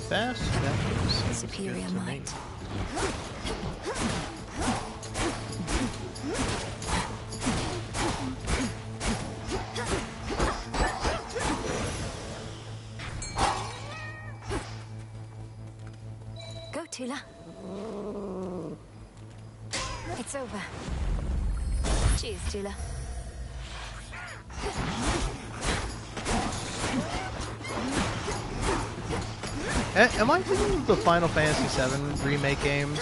Fast, that superior might. Go, Tula. It's over. Cheers, Tula. Am I thinking of the Final Fantasy VII remake games?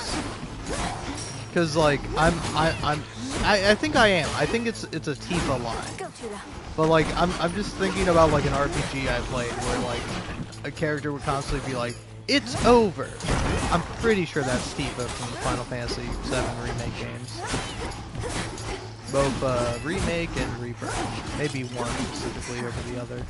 Because like I'm I think I am. I think it's a Tifa line. Go, Tula. But like I'm just thinking about like an RPG I played where like a character would constantly be like, "It's over." I'm pretty sure that's Tifa from the Final Fantasy VII remake games. Both remake and rebirth. Maybe one specifically over the other.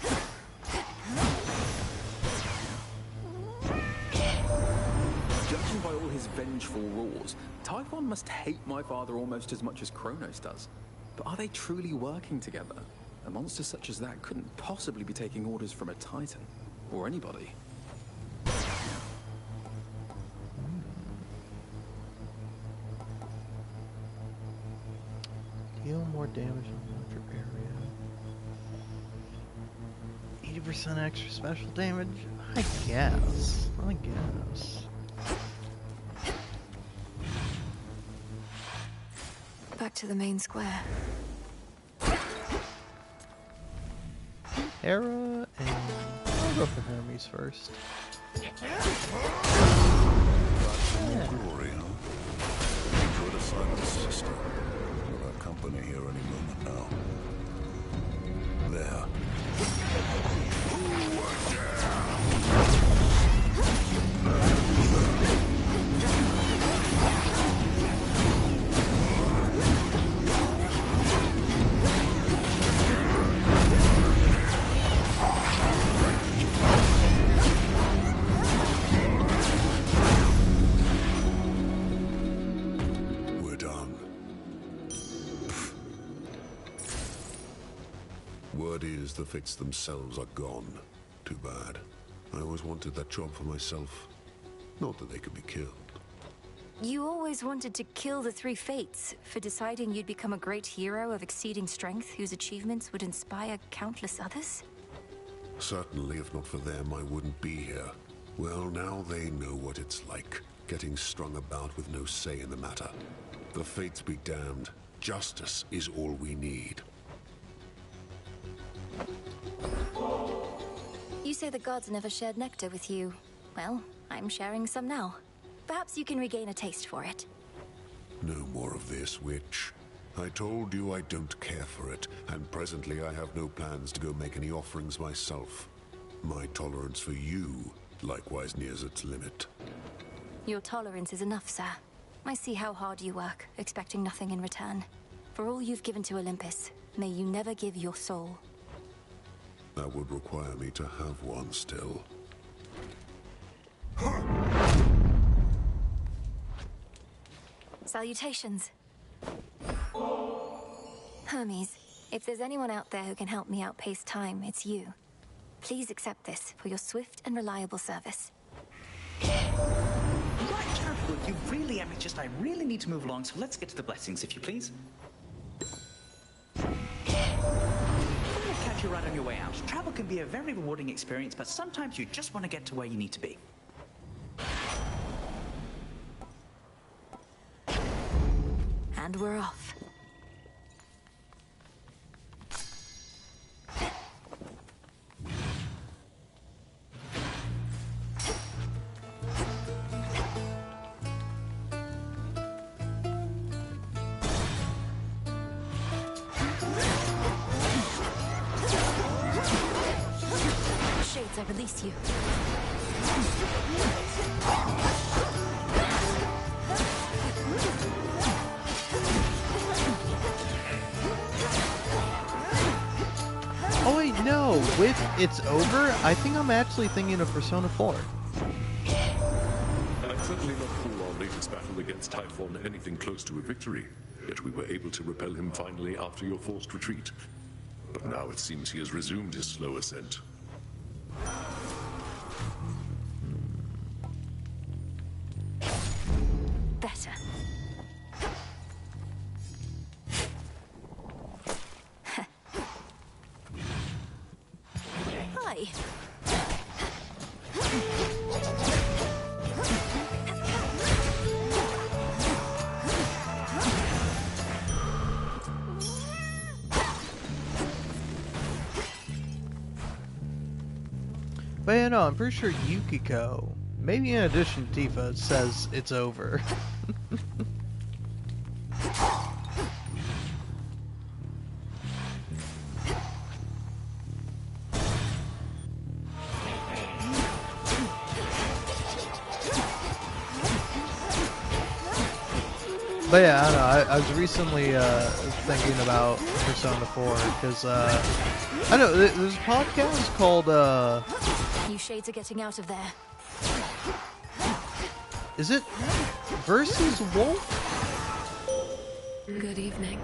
Judging by all his vengeful roars, Typhon must hate my father almost as much as Kronos does. But are they truly working together? A monster such as that couldn't possibly be taking orders from a Titan, or anybody. Deal more damage in the larger area. 80% extra special damage? I guess. Back to the main square. Hera and I'll go for Hermes first. More glory, huh? Enjoy the silence, sister. We'll have company here any moment now. There. Word is the Fates themselves are gone. Too bad. I always wanted that job for myself. Not that they could be killed. You always wanted to kill the three Fates for deciding you'd become a great hero of exceeding strength whose achievements would inspire countless others? Certainly, if not for them, I wouldn't be here. Well, now they know what it's like, getting strung about with no say in the matter. The Fates be damned. Justice is all we need. You say the gods never shared nectar with you. Well, I'm sharing some now. Perhaps you can regain a taste for it. No more of this, witch. I told you I don't care for it, and presently I have no plans to go make any offerings myself. My tolerance for you likewise nears its limit. Your tolerance is enough, sir. I see how hard you work, expecting nothing in return. For all you've given to Olympus, may you never give your soul. That would require me to have one still. Salutations. Hermes, if there's anyone out there who can help me outpace time, it's you. Please accept this for your swift and reliable service. Right, careful. You really am. It's just I really need to move along, so let's get to the blessings, if you please. Catch you right on your way out. Travel can be a very rewarding experience, but sometimes you just want to get to where you need to be. And we're off. Shades, I release you. Oh wait, no. With It's Over, I think I'm actually thinking of Persona 4. I'd certainly not call our latest battle against Typhon anything close to a victory, yet we were able to repel him finally after your forced retreat. But now it seems he has resumed his slow ascent. Better. Hi. But yeah, no, I'm pretty sure Yukiko, maybe in addition to Tifa, says it's over. But yeah, I don't know. I was recently thinking about Persona 4 because I know there's a podcast called You shades are getting out of there. is it Versus Wolf? Good evening.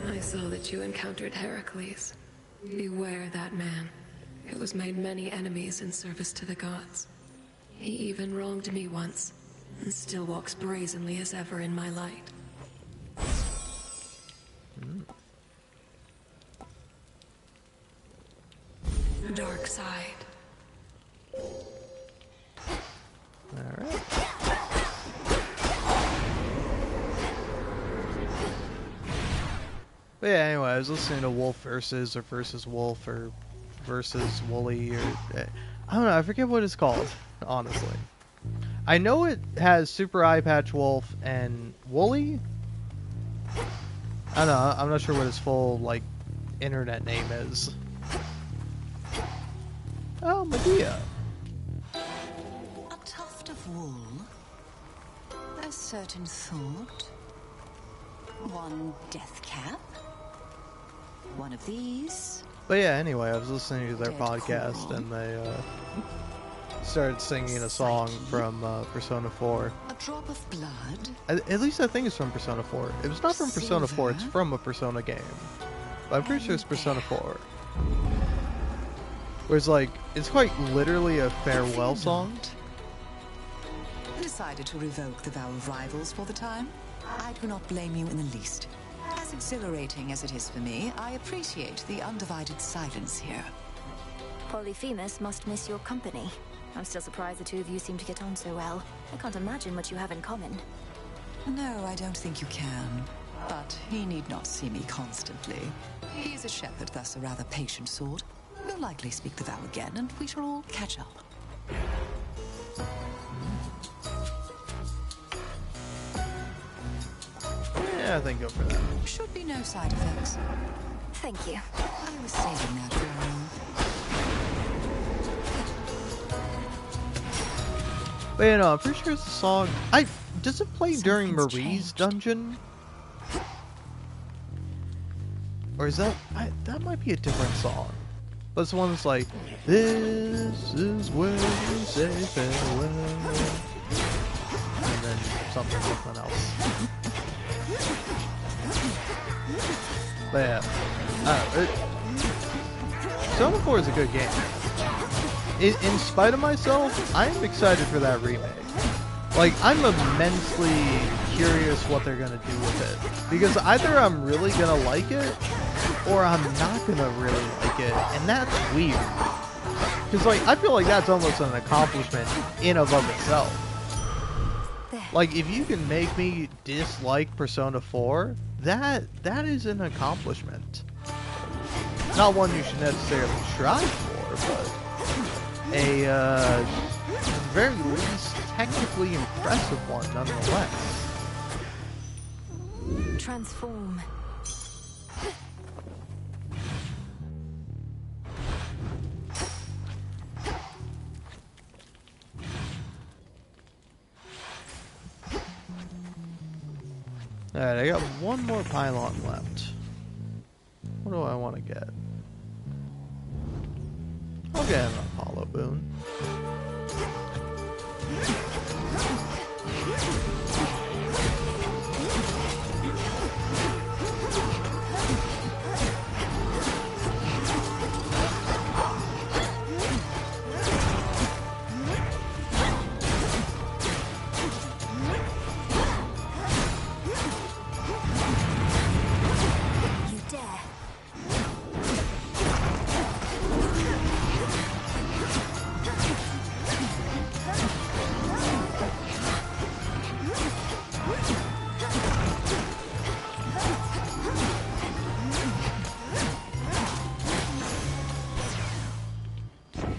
I saw that you encountered Heracles. Beware that man. It was made many enemies in service to the gods. He even wronged me once, and still walks brazenly as ever in my light. Dark side. Alright. But yeah, anyway, I was listening to Wolf Versus, or Versus Wolf, or Versus Wooly, or I don't know, I forget what it's called, honestly. I know it has Super Eye Patch Wolf and Wooly. I don't know, I'm not sure what his full, like, internet name is. Oh, Medea. A tuft of wool. A certain thought. One death cap. One of these. But yeah, anyway, I was listening to their podcast, and they started singing a song from Persona 4. A drop of blood. At least I think it's from Persona 4. If it's not from Persona 4, it's from a Persona game. But I'm pretty sure it's Persona 4. Where it's like, it's quite literally a farewell song. Decided to revoke the vow of rivals for the time? I do not blame you in the least. As exhilarating as it is for me, I appreciate the undivided silence here. Polyphemus must miss your company. I'm still surprised the two of you seem to get on so well. I can't imagine what you have in common. No, I don't think you can. But he need not see me constantly. He is a shepherd, thus a rather patient sort. We'll likely speak the vow again, and we shall all catch up. Yeah, I think go for that. Should be no side effects. Thank you. I was saving that for a moment. But you know, I'm pretty sure it's a song. Does it play during Marie's dungeon? Or is that that might be a different song? But it's the one that's like, this is where we say farewell, and then something else. But yeah, Persona 4 is a good game. In spite of myself, I am excited for that remake. Like, I'm immensely curious what they're gonna do with it. Because either I'm really gonna like it, or I'm not gonna really like it, and that's weird. Because, like, I feel like that's almost an accomplishment in of itself. Like, if you can make me dislike Persona 4, that is an accomplishment. Not one you should necessarily strive for, but a very least technically impressive one nonetheless. Transform. Alright, I got one more pylon left. What do I want to get? I'll get an Apollo boon.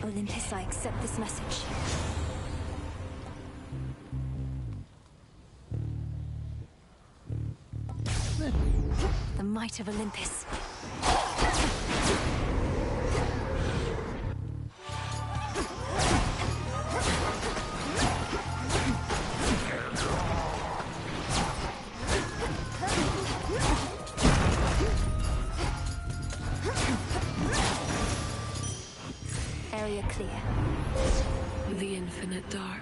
Olympus, I accept this message. The might of Olympus. clear. The infinite dark.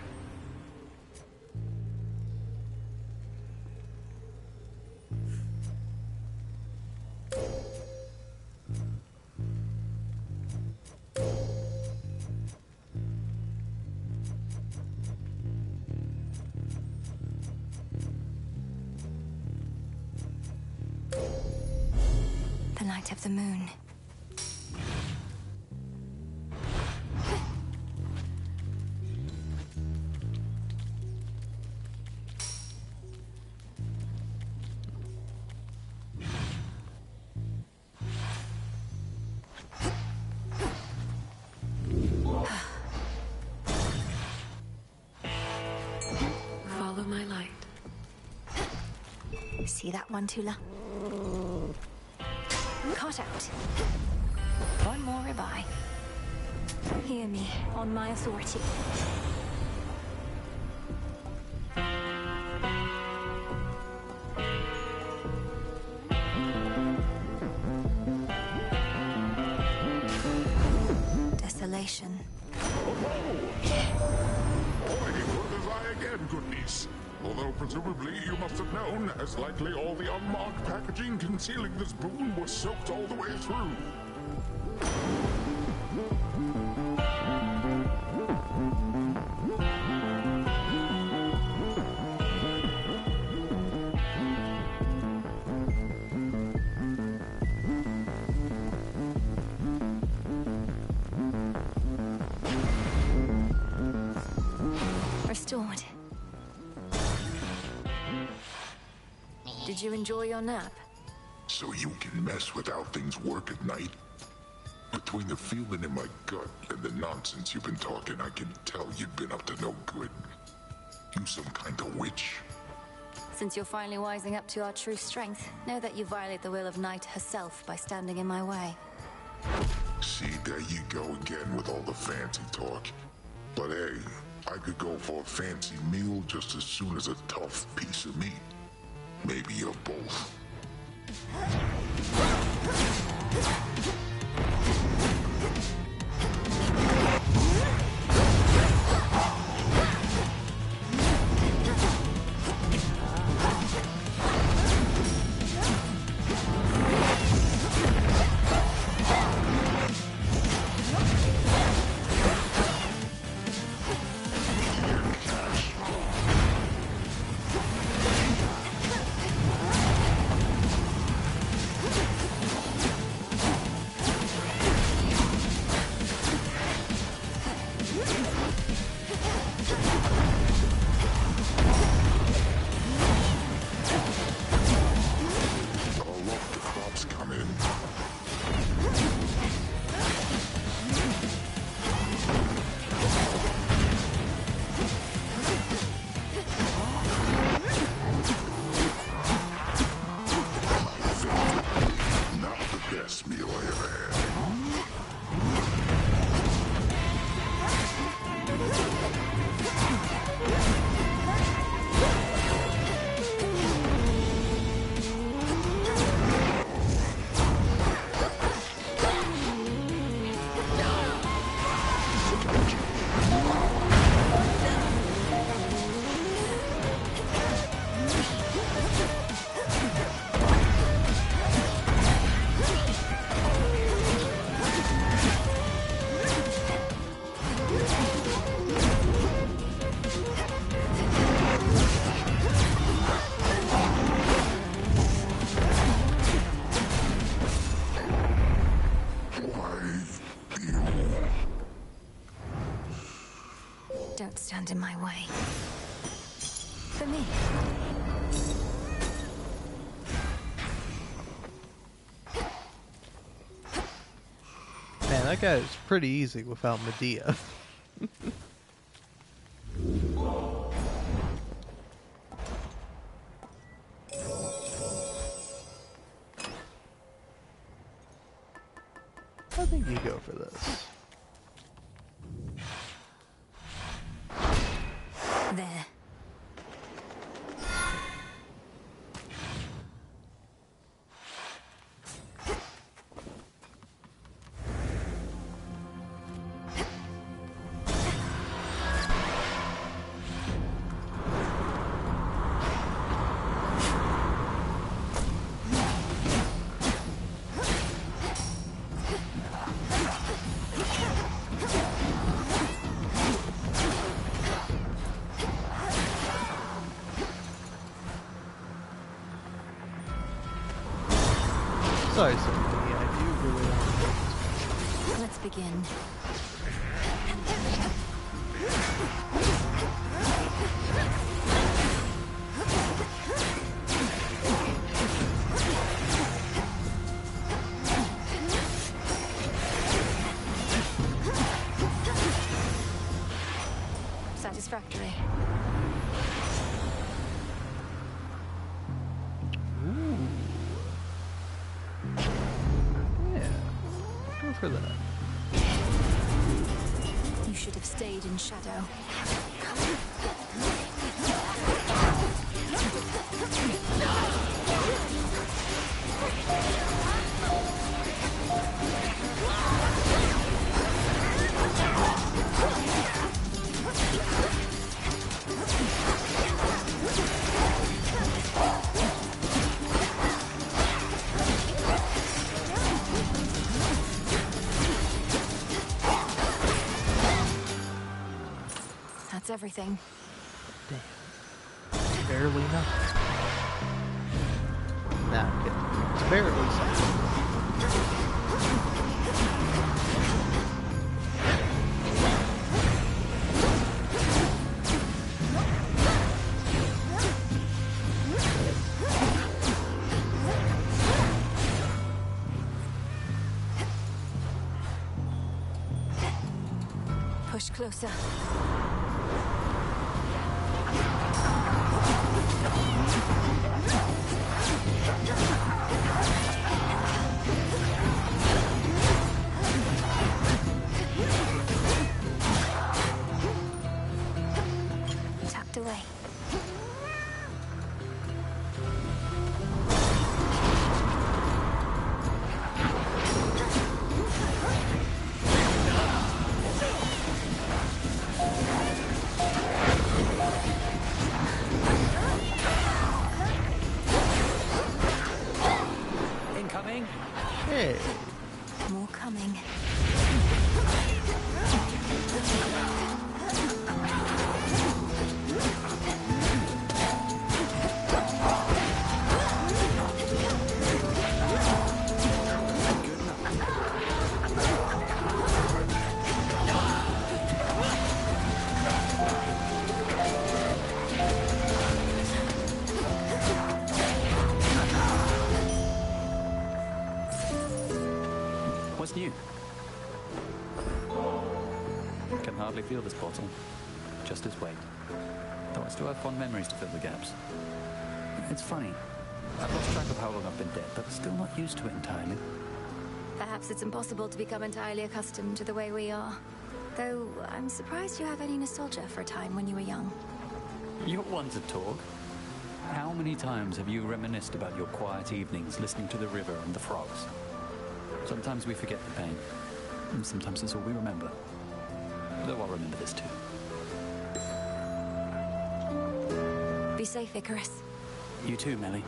The light of the moon. Follow my light. See that one, Tula? Caught out. One more ribeye. Hear me on my authority. Desolation. Was I again, good niece? Although presumably you must have known, as likely all the unmarked packaging concealing this boon was soaked all the way through. Restored. Did you enjoy your nap? So you can mess with how things work at night? Between the feeling in my gut and the nonsense you've been talking, I can tell you've been up to no good. You some kind of witch? Since you're finally wising up to our true strength, know that you violate the will of Night herself by standing in my way. See, there you go again with all the fancy talk. But hey, I could go for a fancy meal just as soon as a tough piece of meat. Maybe you're both. Don't stand in my way. For me. Man, that guy is pretty easy without Medea. I think you go for this. There. Sorry, Sophie, I do really want to make this. Let's begin. Satisfactory. Ooh. Yeah. Go for that. You should have stayed in shadow. That's everything. Damn. Barely enough. Nah, I'm kidding. It's barely something. Push closer. Tucked away. Incoming. Hey. More coming. What's new? I can hardly feel this portal. Just its weight. Though I still have fond memories to fill the gaps. It's funny. I've lost track of how long I've been dead, but still not used to it entirely. Perhaps it's impossible to become entirely accustomed to the way we are. Though, I'm surprised you have any nostalgia for a time when you were young. You're one to talk. How many times have you reminisced about your quiet evenings listening to the river and the frogs? Sometimes we forget the pain, and sometimes it's all we remember. Though I'll remember this too. Be safe, Icarus. You too, Melly.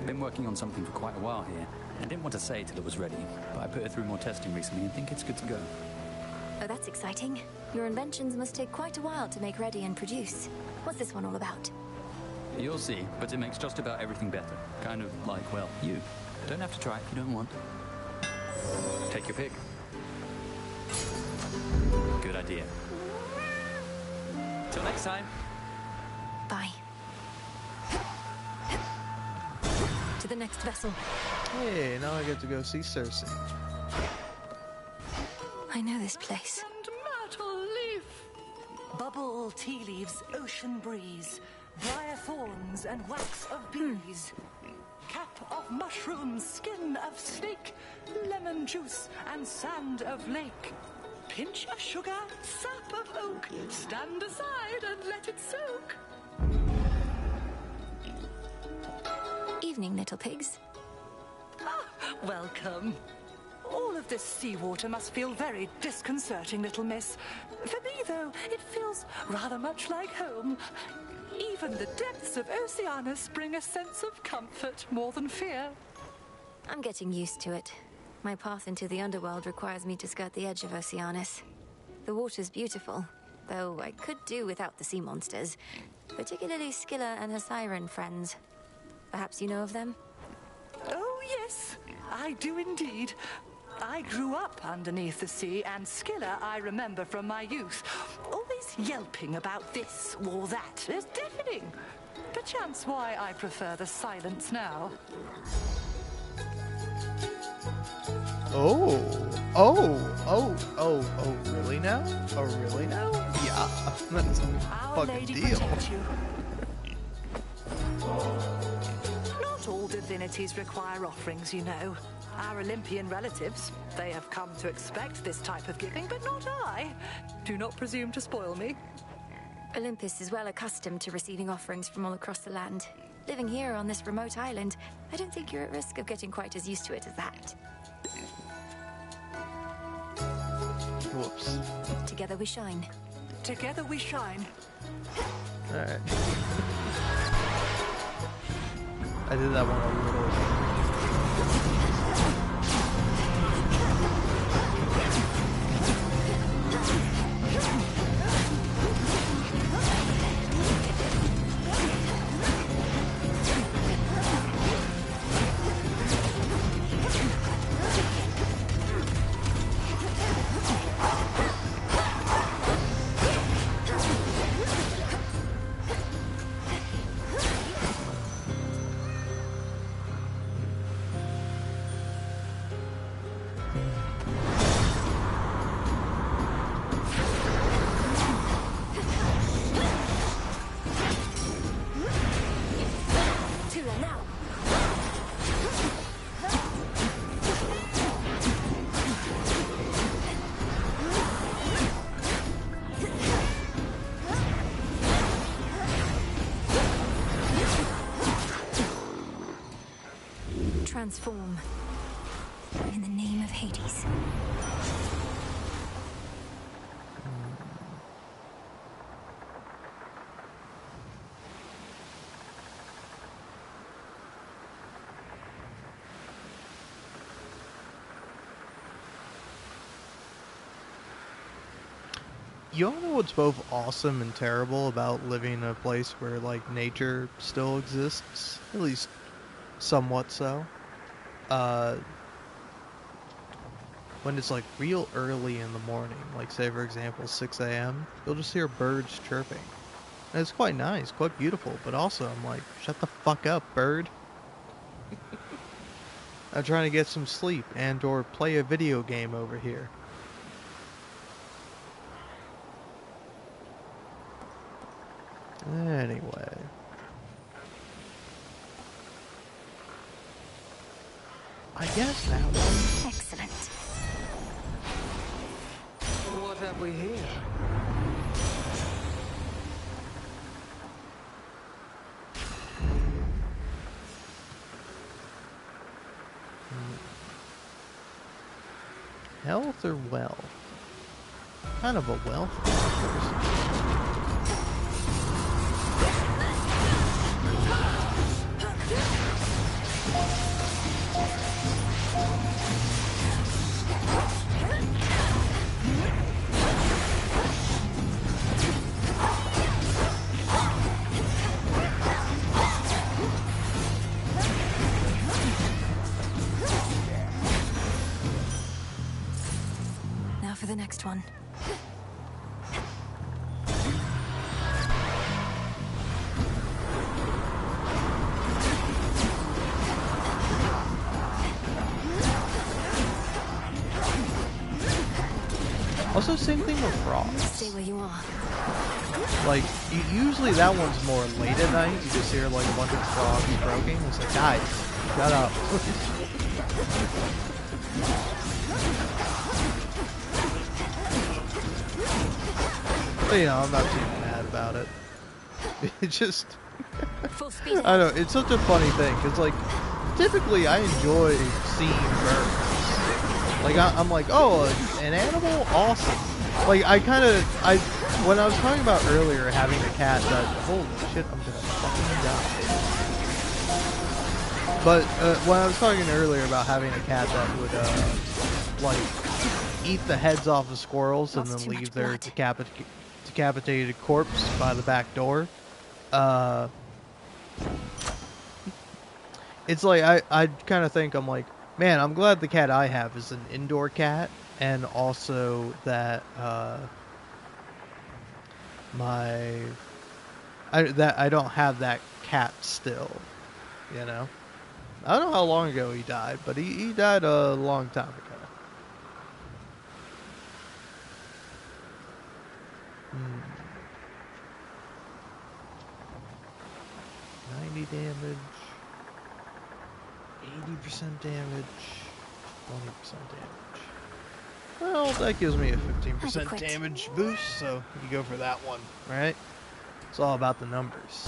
Been working on something for quite a while here. I didn't want to say till it was ready, but I put it through more testing recently and think it's good to go. Oh, that's exciting. Your inventions must take quite a while to make ready and produce. What's this one all about? You'll see, but it makes just about everything better. Kind of like, well, you. Don't have to try if you don't want. Take your pick. Good idea. Till next time. Bye. To the next vessel. Hey, now I get to go see Cersei. I know this place. Myrtle leaf. Bubble tea leaves, ocean breeze. Briar thorns and wax of bees. Cap of mushroom, skin of snake. Lemon juice and sand of lake. Pinch of sugar, sap of oak. Stand aside and let it soak. Evening, little pigs. Ah, welcome. All of this seawater must feel very disconcerting, little miss. For me, though, it feels rather much like home. Even the depths of Oceanus bring a sense of comfort more than fear. I'm getting used to it. My path into the underworld requires me to skirt the edge of Oceanus. The water's beautiful, though I could do without the sea monsters, particularly Scylla and her siren friends. Perhaps you know of them? Oh, yes, I do indeed. I grew up underneath the sea, and Skilla I remember from my youth. Always yelping about this or that. It's deafening. Perchance why I prefer the silence now. Oh, really now? Oh, really now? Yeah, that's a fucking deal. Not all divinities require offerings, you know. Our Olympian relatives, they have come to expect this type of giving, but not I. Do not presume to spoil me. Olympus is well accustomed to receiving offerings from all across the land. Living here on this remote island, I don't think you're at risk of getting quite as used to it as that. Whoops. Together we shine. Together we shine. Alright. I did that one a little. Transform. In the name of Hades. You all know what's both awesome and terrible about living in a place where, like, nature still exists? At least somewhat so. When it's like real early in the morning, like say for example 6 a.m., you'll just hear birds chirping. And it's quite nice, quite beautiful, but also I'm like, shut the fuck up, bird. I'm trying to get some sleep and or play a video game over here. Anyway. I guess that one. Excellent. What have we here? Health or wealth? Kind of a wealth person. Now for the next one. Also, same thing with frogs. Stay where you are. Like, usually that one's more late at night. You just hear like a bunch of frogs croaking. It's like, guys, shut up. But, you know, I'm not too mad about it. It just, I don't know, it's such a funny thing because like, typically I enjoy seeing birds. Like I'm like, oh, an animal, awesome. Like when I was talking about earlier having a cat that, holy shit, I'm gonna fucking die. But when I was talking earlier about having a cat that would like eat the heads off of squirrels and then leave their decapitated corpse by the back door, it's like I kind of think, I'm like, man, I'm glad the cat I have is an indoor cat, and also that I don't have that cat still, you know. I don't know how long ago he died, but he died a long time ago. 90 damage, 80% damage, 20% damage. Well, that gives me a 15% damage boost, so you go for that one, right? It's all about the numbers.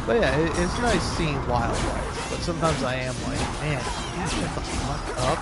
But yeah, it's nice seeing wildlife, but sometimes I am like, man, can you shut the fuck up?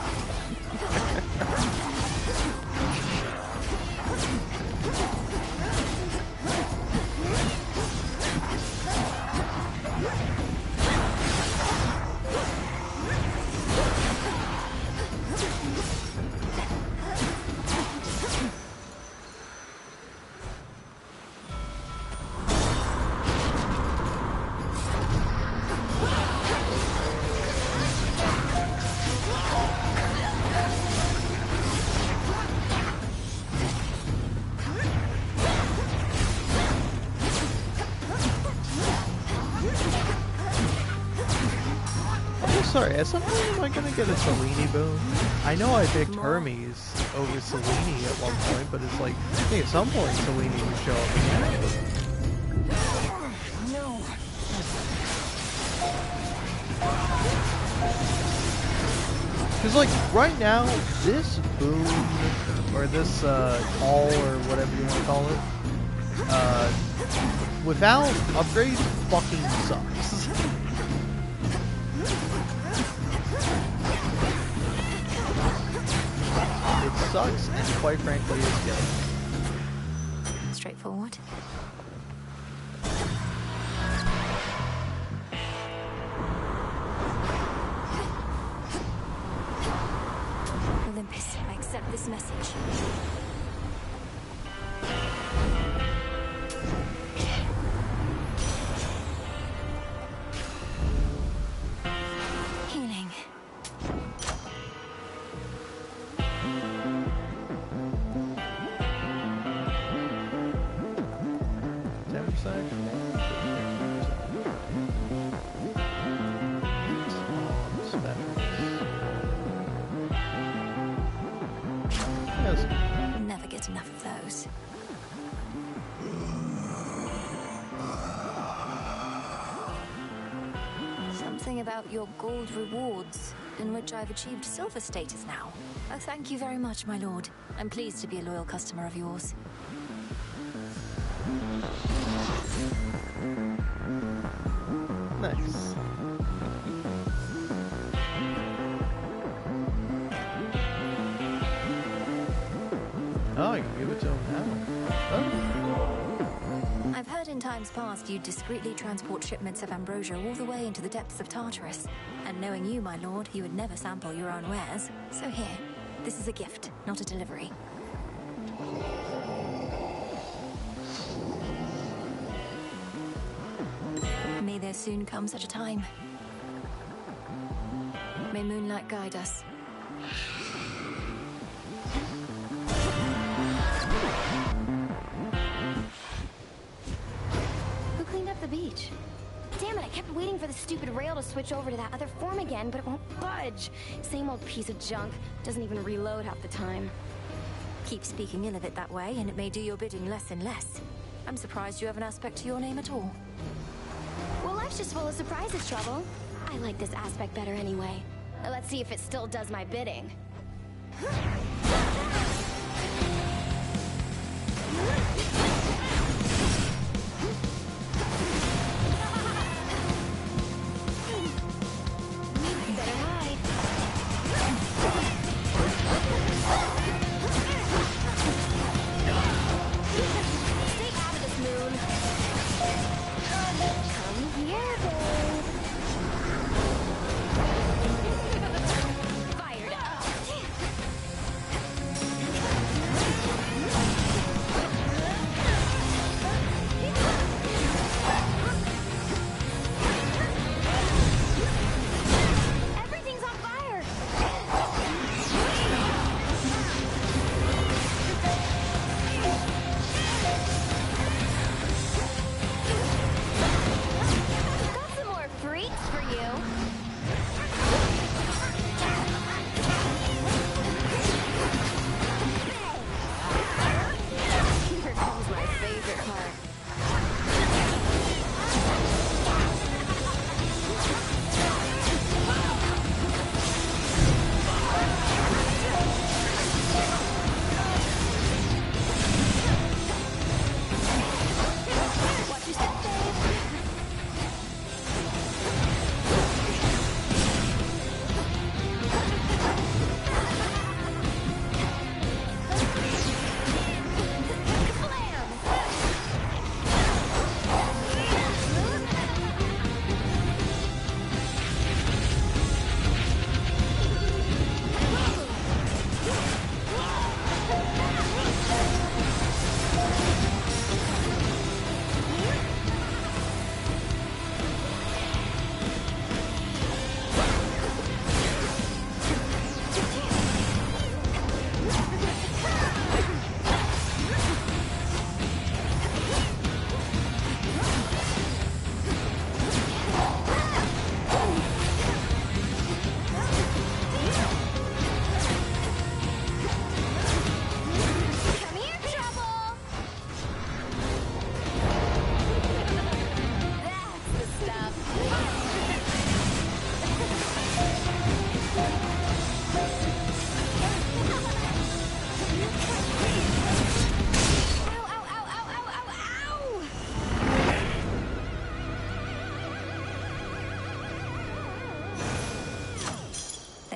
Sorry, at some point am I gonna get a Selene boon? I know I picked Hermes over Selene at one point, but it's like, I think at some point Selene would show up again. No. Because like, right now, this boon, or this call, or whatever you want to call it, without upgrades, fucking sucks. It sucks, and quite frankly, it's good. Straightforward. Olympus, I accept this message. Healing. 10%. Yes. Never get enough of those. Something about your gold rewards, in which I've achieved silver status now. Oh, thank you very much, my lord. I'm pleased to be a loyal customer of yours. Nice. Oh, you can give it to him now. Oh. I've heard in times past you discreetly transport shipments of ambrosia all the way into the depths of Tartarus. And knowing you, my lord, you would never sample your own wares. So here, this is a gift, not a delivery. May there soon come such a time. May moonlight guide us. Who cleaned up the beach? Damn it, I kept waiting for the stupid rail to switch over to that other form again, but it won't budge. Same old piece of junk. Doesn't even reload half the time. Keep speaking ill of it that way, and it may do your bidding less and less. I'm surprised you have an aspect to your name at all. Well, life's just full of surprises, Trouble. I like this aspect better anyway. Let's see if it still does my bidding. Better hide. Stay out of this, Moon. Come here, babe. Fired up.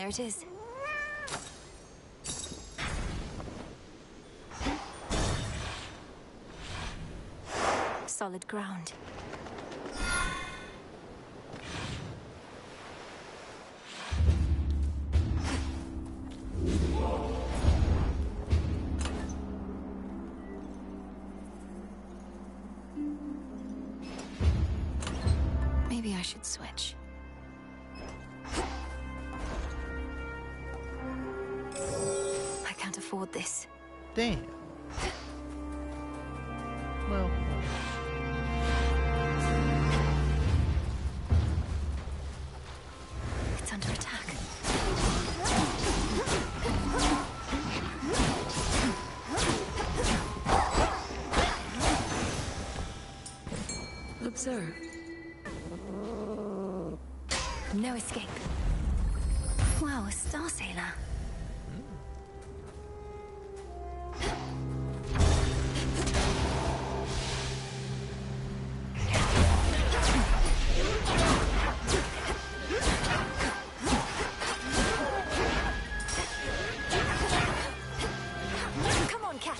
There it is. Solid ground. Maybe I should switch. I can't afford this. Damn. Well. It's under attack. Observe. No escape. Wow, a star sailor. Come on, cat.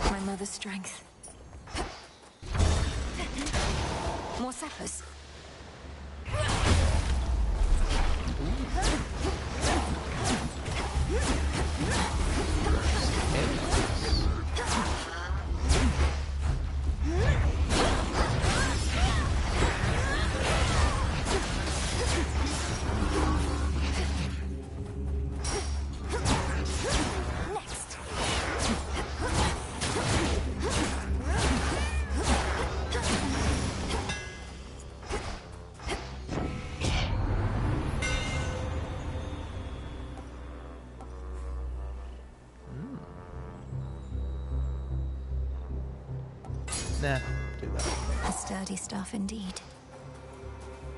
My mother's strength. More sappers. Nah, do that. A sturdy stuff indeed.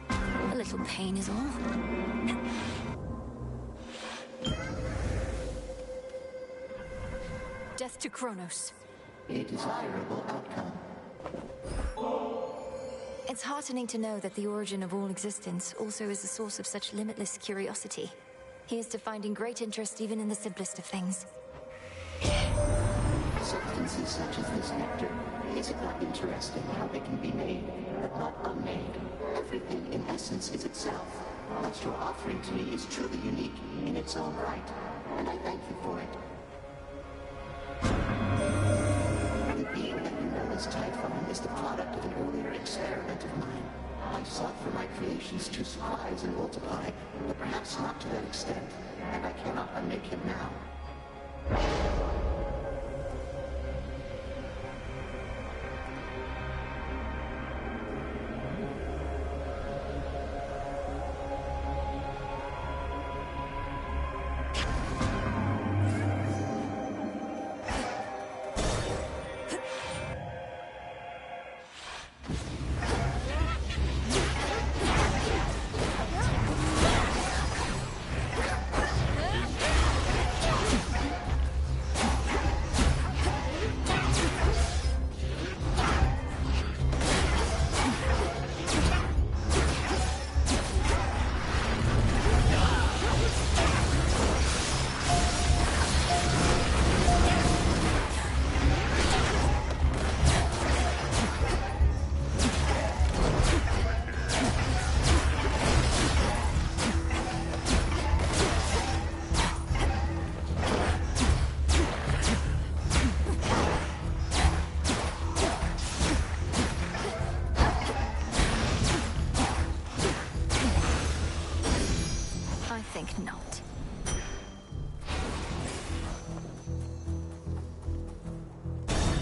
A little pain is all. Death to Kronos. A desirable outcome. It's heartening to know that the origin of all existence also is the source of such limitless curiosity. Here's to finding great interest even in the simplest of things. Substances such as this nectar, is it not interesting how they can be made, but not unmade? Everything in essence is itself. What you're offering to me is truly unique in its own right, and I thank you for it. The being that you know as Typhon is the product of an earlier experiment of mine. I sought for my creations to surprise and multiply, but perhaps not to that extent, and I cannot unmake him now.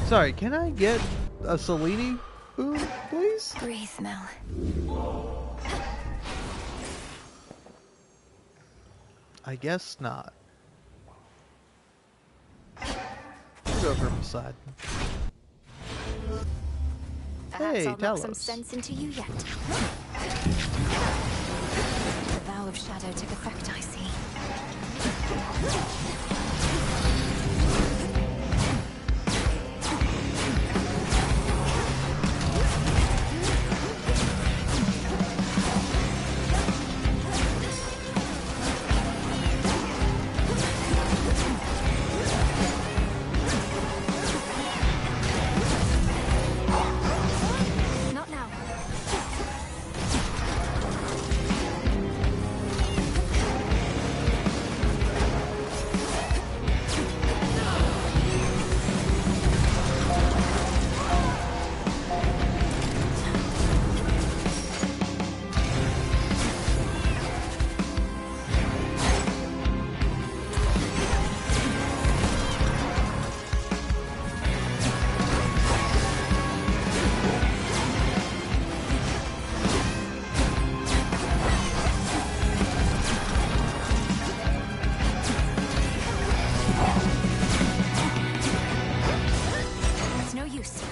Sorry, can I get a Selene? boon, please? Breathe, Mel. I guess not. We'll go for Poseidon. Perhaps Hey, I'll tell knock some us. sense into you yet. The vow of shadow took effect, I see. Not now. It's no use.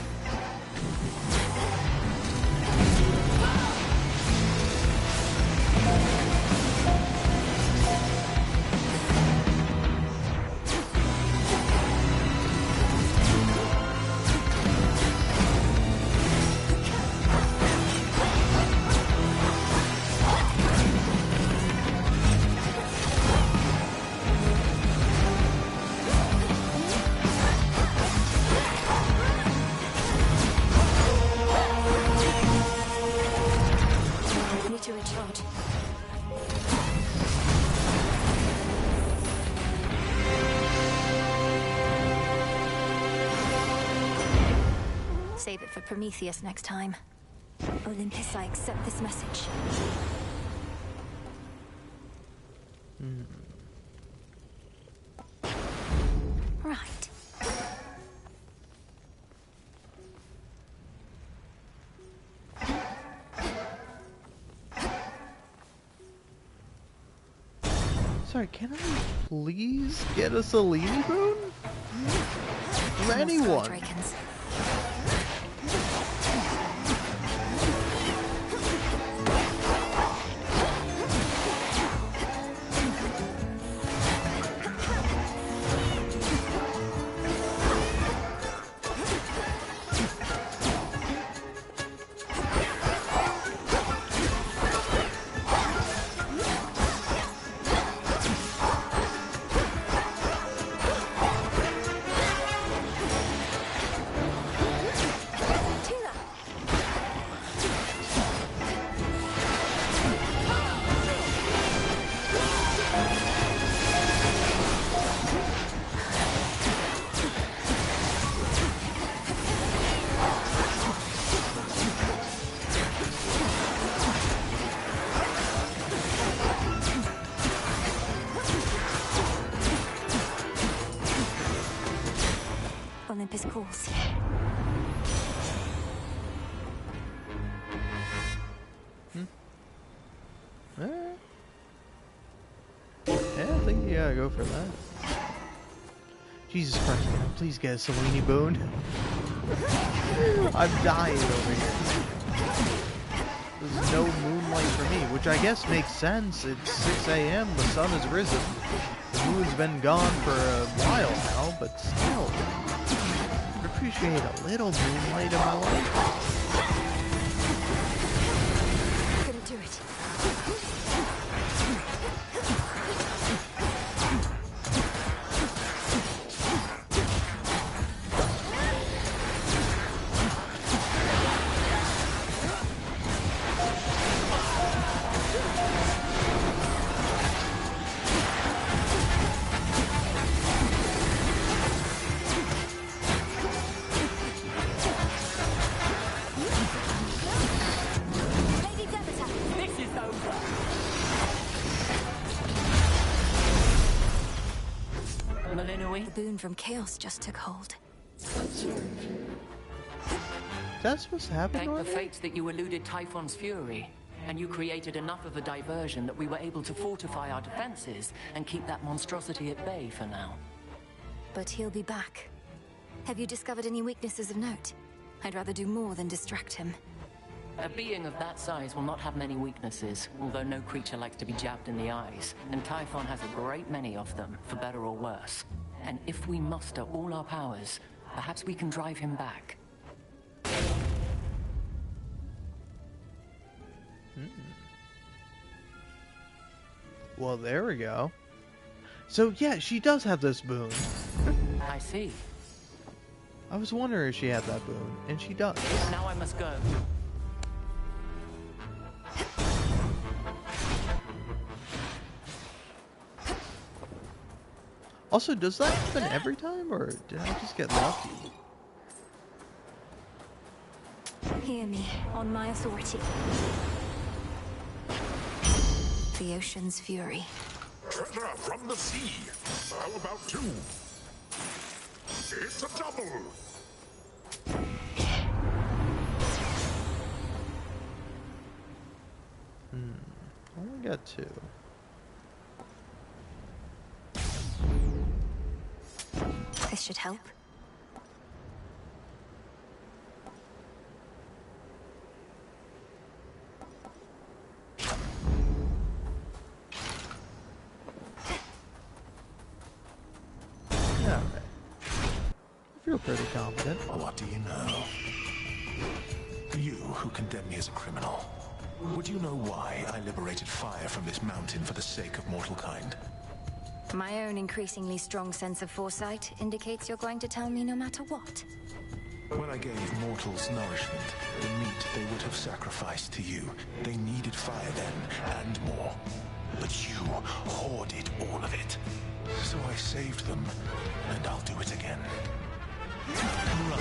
Need to recharge. Save it for Prometheus next time. Olympus, I accept this message. Right. Sorry, can I please get a Selene boon? From anyone. Dragons. Olympus calls. Yeah, I think you gotta go for that. Jesus Christ, man, please get a Selene boon. I'm dying over here. There's no moonlight for me, which I guess makes sense. It's 6 a.m., the sun has risen. The moon's been gone for a while now, but still. I'd appreciate a little moonlight in my life. Couldn't do it. The boon from Chaos just took hold. that supposed to happen Thank the normally? fates that you eluded Typhon's fury, and you created enough of a diversion that we were able to fortify our defenses and keep that monstrosity at bay for now. But he'll be back. Have you discovered any weaknesses of note? I'd rather do more than distract him. A being of that size will not have many weaknesses, although no creature likes to be jabbed in the eyes, and Typhon has a great many of them, for better or worse. And if we muster all our powers, perhaps we can drive him back. Well, there we go. So yeah, she does have this boon. I see. I was wondering if she had that boon, and she does. Now I must go. Also, does that happen every time, or did I just get lucky? Hear me, on my authority. The ocean's fury. Treasure from the sea. How about two? It's a double. Only got two. This should help. Yeah, right. I feel pretty confident. What do you know? You who condemn me as a criminal. Would you know why I liberated fire from this mountain for the sake of mortal kind? My own increasingly strong sense of foresight indicates you're going to tell me no matter what. When I gave mortals nourishment, the meat they would have sacrificed to you, they needed fire then, and more. But you hoarded all of it. So I saved them, and I'll do it again. Run.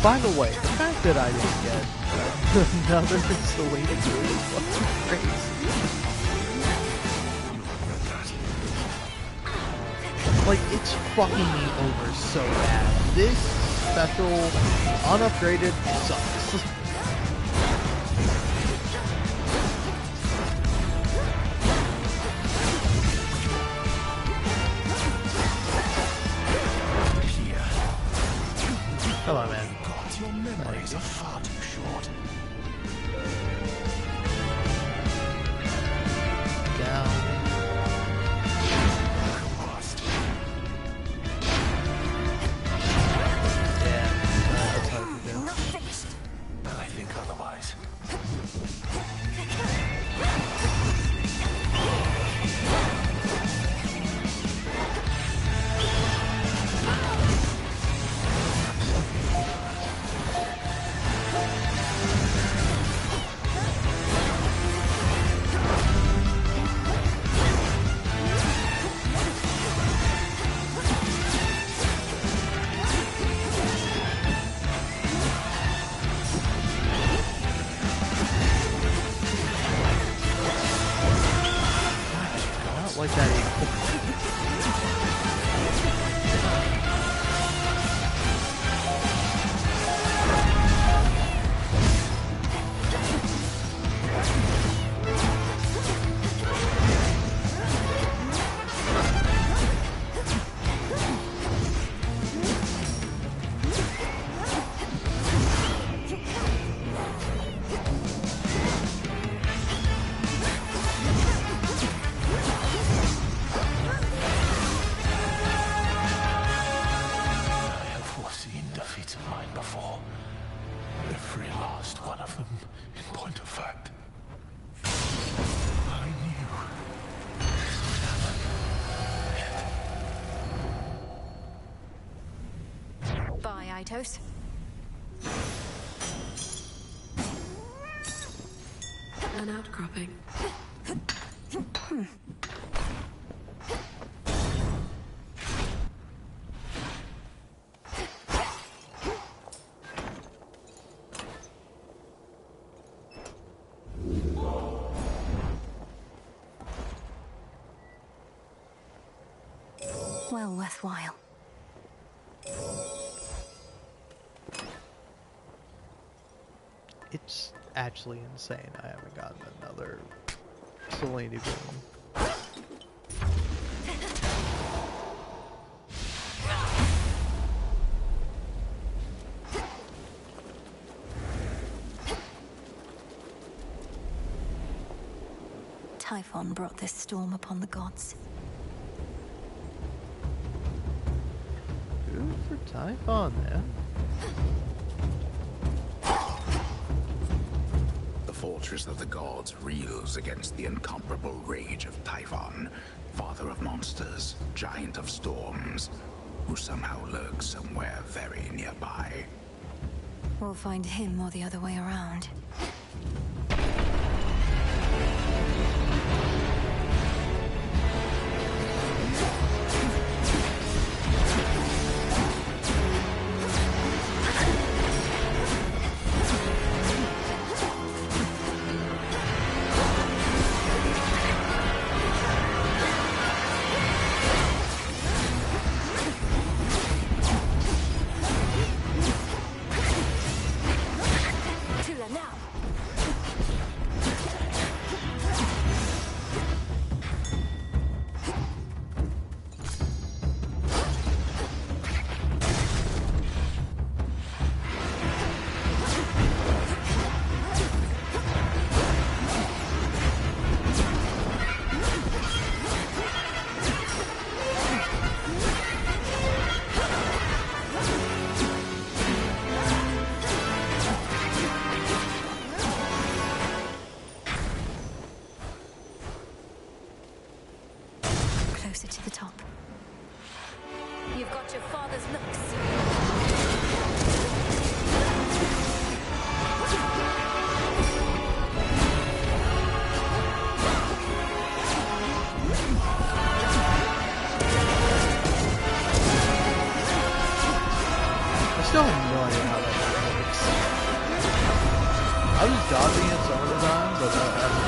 By the way, the fact that I didn't get another installation is fucking crazy. Like, it's fucking me over so bad. This special, unupgraded, sucks. Come on, man. Your memories are far too short. Down. Yeah, that's hard to do. Not finished. I think otherwise. Kaitos. An outcropping. Well worthwhile. It's actually insane I haven't gotten another Selene boom. Typhon brought this storm upon the gods. Good for Typhon, man. The fortress of the gods reels against the incomparable rage of Typhon, father of monsters, giant of storms, who somehow lurks somewhere very nearby. We'll find him or the other way around. Closer to the top. You've got your father's looks. I still have no idea how that works. I was dodging it some of the time, but I haven't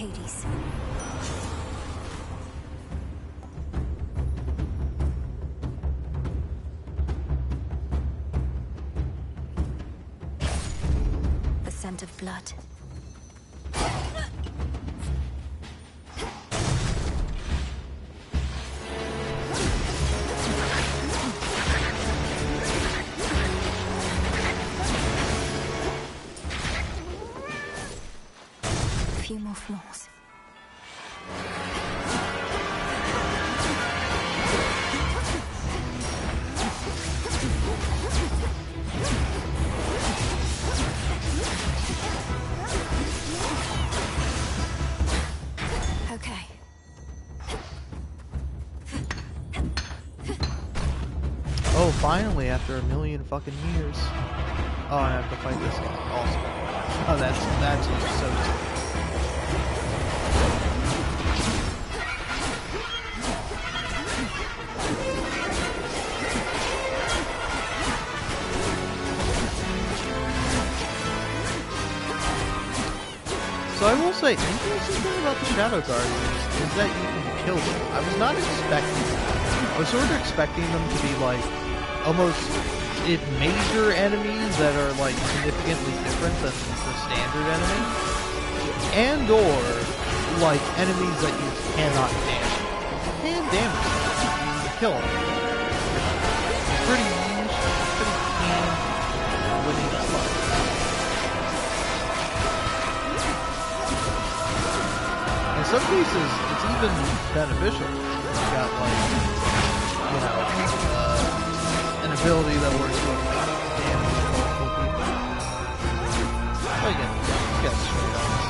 Hades. The scent of blood. A few more floors. Okay. Oh, finally, after a million fucking years. Oh, I have to fight this guy also. Oh, that's so stupid. So I will say, interesting thing about the Shadow Guardians is that you can kill them. I was not expecting that. I was sort of expecting them to be like almost major enemies that are like significantly different than the standard enemy, and or like enemies that you cannot damage. And damage them. You can kill them. Pretty niche, pretty keen winning the fight. In some cases, it's even beneficial. You've got, like, you know, an ability that works with damage multiple people. But again, you got straight ups.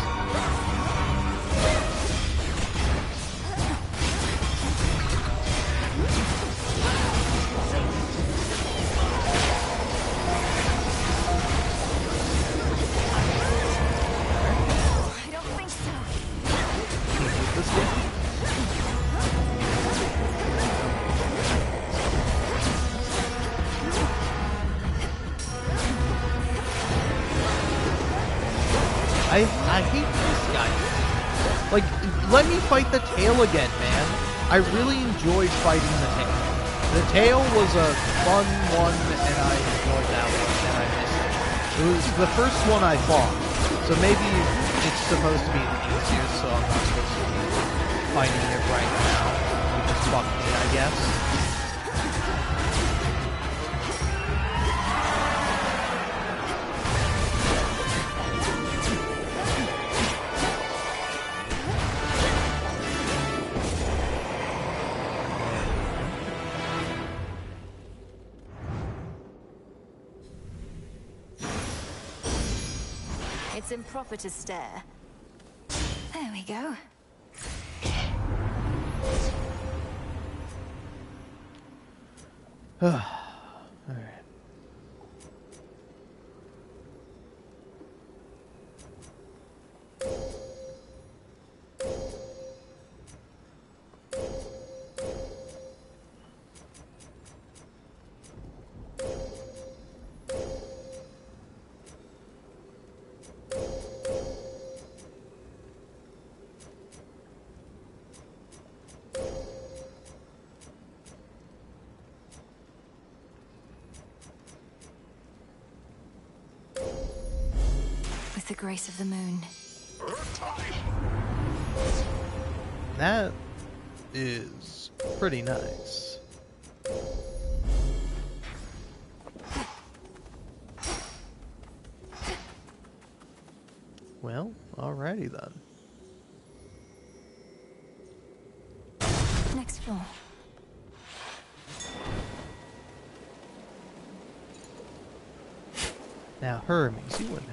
I hate this guy. Like, let me fight the tail again, man. I really enjoyed fighting the tail. The tail was a fun one, and I enjoyed that one, and I missed it. It was the first one I fought, so maybe it's supposed to be the easiest, so I'm not supposed to be fighting it right now. You just fuck me, I guess. It's improper to stare. There we go. Alright. With the grace of the moon. That is pretty nice. Well, alrighty then. Next floor. Now, Hermes, you wouldn't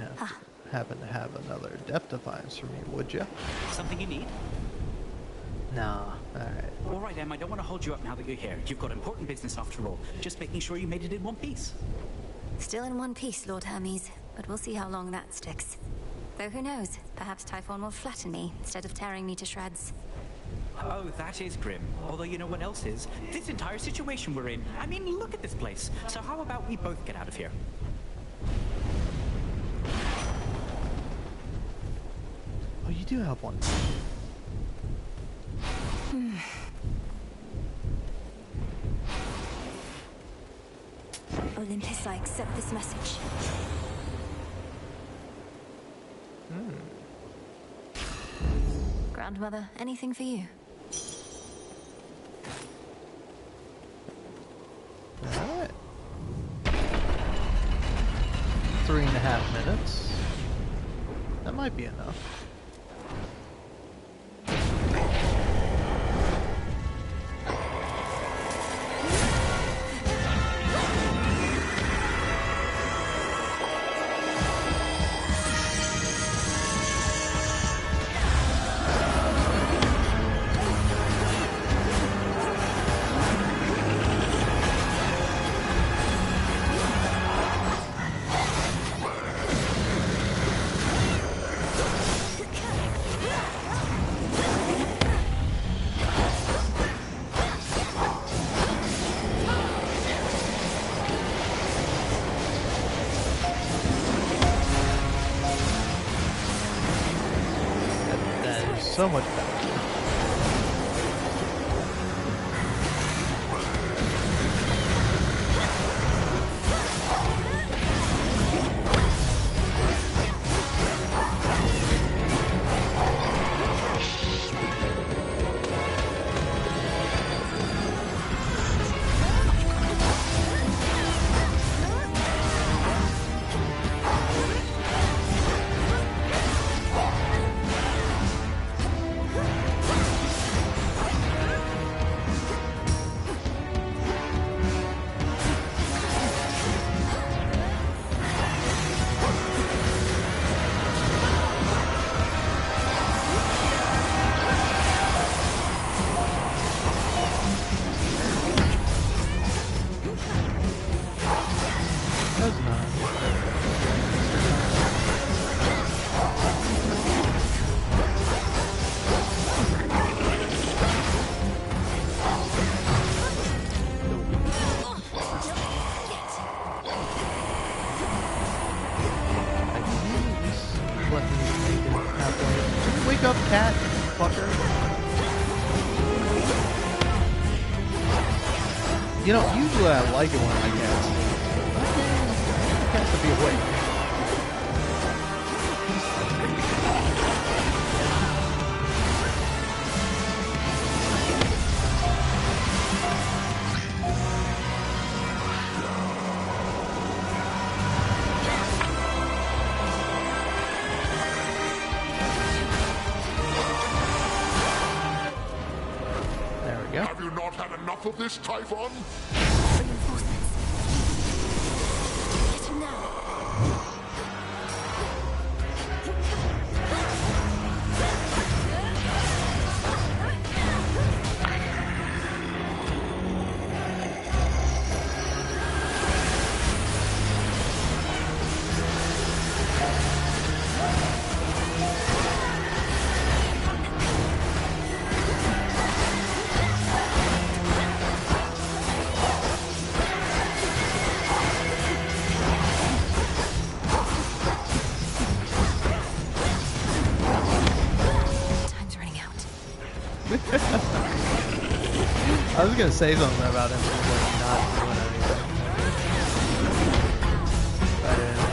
happen to have another depth defiance for me, would you? Something you need? Nah, alright. All right, Em, I don't want to hold you up now that you're here. You've got important business after all. Just making sure you made it in one piece. Still in one piece, Lord Hermes, but we'll see how long that sticks. Though who knows, perhaps Typhon will flatten me instead of tearing me to shreds. Oh, that is grim. Although you know what else is? This entire situation we're in. I mean, look at this place. So how about we both get out of here? Oh, you do have one. Olympus, I accept this message. Grandmother, anything for you? Alright. 3.5 minutes. That might be enough. So much better. Wake up, cat, fucker. You know, usually I like it when my cats sleep. Cats to be awake. Have you not had enough of this, Typhon? Reinforcements. Get him now. I was gonna say something about him like not doing anything. But I didn't know.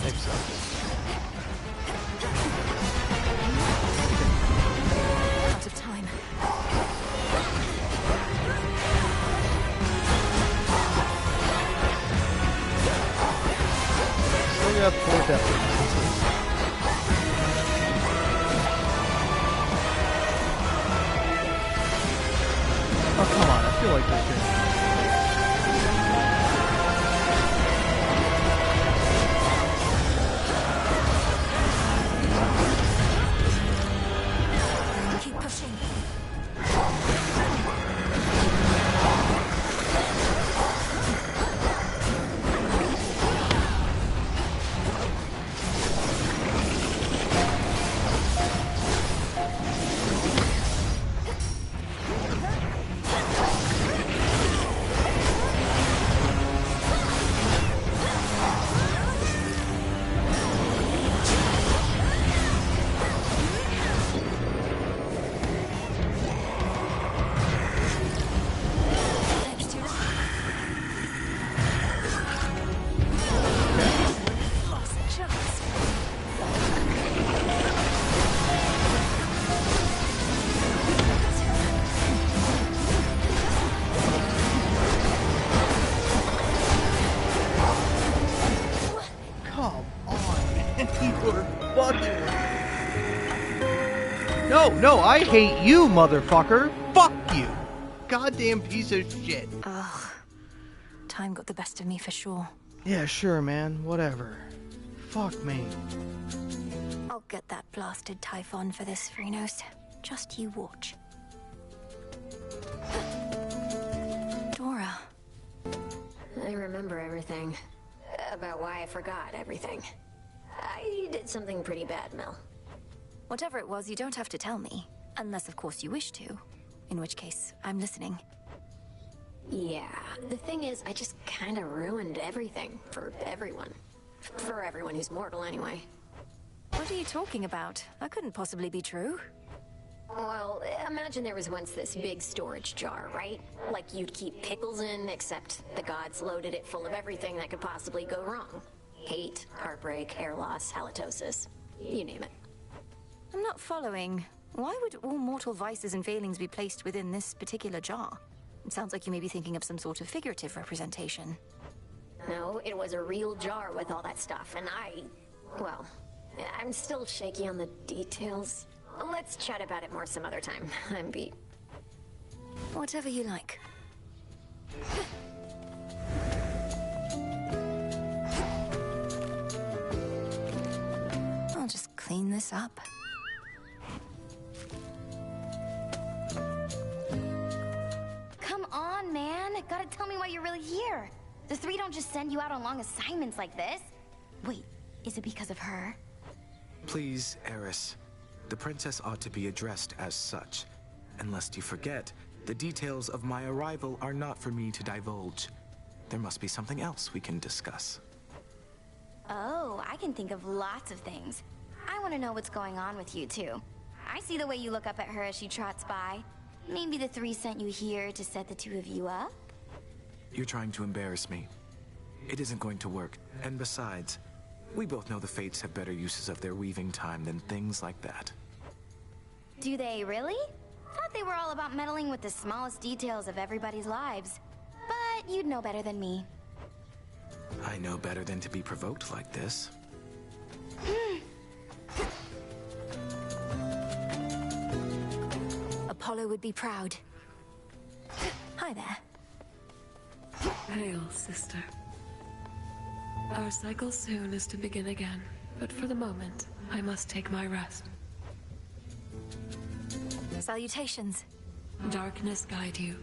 Maybe so. Out of time. Still got 4 deaths. Oh, come on. I feel like this game. Keep pushing. No, I hate you, motherfucker. Fuck you. Goddamn piece of shit. Ugh. Time got the best of me for sure. Yeah, sure, man. Whatever. Fuck me. I'll get that blasted Typhon for this, Phrynos. Just you watch. Dora. I remember everything. About why I forgot everything. I did something pretty bad, Mel. Whatever it was, you don't have to tell me. Unless, of course, you wish to. In which case, I'm listening. Yeah, the thing is, I just kind of ruined everything for everyone. For everyone who's mortal, anyway. What are you talking about? That couldn't possibly be true. Well, imagine there was once this big storage jar, right? Like you'd keep pickles in, except the gods loaded it full of everything that could possibly go wrong. Hate, heartbreak, hair loss, halitosis. You name it. I'm not following. Why would all mortal vices and failings be placed within this particular jar? It sounds like you may be thinking of some sort of figurative representation. No, it was a real jar with all that stuff, and well, I'm still shaky on the details. Let's chat about it more some other time. I'm beat. Whatever you like. I'll just clean this up. Come on, man. Gotta tell me why you're really here. The three don't just send you out on long assignments like this. Wait, is it because of her? Please, Eris. The princess ought to be addressed as such. And lest you forget, the details of my arrival are not for me to divulge. There must be something else we can discuss. Oh, I can think of lots of things. I want to know what's going on with you, too. I see the way you look up at her as she trots by. Maybe the three sent you here to set the two of you up? You're trying to embarrass me. It isn't going to work. And besides, we both know the Fates have better uses of their weaving time than things like that. Do they really? Thought they were all about meddling with the smallest details of everybody's lives. But you'd know better than me. I know better than to be provoked like this. Apollo would be proud. Hi there. Hail, sister. Our cycle soon is to begin again, but for the moment, I must take my rest. Salutations. Darkness guide you.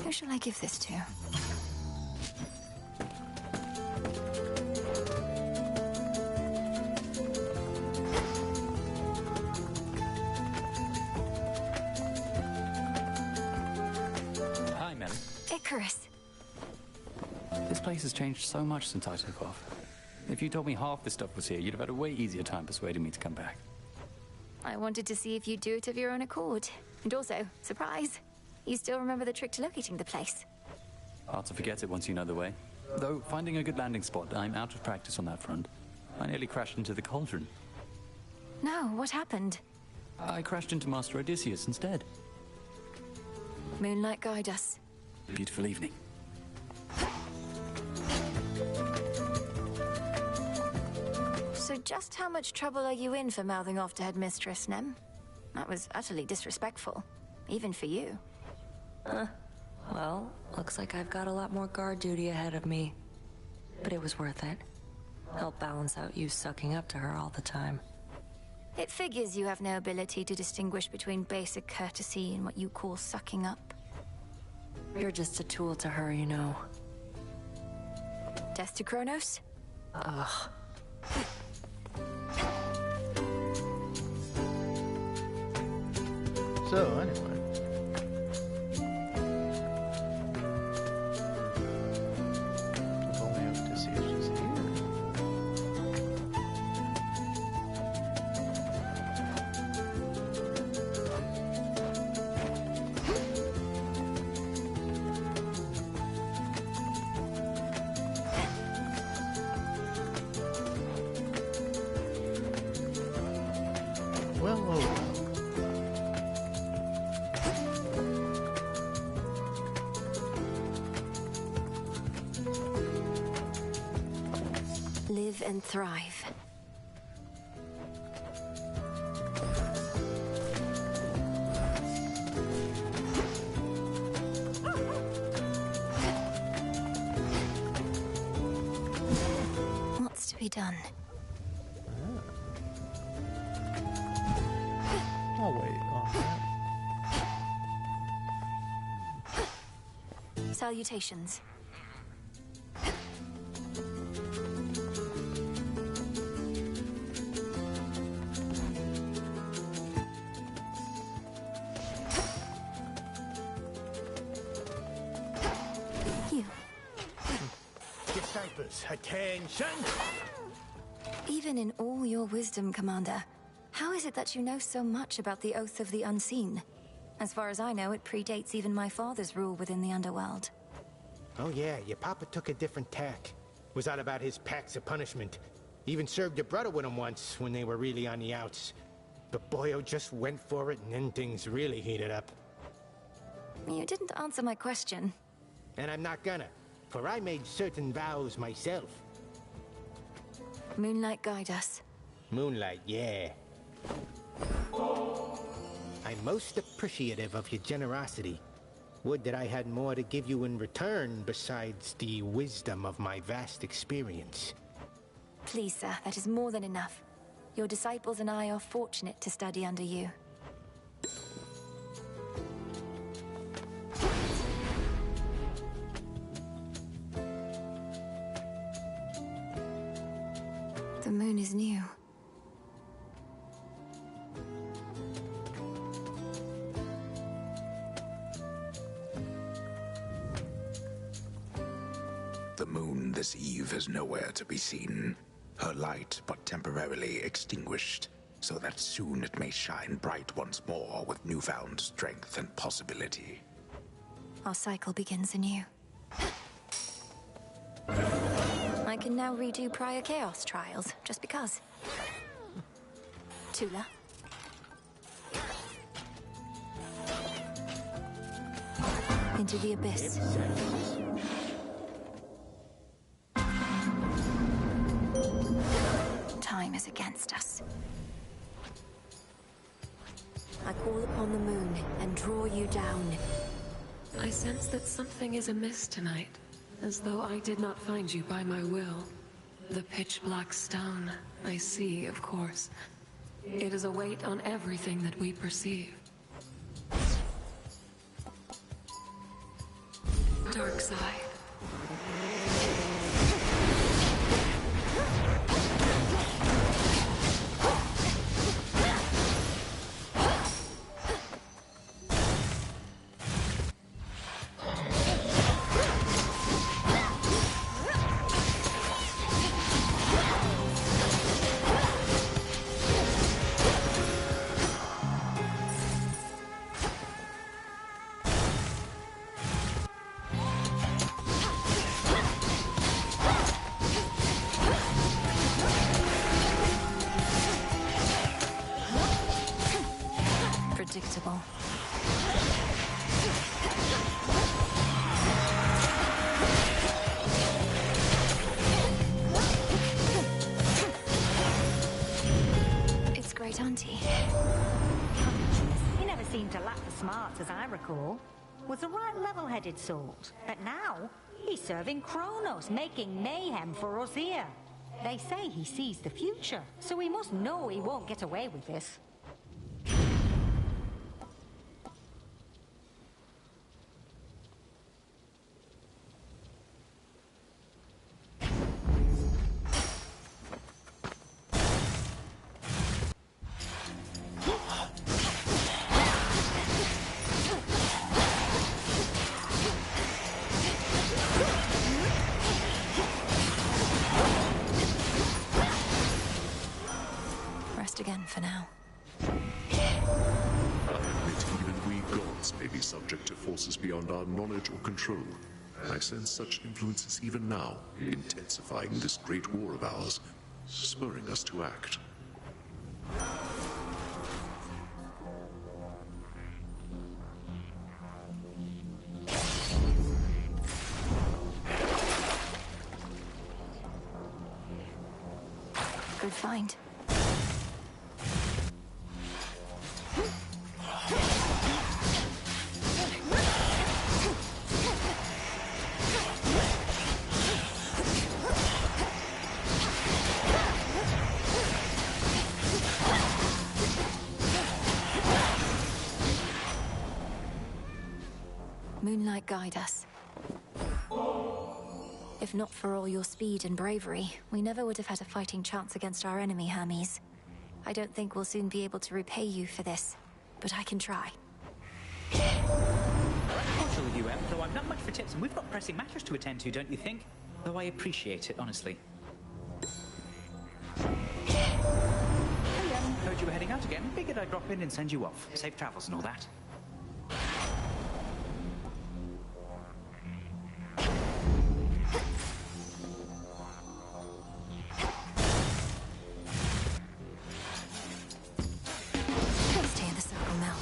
Who shall I give this to? Hi, Mel. Icarus. This place has changed so much since I took off. If you told me half the stuff was here, you'd have had a way easier time persuading me to come back. I wanted to see if you'd do it of your own accord. And also, surprise, you still remember the trick to locating the place. Hard to forget it once you know the way. Though, finding a good landing spot, I'm out of practice on that front. I nearly crashed into the cauldron. No, what happened? I crashed into Master Odysseus instead. Moonlight guide us. Beautiful evening. So just how much trouble are you in for mouthing off to Headmistress Nem? That was utterly disrespectful. Even for you. Well, looks like I've got a lot more guard duty ahead of me. But it was worth it. Help balance out you sucking up to her all the time. It figures you have no ability to distinguish between basic courtesy and what you call sucking up. You're just a tool to her, you know. Death to Kronos? Ugh. So, anyway. If only Odysseus was here. Well, oh well. Live and thrive. be done. Oh, wait. Salutations. You. Disciples, attention! Even in all your wisdom, Commander, how is it that you know so much about the Oath of the Unseen? As far as I know, it predates even my father's rule within the underworld. Oh yeah, your papa took a different tack. Was all about his packs of punishment. Even served your brother with him once when they were really on the outs. But Boyo just went for it and then things really heated up. You didn't answer my question. And I'm not gonna, for I made certain vows myself. Moonlight, guide us. Moonlight, yeah. I'm most appreciative of your generosity. Would that I had more to give you in return besides the wisdom of my vast experience. Please, sir, that is more than enough. Your disciples and I are fortunate to study under you. The moon is new. The moon this eve is nowhere to be seen. Her light but temporarily extinguished, so that soon it may shine bright once more with newfound strength and possibility. Our cycle begins anew. I can now redo prior Chaos trials, just because. Tula. Into the abyss. Time is against us. I call upon the moon and draw you down. I sense that something is amiss tonight, as though I did not find you by my will. The pitch-black stone, I see, of course. It is a weight on everything that we perceive. Dark side. Predictable. It's Great Auntie. He never seemed to lack the smarts, as I recall. Was the right level-headed sort. But now, he's serving Kronos, making mayhem for us here. They say he sees the future, so we must know he won't get away with this. Rest again for now. I admit even we gods may be subject to forces beyond our knowledge or control. I sense such influences even now, intensifying this great war of ours, spurring us to act. Good find. Moonlight guide us. If not for all your speed and bravery, we never would have had a fighting chance against our enemy, Hermes. I don't think we'll soon be able to repay you for this, but I can try. Cordial of you, Em, though I'm not much for tips and we've got pressing matters to attend to, don't you think? Though I appreciate it, honestly. Hey, heard you were heading out again. Figured I'd drop in and send you off. Safe travels and all that. Stay in the circle, Mel.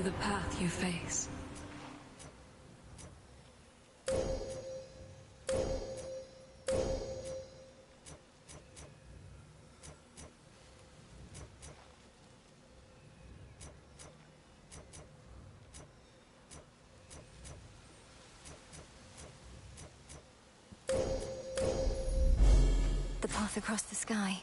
The path you face. The path across the sky.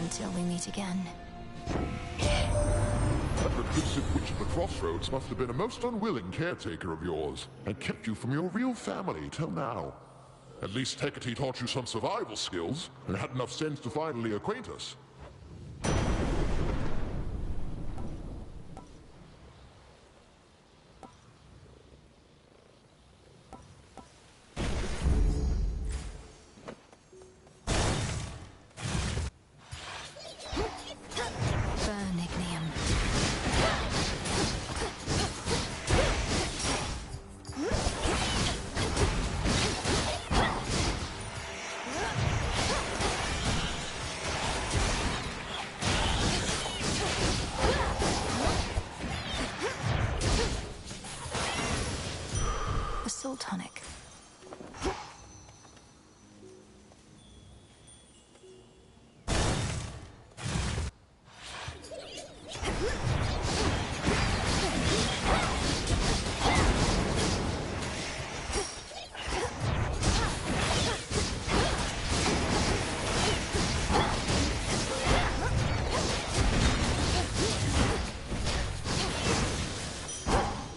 Until we meet again. That reclusive witch of the crossroads must have been a most unwilling caretaker of yours, and kept you from your real family till now. At least Hecate taught you some survival skills, and had enough sense to finally acquaint us. Burn, Ignium. A soul tonic.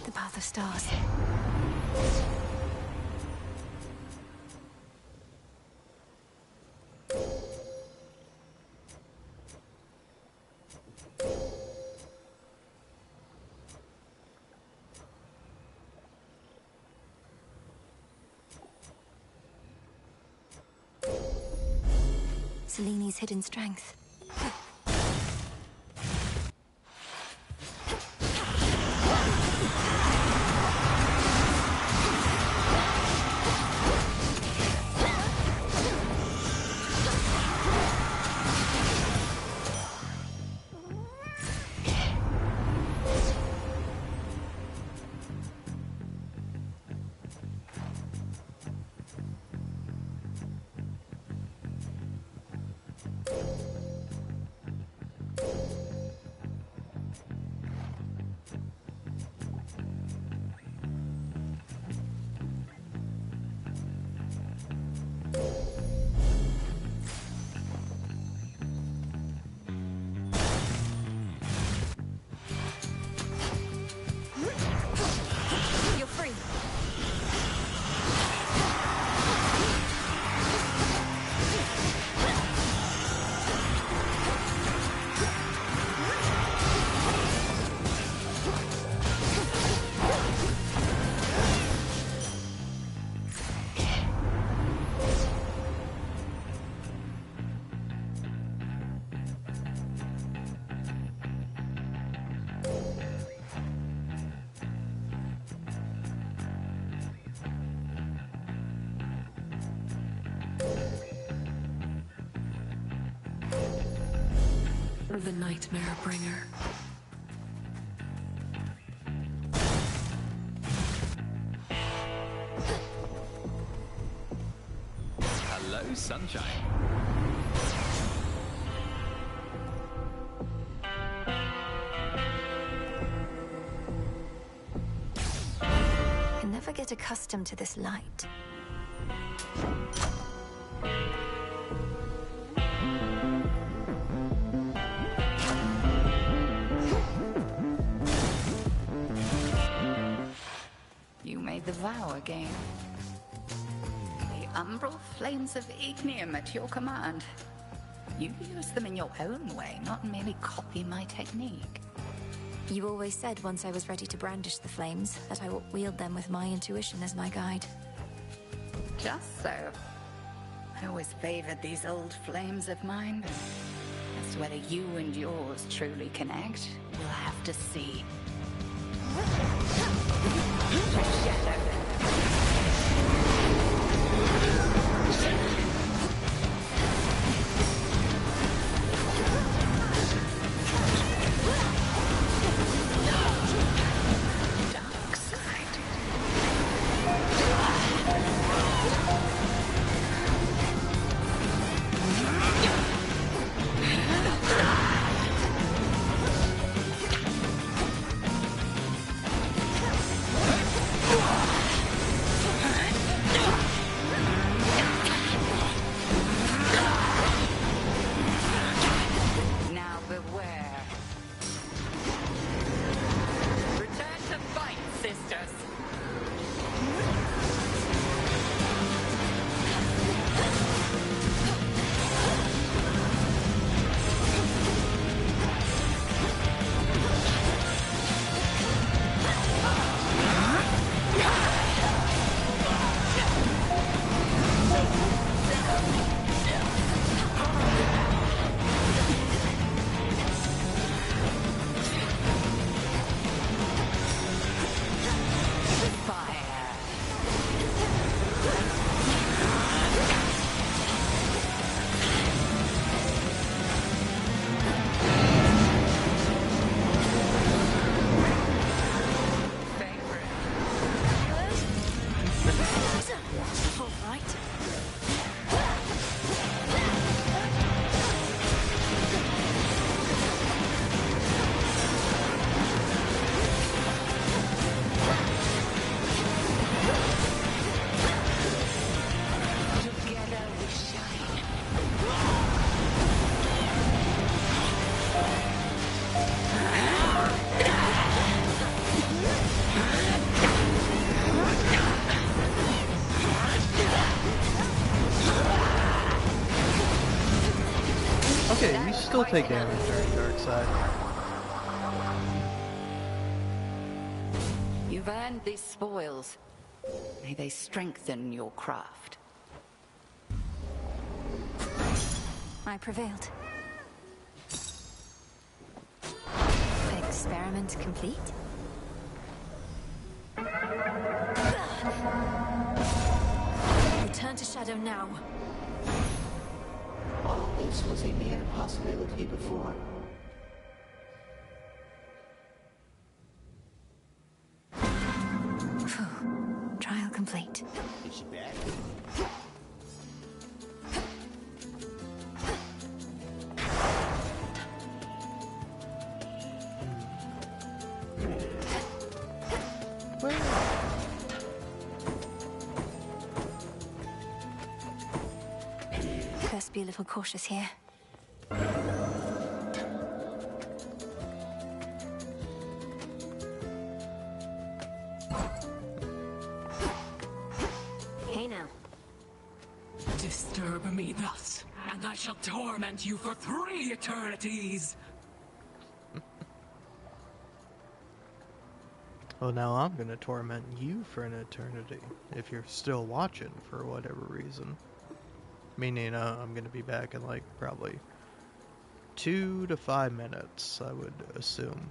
The path of stars. Seleni's hidden strength. The Nightmare Bringer. Hello, sunshine. I never get accustomed to this light. You made the vow again. The umbral flames of ignium at your command. You use them in your own way, not merely copy my technique. You always said once I was ready to brandish the flames that I would wield them with my intuition as my guide. Just so. I always favored these old flames of mine. As to whether you and yours truly connect, we'll have to see. Okay, you still take damage during Dark Side. You've earned these spoils. May they strengthen your craft. I prevailed. Experiment complete? Return to Shadow now. All this was a mere possibility before. Trial complete. Is she back? Best be a little cautious here. Hey now. Disturb me thus, and I shall torment you for 3 eternities. Well, now I'm gonna torment you for an eternity, if you're still watching for whatever reason. Meaning, I'm gonna be back in like probably 2 to 5 minutes, I would assume.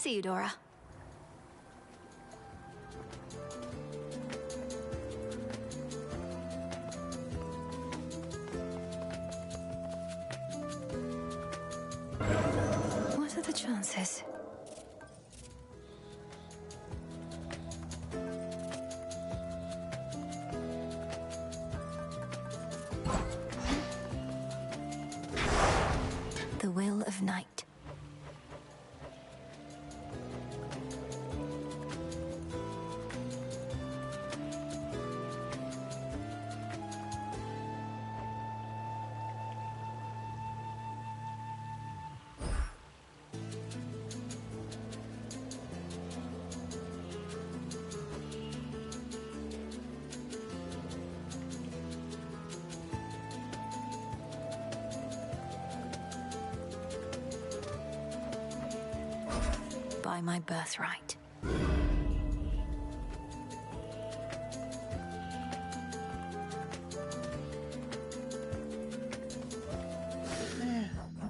See you, Dora. What are the chances? The will of night. By my birthright. You know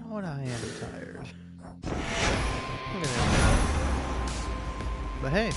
what? I am tired. Look at that. But hey.